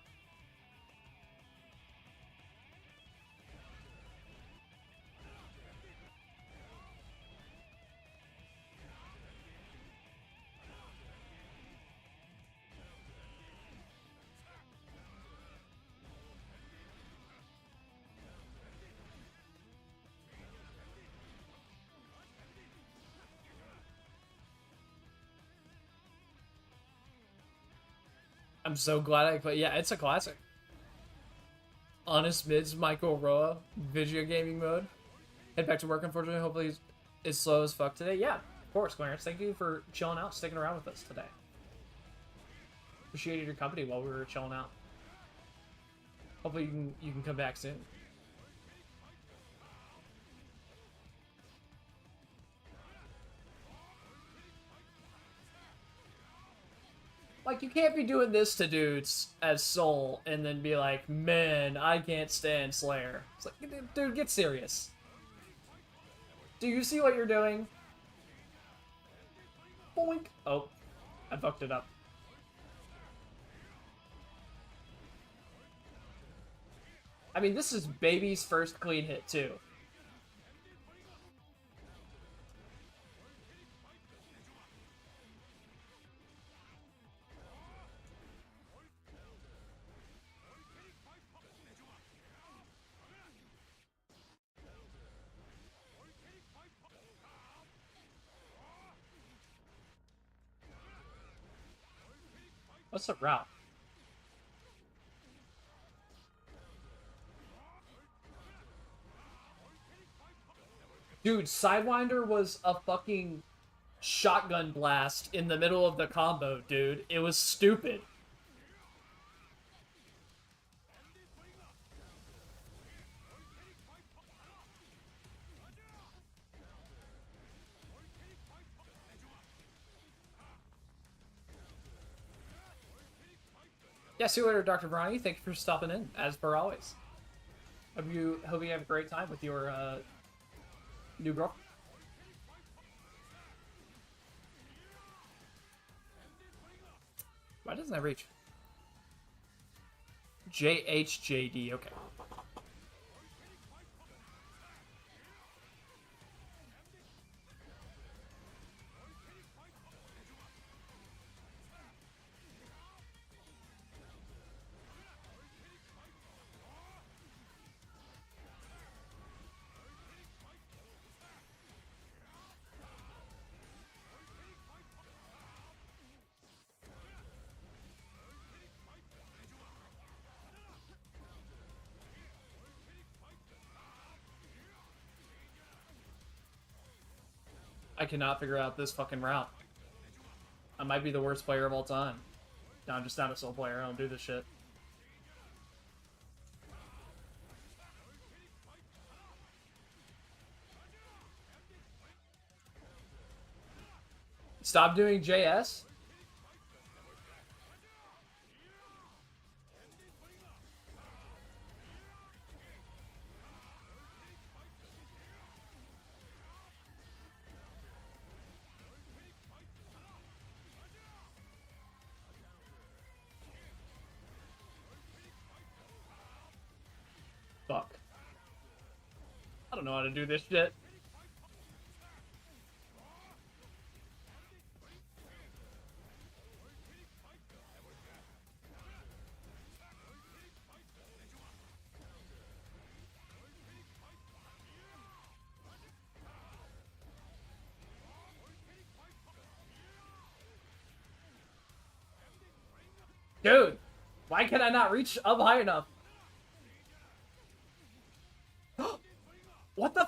Speaker 8: I'm so glad I played. Yeah, it's a classic. Honest Mids, Michael Roa, video gaming mode. Head back to work, unfortunately. Hopefully it's slow as fuck today. Yeah, of course, Clarence. Thank you for chilling out, sticking around with us today. Appreciated your company while we were chilling out. Hopefully you can come back soon. Like, you can't be doing this to dudes as Soul and then be like, man, I can't stand Slayer. It's like, dude, get serious. Do you see what you're doing? Boink. Oh, I fucked it up. I mean, this is Baby's first clean hit, too. What's the route? Dude, Sidewinder was a fucking shotgun blast in the middle of the combo, dude. It was stupid. Yeah, see you later, Dr. Bronny. Thank you for stopping in, as per always. Hope you have a great time with your new girl. Why doesn't that reach? JHJD, okay. I cannot figure out this fucking route. I might be the worst player of all time. No, I'm just not a soul player. I don't do this shit. Stop doing JS? Fuck. I don't know how to do this shit. Dude, why can I not reach up high enough? What the?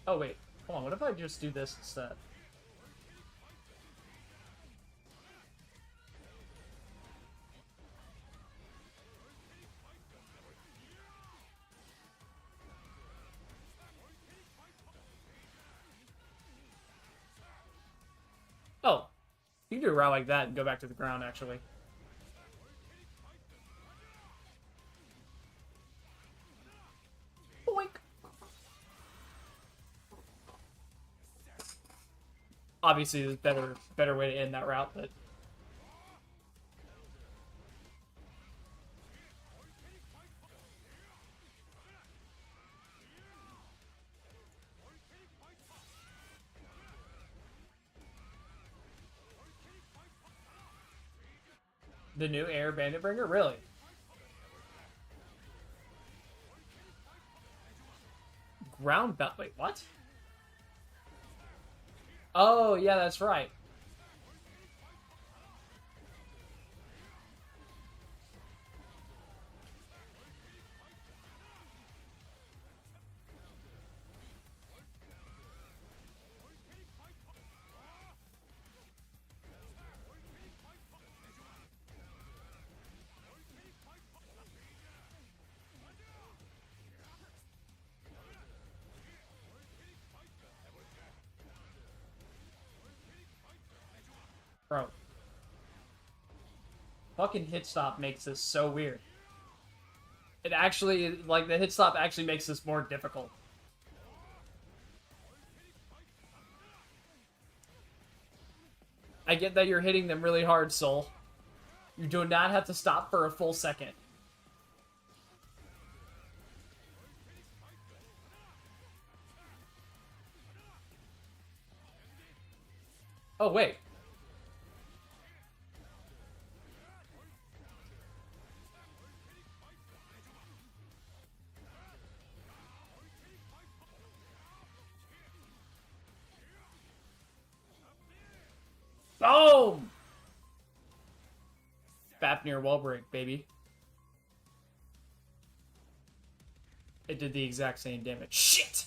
Speaker 8: Oh wait, hold on. What if I just do this instead? Oh, you can do a route like that and go back to the ground, actually. Boink. Obviously, there's better way to end that route, but The new Air Bandit Bringer? Really? Ground belt. Wait, what? Oh, yeah, that's right. Bro. Fucking hit stop makes this so weird. It actually, like, the hit stop actually makes this more difficult. I get that you're hitting them really hard, Soul. You do not have to stop for a full second. Oh, wait. Boom! Fafnir wall break, baby. It did the exact same damage. Shit!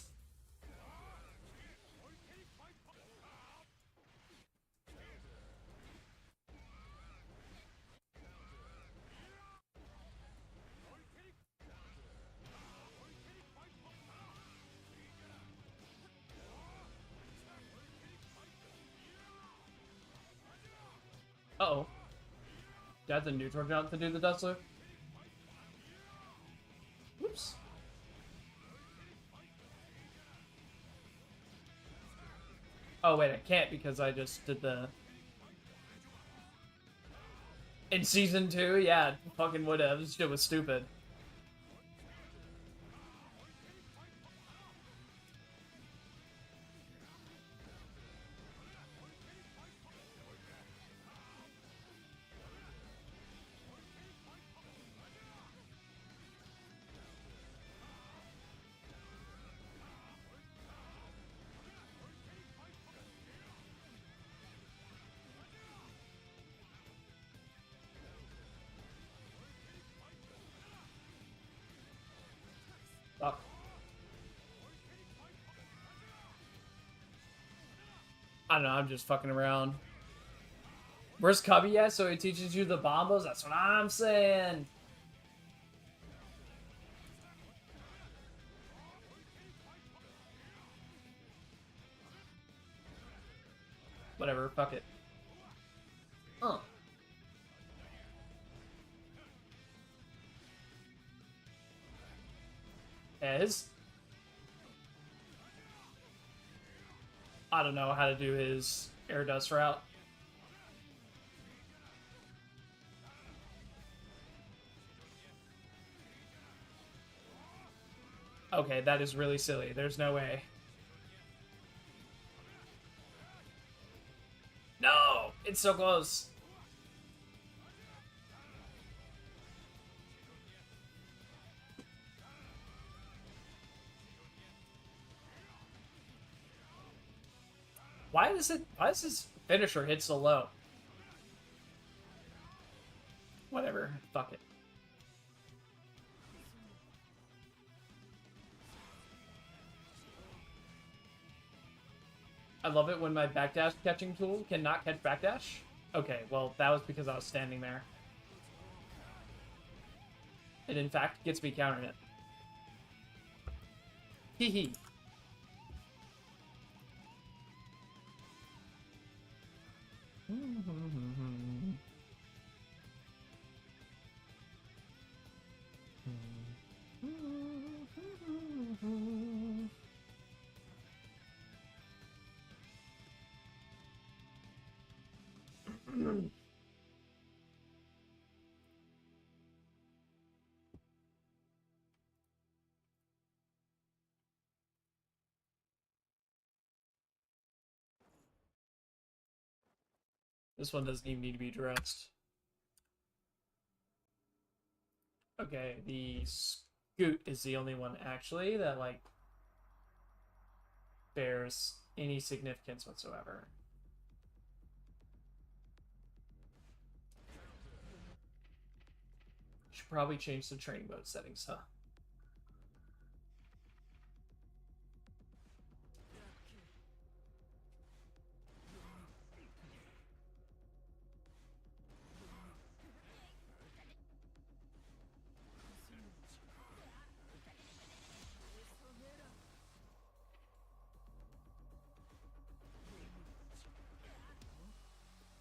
Speaker 8: Uh-oh. Did I have the neutral jump to do the Dustler? Whoops. Oh, wait, I can't because I just did the... In Season 2? Yeah, fucking would've. This shit was stupid. Fuck. I don't know, I'm just fucking around. Where's Cubby at? So he teaches you the bombos? That's what I'm saying. Whatever, fuck it. Yeah, I don't know how to do his air dust route. Okay, that is really silly. There's no way. No! It's so close. Why does his finisher hit so low? Whatever. Fuck it. I love it when my backdash catching tool cannot catch backdash. Okay, well, that was because I was standing there. It, in fact, gets me countering it. Hee hee. This one doesn't even need to be dressed. Okay, the Scoot is the only one actually that like bears any significance whatsoever. Should probably change the training mode settings, huh?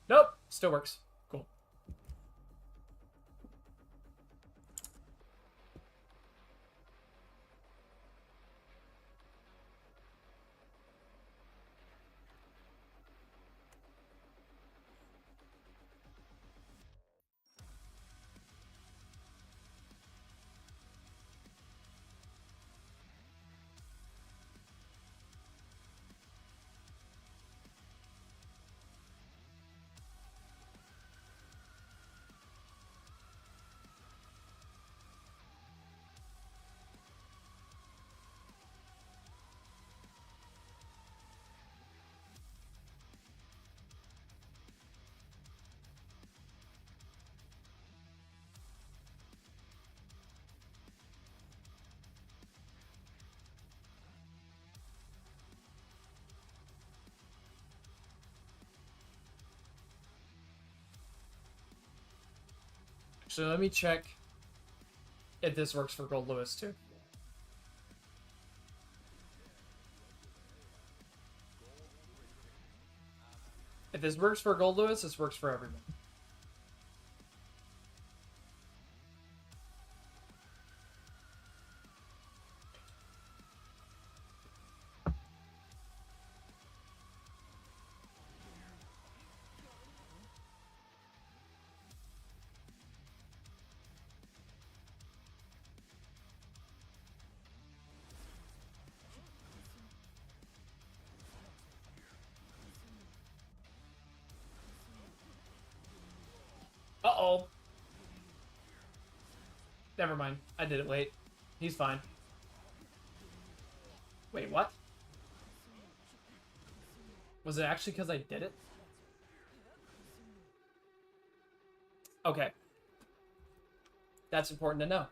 Speaker 8: Nope, still works. Cool. So let me check if this works for Gold Lewis too. If this works for Gold Lewis, this works for everyone. Uh-oh. Never mind. I did it late. He's fine. Wait, what? Was it actually because I did it? Okay. That's important to know.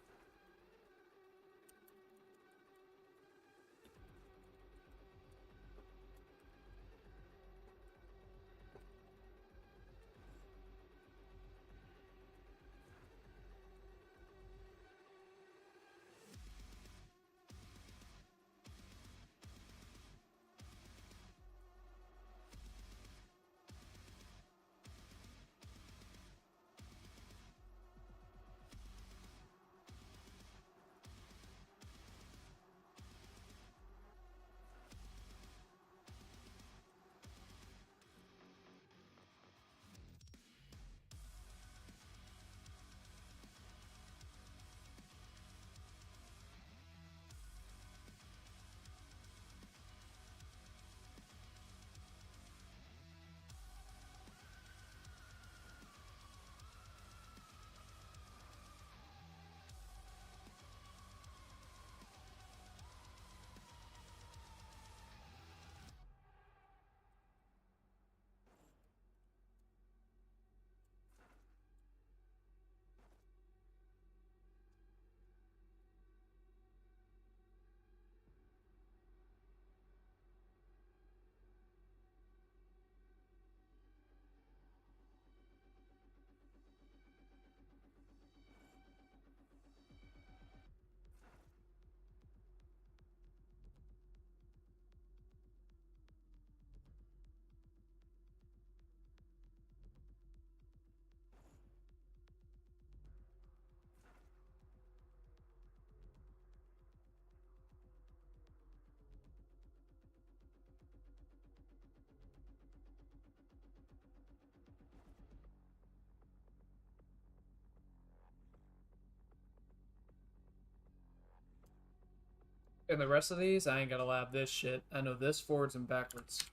Speaker 8: And the rest of these, I ain't gotta lab this shit. I know this forwards and backwards.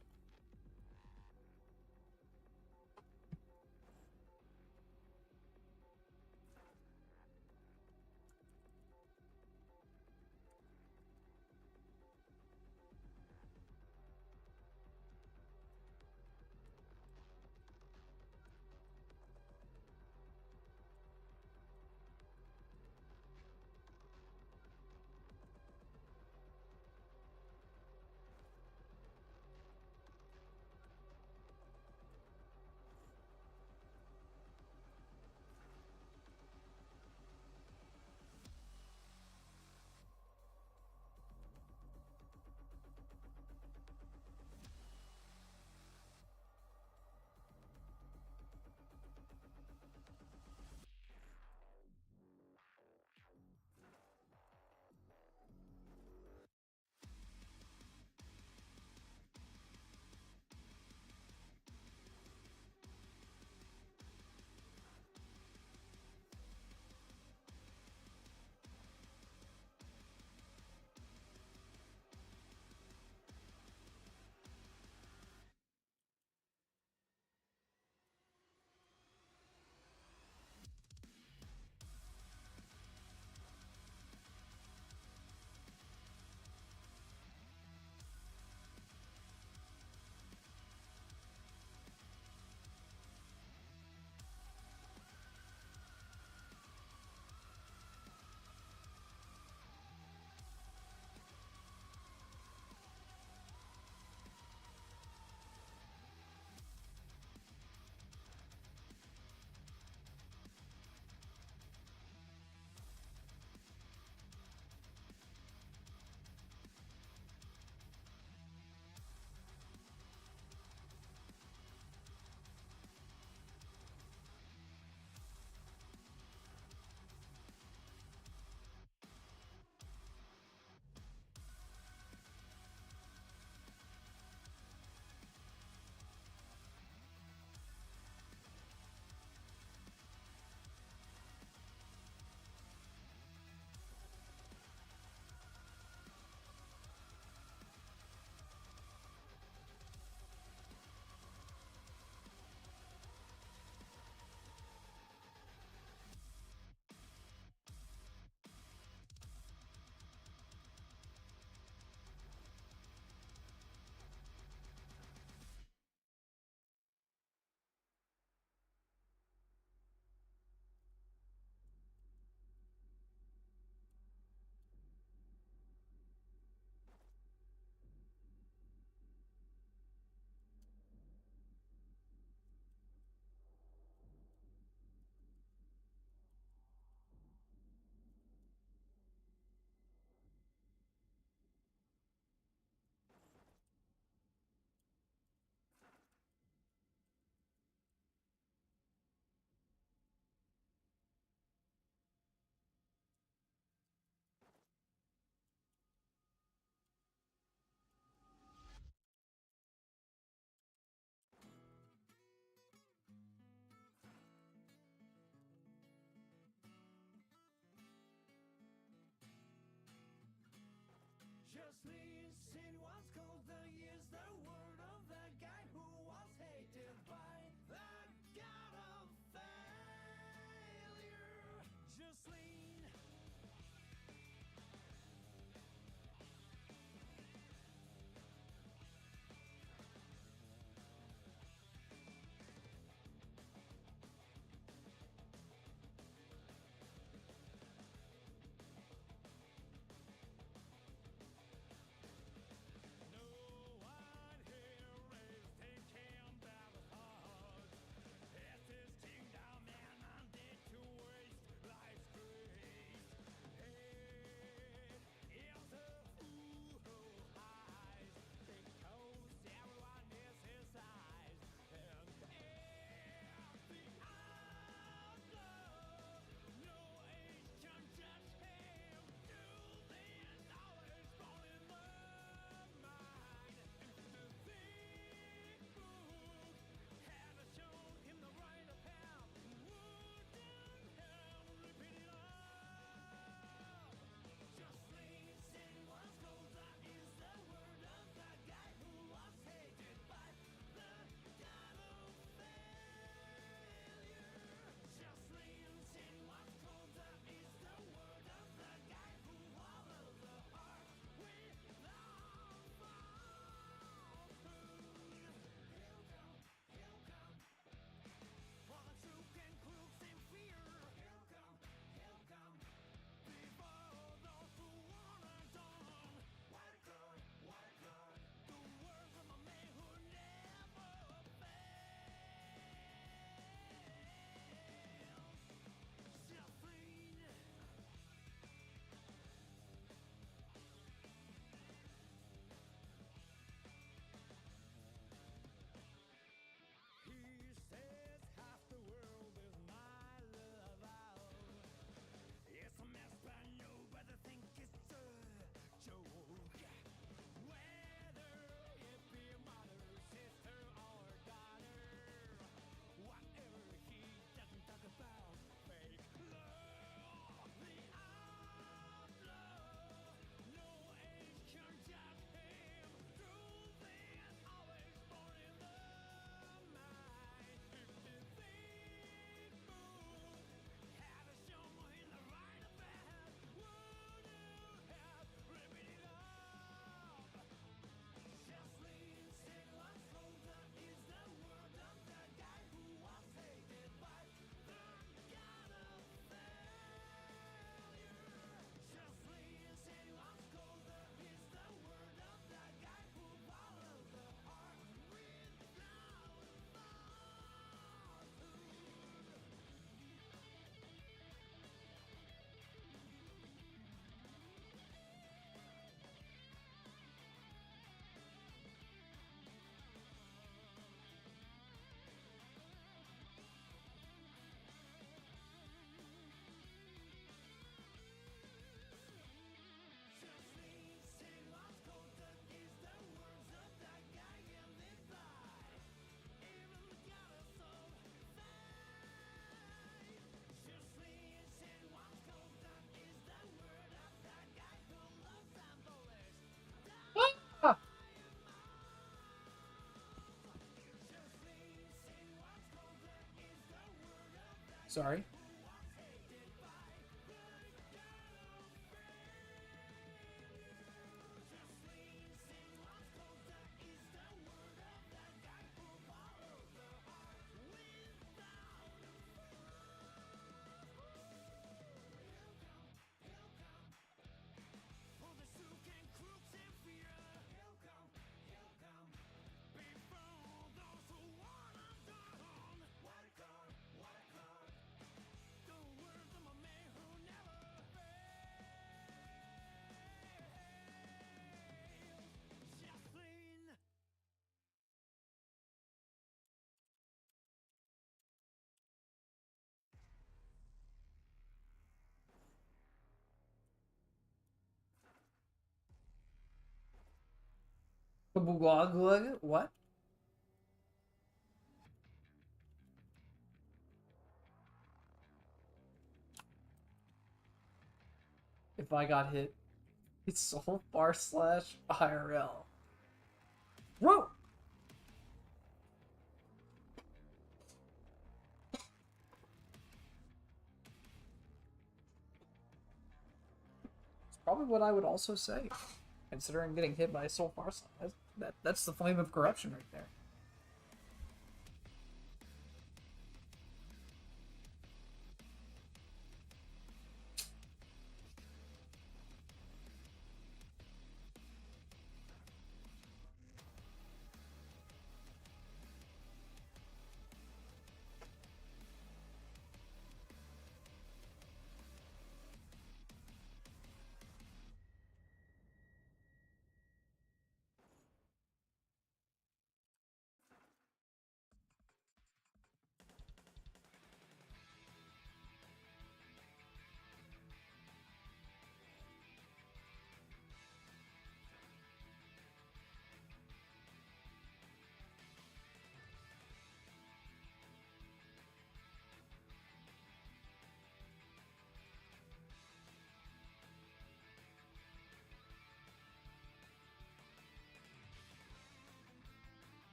Speaker 9: Justly sin was colder is the word of the guy who was hated by the god of failure. Justly. No one here is thinking about the heart. It's his kingdom and undead to waste life's grace. It is a fool who hides because everyone is his eyes. And every outlaw, no age can judge him. Truth is always born in the mind. The big book had shown him the right path. Wouldn't have repeated all. Justly sin was gold. That is the word of the guy who was hated by the god of failure. Justly sin was gold. That is the word of the guy who wallowed the heart without falsehood. He'll come. For the truth and crooks in fear. He'll come. Before those who wanna dawn. White card. The words of a man who never fails. Justly. He says half the world is my love. It's a mess, but nobody think it's a joke. Whether it be mother, sister, or daughter, whatever he doesn't talk about, fake love. The outlaw, no age can judge him. Truth is always born in the mind. If the big book had shown him the right path, wouldn't have repeated all. Justly sin was colder is the word of the guy who was hated by the god of failure. Justly sin was colder is the word of the guy who followed the heart without falsehood. Justly sin was colder is the words of the guy in the fight. Even the goddess of fate. Justly sin was colder is the word of the guy who loves and bullies.
Speaker 8: Ah!
Speaker 9: Justly sin was colder is the word of the
Speaker 8: Sorry.
Speaker 9: who was hated by the god of failure. Justly sin was colder is the word of the guy who followed the heart without He'll come. For the sook and crooks in fear. He'll come. Before those who wanna dawn. White card. The words of a man who never fails. Justly.
Speaker 8: What? If I got hit, It's Soul Bar slash IRL. Whoa! It's probably what I would also say, considering getting hit by a Soul Bar slash. That's the flame of corruption right there.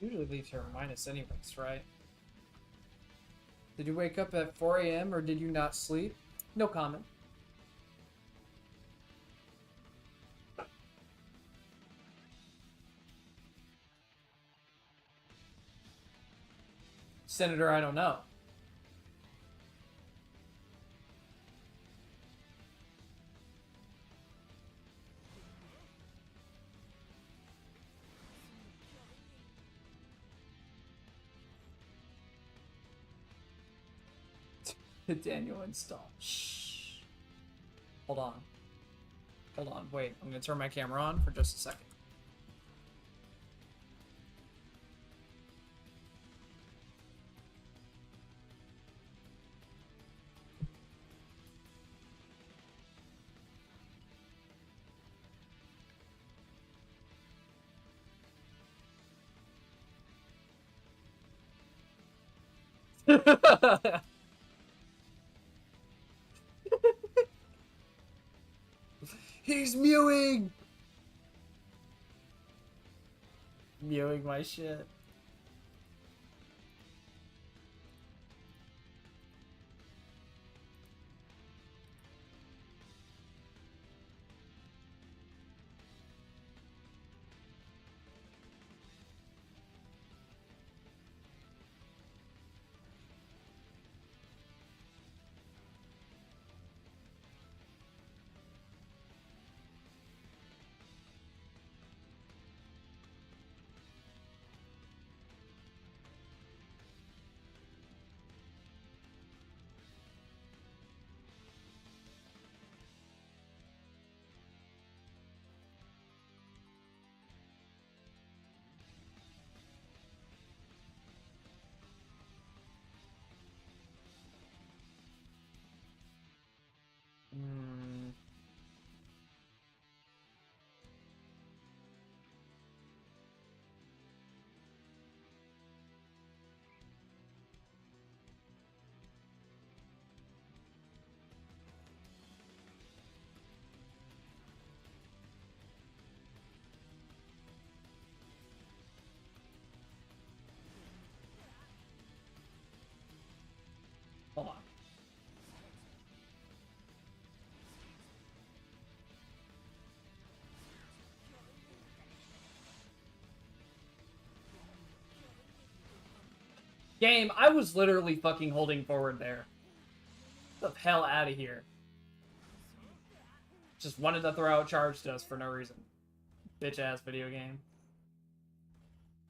Speaker 8: Usually leaves her minus anyways, right? Did you wake up at 4 a.m. or did you not sleep? No comment. Senator, I don't know. Daniel install. Shh. Hold on. Hold on. Wait. I'm gonna turn my camera on for just a second. He's mewing! Mewing my shit. Hmm. Hold on. Game, I was literally fucking holding forward there. Get the hell out of here. Just wanted to throw out charge to us for no reason. Bitch ass video game.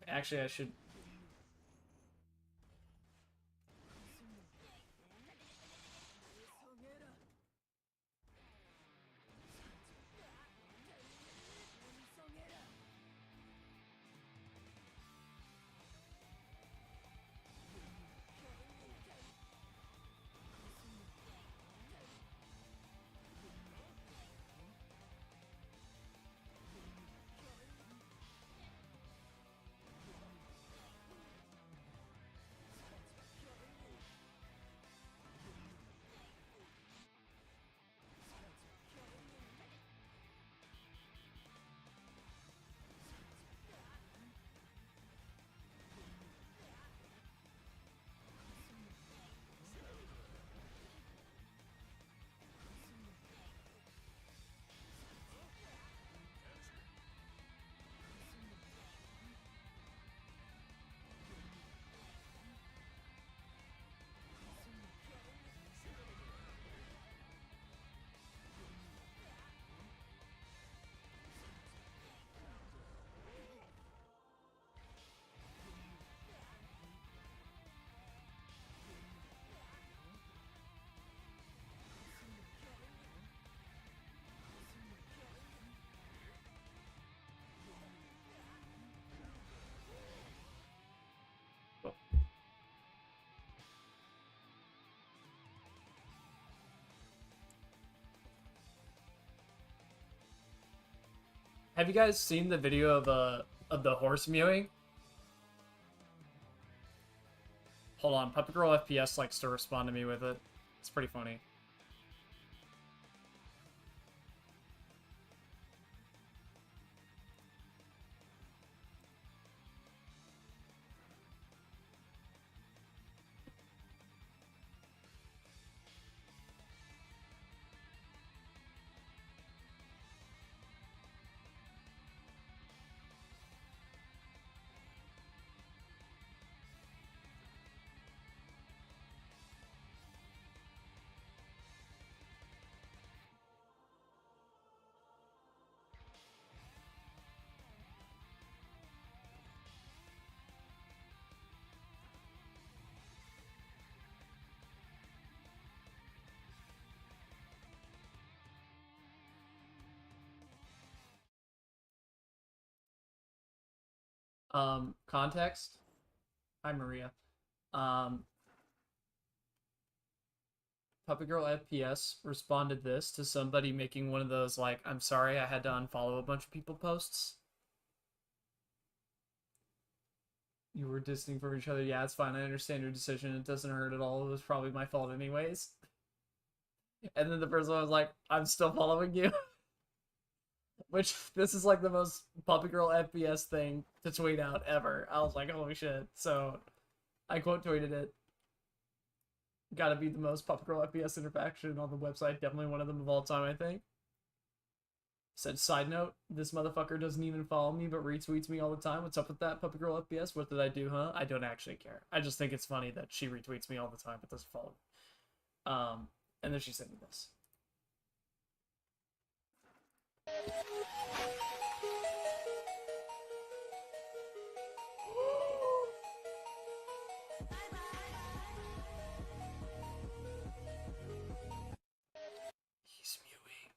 Speaker 8: Actually, I should. Have you guys seen the video of the horse mewing? Hold on, Puppet Girl FPS likes to respond to me with it. It's pretty funny. Context. Hi, Maria. Puppy Girl FPS responded this to somebody making one of those, like, I'm sorry I had to unfollow a bunch of people posts. You were distancing from each other. Yeah, it's fine. I understand your decision. It doesn't hurt at all. It was probably my fault anyways. And then the person was like, I'm still following you. Which, this is like the most Puppy Girl FPS thing to tweet out ever. I was like, holy shit. So, I quote tweeted it. Gotta be the most Puppy Girl FPS interaction on the website. Definitely one of them of all time, I think. Said, side note, this motherfucker doesn't even follow me, but retweets me all the time. What's up with that, Puppy Girl FPS? What did I do, huh? I don't actually care. I just think it's funny that she retweets me all the time, but doesn't follow me. And then she sent me this. He's mewing.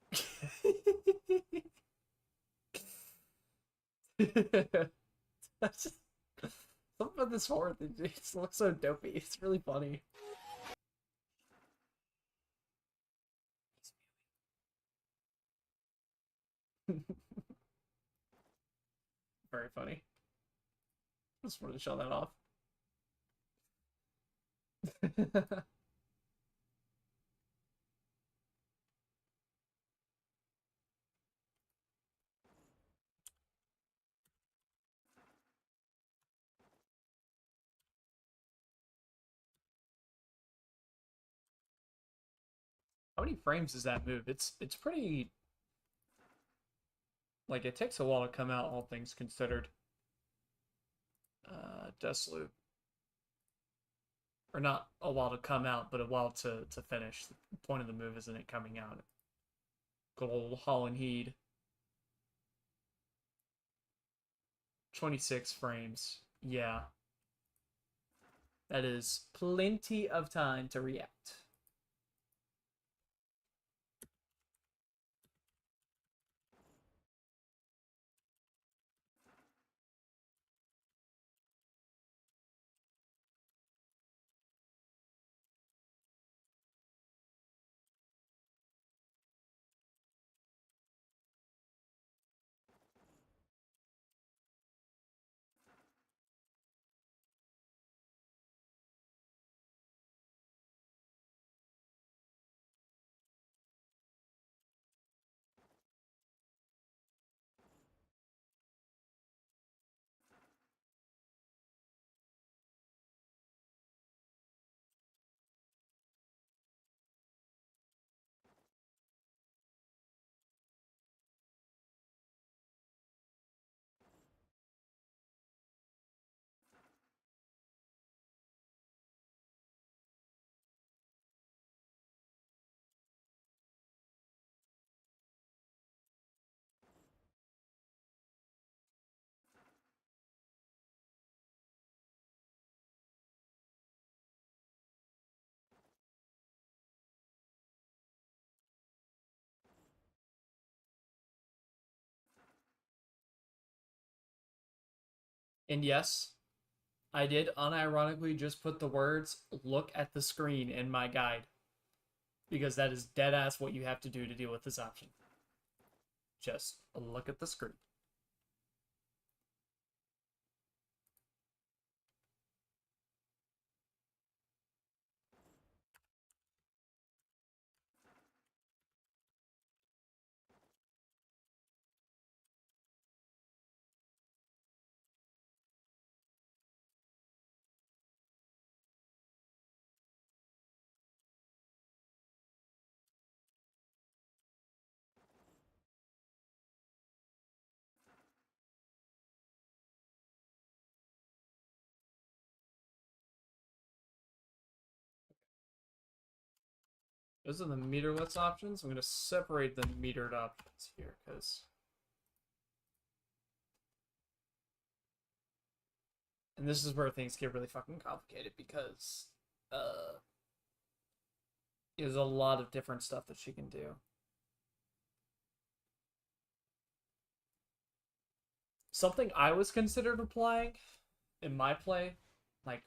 Speaker 8: That's just, something about this horror thing, it just looks so dopey. It's really funny. Very funny. Just wanted to show that off. How many frames does that move? It's pretty, like, it takes a while to come out, all things considered. Deathloop. Or not a while to come out, but a while to finish. The point of the move isn't it coming out. Good old Holland Heed. 26 frames. Yeah. That is plenty of time to react. And yes, I did unironically just put the words "look at the screen" in my guide. Because that is dead ass what you have to do to deal with this option. Just look at the screen. Those are the meterless options. I'm going to separate the metered options here because... And this is where things get really fucking complicated because there's a lot of different stuff that she can do. something I was considered applying in my play, like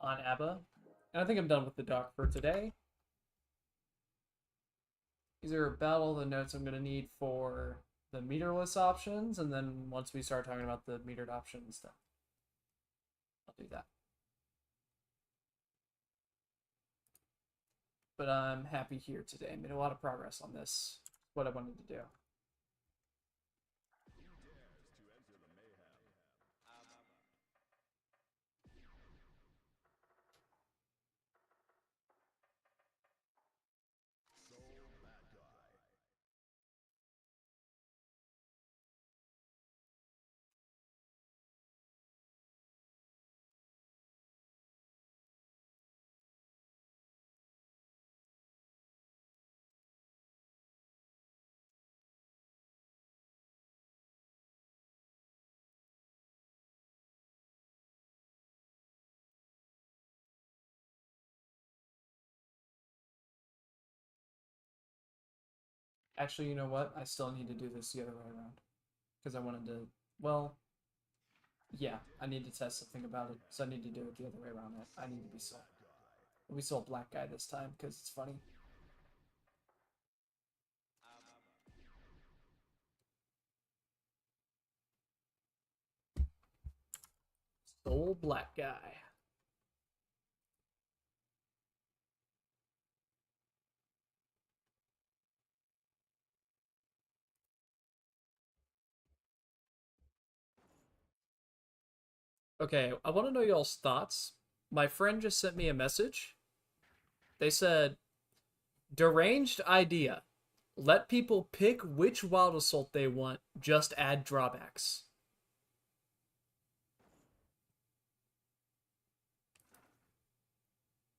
Speaker 8: on ABBA, and I think I'm done with the doc for today. These are about all the notes I'm going to need for the meterless options, and then once we start talking about the metered options, then I'll do that. But I'm happy here today. I made a lot of progress on this. What I wanted to do. Actually, you know what? I still need to do this the other way around. Because I wanted to, well, yeah, I need to test something about it. So I need to do it the other way around. I need to be Soul. We saw black guy this time because it's funny. Soul black guy. Okay, I want to know y'all's thoughts. My friend just sent me a message. They said, deranged idea. Let people pick which Wild Assault they want, just add drawbacks.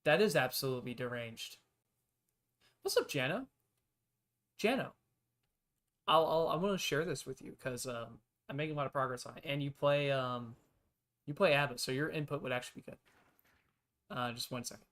Speaker 8: That is absolutely deranged. What's up, Jano? Jano. I want to share this with you because I'm making a lot of progress on it. And you play ABBA, so your input would actually be good. Just 1 second.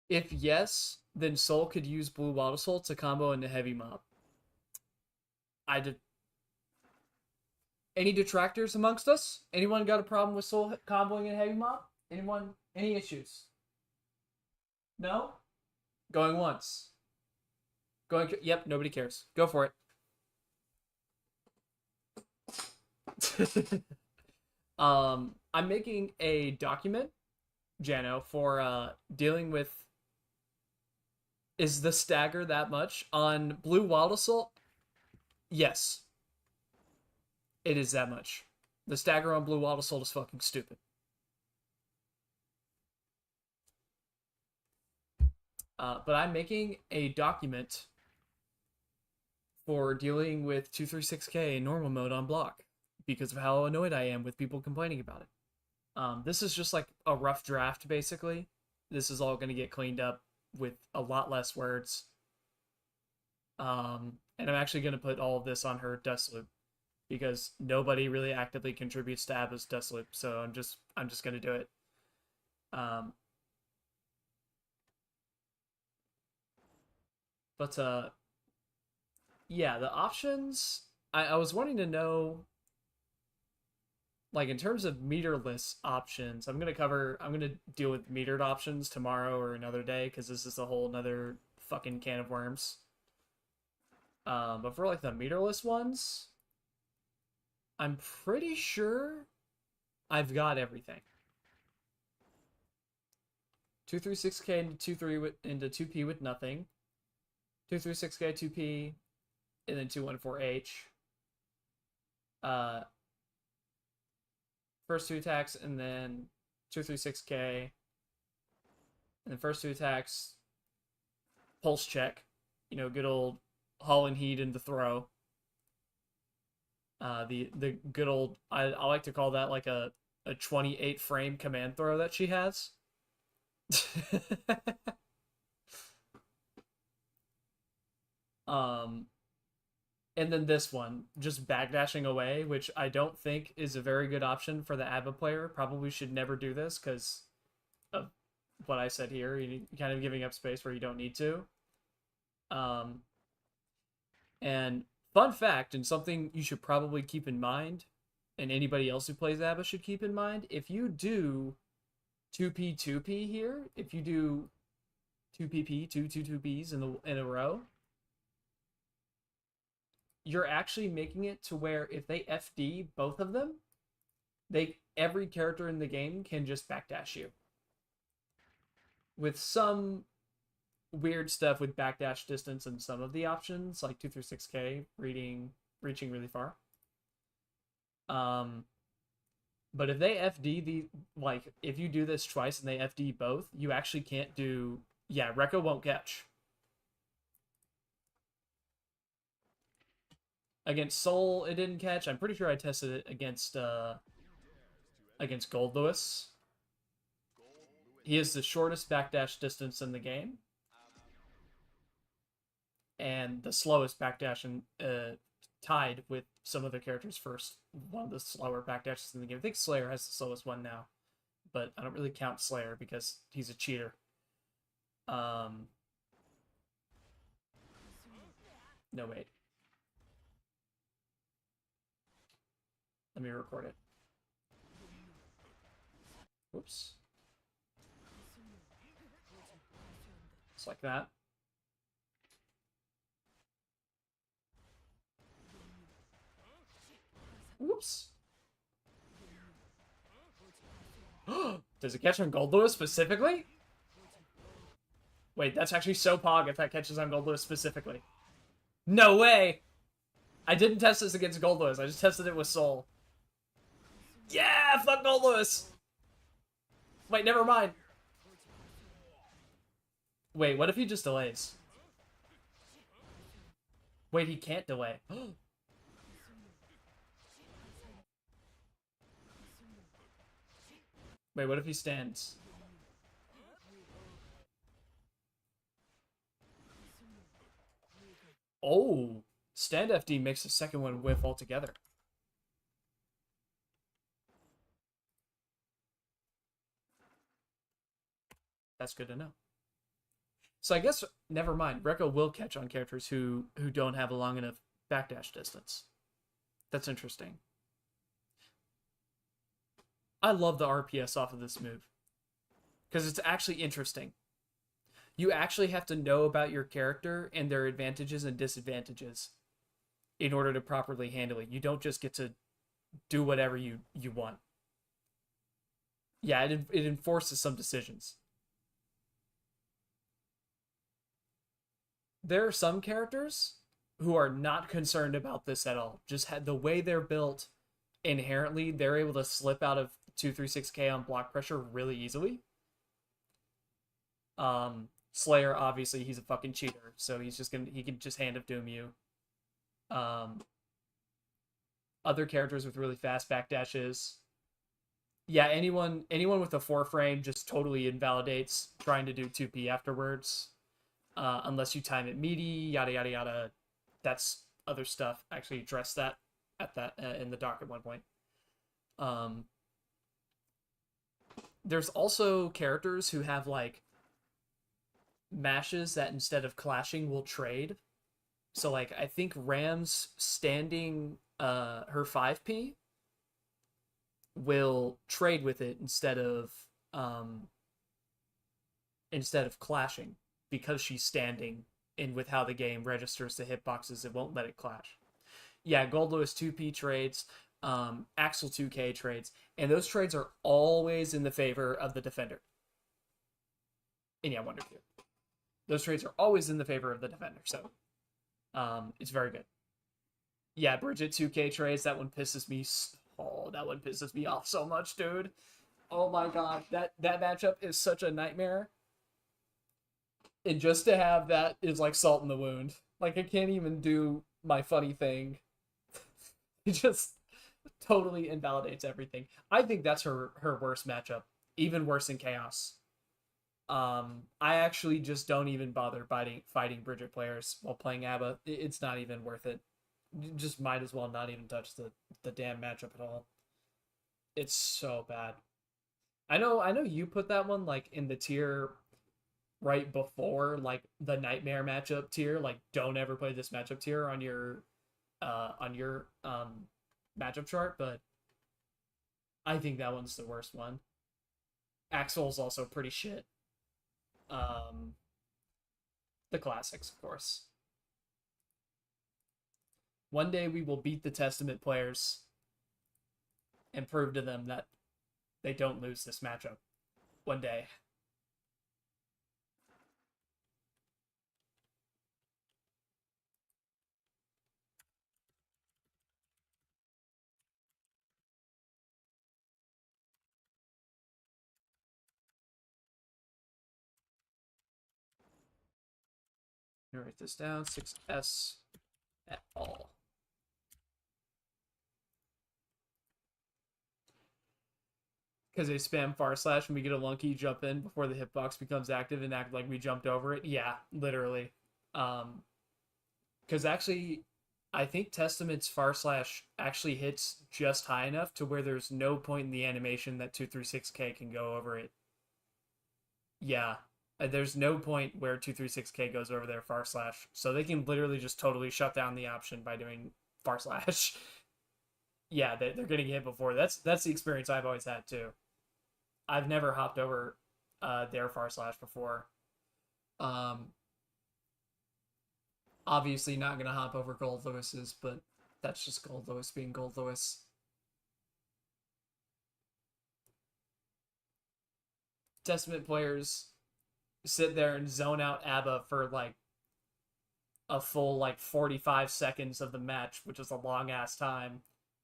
Speaker 8: If yes, then Soul could use Blue Wild Assault to combo into Heavy Mob. Any detractors amongst us? Anyone got a problem with Soul comboing in Heavy Mob? Anyone? Any issues? No? Going once. Yep, nobody cares. Go for it. I'm making a document, Jano, for dealing with. Is the stagger that much on Blue Wild Assault? Yes. It is that much. The stagger on Blue Wild Assault is fucking stupid. But I'm making a document for dealing with 236K in normal mode on block because of how annoyed I am with people complaining about it. This is just like a rough draft, basically. This is all going to get cleaned up with a lot less words. And I'm actually going to put all of this on her dust loop because nobody really actively contributes to ABBA's dust loop, so I'm just going to do it. But yeah, the options, I was wanting to know, like, in terms of meterless options, I'm going to deal with metered options tomorrow or another day, because this is a whole nother fucking can of worms. But for, like, the meterless ones, I'm pretty sure I've got everything. 236K into 2P with nothing. 236K, 2P, and then 214H. First 2 attacks, and then 236K. And then first 2 attacks, pulse check. You know, good old Hall and Heat into throw. The good old, I like to call that like a 28 frame command throw that she has. Um, and then this one, just backdashing away, which I don't think is a very good option for the ABBA player. Probably should never do this because of what I said here. You're kind of giving up space where you don't need to. And fun fact, and something you should probably keep in mind, and anybody else who plays ABBA should keep in mind, if you do 2P 2P here, if you do 2PP, 2Bs in a row, you're actually making it to where if they FD both of them, every character in the game can just backdash you. With some weird stuff with backdash distance and some of the options, like 2 through 6K, reaching really far. But if they FD if you do this twice and they FD both, you actually can't do, yeah, Rekka won't catch. Against Soul, it didn't catch. I'm pretty sure I tested it against Gold Lewis. He has the shortest backdash distance in the game. And the slowest backdash, tied with some other characters first. One of the slower backdashes in the game. I think Slayer has the slowest one now. But I don't really count Slayer because he's a cheater. No, wait. Let me record it. Whoops. Just like that. Whoops. Does it catch on Gold Lewis specifically? Wait, that's actually so pog if that catches on Gold Lewis specifically. No way! I didn't test this against Gold Lewis. I just tested it with Soul. Yeah! Fuck Gold Lewis! Wait, never mind. Wait, what if he just delays? Wait, he can't delay. Wait, what if he stands? Oh! Stand FD makes the second one whiff altogether. That's good to know. So I guess, never mind. Rekka will catch on characters who don't have a long enough backdash distance. That's interesting. I love the RPS off of this move. Because it's actually interesting. You actually have to know about your character and their advantages and disadvantages in order to properly handle it. You don't just get to do whatever you want. Yeah, it enforces some decisions. There are some characters who are not concerned about this at all. Just had the way they're built inherently, they're able to slip out of 236K on block pressure really easily. Slayer, obviously, he's a fucking cheater, so he can just Hand of Doom you. Other characters with really fast backdashes. Yeah, anyone with a 4-frame just totally invalidates trying to do 2P afterwards. Unless you time it meaty, yada yada yada. That's other stuff. I actually addressed that in the doc at one point. There's also characters who have like mashes that instead of clashing will trade. So like I think Ram's standing her 5P will trade with it instead of clashing. Because she's standing, and with how the game registers the hitboxes, it won't let it clash. Yeah, Gold Lewis 2P trades, Axel 2K trades, and those trades are always in the favor of the defender. And yeah, Wonder 2. Those trades are always in the favor of the defender, so it's very good. Yeah, Bridget 2K trades, that one pisses me. Oh, that one pisses me off so much, dude. Oh my god, that matchup is such a nightmare. And just to have that is like salt in the wound. Like, I can't even do my funny thing. It just totally invalidates everything. I think that's her worst matchup. Even worse than Chaos. I actually just don't even bother fighting Bridget players while playing ABBA. It's not even worth it. You just might as well not even touch the damn matchup at all. It's so bad. I know you put that one like in the tier right before like the nightmare matchup tier, like don't ever play this matchup tier on your matchup chart, but I think that one's the worst one. Axel's also pretty shit. Um the classics, of course. One day we will beat the Testament players and prove to them that they don't lose this matchup. One day. I'm gonna write this down. 6S at all. Because they spam far slash when we get a lunky jump in before the hitbox becomes active and act like we jumped over it. Yeah, literally. Because actually, I think Testament's far slash actually hits just high enough to where there's no point in the animation that 236K can go over it. Yeah, there's no point where 236K goes over their far slash, so they can literally just totally shut down the option by doing far slash. Yeah, they're getting hit before. That's the experience I've always had too. I've never hopped over their far slash before. Um, Obviously not gonna hop over Gold Lewis's, but that's just Gold Lewis being Gold Lewis. Testament players sit there and zone out ABBA for like a full like 45 seconds of the match, which is a long ass time.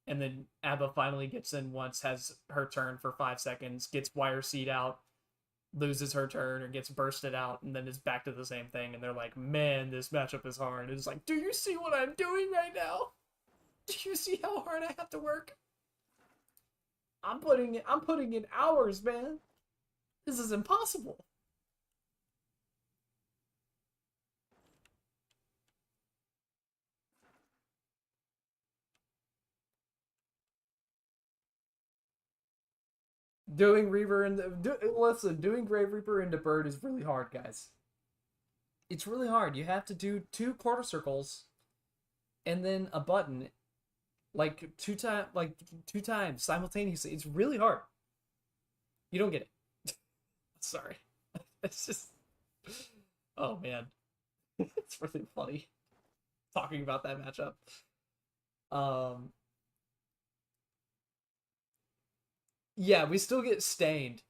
Speaker 8: And then ABBA finally gets in once, has her turn for 5 seconds, gets wire seed out, loses her turn or gets bursted out, and then is back to the same thing. And they're like, man, this matchup is hard. It's like, do you see what I'm doing right now? Do you see how hard I have to work? I'm putting in hours, man. This is impossible. Doing Reaver and listen, doing Grave Reaper into Bird is really hard, guys. It's really hard. You have to do 2 quarter circles and then a button like two times simultaneously. It's really hard. You don't get it. Sorry. It's just oh man. It's really funny talking about that matchup. Um yeah, we still get stained.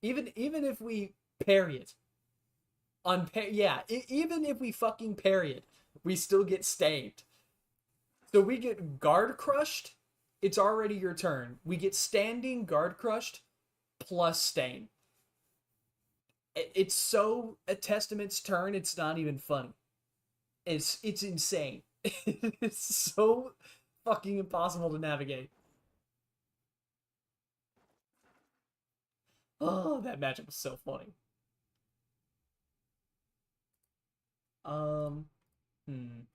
Speaker 8: Even if we parry it. Even if we fucking parry it, we still get stained. So we get guard crushed, it's already your turn. We get standing guard crushed plus stain. It's so a Testament's turn, it's not even funny. It's insane. It's so fucking impossible to navigate. Oh, that matchup was so funny. Um, hmm.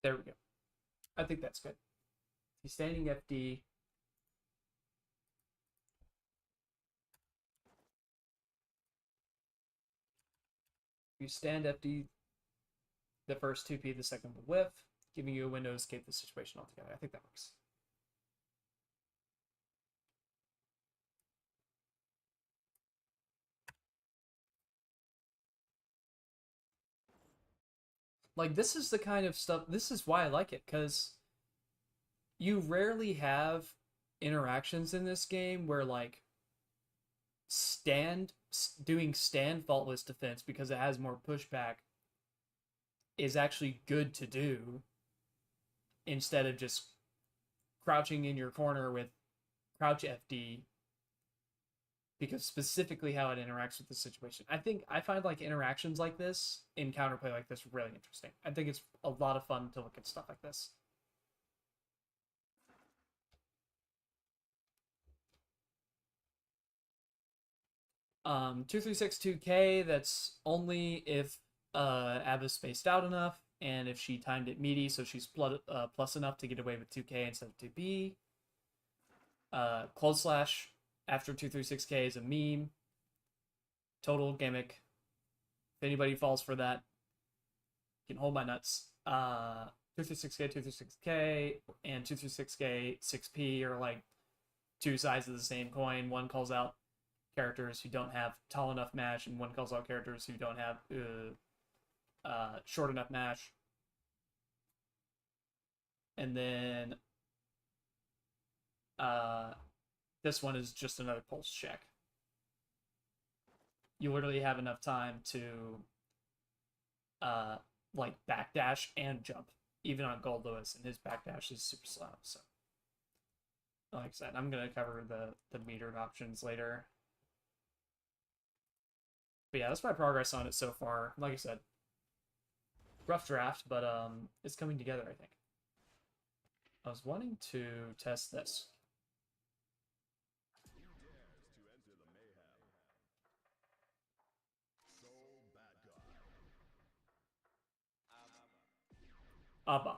Speaker 8: There we go. I think that's good. He's standing FD. You stand FD the first 2P, the second will whiff, giving you a window to escape the situation altogether. I think that works. like this is the kind of stuff. This is why I like it, because you rarely have interactions in this game where like doing stand faultless defense because it has more pushback is actually good to do instead of just crouching in your corner with crouch FD, because specifically how it interacts with the situation. I find like interactions like this in counterplay like this really interesting. I think it's a lot of fun to look at stuff like this. 2362K, that's only if Abba's spaced out enough and if she timed it meaty, so she's plus enough to get away with 2K instead of 2B. Close slash after 236K is a meme. Total gimmick. If anybody falls for that, you can hold my nuts. 236K, 236K, and 236K 6P are like two sides of the same coin. One calls out characters who don't have tall enough mash, and one calls out characters who don't have short enough mash. And then this one is just another pulse check. You literally have enough time to like backdash and jump, even on Gold Lewis, and his backdash is super slow. So, like I said, I'm gonna cover the metered options later. But yeah, that's my progress on it so far. Like I said, rough draft, but it's coming together, I think. I was wanting to test this. Abba.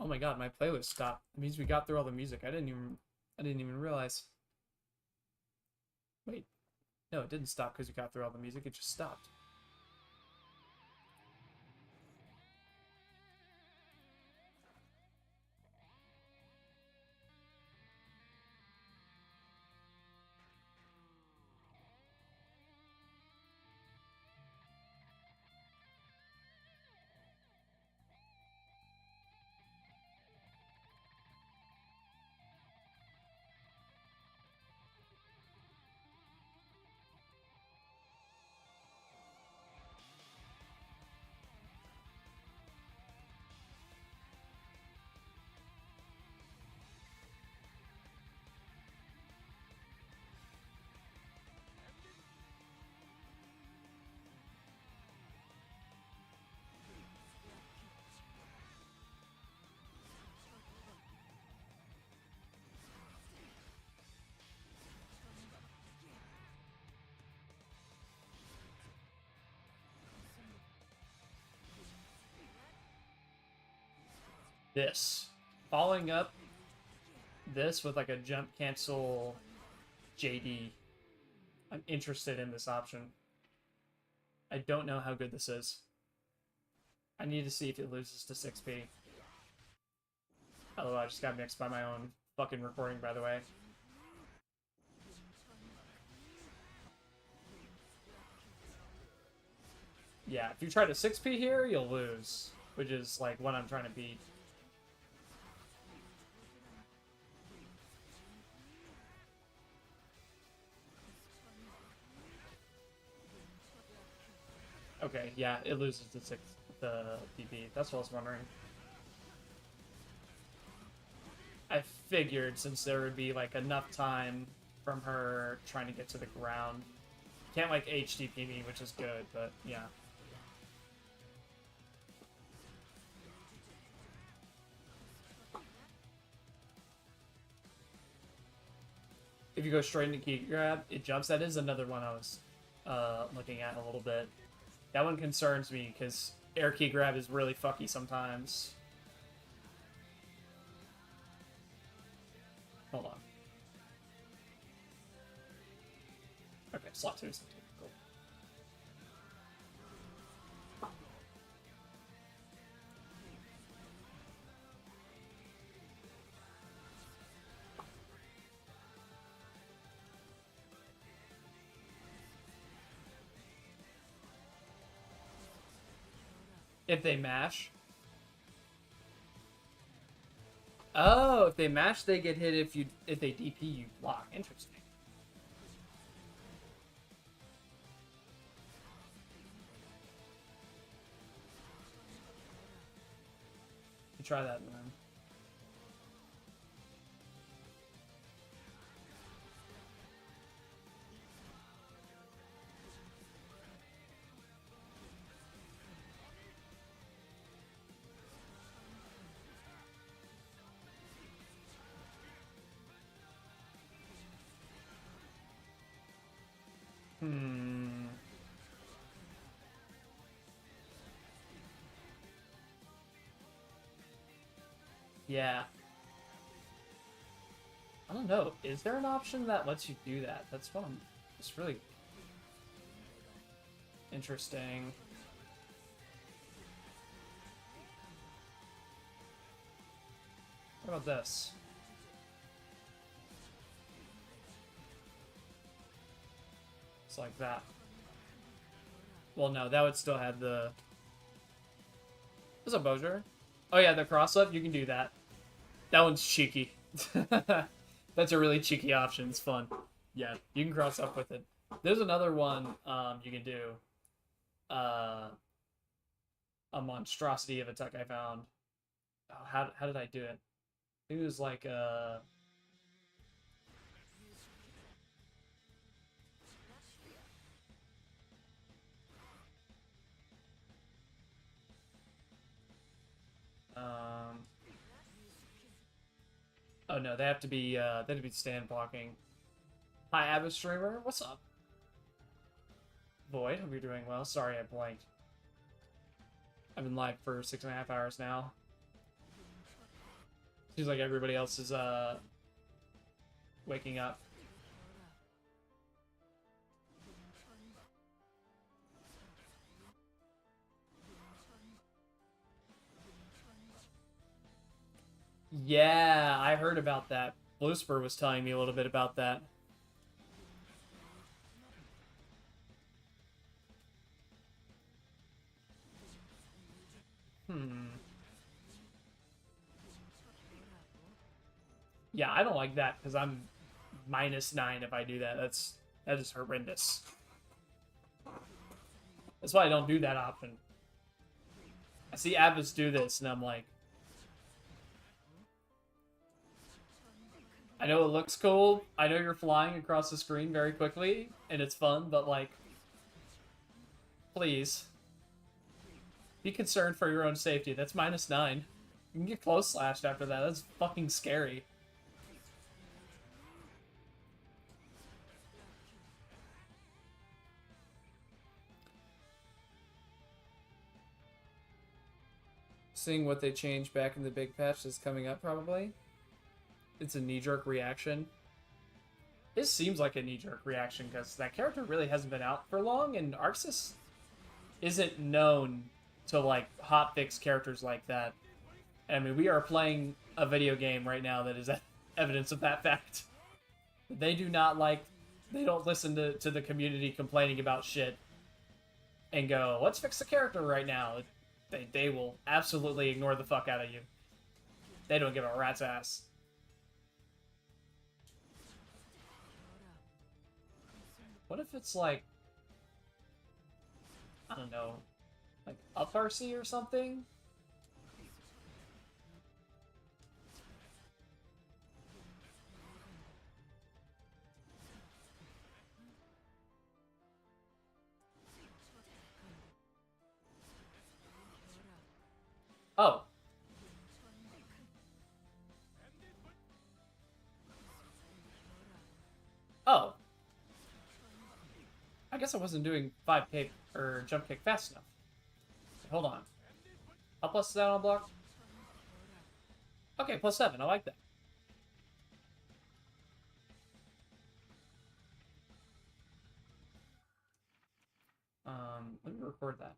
Speaker 8: Oh my god, my playlist stopped. It means we got through all the music. I didn't even realize. Wait. No, it didn't stop because we got through all the music. It just stopped. This. Following up this with like a jump cancel JD. I'm interested in this option. I don't know how good this is. I need to see if it loses to 6P. Oh, I just got mixed by my own fucking recording, by the way. Yeah, if you try to 6P here, you'll lose, which is like what I'm trying to beat. Okay, yeah, it loses to the DP. That's what I was wondering. I figured since there would be like enough time from her trying to get to the ground. Can't like HDP me, which is good, but yeah. If you go straight into key grab, it jumps. That is another one I was looking at a little bit. That one concerns me because air key grab is really fucky sometimes. Hold on. Okay, slot 2 is cool. If they mash. Oh, if they mash, they get hit. If they DP, you block. Interesting. You try that then. Hmm. Yeah. I don't know. Is there an option that lets you do that? That's what I'm. It's really interesting. What about this? It's like that. Well, no, that would still have the. What's up, Bozier? Oh yeah, the cross up. You can do that. That one's cheeky. That's a really cheeky option. It's fun. Yeah, you can cross up with it. There's another one you can do. A monstrosity of a tuck I found. Oh, how did I do it? I think it was like oh no, they have to be stand blocking. Hi, Abbott streamer. What's up? Void, hope you're doing well. Sorry I blanked. I've been live for 6.5 hours now. Seems like everybody else is waking up. Yeah, I heard about that. Bluespur was telling me a little bit about that. Yeah, I don't like that because I'm -9 if I do that. That is horrendous. That's why I don't do that option. I see Abbas do this, and I'm like, I know it looks cool. I know you're flying across the screen very quickly, and it's fun, but like, please. Be concerned for your own safety. That's -9. You can get close slashed after that. That's fucking scary. Seeing what they changed back in the big patch is coming up, probably. It's a knee-jerk reaction. This seems like a knee-jerk reaction, because that character really hasn't been out for long, and Arxis isn't known to, like, hotfix characters like that. I mean, we are playing a video game right now that is evidence of that fact. They do not like... They don't listen to the community complaining about shit and go, let's fix the character right now. They will absolutely ignore the fuck out of you. They don't give a rat's ass. What if it's like... I don't know. Like up RC or something? Oh. Oh. I guess I wasn't doing 5k or jump kick fast enough. Hold on. Up plus down on block? Okay, +7. I like that. Let me record that.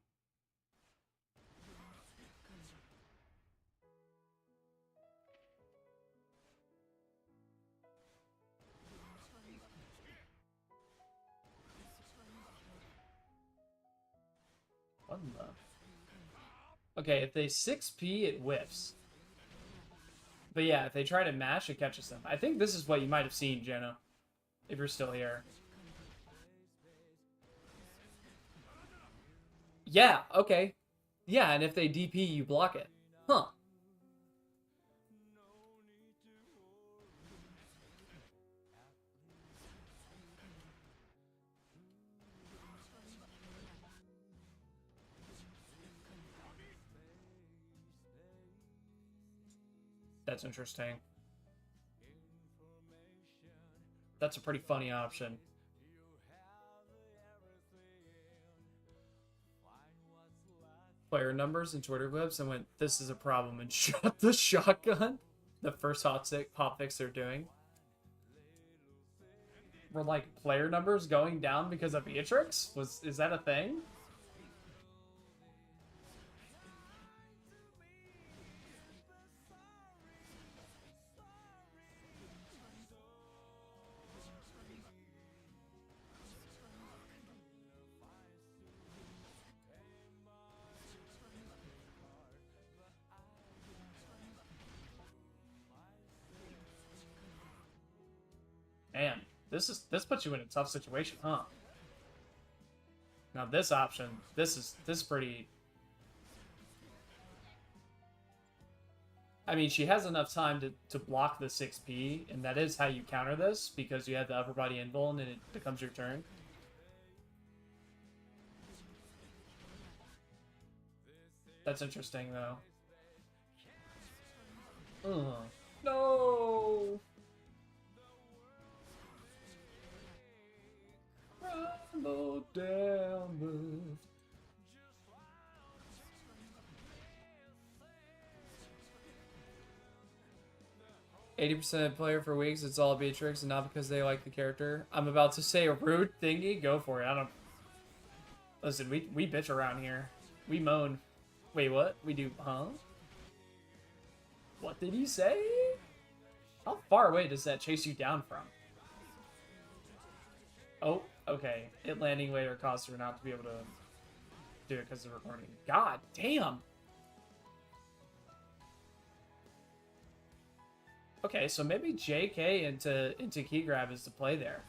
Speaker 8: What in the... Okay, if they 6P, it whiffs. But yeah, if they try to mash, it catches them. I think this is what you might have seen, Jenna, if you're still here. Yeah, okay. Yeah, and if they DP, you block it. Huh. That's interesting. That's a pretty funny option. Player numbers and Twitter clips and went, this is a problem, and shot the shotgun. The first hot fix they're doing. Were like player numbers going down because of Beatrix? Is that a thing? Man, this puts you in a tough situation, huh? Now this option, this is pretty. I mean, she has enough time to block the 6P, and that is how you counter this, because you have the upper body invuln and it becomes your turn. That's interesting, though. No! Rumble down the... 80% player for weeks, it's all Beatrix, and not because they like the character. I'm about to say a rude thingy. Go for it. I don't... Listen, we bitch around here. We moan. Wait, what? We do... Huh? What did he say? How far away does that chase you down from? Oh, okay. It landing later caused her not to be able to do it because of recording. God damn! Okay, so maybe JK into key grab is the play there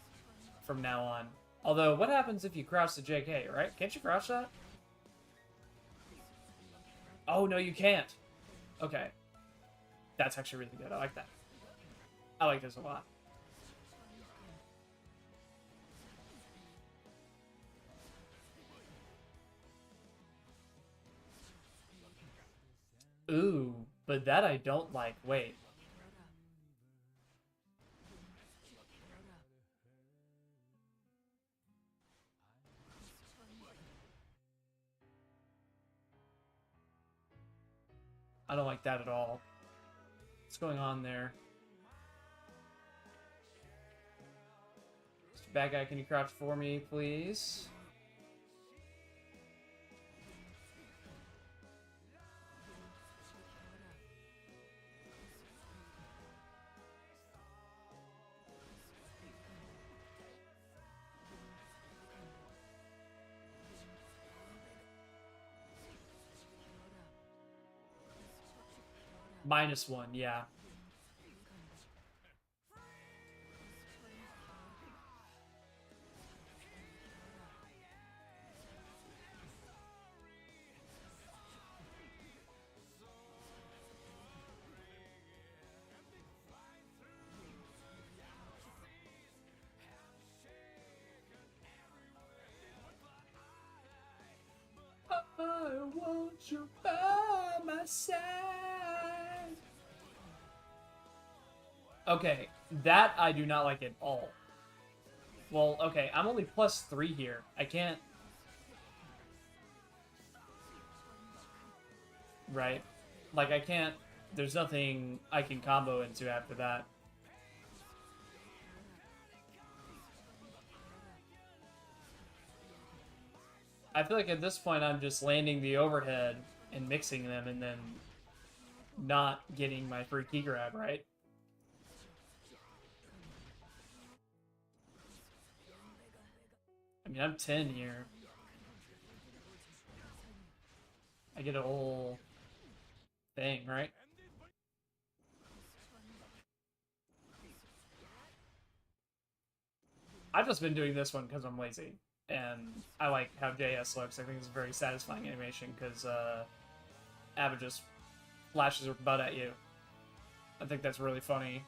Speaker 8: from now on. Although, what happens if you crouch the JK, right? Can't you crouch that? Oh, no, you can't. Okay. That's actually really good. I like that. I like this a lot. Ooh, but that I don't like. Wait. I don't like that at all. What's going on there? Mr. Bad Guy, can you crouch for me, please? -1, yeah. I want you by my side. Okay, that I do not like at all. Well, okay, I'm only +3 here. I can't... Right? Like, I can't... There's nothing I can combo into after that. I feel like at this point I'm just landing the overhead and mixing them and then not getting my free key grab, right? I mean, I'm 10 here. I I get a whole thing, right? I've just been doing this one because I'm lazy, and I like how JS looks. I think it's a very satisfying animation because Abba just flashes her butt at you. I think that's really funny.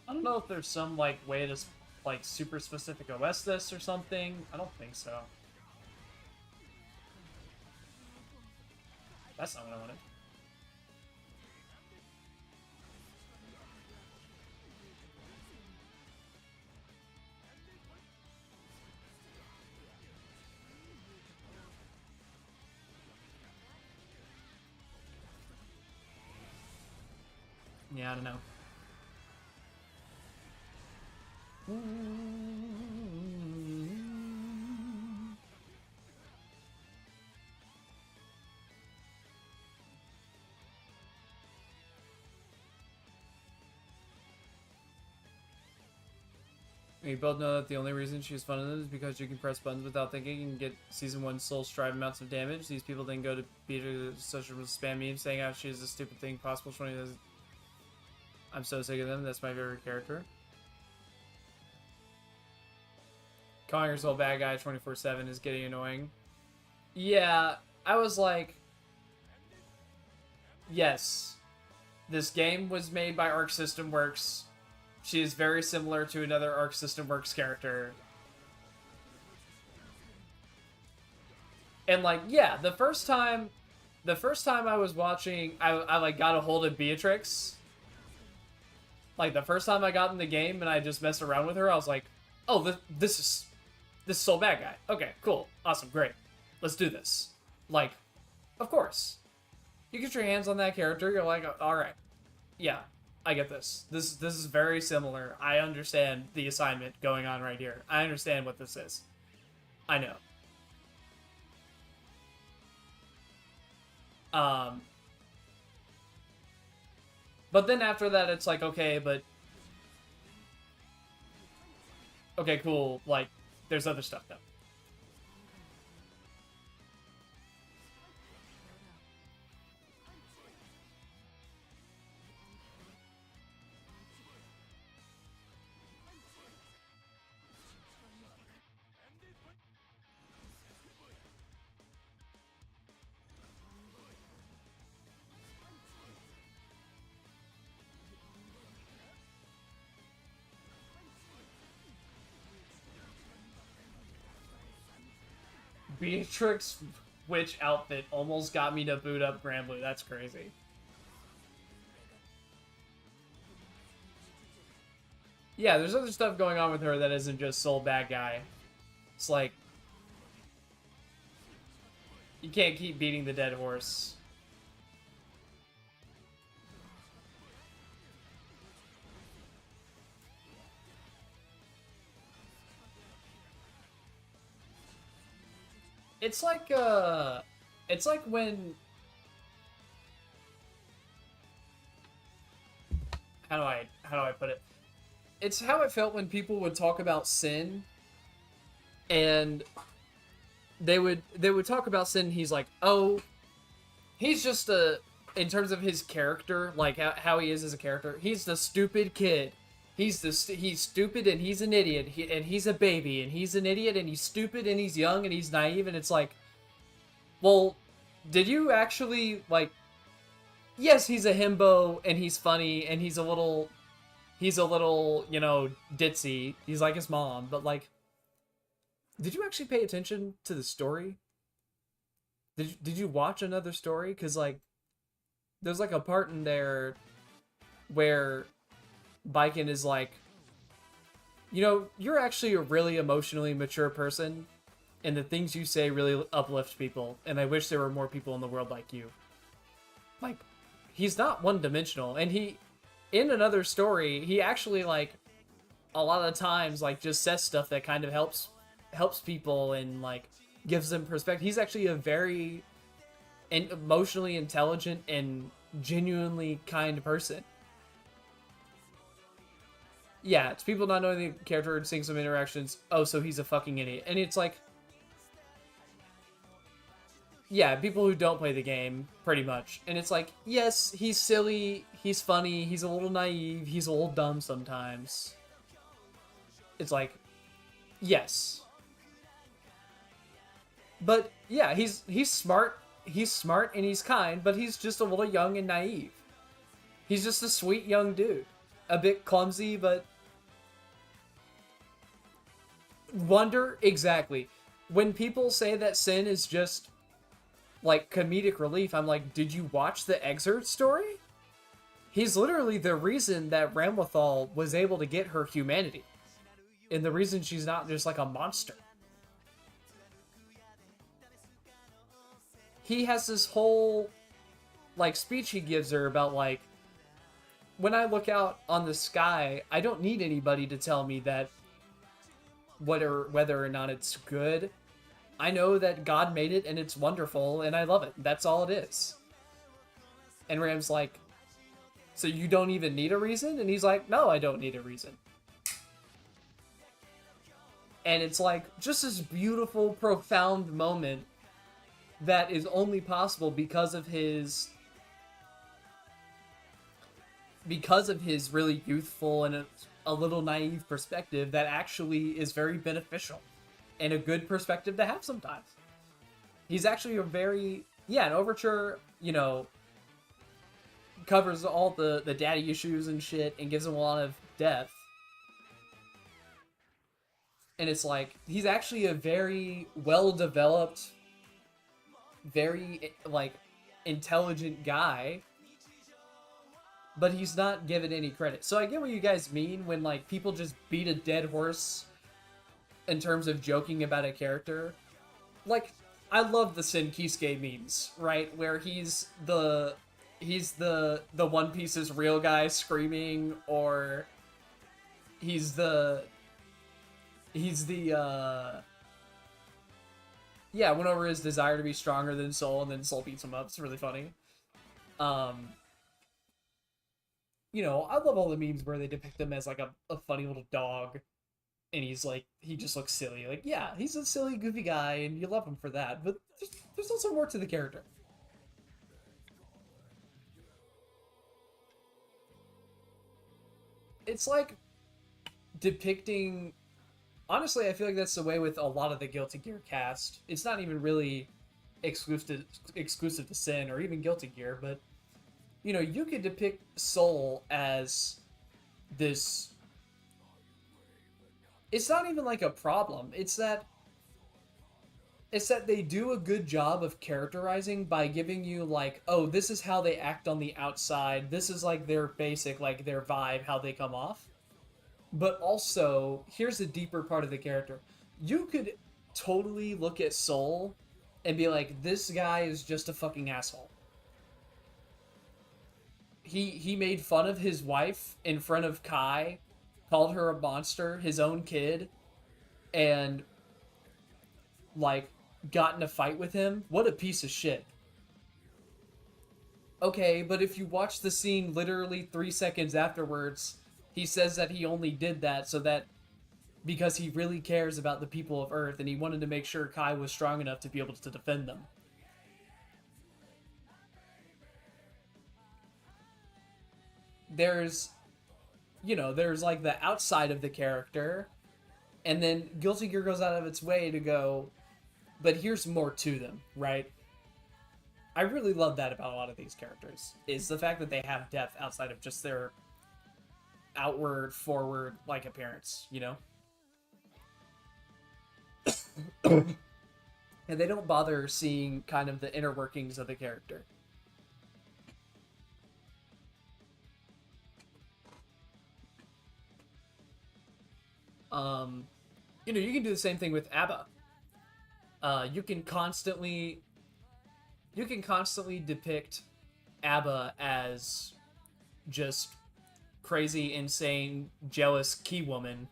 Speaker 8: I don't know if there's some like way to like super specific OS this or something. I don't think so. That's not what I wanted. Yeah, I don't know. We both know that the only reason she's fun in it is because you can press buttons without thinking and get Season 1 Soul Strive amounts of damage. These people then go to beat her such a spam meme saying how she is the stupid thing possible 20 does. I'm so sick of them. That's my favorite character. Calling herself bad guy 24/7 is getting annoying. Yeah, I was like, yes, this game was made by Arc System Works. She is very similar to another Arc System Works character. And like, yeah, the first time I was watching, I like got a hold of Beatrix. Like the first time I got in the game and I just messed around with her, I was like, oh, this is Soul Bad Guy. Okay, cool, awesome, great. Let's do this. Like, of course. You get your hands on that character, you're like, all right, yeah, I get this. This is very similar. I understand the assignment going on right here. I understand what this is. I know. But then after that, it's like, okay, but okay, cool. Like, there's other stuff though. Beatrix witch outfit almost got me to boot up Granblue. That's crazy. Yeah, there's other stuff going on with her that isn't just Soul Bad Guy. It's like, you can't keep beating the dead horse. It's like when, how do I put it? It's how it felt when people would talk about Sin, and they would talk about Sin. And he's like, oh, he's just in terms of his character, like how he is as a character, he's the stupid kid. He's stupid and he's an idiot. And he's a baby and he's an idiot and he's stupid and he's young and he's naive, and it's like, well, did you actually, like, yes, he's a himbo and he's funny and he's a little, you know, ditzy. He's like his mom, but like, did you actually pay attention to the story? Did you watch another story? Because like, there's like a part in there where Baiken is like, you know, you're actually a really emotionally mature person, and the things you say really uplift people, and I wish there were more people in the world like you. Like, he's not one-dimensional, and he, in another story, he actually, like, a lot of times, like, just says stuff that kind of helps people, and, like, gives them perspective. He's actually a very emotionally intelligent and genuinely kind person. Yeah, it's people not knowing the character and seeing some interactions. Oh, so he's a fucking idiot. And it's like, yeah, people who don't play the game, pretty much. And it's like, yes, he's silly, he's funny, he's a little naive, he's a little dumb sometimes. It's like, yes. But yeah, he's smart, and he's kind, but he's just a little young and naive. He's just a sweet young dude. A bit clumsy, but wonder exactly. When people say that Sin is just like comedic relief, I'm like, did you watch the Exert story? He's literally the reason that Ramlethal was able to get her humanity. And the reason she's not just like a monster. He has this whole like speech he gives her about like, when I look out on the sky, I don't need anybody to tell me that whether or not it's good. I know that God made it and it's wonderful and I love it. That's all it is. And Ram's like, so you don't even need a reason? And he's like, no, I don't need a reason. And it's like just this beautiful, profound moment that is only possible because of his really youthful and a little naive perspective that actually is very beneficial and a good perspective to have sometimes. He's actually a very, an Overture, covers all the daddy issues and shit and gives him a lot of depth. And it's like, he's actually a very well-developed, very, like, intelligent guy, but he's not given any credit. So I get what you guys mean when, like, people just beat a dead horse in terms of joking about a character. Like, I love the Sin Kisuke memes, right? Where he's the One Piece's real guy screaming, or he's the went over his desire to be stronger than Soul, and then Soul beats him up. It's really funny. I love all the memes where they depict him as like a funny little dog, and he's like, he just looks silly. Like, yeah, he's a silly, goofy guy, and you love him for that. But there's also more to the character. It's like depicting. Honestly, I feel like that's the way with a lot of the Guilty Gear cast. It's not even really exclusive to Sin or even Guilty Gear, but you could depict Soul as this. It's not even like a problem. It's that they do a good job of characterizing by giving you like, oh, this is how they act on the outside. This is like their basic, like their vibe, how they come off. But also, here's the deeper part of the character. You could totally look at Soul and be like, this guy is just a fucking asshole. He made fun of his wife in front of Kai, called her a monster, his own kid, and, like, got in a fight with him. What a piece of shit. Okay, but if you watch the scene literally 3 seconds afterwards, he says that he only did that so that because he really cares about the people of Earth and he wanted to make sure Kai was strong enough to be able to defend them. There's like the outside of the character, and then Guilty Gear goes out of its way to go, but here's more to them, right? I really love that about a lot of these characters, is the fact that they have depth outside of just their outward, forward, like, appearance, And they don't bother seeing kind of the inner workings of the character. You can do the same thing with ABBA. You can constantly depict ABBA as just crazy, insane, jealous key woman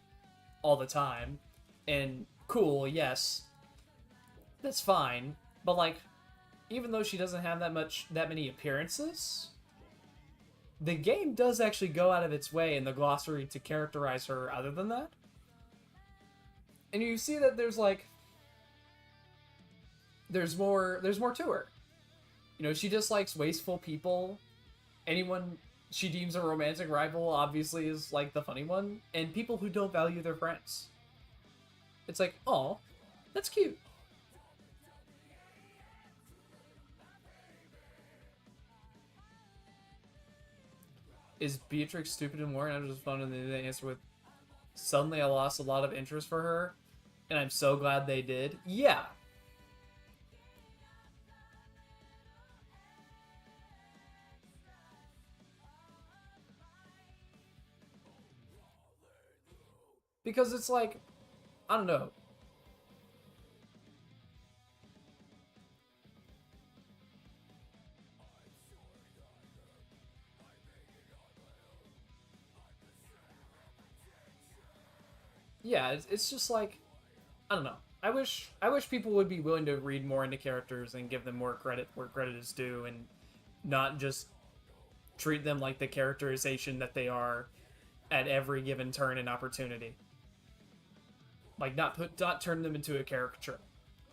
Speaker 8: all the time. And cool, yes. that's fine. But like, even though she doesn't have that many appearances, the game does actually go out of its way in the glossary to characterize her other than that. And you see that there's more to her. You know, she dislikes wasteful people. Anyone she deems a romantic rival obviously is like the funny one, and people who don't value their friends. It's like, oh, that's cute. Is Beatrix stupid and boring? I was just fun, and then they answer with, suddenly I lost a lot of interest for her, and I'm so glad they did. Yeah. Because it's like, I don't know. Yeah, it's just like, I don't know. I wish people would be willing to read more into characters and give them more credit where credit is due, and not just treat them like the characterization that they are at every given turn and opportunity. Like, not turn them into a caricature.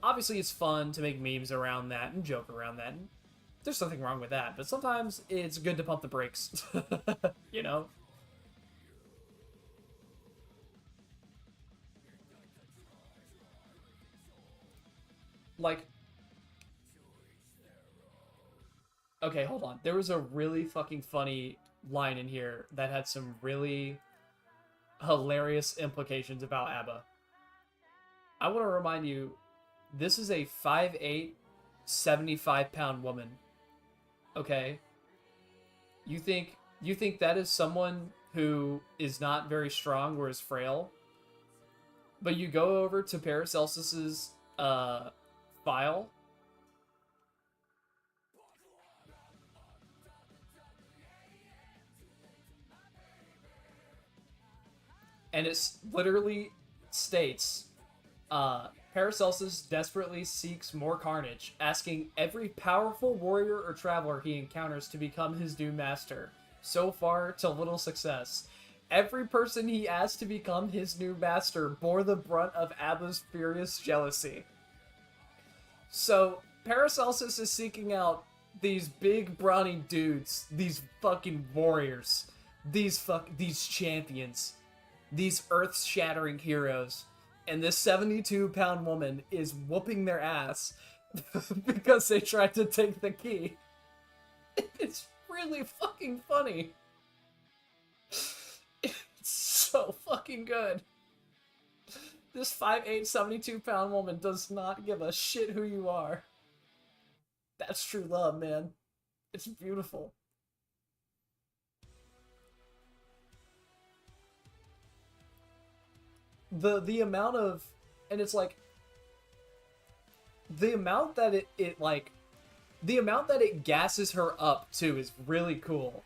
Speaker 8: Obviously, it's fun to make memes around that and joke around that. And there's nothing wrong with that, but sometimes it's good to pump the brakes. You know? Like, okay, hold on. There was a really fucking funny line in here that had some really hilarious implications about ABBA. I want to remind you, this is a 5'8", 75-pound woman. Okay? You think that is someone who is not very strong or is frail? But you go over to Paracelsus's file, and it literally states, Paracelsus desperately seeks more carnage, asking every powerful warrior or traveler he encounters to become his new master. So far, to little success. Every person he asked to become his new master bore the brunt of ABBA's furious jealousy. So, Paracelsus is seeking out these big brawny dudes, these fucking warriors, these champions, these earth-shattering heroes, and this 72-pound woman is whooping their ass because they tried to take the key. It's really fucking funny. It's so fucking good. This 5'8", 72-pound woman does not give a shit who you are. That's true love, man. It's beautiful. The amount of, and it's like, the amount that it gasses her up too is really cool.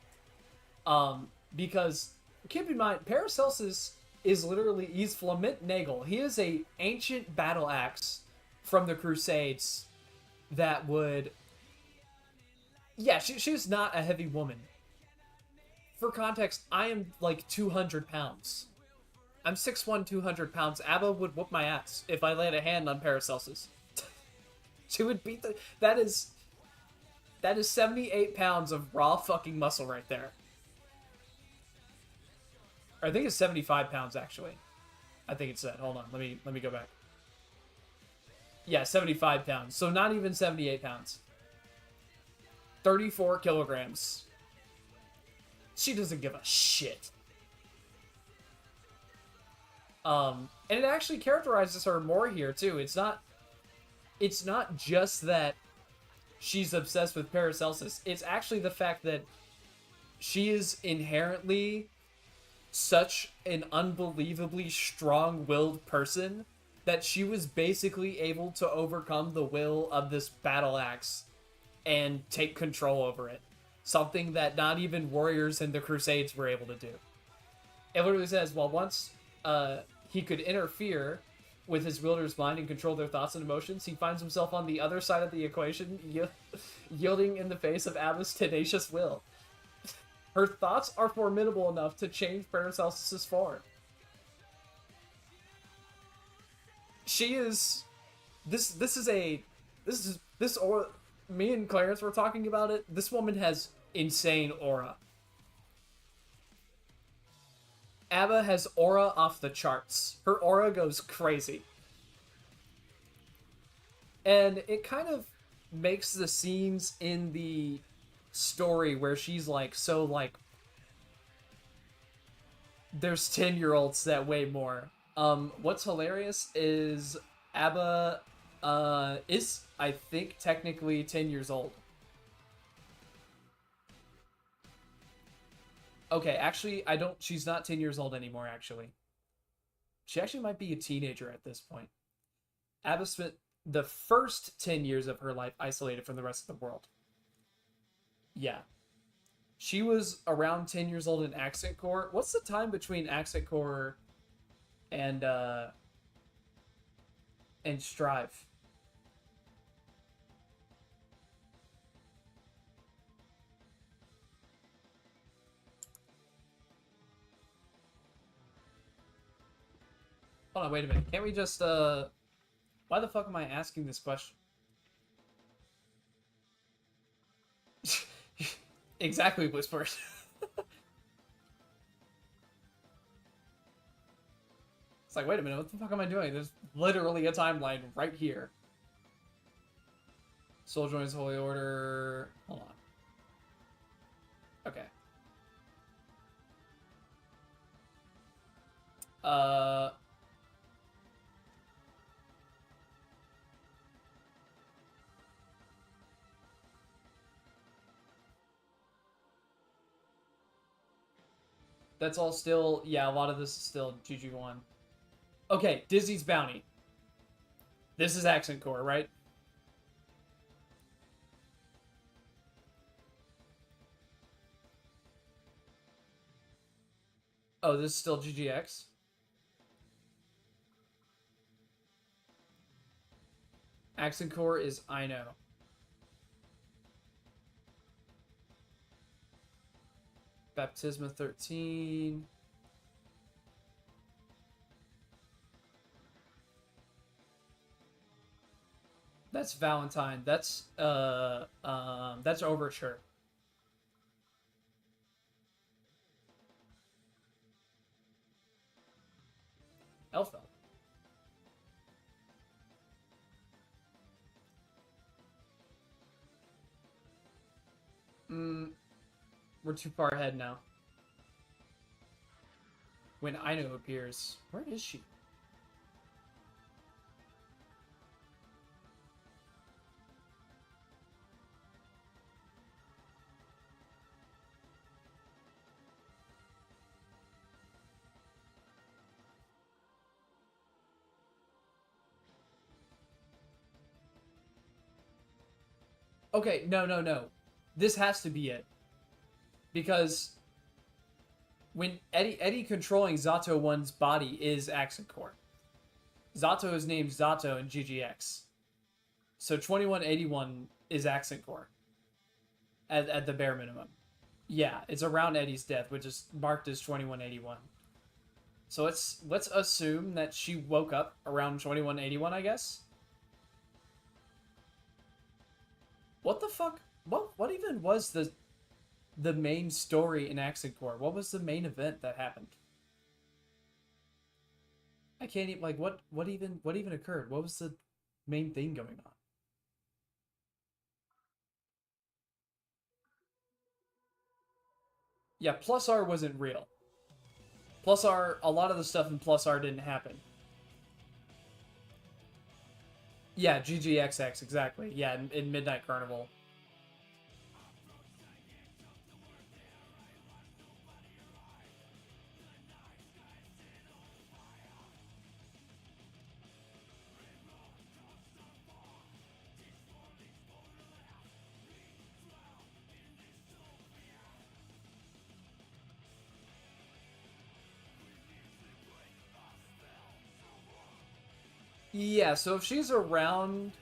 Speaker 8: Because keep in mind, Paracelsus is literally, he's Flamint Nagel. He is a ancient battle axe from the Crusades that would, yeah, she's not a heavy woman. For context, I am like 200 pounds. I'm 6'1", 200 pounds. ABBA would whoop my ass if I laid a hand on Paracelsus. She would beat the... That is 78 pounds of raw fucking muscle right there. Or I think it's 75 pounds, actually. I think it's that. Hold on. Let me go back. Yeah, 75 pounds. So not even 78 pounds. 34 kilograms. She doesn't give a shit. And it actually characterizes her more here too. It's not just that she's obsessed with Paracelsus. It's actually the fact that she is inherently such an unbelievably strong-willed person that she was basically able to overcome the will of this battle axe and take control over it. Something that not even warriors in the Crusades were able to do. It literally says, well, once he could interfere with his wielder's mind and control their thoughts and emotions, he finds himself on the other side of the equation, yielding in the face of Abba's tenacious will. Her thoughts are formidable enough to change Paracelsus's form. She is... This aura... Me and Clarence were talking about it. This woman has insane aura. Abba has aura off the charts. Her aura goes crazy. And it kind of makes the scenes in the story where she's like, so like, there's 10-year-olds that weigh more. What's hilarious is Abba is, I think, technically 10 years old. Okay, actually, she's not 10 years old anymore, actually. She actually might be a teenager at this point. Abba spent the first 10 years of her life isolated from the rest of the world. Yeah. She was around 10 years old in Accent Core. What's the time between Accent Core and Strive? Hold on, wait a minute. Can't we just, why the fuck am I asking this question? Exactly, Whisper. It's like, wait a minute, what the fuck am I doing? There's literally a timeline right here. Soul joins Holy Order. Hold on. Okay. That's all still... Yeah, a lot of this is still GG1. Okay, Dizzy's Bounty. This is Accent Core, right? Oh, this is still GGX? Accent Core is I know. Baptisma 13. That's Valentine. That's Overture. Elfeld. We're too far ahead now. When Aino appears, where is she? Okay, no. This has to be it. Because when Eddie controlling Zato 1's body is Accent Core. Zato is named Zato in GGX. So 2181 is Accent Core. At the bare minimum. Yeah, it's around Eddie's death, which is marked as 2181. So let's assume that she woke up around 2181, I guess. What the fuck? What even was the main story in Accent Core? What was the main event that happened? I can't even, like, what even occurred? What was the main thing going on? Yeah, Plus R wasn't real. Plus R, a lot of the stuff in Plus R didn't happen. Yeah, GGXX, exactly. Yeah, in Midnight Carnival. Yeah, so if she's around...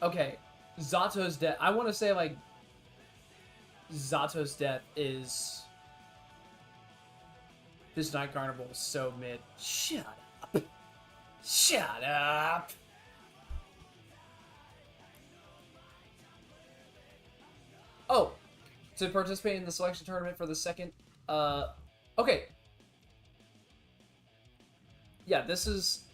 Speaker 8: Okay, Zato's death. I want to say, like, Zato's death is... This Night Carnival is so mid. Shut up. Shut up. Oh, to participate in the selection tournament for the second, okay. Yeah, this is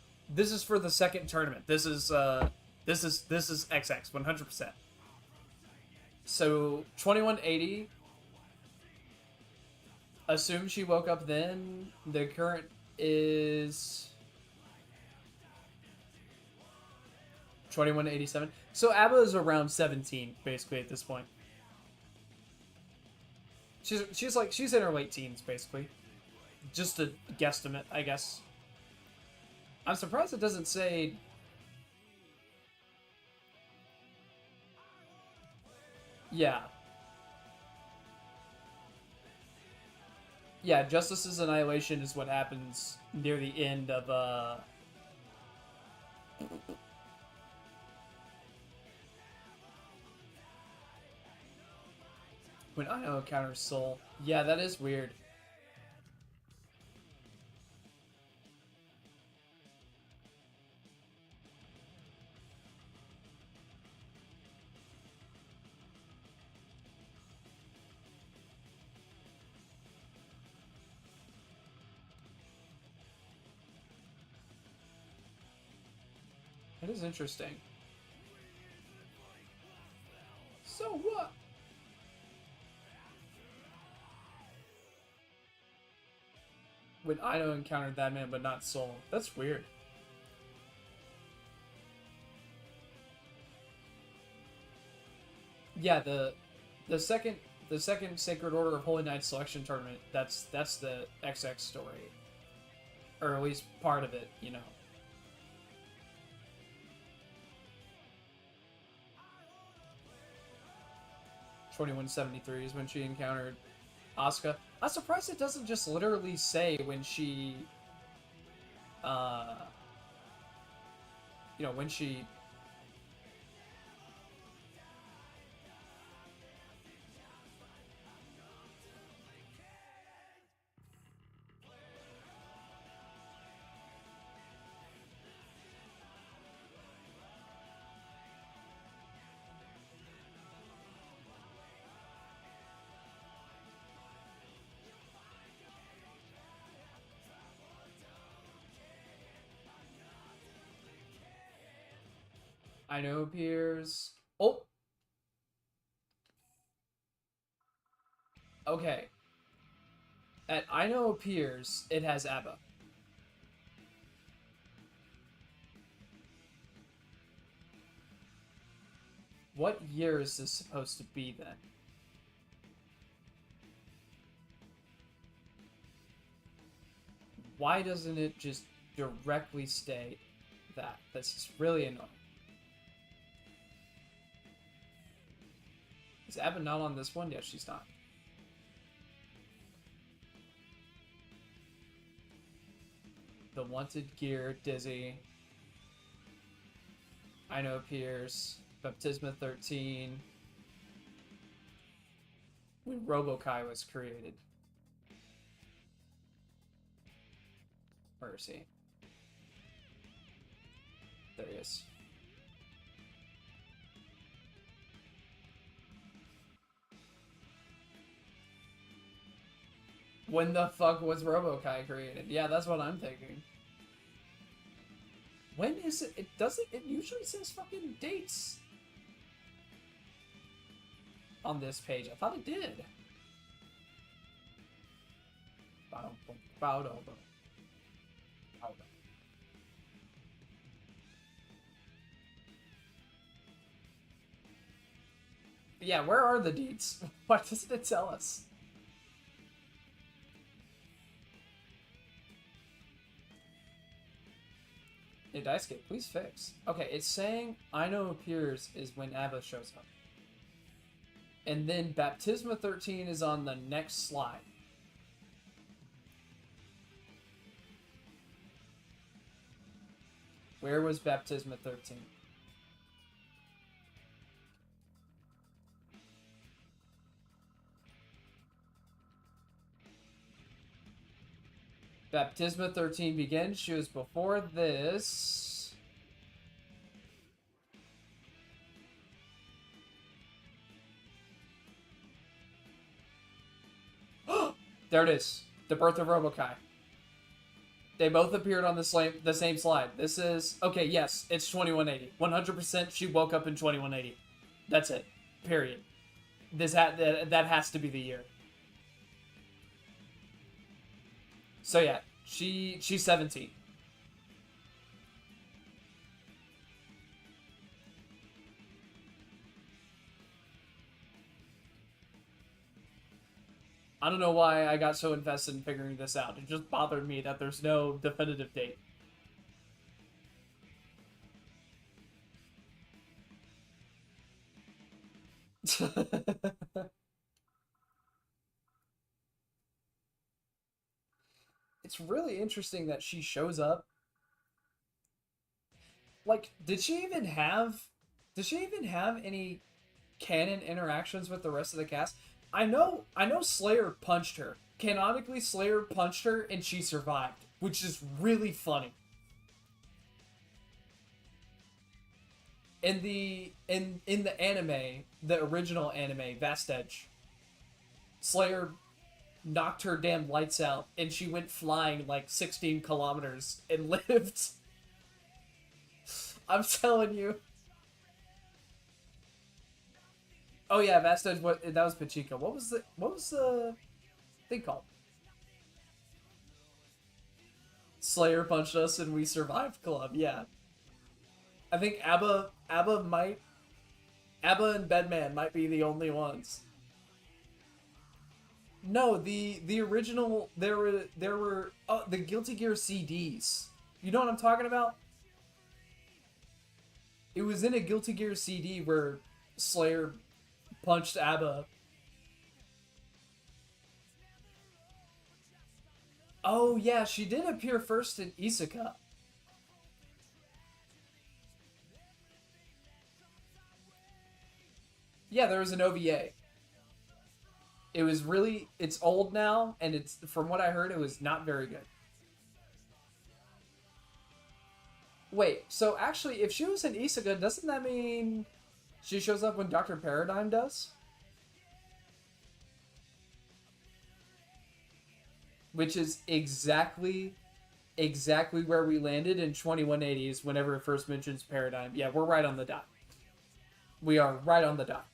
Speaker 8: for the second tournament. This is XX 100%. So 2180. Assume she woke up then. The current is 2187. So ABBA is around 17 basically at this point. She's in her late teens basically. Just a guesstimate, I guess. I'm surprised it doesn't say. Yeah. Yeah, Justice's Annihilation is what happens near the end of, when Io encounters Soul. Yeah, that is weird. That is interesting. So what? When Ino encountered that man, but not Soul. That's weird. Yeah, the second Sacred Order of Holy Knight selection tournament. That's the XX story, or at least part of it. You know. 2173 is when she encountered Asuka. I'm surprised it doesn't just literally say when she, when she. I know appears. Oh. Okay. At I know appears, it has ABBA. What year is this supposed to be then? Why doesn't it just directly state that? This is really annoying. Is ABBA not on this one? Yes, she's not. The Wanted Gear, Dizzy. I know appears. Baptisma 13. When RoboKai was created. Where is he? There he is. When the fuck was RoboKai created? Yeah, that's what I'm thinking. When is it? It doesn't. It usually says fucking dates on this page. I thought it did. Yeah, where are the deets? Why doesn't it tell us? Hey, Daisuke, please fix. Okay, it's saying I know appears is when ABBA shows up. And then Baptisma 13 is on the next slide. Where was Baptisma 13? Baptisma 13 begins. She was before this. There it is. The Birth of Robokai. They both appeared on the same slide. This is... Okay, yes, it's 2180. 100% she woke up in 2180. That's it. Period. That has to be the year. So yeah, she's 17. I don't know why I got so invested in figuring this out. It just bothered me that there's no definitive date. It's really interesting that she shows up. Like, did she even have any canon interactions with the rest of the cast? I know Slayer punched her. Canonically, Slayer punched her and she survived, which is really funny. In the anime, the original anime, Vast Edge, Slayer knocked her damn lights out and she went flying like 16 kilometers and lived. I'm telling you. Oh yeah, Vast Edge, that was Pachika. What was the thing called? Slayer punched us and we survived club, yeah. I think ABBA and Bedman might be the only ones. No, the original, there were the Guilty Gear CDs. You know what I'm talking about? It was in a Guilty Gear CD where Slayer punched ABBA. Oh yeah, she did appear first in Isaka. Yeah, there was an OVA. It was really... It's old now, and it's... From what I heard, it was not very good. Wait, so actually, if she was in Isaka, doesn't that mean she shows up when Dr. Paradigm does? Which is exactly where we landed in 2180s whenever it first mentions Paradigm. Yeah, we're right on the dot. We are right on the dot.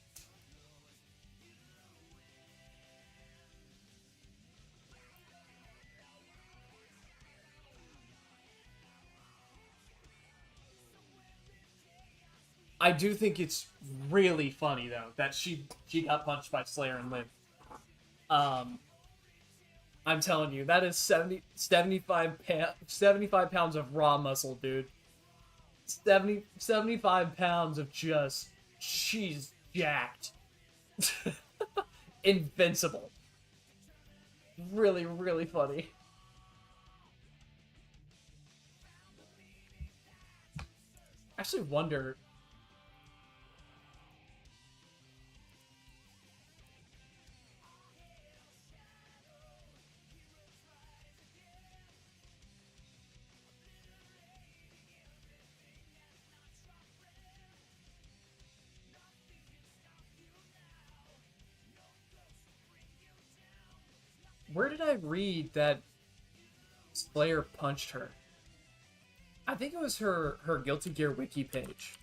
Speaker 8: I do think it's really funny though that she got punched by Slayer and lived. I'm telling you, that is 75 pounds of raw muscle, dude. 75 pounds of just... She's jacked. Invincible. Really, really funny. I actually wonder... Where did I read that Slayer punched her? I think it was her Guilty Gear wiki page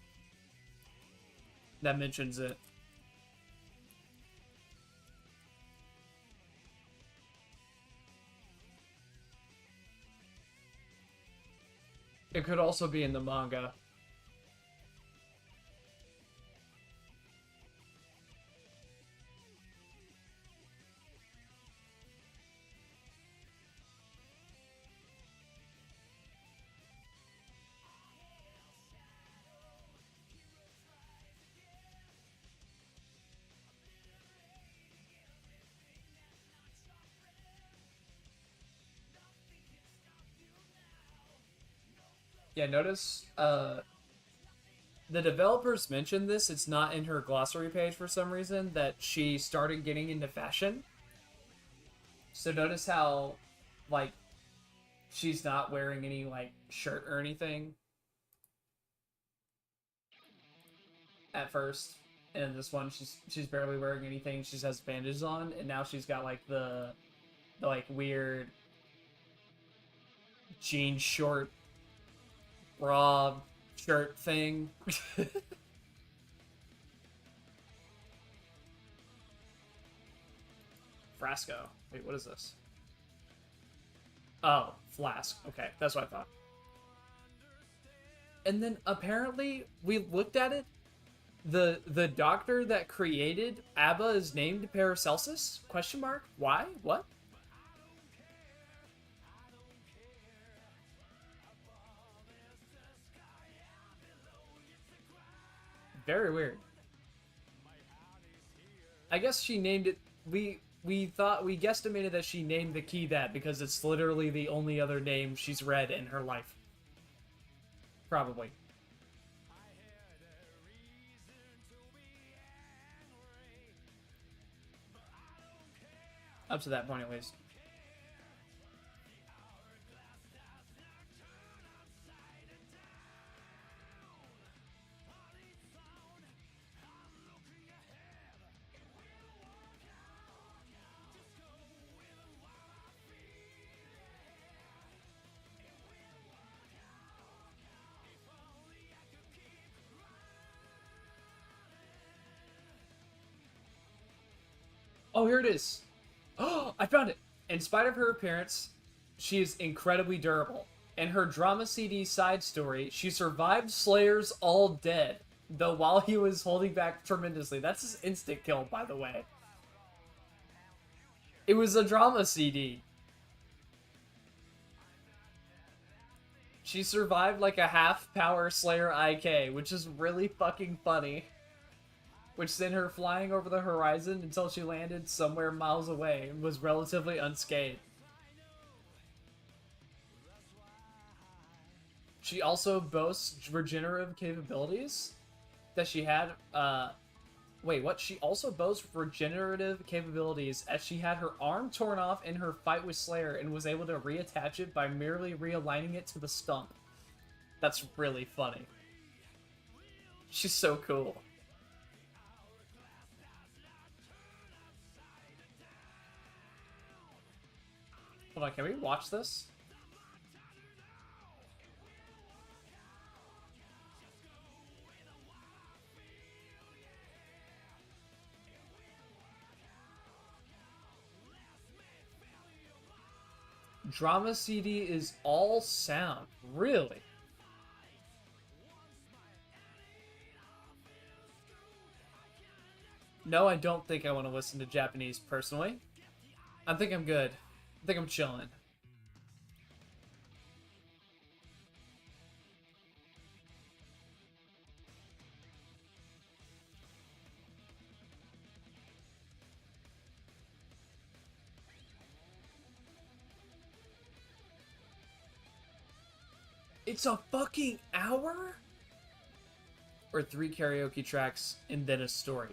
Speaker 8: that mentions it. It could also be in the manga. Yeah, notice the developers mentioned this, it's not in her glossary page for some reason, that she started getting into fashion. So notice how, like, she's not wearing any, like, shirt or anything at first. And this one, she's barely wearing anything. She just has bandages on, and now she's got, like, the like, weird jean short bra shirt thing. Frasco. Wait, what is this? Oh, flask. Okay, that's what I thought. And then apparently we looked at it. The doctor that created ABBA is named Paracelsus? Question mark? Why? What? Very weird. I guess she named it. We thought we guesstimated that she named the key that because it's literally the only other name she's read in her life. Probably. Up to that point, at least. Oh, here it is. Oh, I found it. In spite of her appearance, she is incredibly durable. In her drama CD side story, she survived Slayer's All Dead, though while he was holding back tremendously. That's his instant kill, by the way. It was a drama CD. She survived like a half-power Slayer IK, which is really fucking funny. Which sent her flying over the horizon until she landed somewhere miles away and was relatively unscathed. She also boasts regenerative capabilities that she had, wait, what? She also boasts regenerative capabilities as she had her arm torn off in her fight with Slayer and was able to reattach it by merely realigning it to the stump. That's really funny. She's so cool. Hold on, can we watch this? Drama CD is all sound. Really? No, I don't think I want to listen to Japanese personally. I think I'm good. I think I'm chilling. It's a fucking hour? Or 3 karaoke tracks and then a story.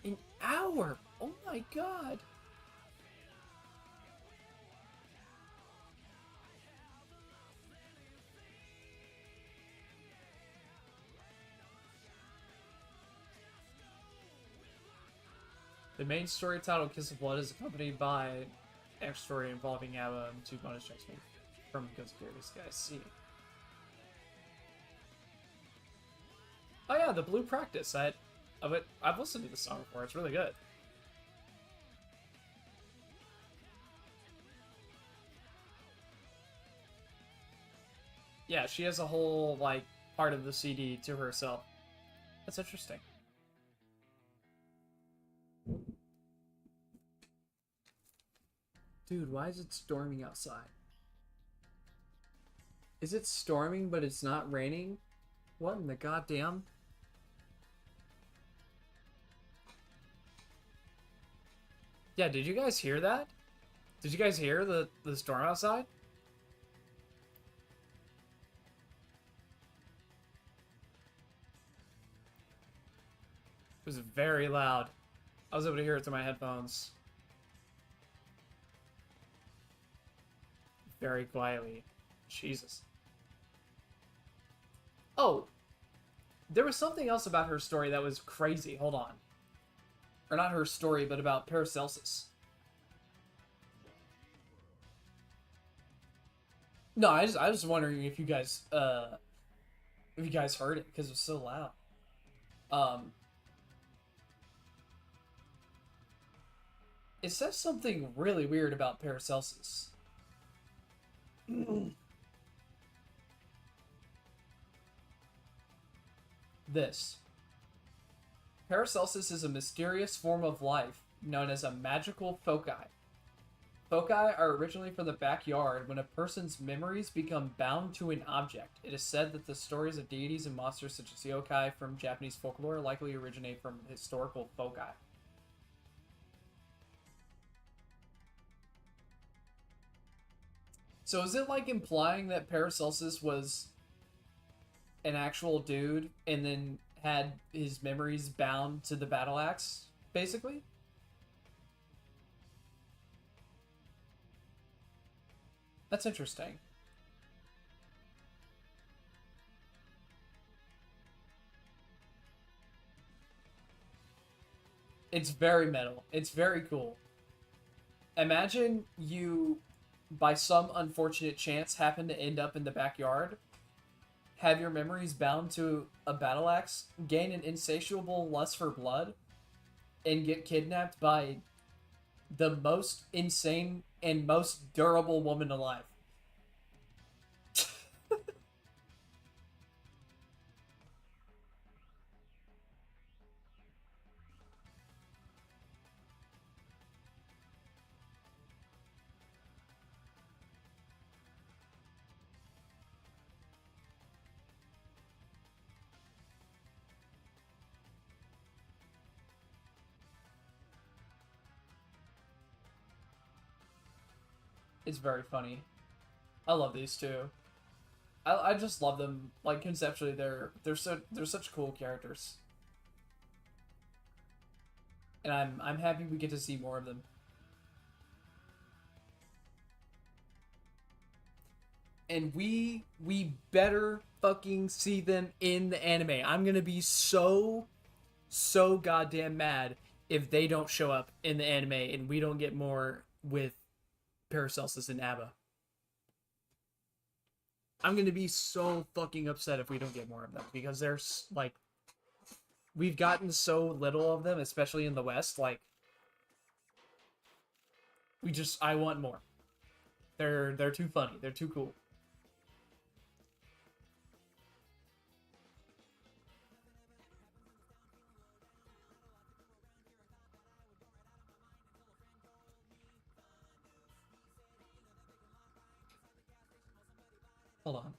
Speaker 8: An hour? Oh my god. The main story title, Kiss of Blood, is accompanied by an extra story involving ABBA and 2 bonus tracks from Ghost Gear. This guy, see. Oh yeah, the Blue Practice. I've listened to this song before. It's really good. Yeah, she has a whole, like, part of the CD to herself. That's interesting. Dude, why is it storming outside? Is it storming but it's not raining? What in the goddamn? Yeah, did you guys hear that? Did you guys hear the storm outside? It was very loud. I was able to hear it through my headphones. Very quietly. Jesus. Oh, there was something else about her story that was crazy. Hold on. Or not her story, but about Paracelsus. No, I was wondering if you guys heard it because it was so loud. It says something really weird about Paracelsus. This. Paracelsus is a mysterious form of life known as a magical foci. Foci are originally from the backyard when a person's memories become bound to an object. It is said that the stories of deities and monsters such as yokai from Japanese folklore likely originate from historical foci. So is it like implying that Paracelsus was an actual dude and then had his memories bound to the battle axe, basically? That's interesting. It's very metal. It's very cool. Imagine you, by some unfortunate chance, happen to end up in the backyard, have your memories bound to a battle axe, gain an insatiable lust for blood, and get kidnapped by the most insane and most durable woman alive. It's very funny. I love these two. I just love them. Like conceptually, they're such cool characters, and I'm happy we get to see more of them. And we better fucking see them in the anime. I'm gonna be so goddamn mad if they don't show up in the anime and we don't get more with Paracelsus and Abba. I'm gonna be so fucking upset if we don't get more of them because there's like we've gotten so little of them, especially in the West. Like I want more. They're too funny. They're too cool. Hold on.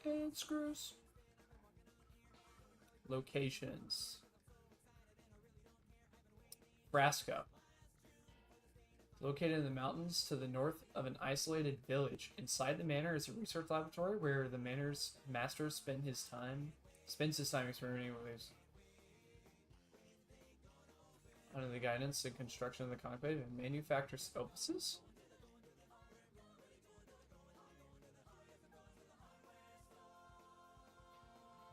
Speaker 8: And screws. Locations. Frasco. Located in the mountains to the north of an isolated village. Inside the manor is a research laboratory where the manor's master spends his time experimenting with these. Under the guidance and construction of the conclave and manufactures opuses.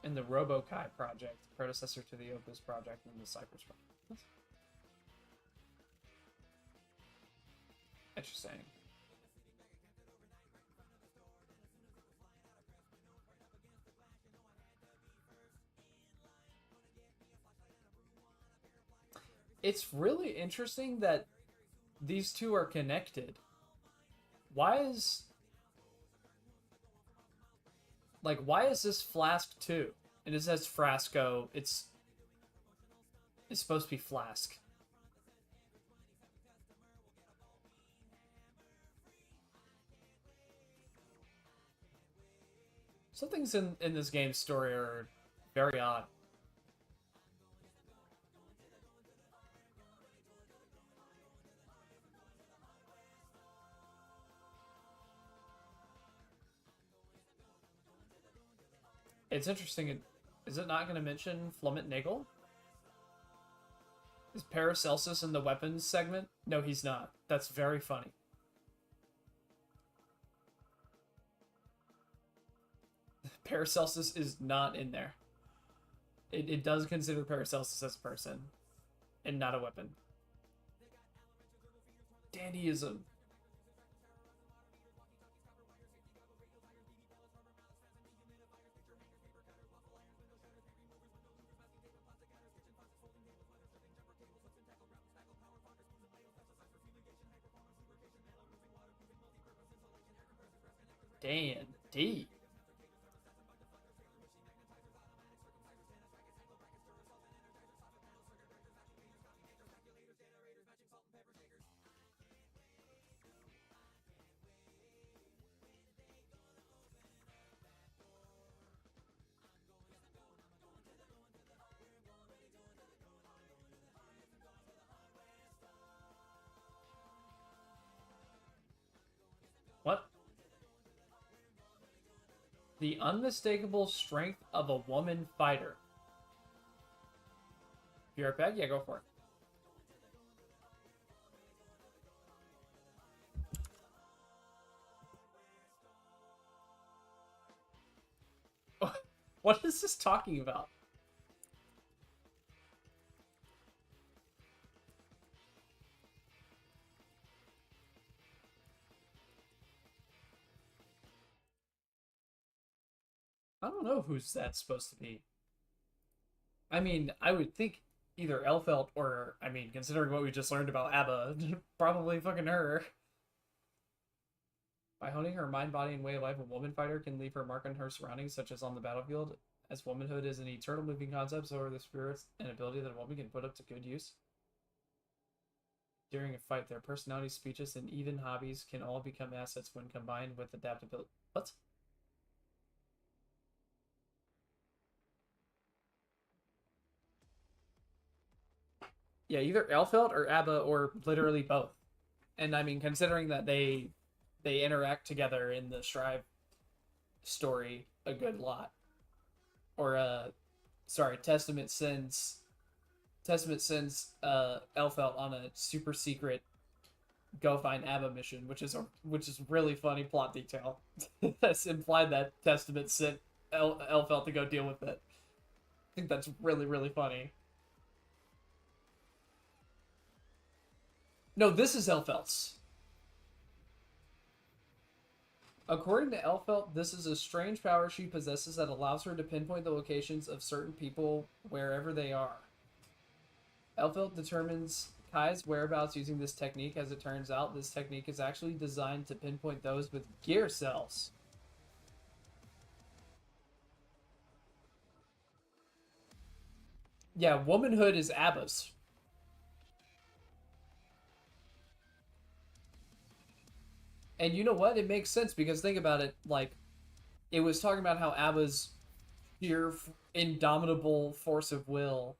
Speaker 8: And the RoboKai project, predecessor to the Opus project and the Cypress project. Interesting. It's really interesting that these two are connected. Why is this Flask 2? And it says Frasco. It's supposed to be Flask. Some things in this game's story are very odd. It's interesting Is it not going to mention Flummet Nagel? Is Paracelsus in the weapons segment? No, he's not. That's very funny. Paracelsus is not in there. It does consider Paracelsus as a person and not a weapon. Dandyism. D. What? The unmistakable strength of a woman fighter. You're a peg? Yeah, go for it. What is this talking about? I don't know who's that's supposed to be. I mean, I would think either Elfelt or, I mean, considering what we just learned about ABBA, probably fucking her. By honing her mind, body, and way of life, a woman fighter can leave her mark on her surroundings, such as on the battlefield. As womanhood is an eternal moving concept, so are the spirits and ability that a woman can put up to good use. During a fight, their personality, speeches, and even hobbies can all become assets when combined with adaptability. What? Yeah, either Elfelt or ABBA or literally both. And I mean, considering that they interact together in the Strive story a good lot. Or Testament sends Elfelt on a super secret go find ABBA mission, which is really funny plot detail. That's implied that Testament sent Elfelt to go deal with it. I think that's really, really funny. No, this is Elfelt's. According to Elfelt, this is a strange power she possesses that allows her to pinpoint the locations of certain people wherever they are. Elfelt determines Kai's whereabouts using this technique. As it turns out, this technique is actually designed to pinpoint those with gear cells. Yeah, womanhood is ABBA's. And you know what? It makes sense because think about it. Like, it was talking about how ABBA's sheer indomitable force of will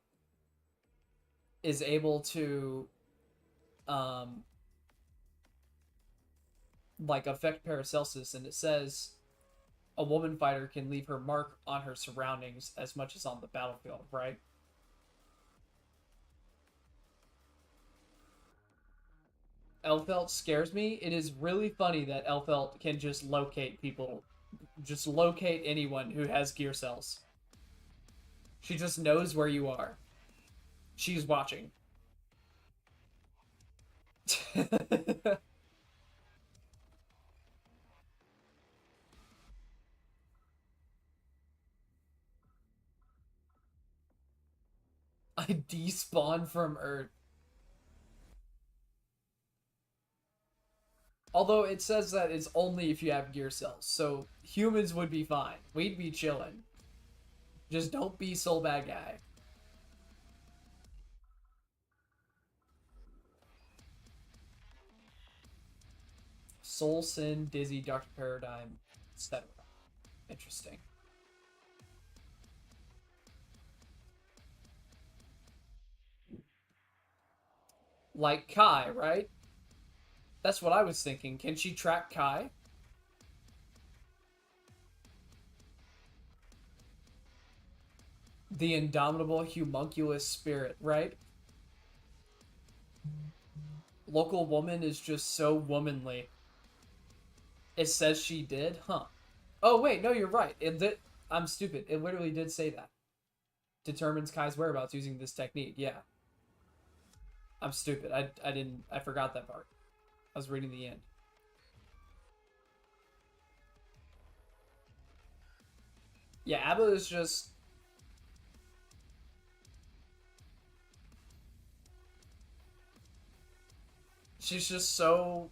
Speaker 8: is able to, like, affect Paracelsus. And it says a woman fighter can leave her mark on her surroundings as much as on the battlefield, right? Elfelt scares me. It is really funny that Elfelt can just locate people, just locate anyone who has gear cells. She just knows where you are. She's watching. I despawn from Earth. Although it says that it's only if you have gear cells, so humans would be fine. We'd be chilling. Just don't be soul bad guy. Soul Sin, Dizzy, Dr. Paradigm, etc. Interesting. Like Kai, right? That's what I was thinking. Can she track Kai? The indomitable homunculus spirit, right? Local woman is just so womanly. It says she did, huh? Oh wait, no, you're right. I'm stupid. It literally did say that. Determines Kai's whereabouts using this technique. Yeah. I'm stupid. I forgot that part. I was reading the end. Yeah, Abba is just... She's so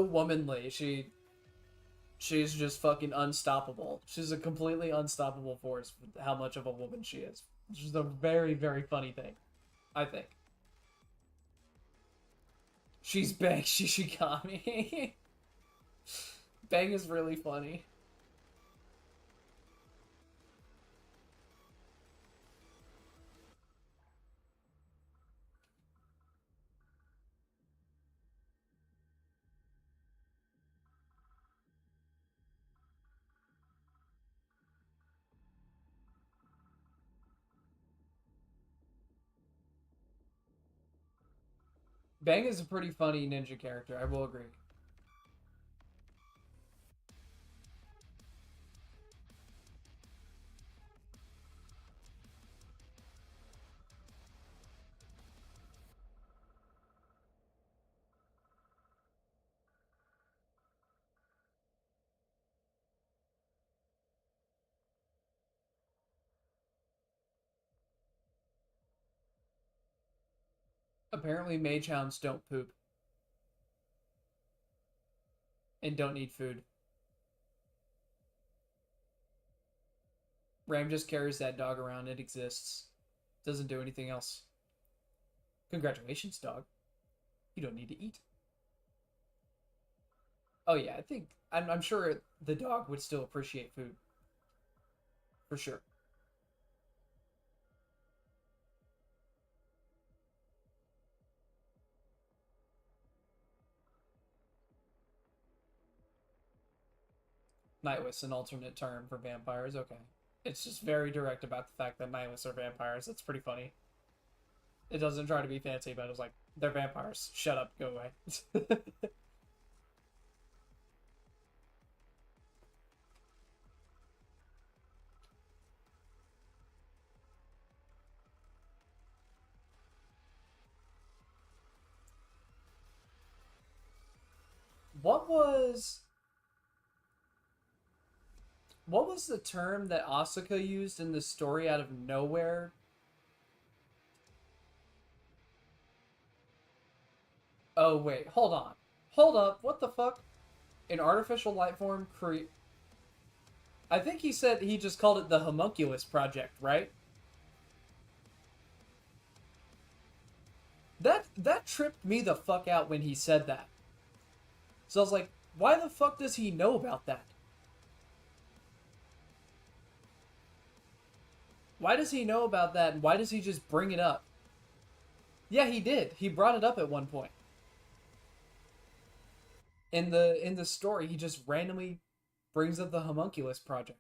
Speaker 8: womanly. She's just fucking unstoppable. She's a completely unstoppable force with how much of a woman she is. Which is a very, very funny thing, I think. She's Bang Shishigami. Bang is really funny. Bang is a pretty funny ninja character, I will agree. Apparently mage hounds don't poop. And don't need food. Ram just carries that dog around. It exists. Doesn't do anything else. Congratulations, dog. You don't need to eat. Oh yeah, I'm sure the dog would still appreciate food. For sure. Nightwish, an alternate term for vampires. Okay. It's just very direct about the fact that Nightwish are vampires. It's pretty funny. It doesn't try to be fancy, but it's like, they're vampires. Shut up, go away. What was... What was the term that Asuka used in the story out of nowhere? Oh, wait. Hold on. Hold up. What the fuck? An artificial life form create... I think he said he just called it the Homunculus Project, right? That tripped me the fuck out when he said that. So I was like, why the fuck does he know about that? Why does he know about that, and why does he just bring it up? Yeah, he did. He brought it up at one point. In the story, he just randomly brings up the Homunculus Project.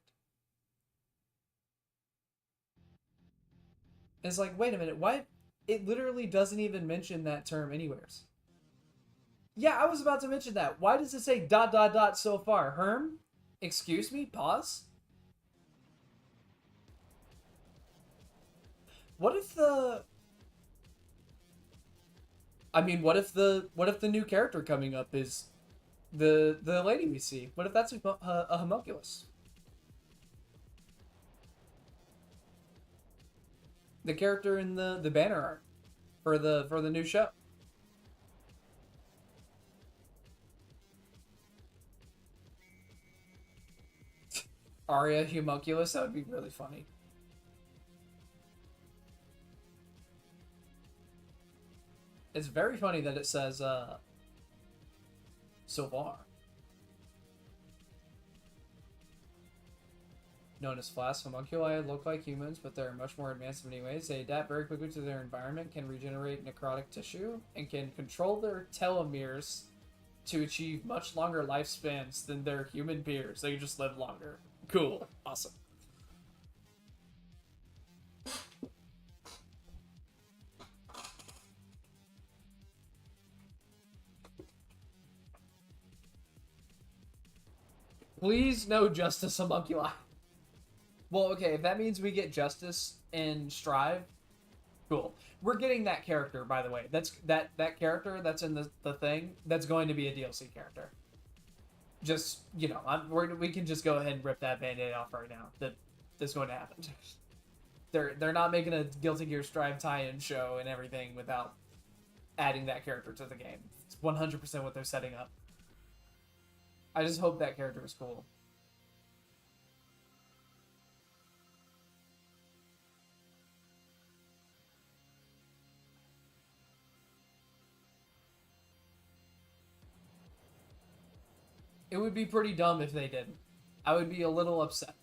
Speaker 8: And it's like, wait a minute, why? It literally doesn't even mention that term anywheres. Yeah, I was about to mention that. Why does it say ... so far? Herm? Excuse me? Pause? What if the... I mean, what if the new character coming up is the lady we see? What if that's a homunculus? The character in the banner art for the new show. Arya homunculus, that would be really funny. It's very funny that it says Sylvar. Known as flask, homunculi look like humans, but they're much more advanced in many ways. They adapt very quickly to their environment, can regenerate necrotic tissue, and can control their telomeres to achieve much longer lifespans than their human peers. They can just live longer. Cool. Awesome. Please no Justice Homunculi. Well, okay, if that means we get Justice and Strive, cool. We're getting that character, by the way. That's that character that's in the thing. That's going to be a DLC character. Just, you know, we can just go ahead and rip that Band-Aid off right now. That's going to happen. They're not making a Guilty Gear Strive tie-in show and everything without adding that character to the game. It's 100% what they're setting up. I just hope that character is cool. It would be pretty dumb if they didn't. I would be a little upset.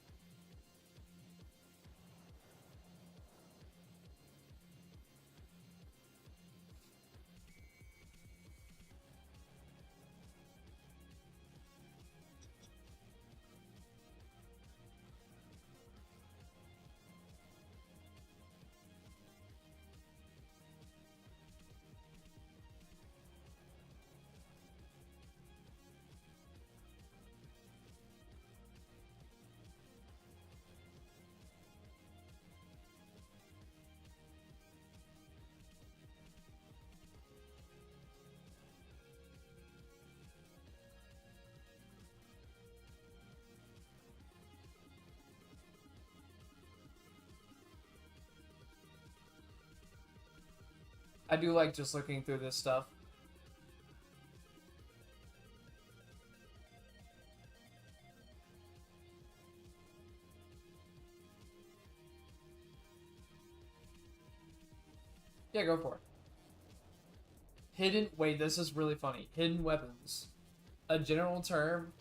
Speaker 8: I do like just looking through this stuff. Yeah, go for it. Hidden... Wait, this is really funny. Hidden weapons. A general term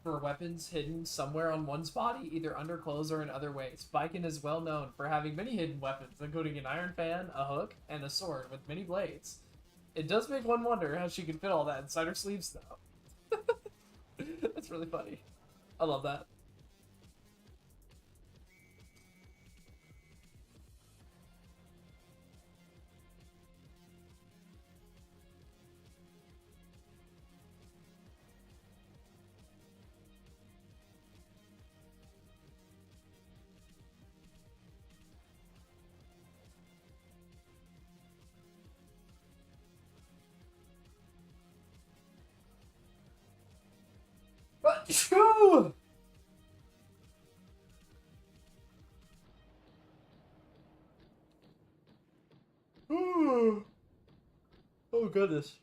Speaker 8: for weapons hidden somewhere on one's body, either under clothes or in other ways. Viking is well known for having many hidden weapons, including an iron fan, a hook, and a sword with many blades. It does make one wonder how she can fit all that inside her sleeves, though. That's really funny. I love that. Achoo! Oh goodness.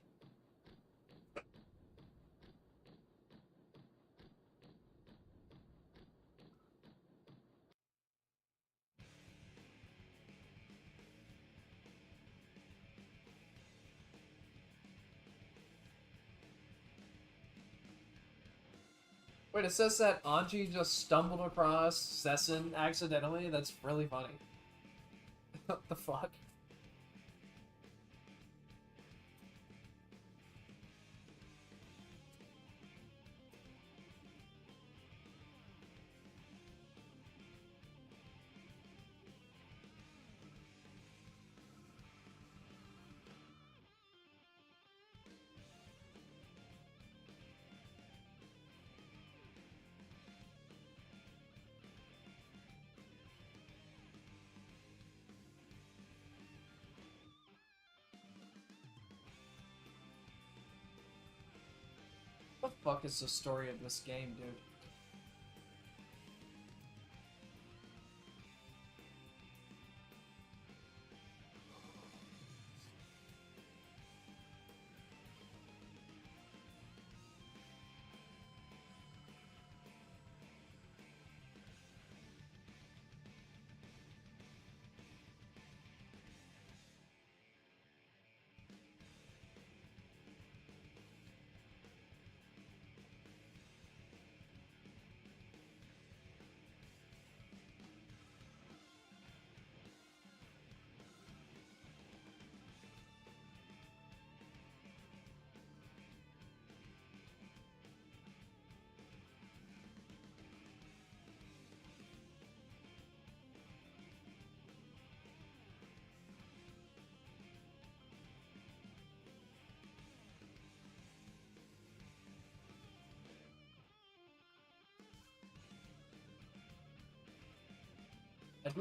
Speaker 8: Wait, it says that Anji just stumbled across Sessin accidentally? That's really funny. What the fuck? What the fuck is the story of this game, dude?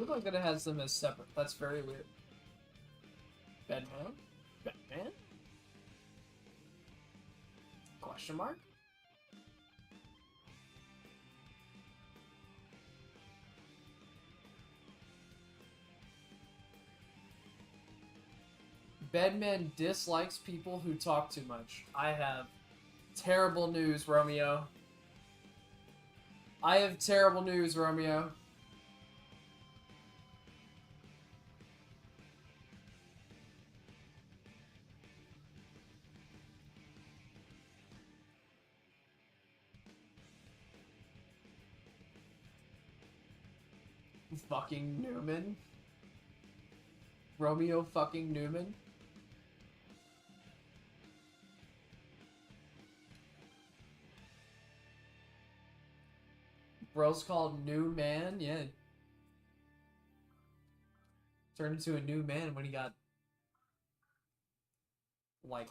Speaker 8: do like that it has them as separate. That's very weird. Bedman? Bedman? Question mark? Bedman dislikes people who talk too much. I have terrible news, Romeo. I have terrible news, Romeo. Fucking Newman. Romeo fucking Newman. Bro's called New Man, yeah. Turned into a new man when he got like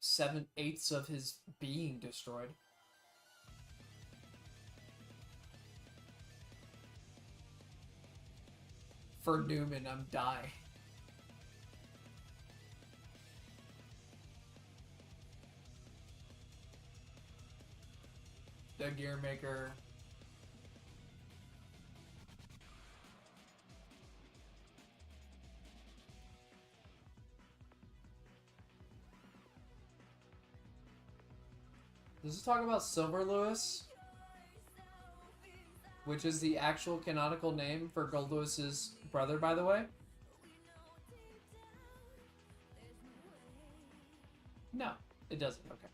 Speaker 8: 7/8 of his being destroyed. For Newman, I'm die. The Gear Maker. Does this talk about Silver Lewis? Which is the actual canonical name for Gold Lewis's brother, by the way? No, it doesn't. Okay.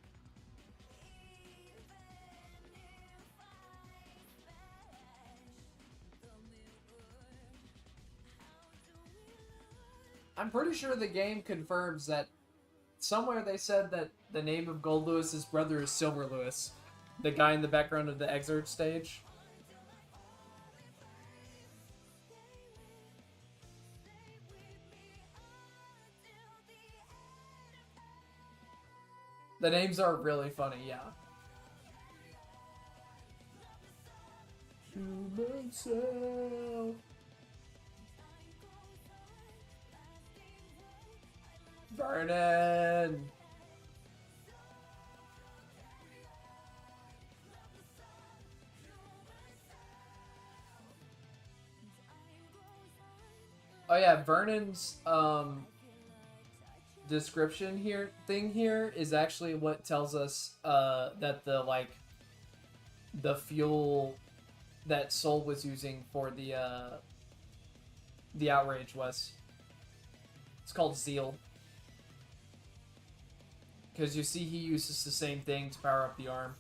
Speaker 8: I'm pretty sure the game confirms that somewhere they said that the name of Gold Lewis's brother is Silver Lewis, the guy in the background of the excerpt stage. The names are really funny, yeah. Human self. Vernon. Oh yeah, Vernon's description here is actually what tells us that the fuel that Soul was using for the outrage was. It's called Zeal. Because you see he uses the same thing to power up the arm.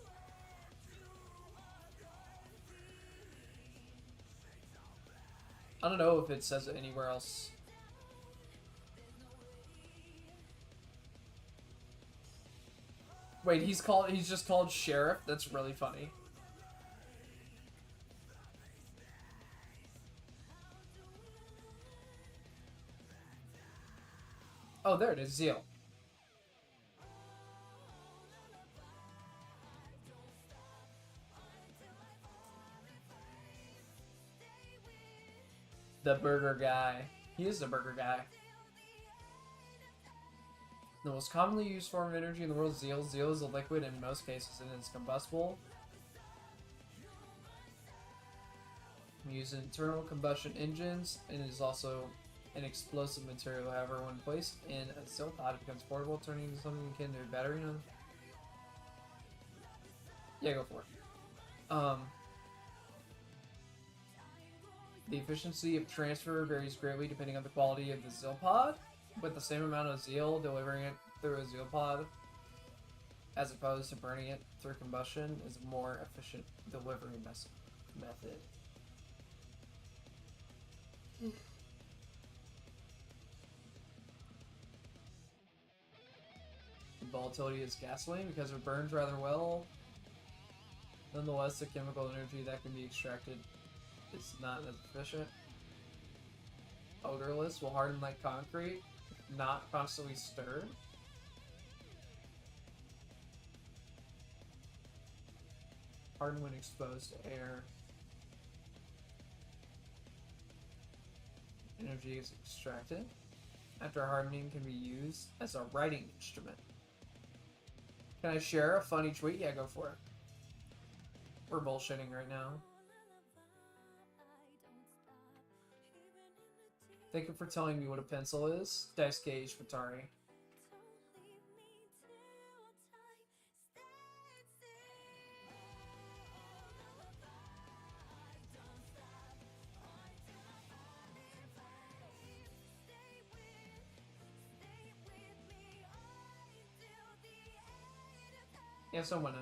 Speaker 8: I don't know if it says it anywhere else. Wait, he's just called Sheriff? That's really funny. Oh, there it is, Zeal. The burger guy. He is the burger guy. The most commonly used form of energy in the world is Zeal. Zeal is a liquid in most cases and it's combustible. Used in internal combustion engines and is also an explosive material. However, when placed in a Zeal pod, it becomes portable, turning into something akin to a battery. Yeah, go for it. The efficiency of transfer varies greatly depending on the quality of the Zeal pod. With the same amount of Zeal, delivering it through a Zeal pod, as opposed to burning it through combustion, is a more efficient delivery method. The volatility is gasoline because it burns rather well. Nonetheless, the chemical energy that can be extracted is not as efficient. Odorless will harden like concrete, not constantly stirred. Harden when exposed to air. Energy is extracted. After hardening, can be used as a writing instrument. Can I share a funny tweet? Yeah, go for it. We're bullshitting right now. Thank you for telling me what a pencil is. Dice Gauge Fatari. Yeah, someone in.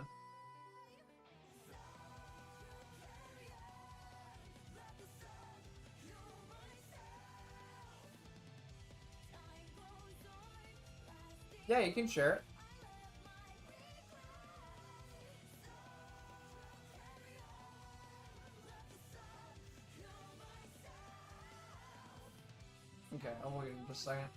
Speaker 8: Yeah, you can share it. Okay, I'll wait just a second.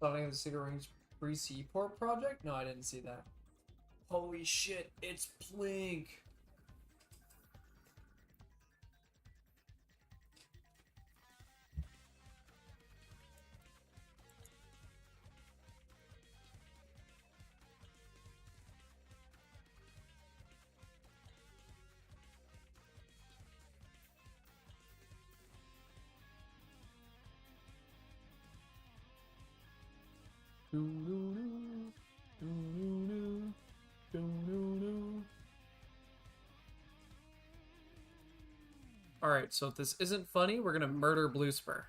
Speaker 8: Something of the Secret Rings pre-Seaport project? No, I didn't see that. Holy shit, it's Plink! Alright, so if this isn't funny, we're gonna murder Blue Spur.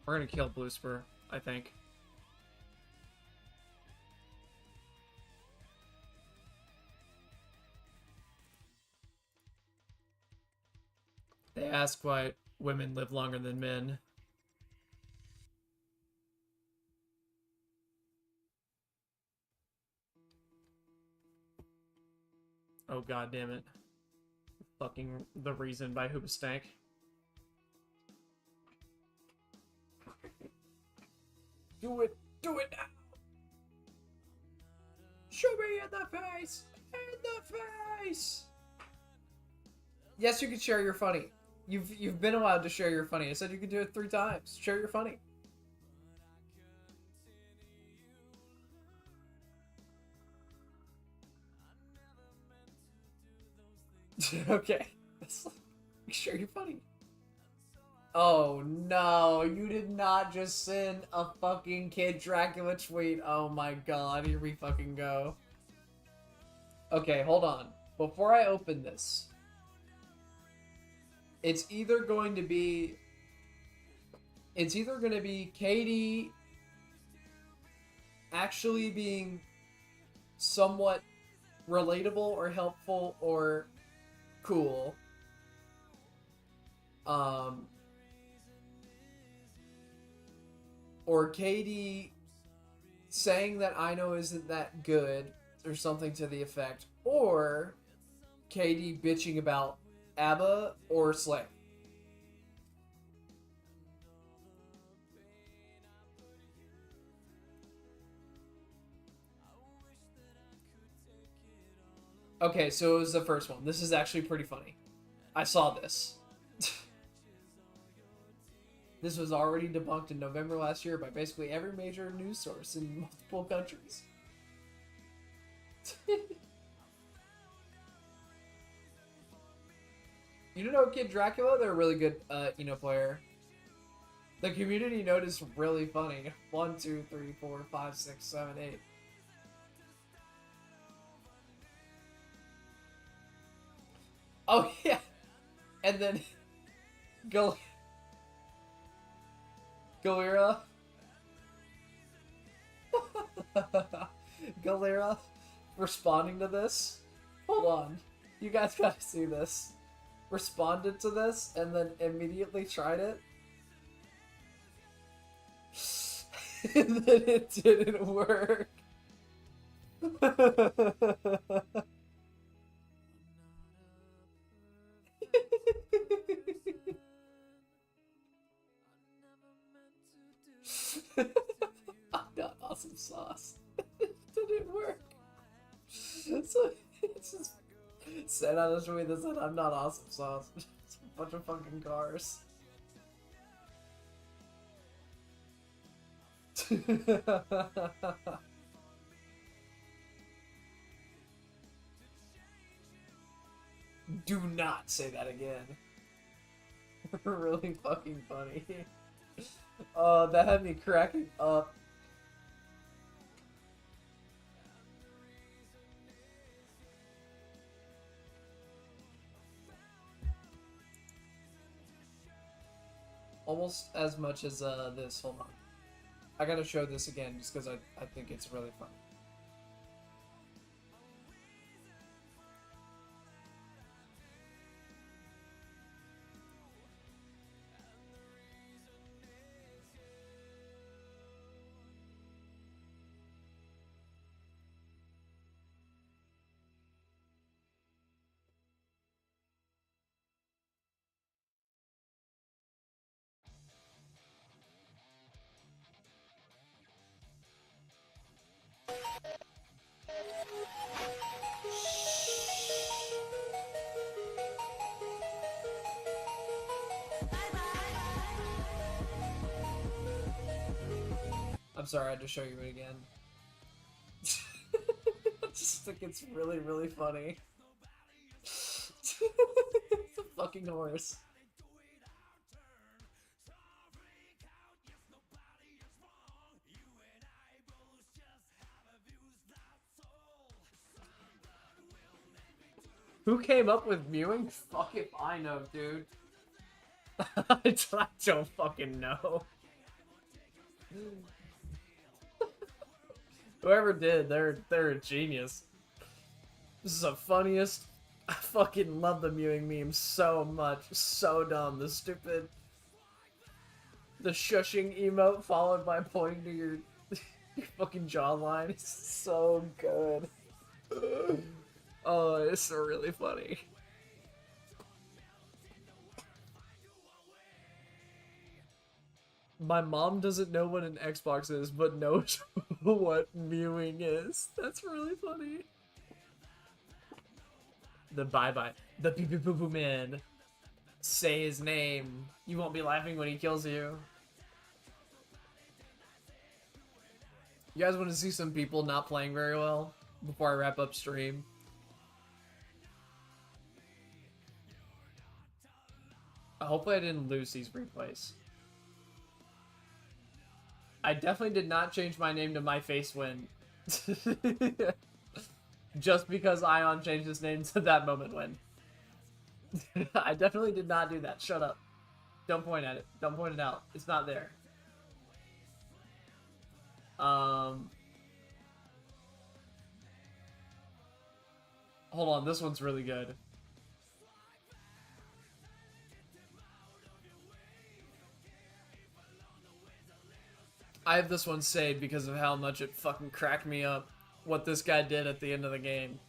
Speaker 8: We're gonna kill Blue Spur, I think. They ask why women live longer than men. Oh god damn it. Fucking The Reason by Hoobastank. Do it! Do it now! Shoot me in the face! In the face! Yes, you can share your funny. You've been allowed to share your funny. I said you could do it 3 times. Share your funny. Okay. Make sure you're funny. Oh no, you did not just send a fucking Kid Dracula tweet. Oh my god, here we fucking go. Okay, hold on. Before I open this, it's either going to be Katie actually being somewhat relatable or helpful or cool. Or Katie saying that I know isn't that good or something to the effect, or Katie bitching about ABBA or Slay. Okay, so it was the first one. This is actually pretty funny. I saw this. This was already debunked in November last year by basically every major news source in multiple countries. You know Kid Dracula? They're a really good player. The community note is really funny. 1, 2, 3, 4, 5, 6, 7, 8. Oh yeah, and then Galera Galera responding to this. Hold on, you guys gotta see this. Responded to this and then immediately tried it. And then it didn't work. I'm not awesome sauce. It didn't work. So it's just said on this tweet that said I'm not awesome sauce. It's a bunch of fucking cars. Do not say that again. Really fucking funny. Oh, that had me cracking up. Almost as much as this. Hold on. I gotta show this again just because I think it's really funny. I'm sorry, I had to show you it again. I just think it's really, really funny. It's a fucking horse. Who came up with mewing? Fuck if I know, dude. I don't fucking know. Whoever did, they're a genius. This is the funniest. I fucking love the mewing meme so much. So dumb. The stupid. The shushing emote followed by pointing to your fucking jawline. It's so good. Oh, it's really funny. My mom doesn't know what an Xbox is, but knows what mewing is. That's really funny. The bye-bye. The pee-pee-poo-poo man. Say his name. You won't be laughing when he kills you. You guys want to see some people not playing very well before I wrap up stream? Hopefully I didn't lose these replays. I definitely did not change my name to My Face Win. Just because Ion changed his name to That Moment Win. I definitely did not do that. Shut up. Don't point at it. Don't point it out. It's not there. Hold on. This one's really good. I have this one saved because of how much it fucking cracked me up what this guy did at the end of the game.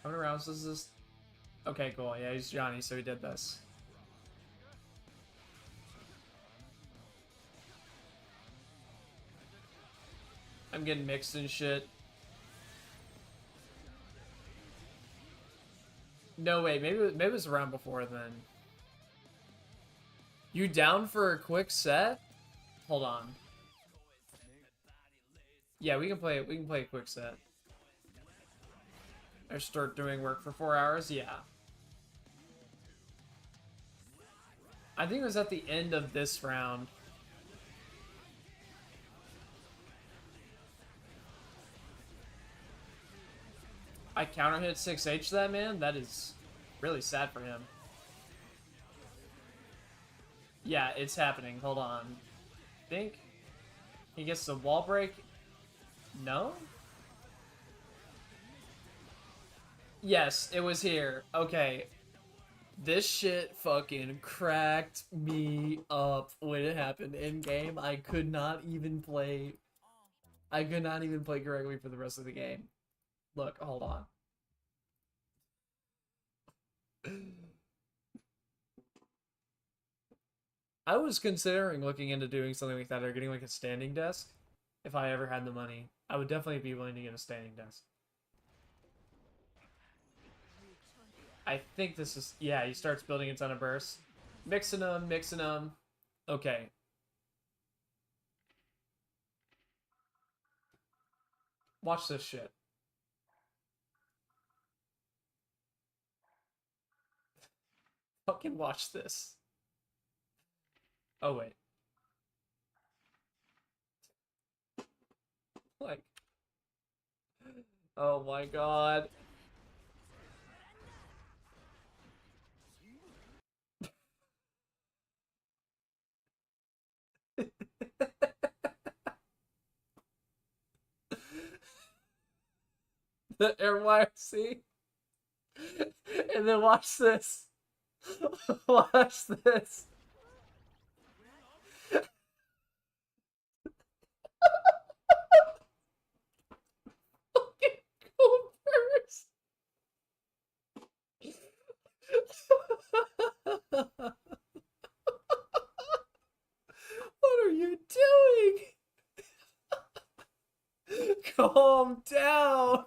Speaker 8: How many rounds is this? Okay, cool. Yeah, he's Johnny, so he did this. I'm getting mixed and shit. No, wait, maybe it was around before then. You down for a quick set? Hold on. Yeah, we can play a quick set. I start doing work for 4 hours? Yeah. I think it was at the end of this round. I counter hit 6H that man? That is really sad for him. Yeah, it's happening. Hold on. I think he gets the wall break. No? Yes, it was here. Okay. This shit fucking cracked me up when it happened in game. I could not even play correctly for the rest of the game. Look, hold on. I was considering looking into doing something like that or getting like a standing desk. If I ever had the money, I would definitely be willing to get a standing desk. I think this is, yeah, he starts building a ton of bursts. Mixing them, mixing them. Okay. Watch this shit. Fucking watch this. Oh, wait. Like. Oh my god. The AirYC. And then watch this. Watch this. Fucking go first. What are you doing? Calm down.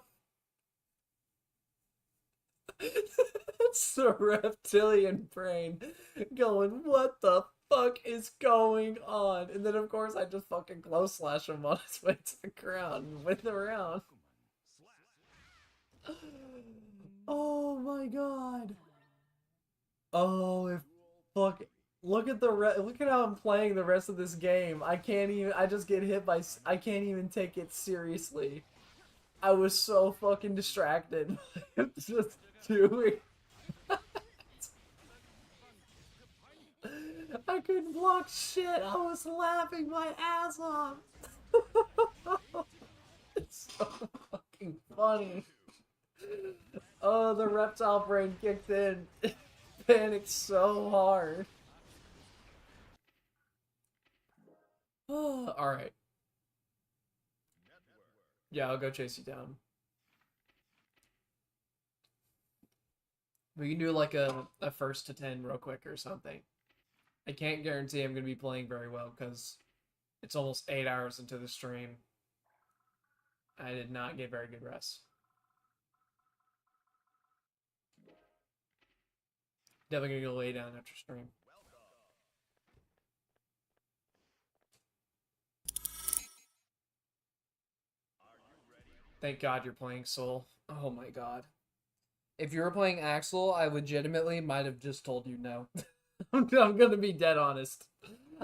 Speaker 8: It's the reptilian brain going, what the fuck is going on? And then, of course, I just fucking close slash him on his way to the ground and win the round. Oh my god. Oh, if fuck. Look at look at how I'm playing the rest of this game. I can't even, I just get hit by, I can't even take it seriously. I was so fucking distracted. I'm just doing I couldn't block shit. I was laughing my ass off. It's so fucking funny. Oh, the reptile brain kicked in. Panicked so hard. Alright. Yeah, I'll go chase you down. We can do like a first to 10 real quick or something. I can't guarantee I'm going to be playing very well because it's almost 8 hours into the stream. I did not get very good rest. Definitely going to go lay down after stream. Thank God you're playing Soul. Oh my god. If you were playing Axel, I legitimately might have just told you no. I'm gonna be dead honest.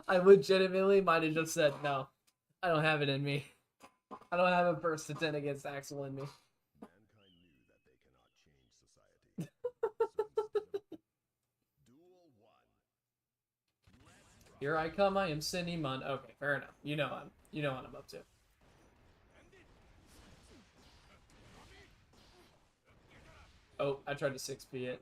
Speaker 8: I legitimately might have just said no. I don't have it in me. I don't have a burst to 10 against Axel in me.
Speaker 9: Mankind knew that they cannot change society. So instead of duel 1.
Speaker 8: Here I come, I am Cindy Munn. Okay, fair enough. You know what I'm up to. Oh, I tried to 6P it.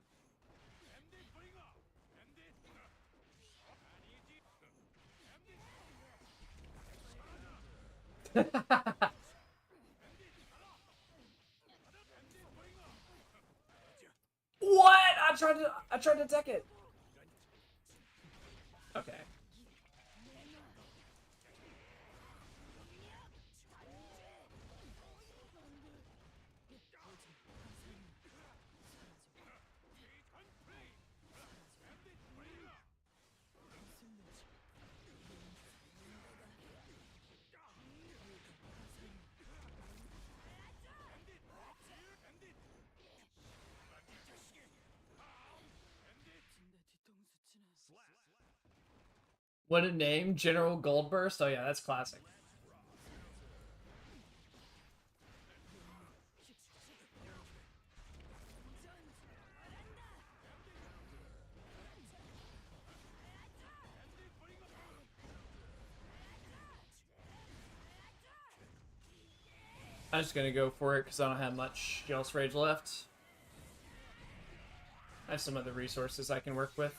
Speaker 8: What? I tried to deck it. Okay. What a name, General Goldburst. Oh yeah, that's classic. I'm just gonna go for it because I don't have much Jealous Rage left. I have some other resources I can work with.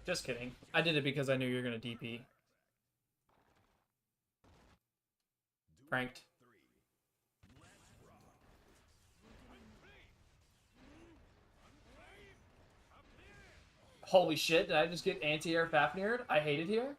Speaker 8: Just kidding. I did it because I knew you were gonna DP. Pranked. Holy shit, did I just get anti-air Fafnir'd? I hate it here.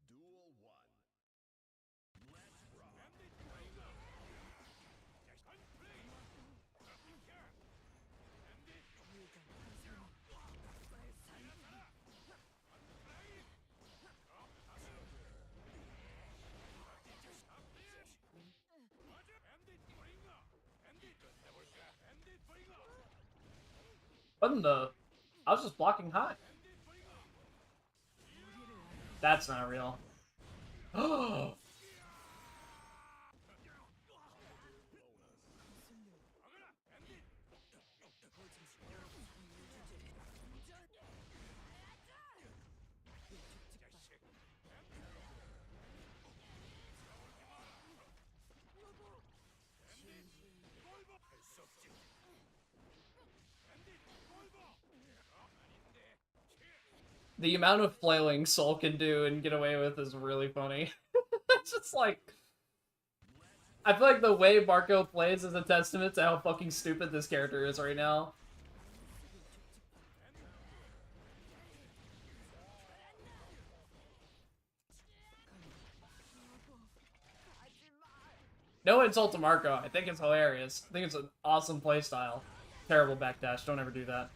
Speaker 9: Duel 1. Let's rock.
Speaker 8: What in the... I was just blocking high. That's not real. Oh. The amount of flailing Soul can do and get away with is really funny. It's just like... I feel like the way Marco plays is a testament to how fucking stupid this character is right now. No insult to Marco. I think it's hilarious. I think it's an awesome playstyle. Terrible backdash. Don't ever do that.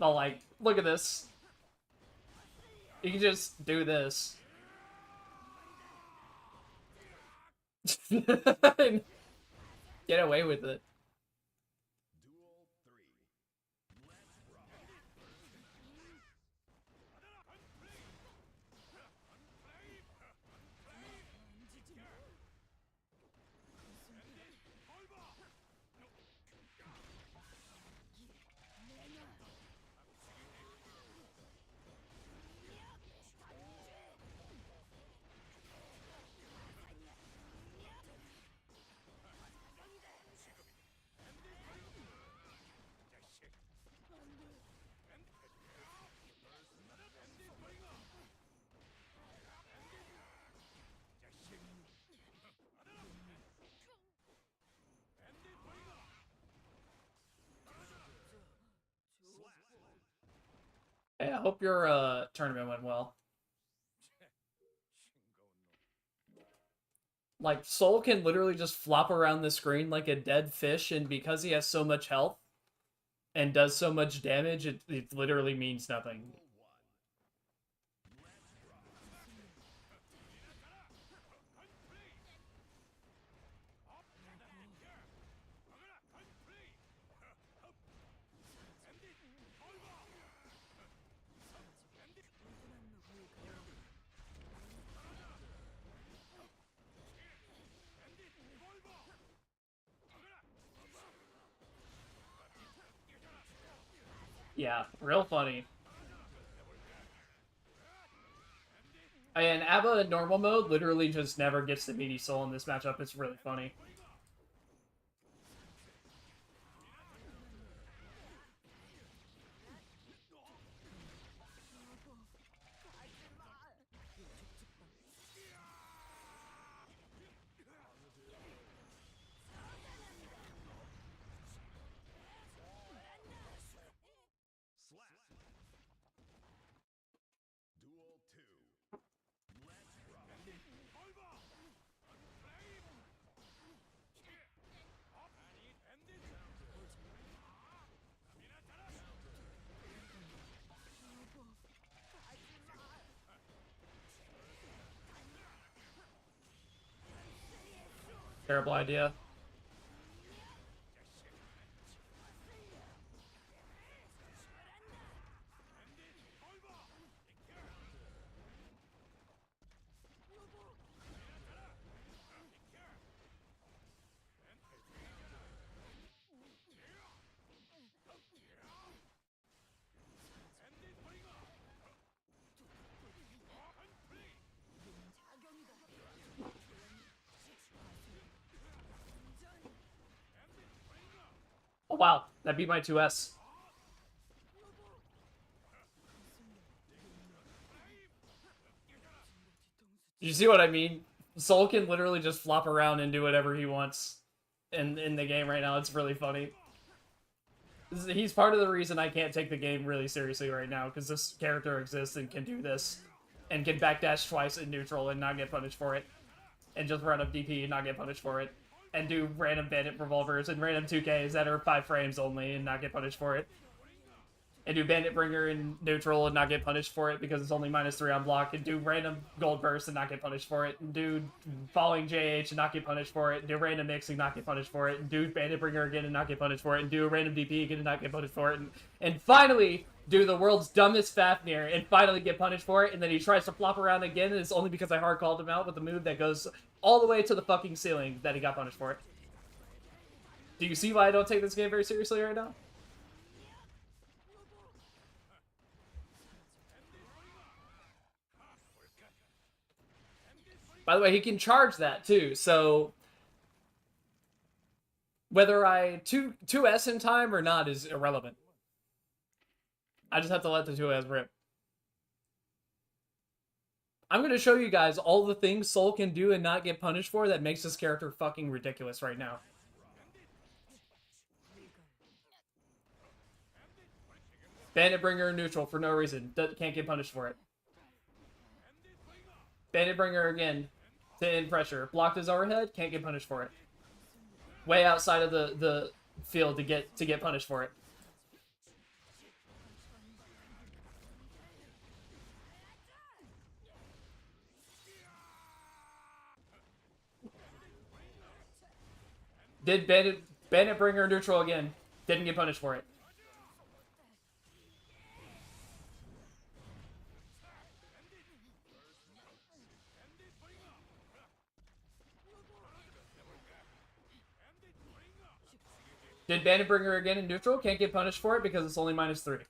Speaker 8: I'll like, look at this. You can just do this. Get away with it. Hey, I hope your tournament went well. Like, Soul can literally just flop around the screen like a dead fish, and because he has so much health and does so much damage, it literally means nothing. Yeah, real funny. And Abba in normal mode literally just never gets the meaty soul in this matchup. It's really funny. Terrible idea. Oh wow, that beat my 2S. You see what I mean? Soul can literally just flop around and do whatever he wants in the game right now. It's really funny. He's part of the reason I can't take the game really seriously right now, because this character exists and can do this. And can backdash twice in neutral and not get punished for it. And just run up DP and not get punished for it. And do random bandit revolvers and random 2Ks that are 5 frames only and not get punished for it. And do bandit bringer in neutral and not get punished for it because it's only -3 on block. And do random gold burst and not get punished for it. And do following JH and not get punished for it. And do random mix and not get punished for it. And do bandit bringer again and not get punished for it. And do a random DP again and not get punished for it. And finally do the world's dumbest Fafnir and finally get punished for it. And then he tries to flop around again, and it's only because I hard called him out with a move that goes all the way to the fucking ceiling that he got punished for it. Do you see why I don't take this game very seriously right now? By the way, he can charge that too, so whether I 2S in time or not is irrelevant. I just have to let the 2S rip. I'm going to show you guys all the things Soul can do and not get punished for that makes this character fucking ridiculous right now. Bandit Bringer neutral for no reason. Can't get punished for it. Bandit Bringer again to end pressure. Blocked his overhead, can't get punished for it. Way outside of the field to get punished for it. Did Bandit bring her neutral again? Didn't get punished for it. Did Bandit bring her again in neutral? Can't get punished for it because it's only -3.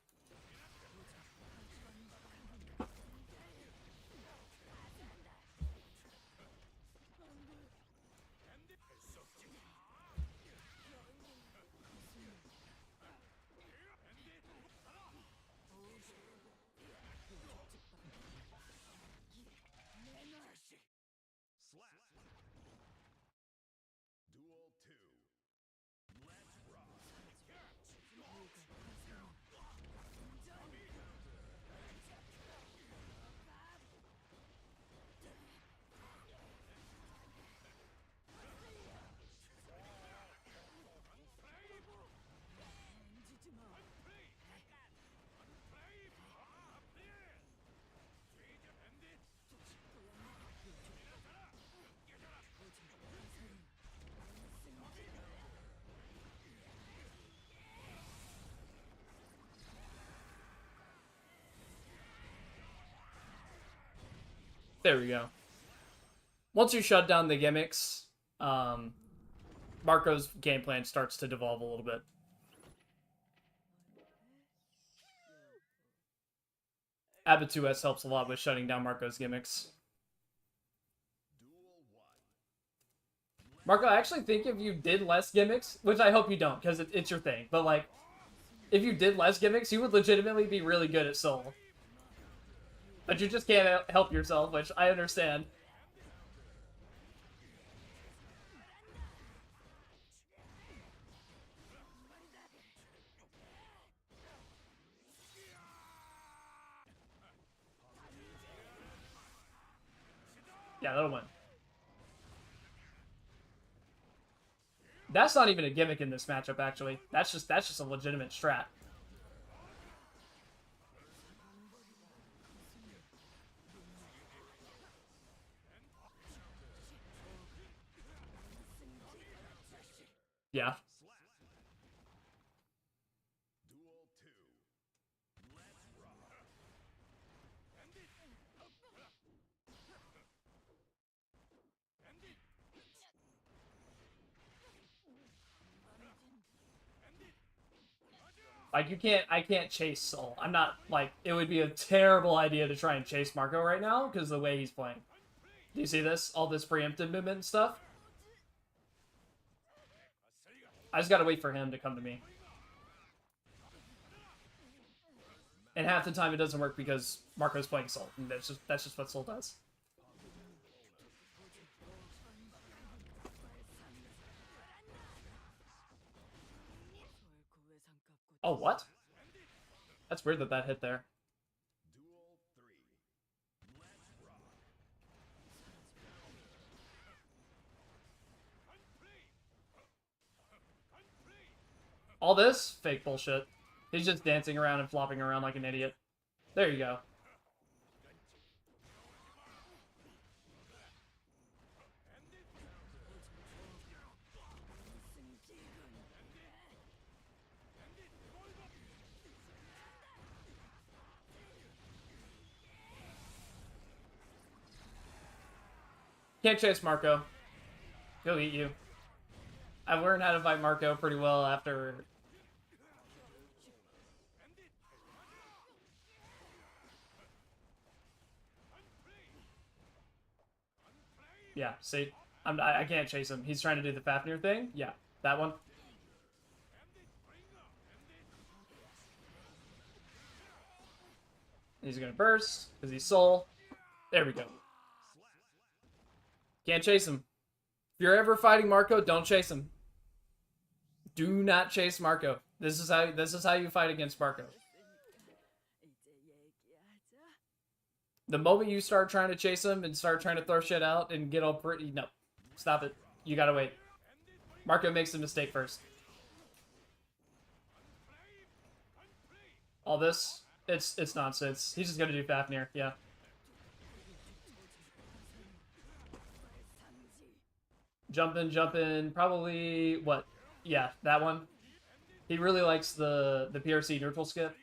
Speaker 9: Duel 2. Let's rock.
Speaker 8: There we go. Once you shut down the gimmicks, Marco's game plan starts to devolve a little bit. Abitu-S helps a lot with shutting down Marco's gimmicks. Marco, I actually think if you did less gimmicks, which I hope you don't, because it's your thing, but like, if you did less gimmicks, you would legitimately be really good at Soul. But you just can't help yourself, which I understand. Yeah, that'll win. That's not even a gimmick in this matchup, actually. That's just a legitimate strat. Yeah.
Speaker 9: Duel 2. Let's rock.
Speaker 8: Like, I can't chase Soul. I'm not, like, it would be a terrible idea to try and chase Marco right now, because the way he's playing. Do you see this? All this preemptive movement and stuff? I just gotta wait for him to come to me. And half the time it doesn't work because Marco's playing Soul, and that's just what Soul does. Oh, what? That's weird that that hit there.
Speaker 9: Duel 3. Let's rock.
Speaker 8: All this? Fake bullshit. He's just dancing around and flopping around like an idiot. There you go. Can't chase Marco. He'll eat you. I've learned how to fight Marco pretty well after... Yeah, see? I can't chase him. He's trying to do the Fafnir thing. Yeah, that one. He's gonna burst, because he's Soul. There we go. Can't chase him. If you're ever fighting Marco, don't chase him. Do not chase Marco. This is how you fight against Marco. The moment you start trying to chase him and start trying to throw shit out and get all pretty, no. Stop it. You gotta wait. Marco makes the mistake first. All this, it's nonsense. He's just gonna do Fafnir, yeah. Jumping. Probably, what? Yeah, that one. He really likes the PRC neutral skip.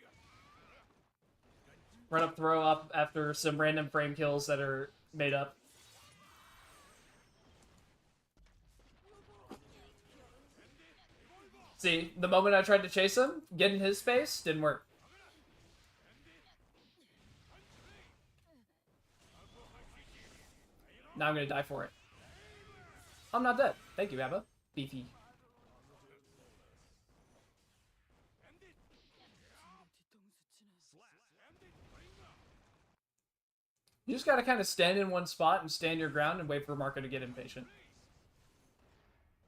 Speaker 8: Run up throw up after some random frame kills that are made up. See, the moment I tried to chase him, get in his space, didn't work. Now I'm gonna die for it. I'm not dead. Thank you, Abba. Beefy. You just gotta kind of stand in one spot and stand your ground and wait for Marco to get impatient.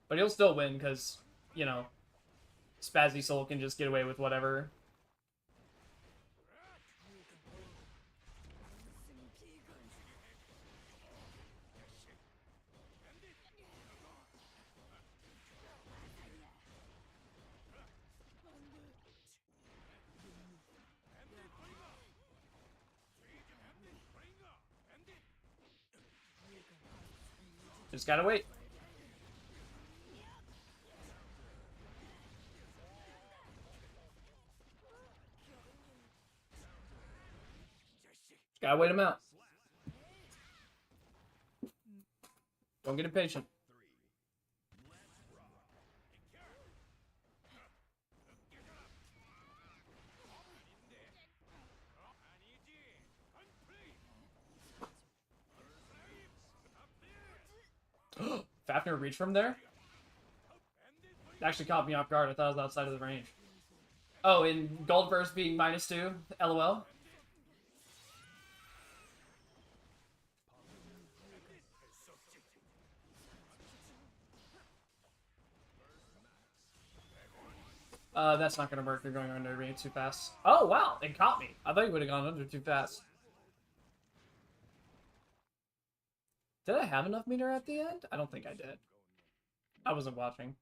Speaker 8: But he'll still win because, you know, Spazzy Soul can just get away with whatever. Just gotta wait. Just gotta wait him out. Don't get impatient. Fafnir reached from there? It actually caught me off guard. I thought it was outside of the range. Oh, in Goldverse being -2? LOL? That's not gonna work. You're going under me too fast. Oh, wow! It caught me. I thought you would have gone under too fast. Did I have enough meter at the end? I don't think I did. I wasn't watching.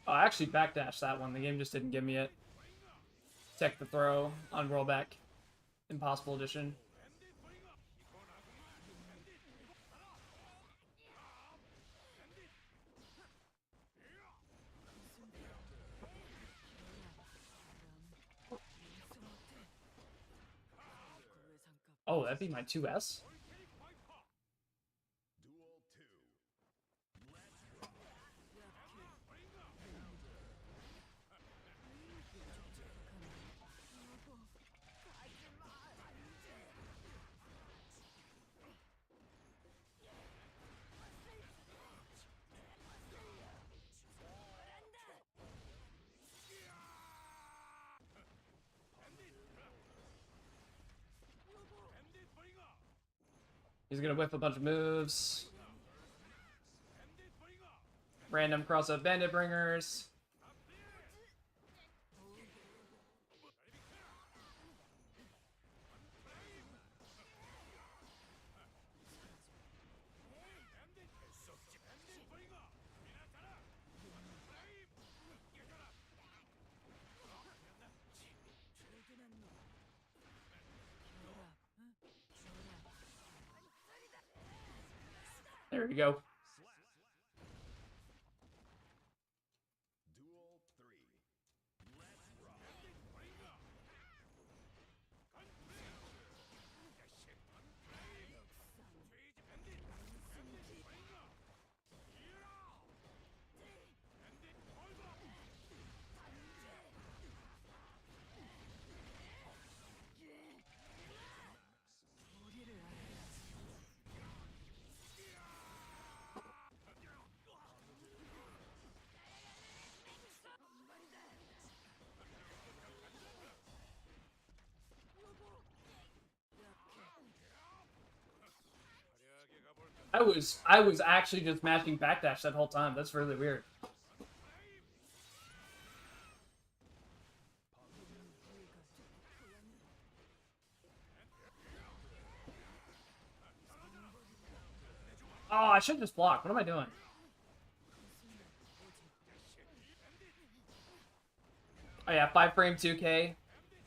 Speaker 8: Oh, I actually backdashed that one. The game just didn't give me it. Tech the throw on rollback. Impossible Edition. Oh, that'd be my 2S? He's gonna whip a bunch of moves. Random cross-up bandit bringers. There we go. I was actually just mashing backdash that whole time. That's really weird. Oh, I should just block. What am I doing? Oh yeah, 5-frame 2K.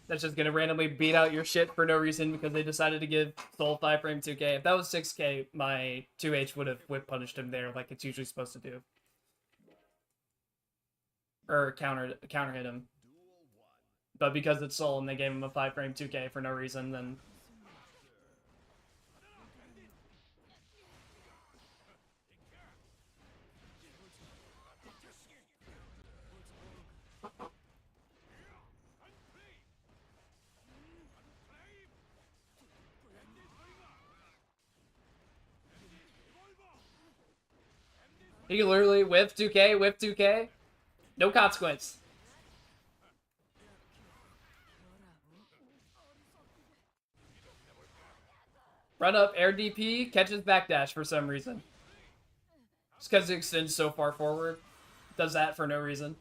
Speaker 8: That's just gonna randomly beat out your shit for no reason because they decided to give Soul 5-frame 2K. If that was 6K, my 2H would have whip punished him there like it's usually supposed to do. Or counter hit him. But because it's Soul and they gave him a 5-frame 2K for no reason, then... He can literally whip 2K, whip 2K. No consequence. Run up, air DP, catches backdash for some reason. Just because it extends so far forward. Does that for no reason.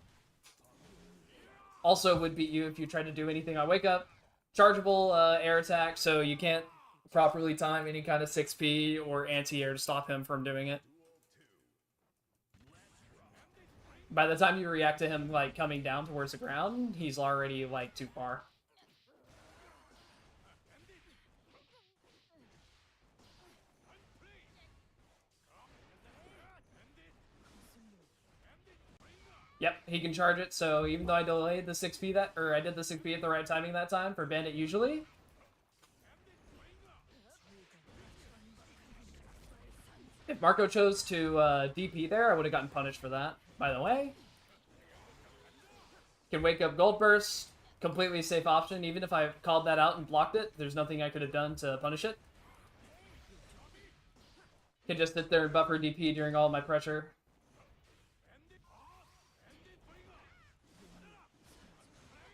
Speaker 8: Also would beat you if you tried to do anything on wake up. Chargeable air attack, so you can't properly time any kind of 6P or anti-air to stop him from doing it. By the time you react to him like coming down towards the ground, he's already like too far. Yep, he can charge it, so even though I delayed the 6P that, or I did the 6P at the right timing that time for Bandit usually. If Marco chose to DP there, I would have gotten punished for that, by the way. Can wake up Gold Burst, completely safe option. Even if I called that out and blocked it, there's nothing I could have done to punish it. Can just sit there and buffer DP during all my pressure.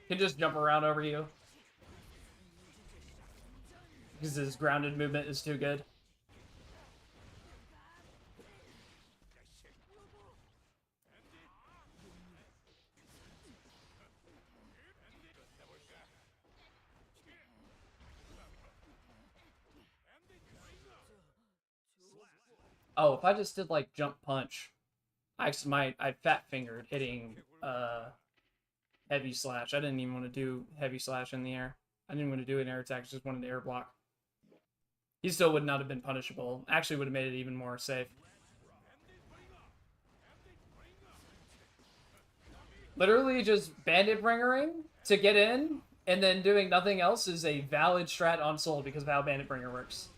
Speaker 8: Can just jump around over you. Because his grounded movement is too good. Oh, if I just did like jump punch, I fat fingered hitting heavy slash. I didn't even want to do heavy slash in the air. I didn't want to do an air attack, I just wanted to air block. He still would not have been punishable. Actually would have made it even more safe. Literally just bandit bringering to get in, and then doing nothing else is a valid strat on Soul because of how bandit bringer works.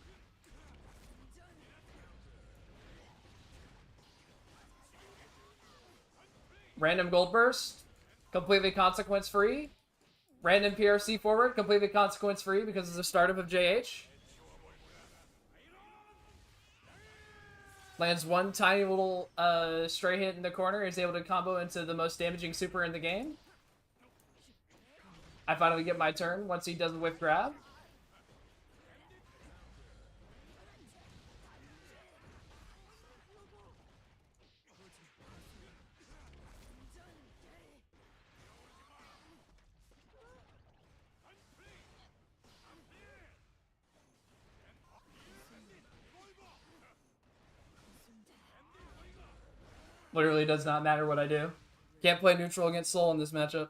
Speaker 8: Random gold burst, completely consequence free. Random PRC forward, completely consequence free because it's the startup of JH. Lands one tiny little stray hit in the corner, is able to combo into the most damaging super in the game. I finally get my turn once he does the whiff grab. Literally does not matter what I do. Can't play neutral against Soul in this matchup.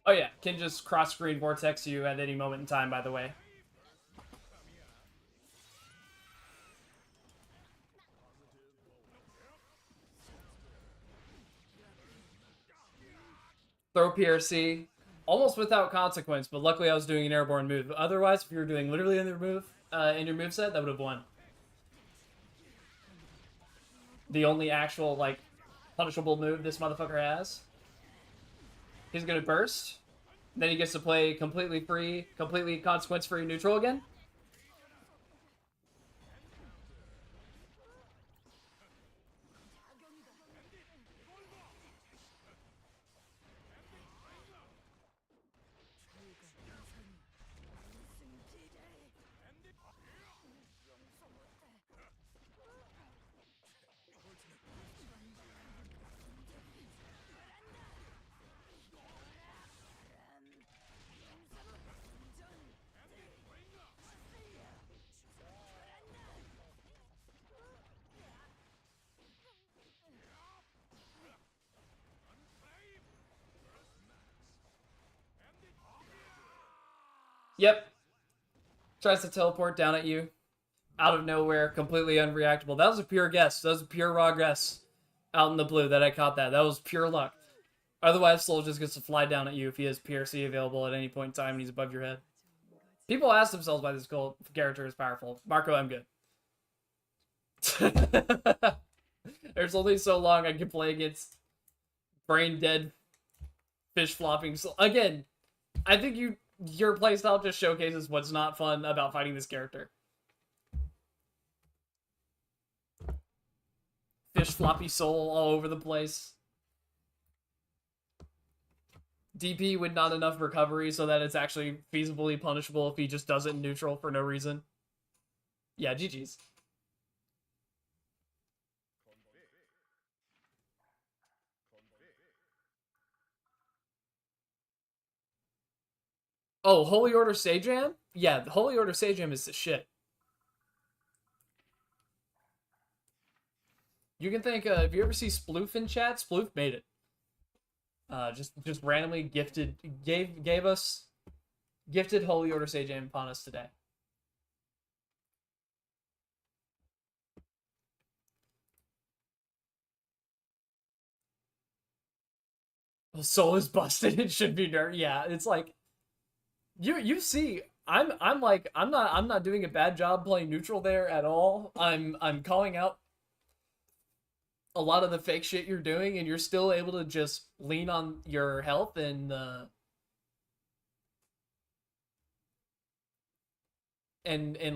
Speaker 8: Oh yeah, can just cross-screen vortex you at any moment in time, by the way. Throw PRC. almost without consequence, but luckily I was doing an airborne move. Otherwise, if you were doing literally in your moveset, that would have won. The only actual, like, punishable move this motherfucker has. He's gonna burst. Then he gets to play completely free, completely consequence-free neutral again. Yep. Tries to teleport down at you. Out of nowhere, completely unreactable. That was a pure guess. That was a pure raw guess. Out in the blue that I caught that. That was pure luck. Otherwise, Soul just gets to fly down at you if he has PRC available at any point in time and he's above your head. People ask themselves why this character is powerful. Marco, I'm good. There's only so long I can play against brain dead fish flopping. Again, I think your playstyle just showcases what's not fun about fighting this character. Fish floppy soul all over the place. DP with not enough recovery so that it's actually feasibly punishable if he just does it in neutral for no reason. Yeah, GG's. Oh, Holy Order Sajam? Yeah, the Holy Order Sajam is the shit. You can thank, if you ever see Sploof in chat, Sploof made it. Just randomly gave us gifted Holy Order Sajam upon us today. Well, Soul is busted. It should be nerfed. Yeah, it's like you see. I'm not doing a bad job playing neutral there at all. I'm calling out a lot of the fake shit you're doing, and you're still able to just lean on your health and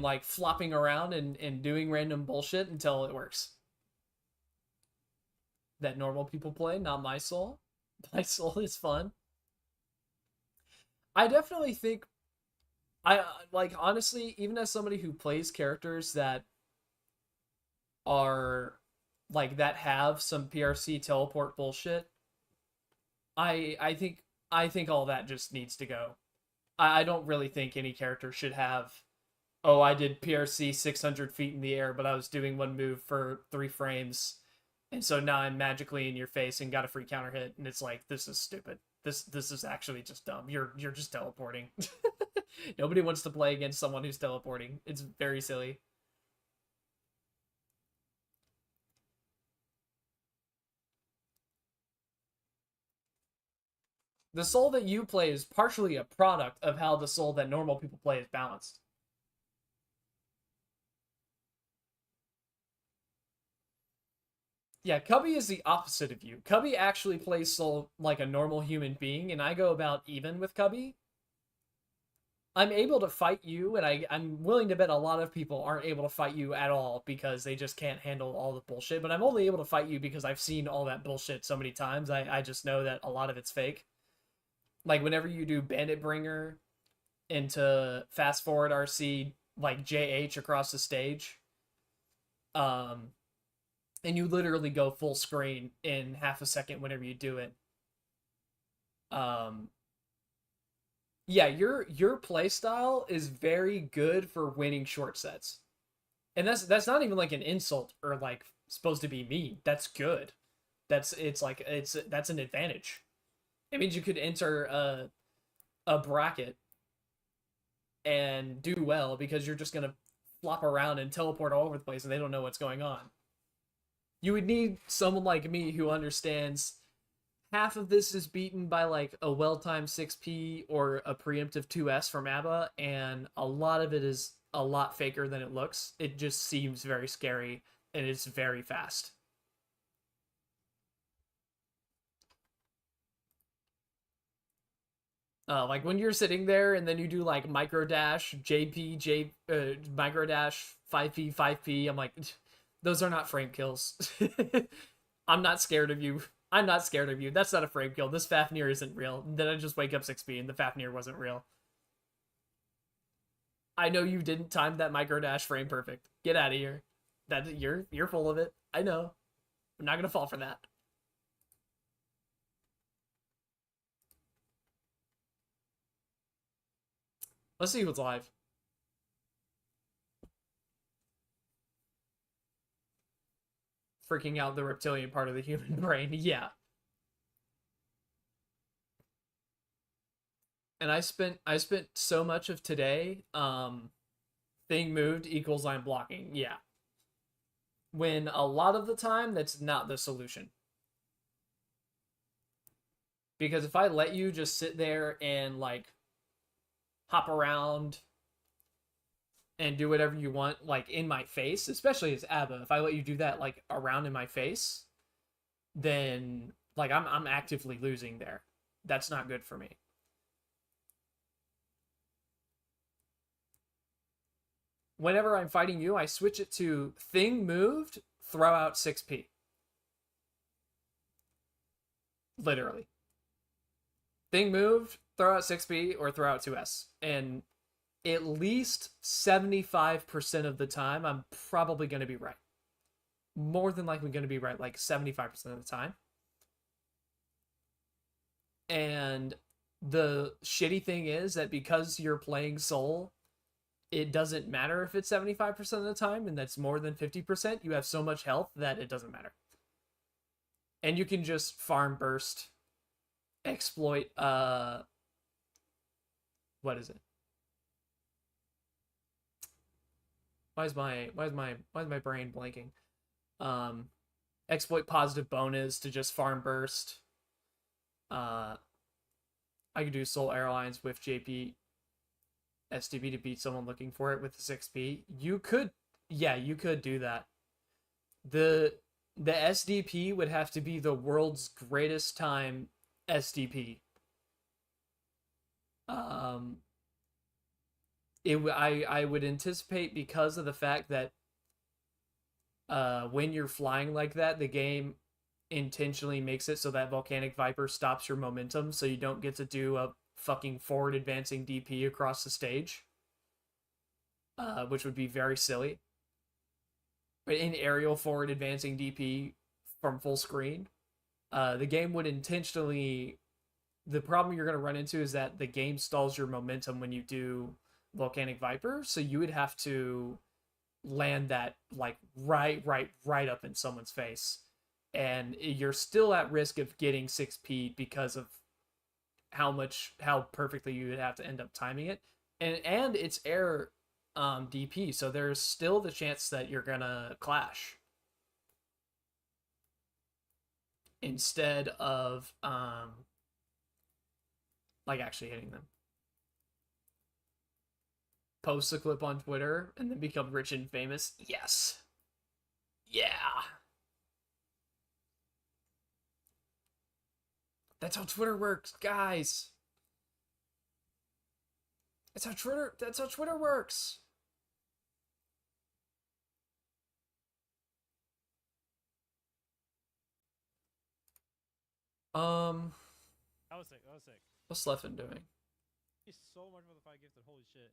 Speaker 8: like flopping around and doing random bullshit until it works. That normal people play, not my Soul. My Soul is fun. I definitely think like, honestly, even as somebody who plays characters that are like that have some PRC teleport bullshit, I think all that just needs to go. I don't really think any character should have, oh, I did PRC 600 feet in the air, but I was doing one move for 3 frames, and so now I'm magically in your face and got a free counter hit, and it's like, this is stupid. This is actually just dumb. You're just teleporting. Nobody wants to play against someone who's teleporting. It's very silly. The Soul that you play is partially a product of how the Soul that normal people play is balanced. Yeah, Cubby is the opposite of you. Cubby actually plays Soul like a normal human being, and I go about even with Cubby. I'm able to fight you, and I'm willing to bet a lot of people aren't able to fight you at all because they just can't handle all the bullshit. But I'm only able to fight you because I've seen all that bullshit so many times. I just know that a lot of it's fake. Like, whenever you do Bandit Bringer into Fast Forward RC, like JH across the stage, and you literally go full screen in half a second whenever you do it. Yeah, your play style is very good for winning short sets. And that's not even like an insult or like supposed to be mean. That's good. That's an advantage. It means you could enter a bracket and do well because you're just gonna flop around and teleport all over the place and they don't know what's going on. You would need someone like me who understands half of this is beaten by like a well-timed 6P or a preemptive 2S from ABBA, and a lot of it is a lot faker than it looks. It just seems very scary, and it's very fast. Like when you're sitting there and then you do like micro dash, micro dash, 5P, 5P. I'm like, those are not frame kills. I'm not scared of you. I'm not scared of you. That's not a frame kill. This Fafnir isn't real. Then I just wake up 6P and the Fafnir wasn't real. I know you didn't time that micro dash frame perfect. Get out of here. That you're full of it. I know. I'm not gonna fall for that. Let's see what's live. Freaking out the reptilian part of the human brain. Yeah. And I spent so much of today, thing moved equals I'm blocking. Yeah. When a lot of the time, that's not the solution. Because if I let you just sit there and, like, hop around and do whatever you want, like, in my face, especially as ABBA, if I let you do that, like, around in my face, then, like, I'm actively losing there. That's not good for me. Whenever I'm fighting you, I switch it to thing moved, throw out 6P. Literally. Thing moved, throw out 6P, or throw out 2S. And at least 75% of the time, I'm probably going to be right. More than likely going to be right, like 75% of the time. And the shitty thing is that because you're playing Soul, it doesn't matter if it's 75% of the time, and that's more than 50%. You have so much health that it doesn't matter. And you can just farm burst, exploit, what is it? Why is my brain blanking? Exploit positive bonus to just farm burst. I could do Soul Airlines with JP SDB to beat someone looking for it with the 6P. You could do that. The SDP would have to be the world's greatest time SDP. I would anticipate, because of the fact that when you're flying like that, the game intentionally makes it so that Volcanic Viper stops your momentum, so you don't get to do a fucking forward advancing DP across the stage, which would be very silly. But in aerial forward advancing DP from full screen, the game would intentionally. The problem you're going to run into is that the game stalls your momentum when you do Volcanic Viper, so you would have to land that like right up in someone's face, and you're still at risk of getting 6P because of how perfectly you would have to end up timing it, and it's air DP, so there's still the chance that you're gonna clash instead of like actually hitting them. Post a clip on Twitter and then become rich and famous. Yes. Yeah. That's how Twitter works, guys. That's how Twitter works.
Speaker 10: That was sick. That was sick.
Speaker 8: What's Leffen doing?
Speaker 10: He's so much for the 5 gifted. Holy shit.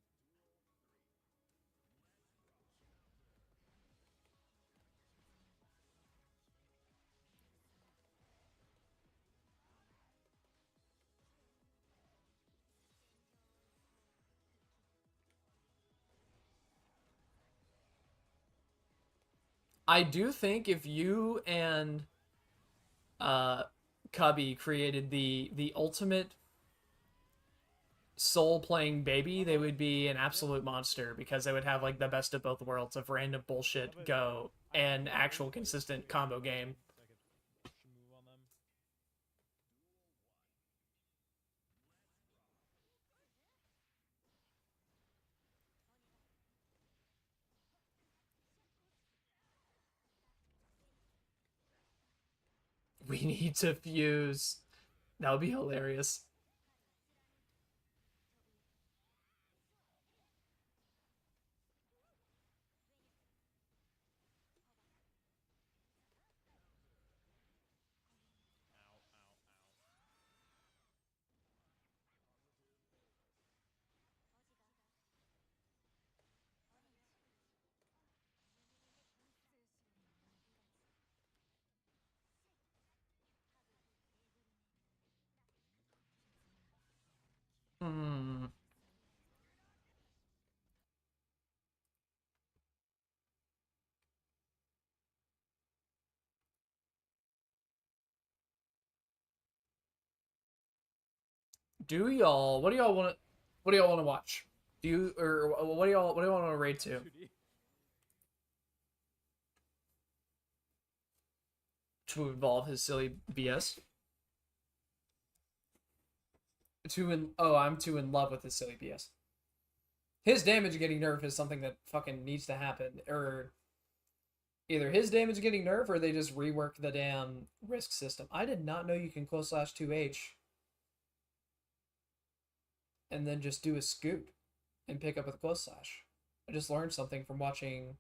Speaker 8: I do think if you and Cubby created the ultimate Soul playing baby, they would be an absolute monster, because they would have like the best of both worlds of random bullshit go and actual consistent combo game. We need to fuse. That would be hilarious. Hmm. Do y'all? What do y'all want to? What do y'all want to watch? Do you or what do y'all? What do y'all want to raid to?
Speaker 10: 2D.
Speaker 8: To involve his silly BS. I'm too in love with his silly BS. His damage getting nerfed is something that fucking needs to happen, or either his damage getting nerfed or they just rework the damn risk system. I did not know you can close slash 2H and then just do a scoot and pick up with close slash. I just learned something from watching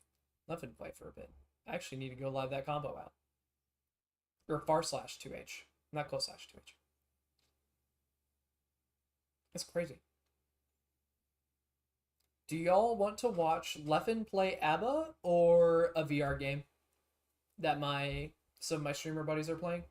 Speaker 8: Leffen play for a bit. I actually need to go live that combo out. Or far slash 2H, not close slash 2H. That's crazy. Do y'all want to watch Leffen play ABBA or a VR game that some of my streamer buddies are playing?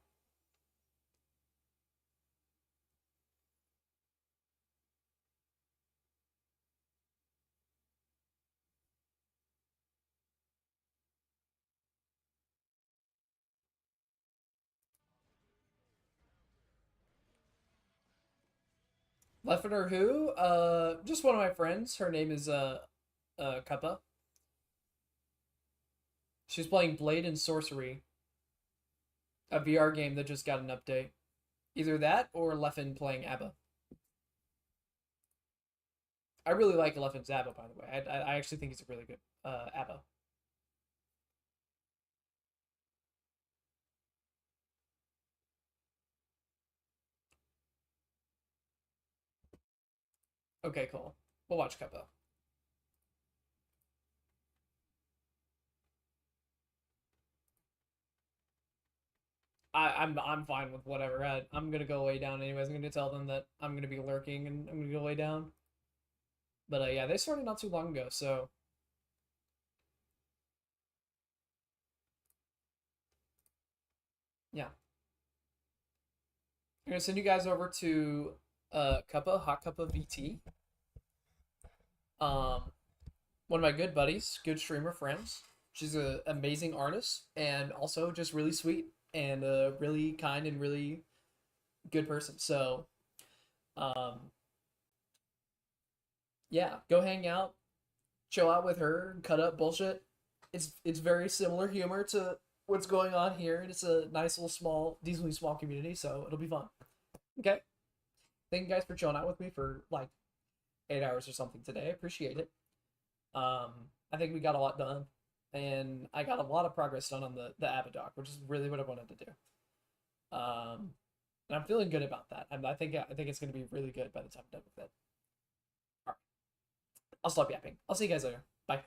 Speaker 8: Leffen or who? Just one of my friends. Her name is Kappa. She's playing Blade and Sorcery, a VR game that just got an update. Either that or Leffen playing ABBA. I really like Leffen's ABBA, by the way. I actually think he's a really good ABBA. Okay, cool. We'll watch Kappa. I'm fine with whatever. I'm gonna go lay down anyways. I'm gonna tell them that I'm gonna be lurking and I'm gonna go lay down. But yeah, they started not too long ago, so yeah. I'm gonna send you guys over to Cuppa, Hot Cuppa VT. One of my good buddies, good streamer friends. She's an amazing artist and also just really sweet and really kind and really good person. So, yeah, go hang out, chill out with her, cut up bullshit. It's very similar humor to what's going on here, and it's a nice little small, decently small community, so it'll be fun. Okay, thank you guys for chilling out with me for like 8 hours or something today. I appreciate it. I think we got a lot done, and I got a lot of progress done on the Abadoc, which is really what I wanted to do. And I'm feeling good about that. I think it's going to be really good by the time I'm done with it. All right, I'll stop yapping. I'll see you guys later. Bye.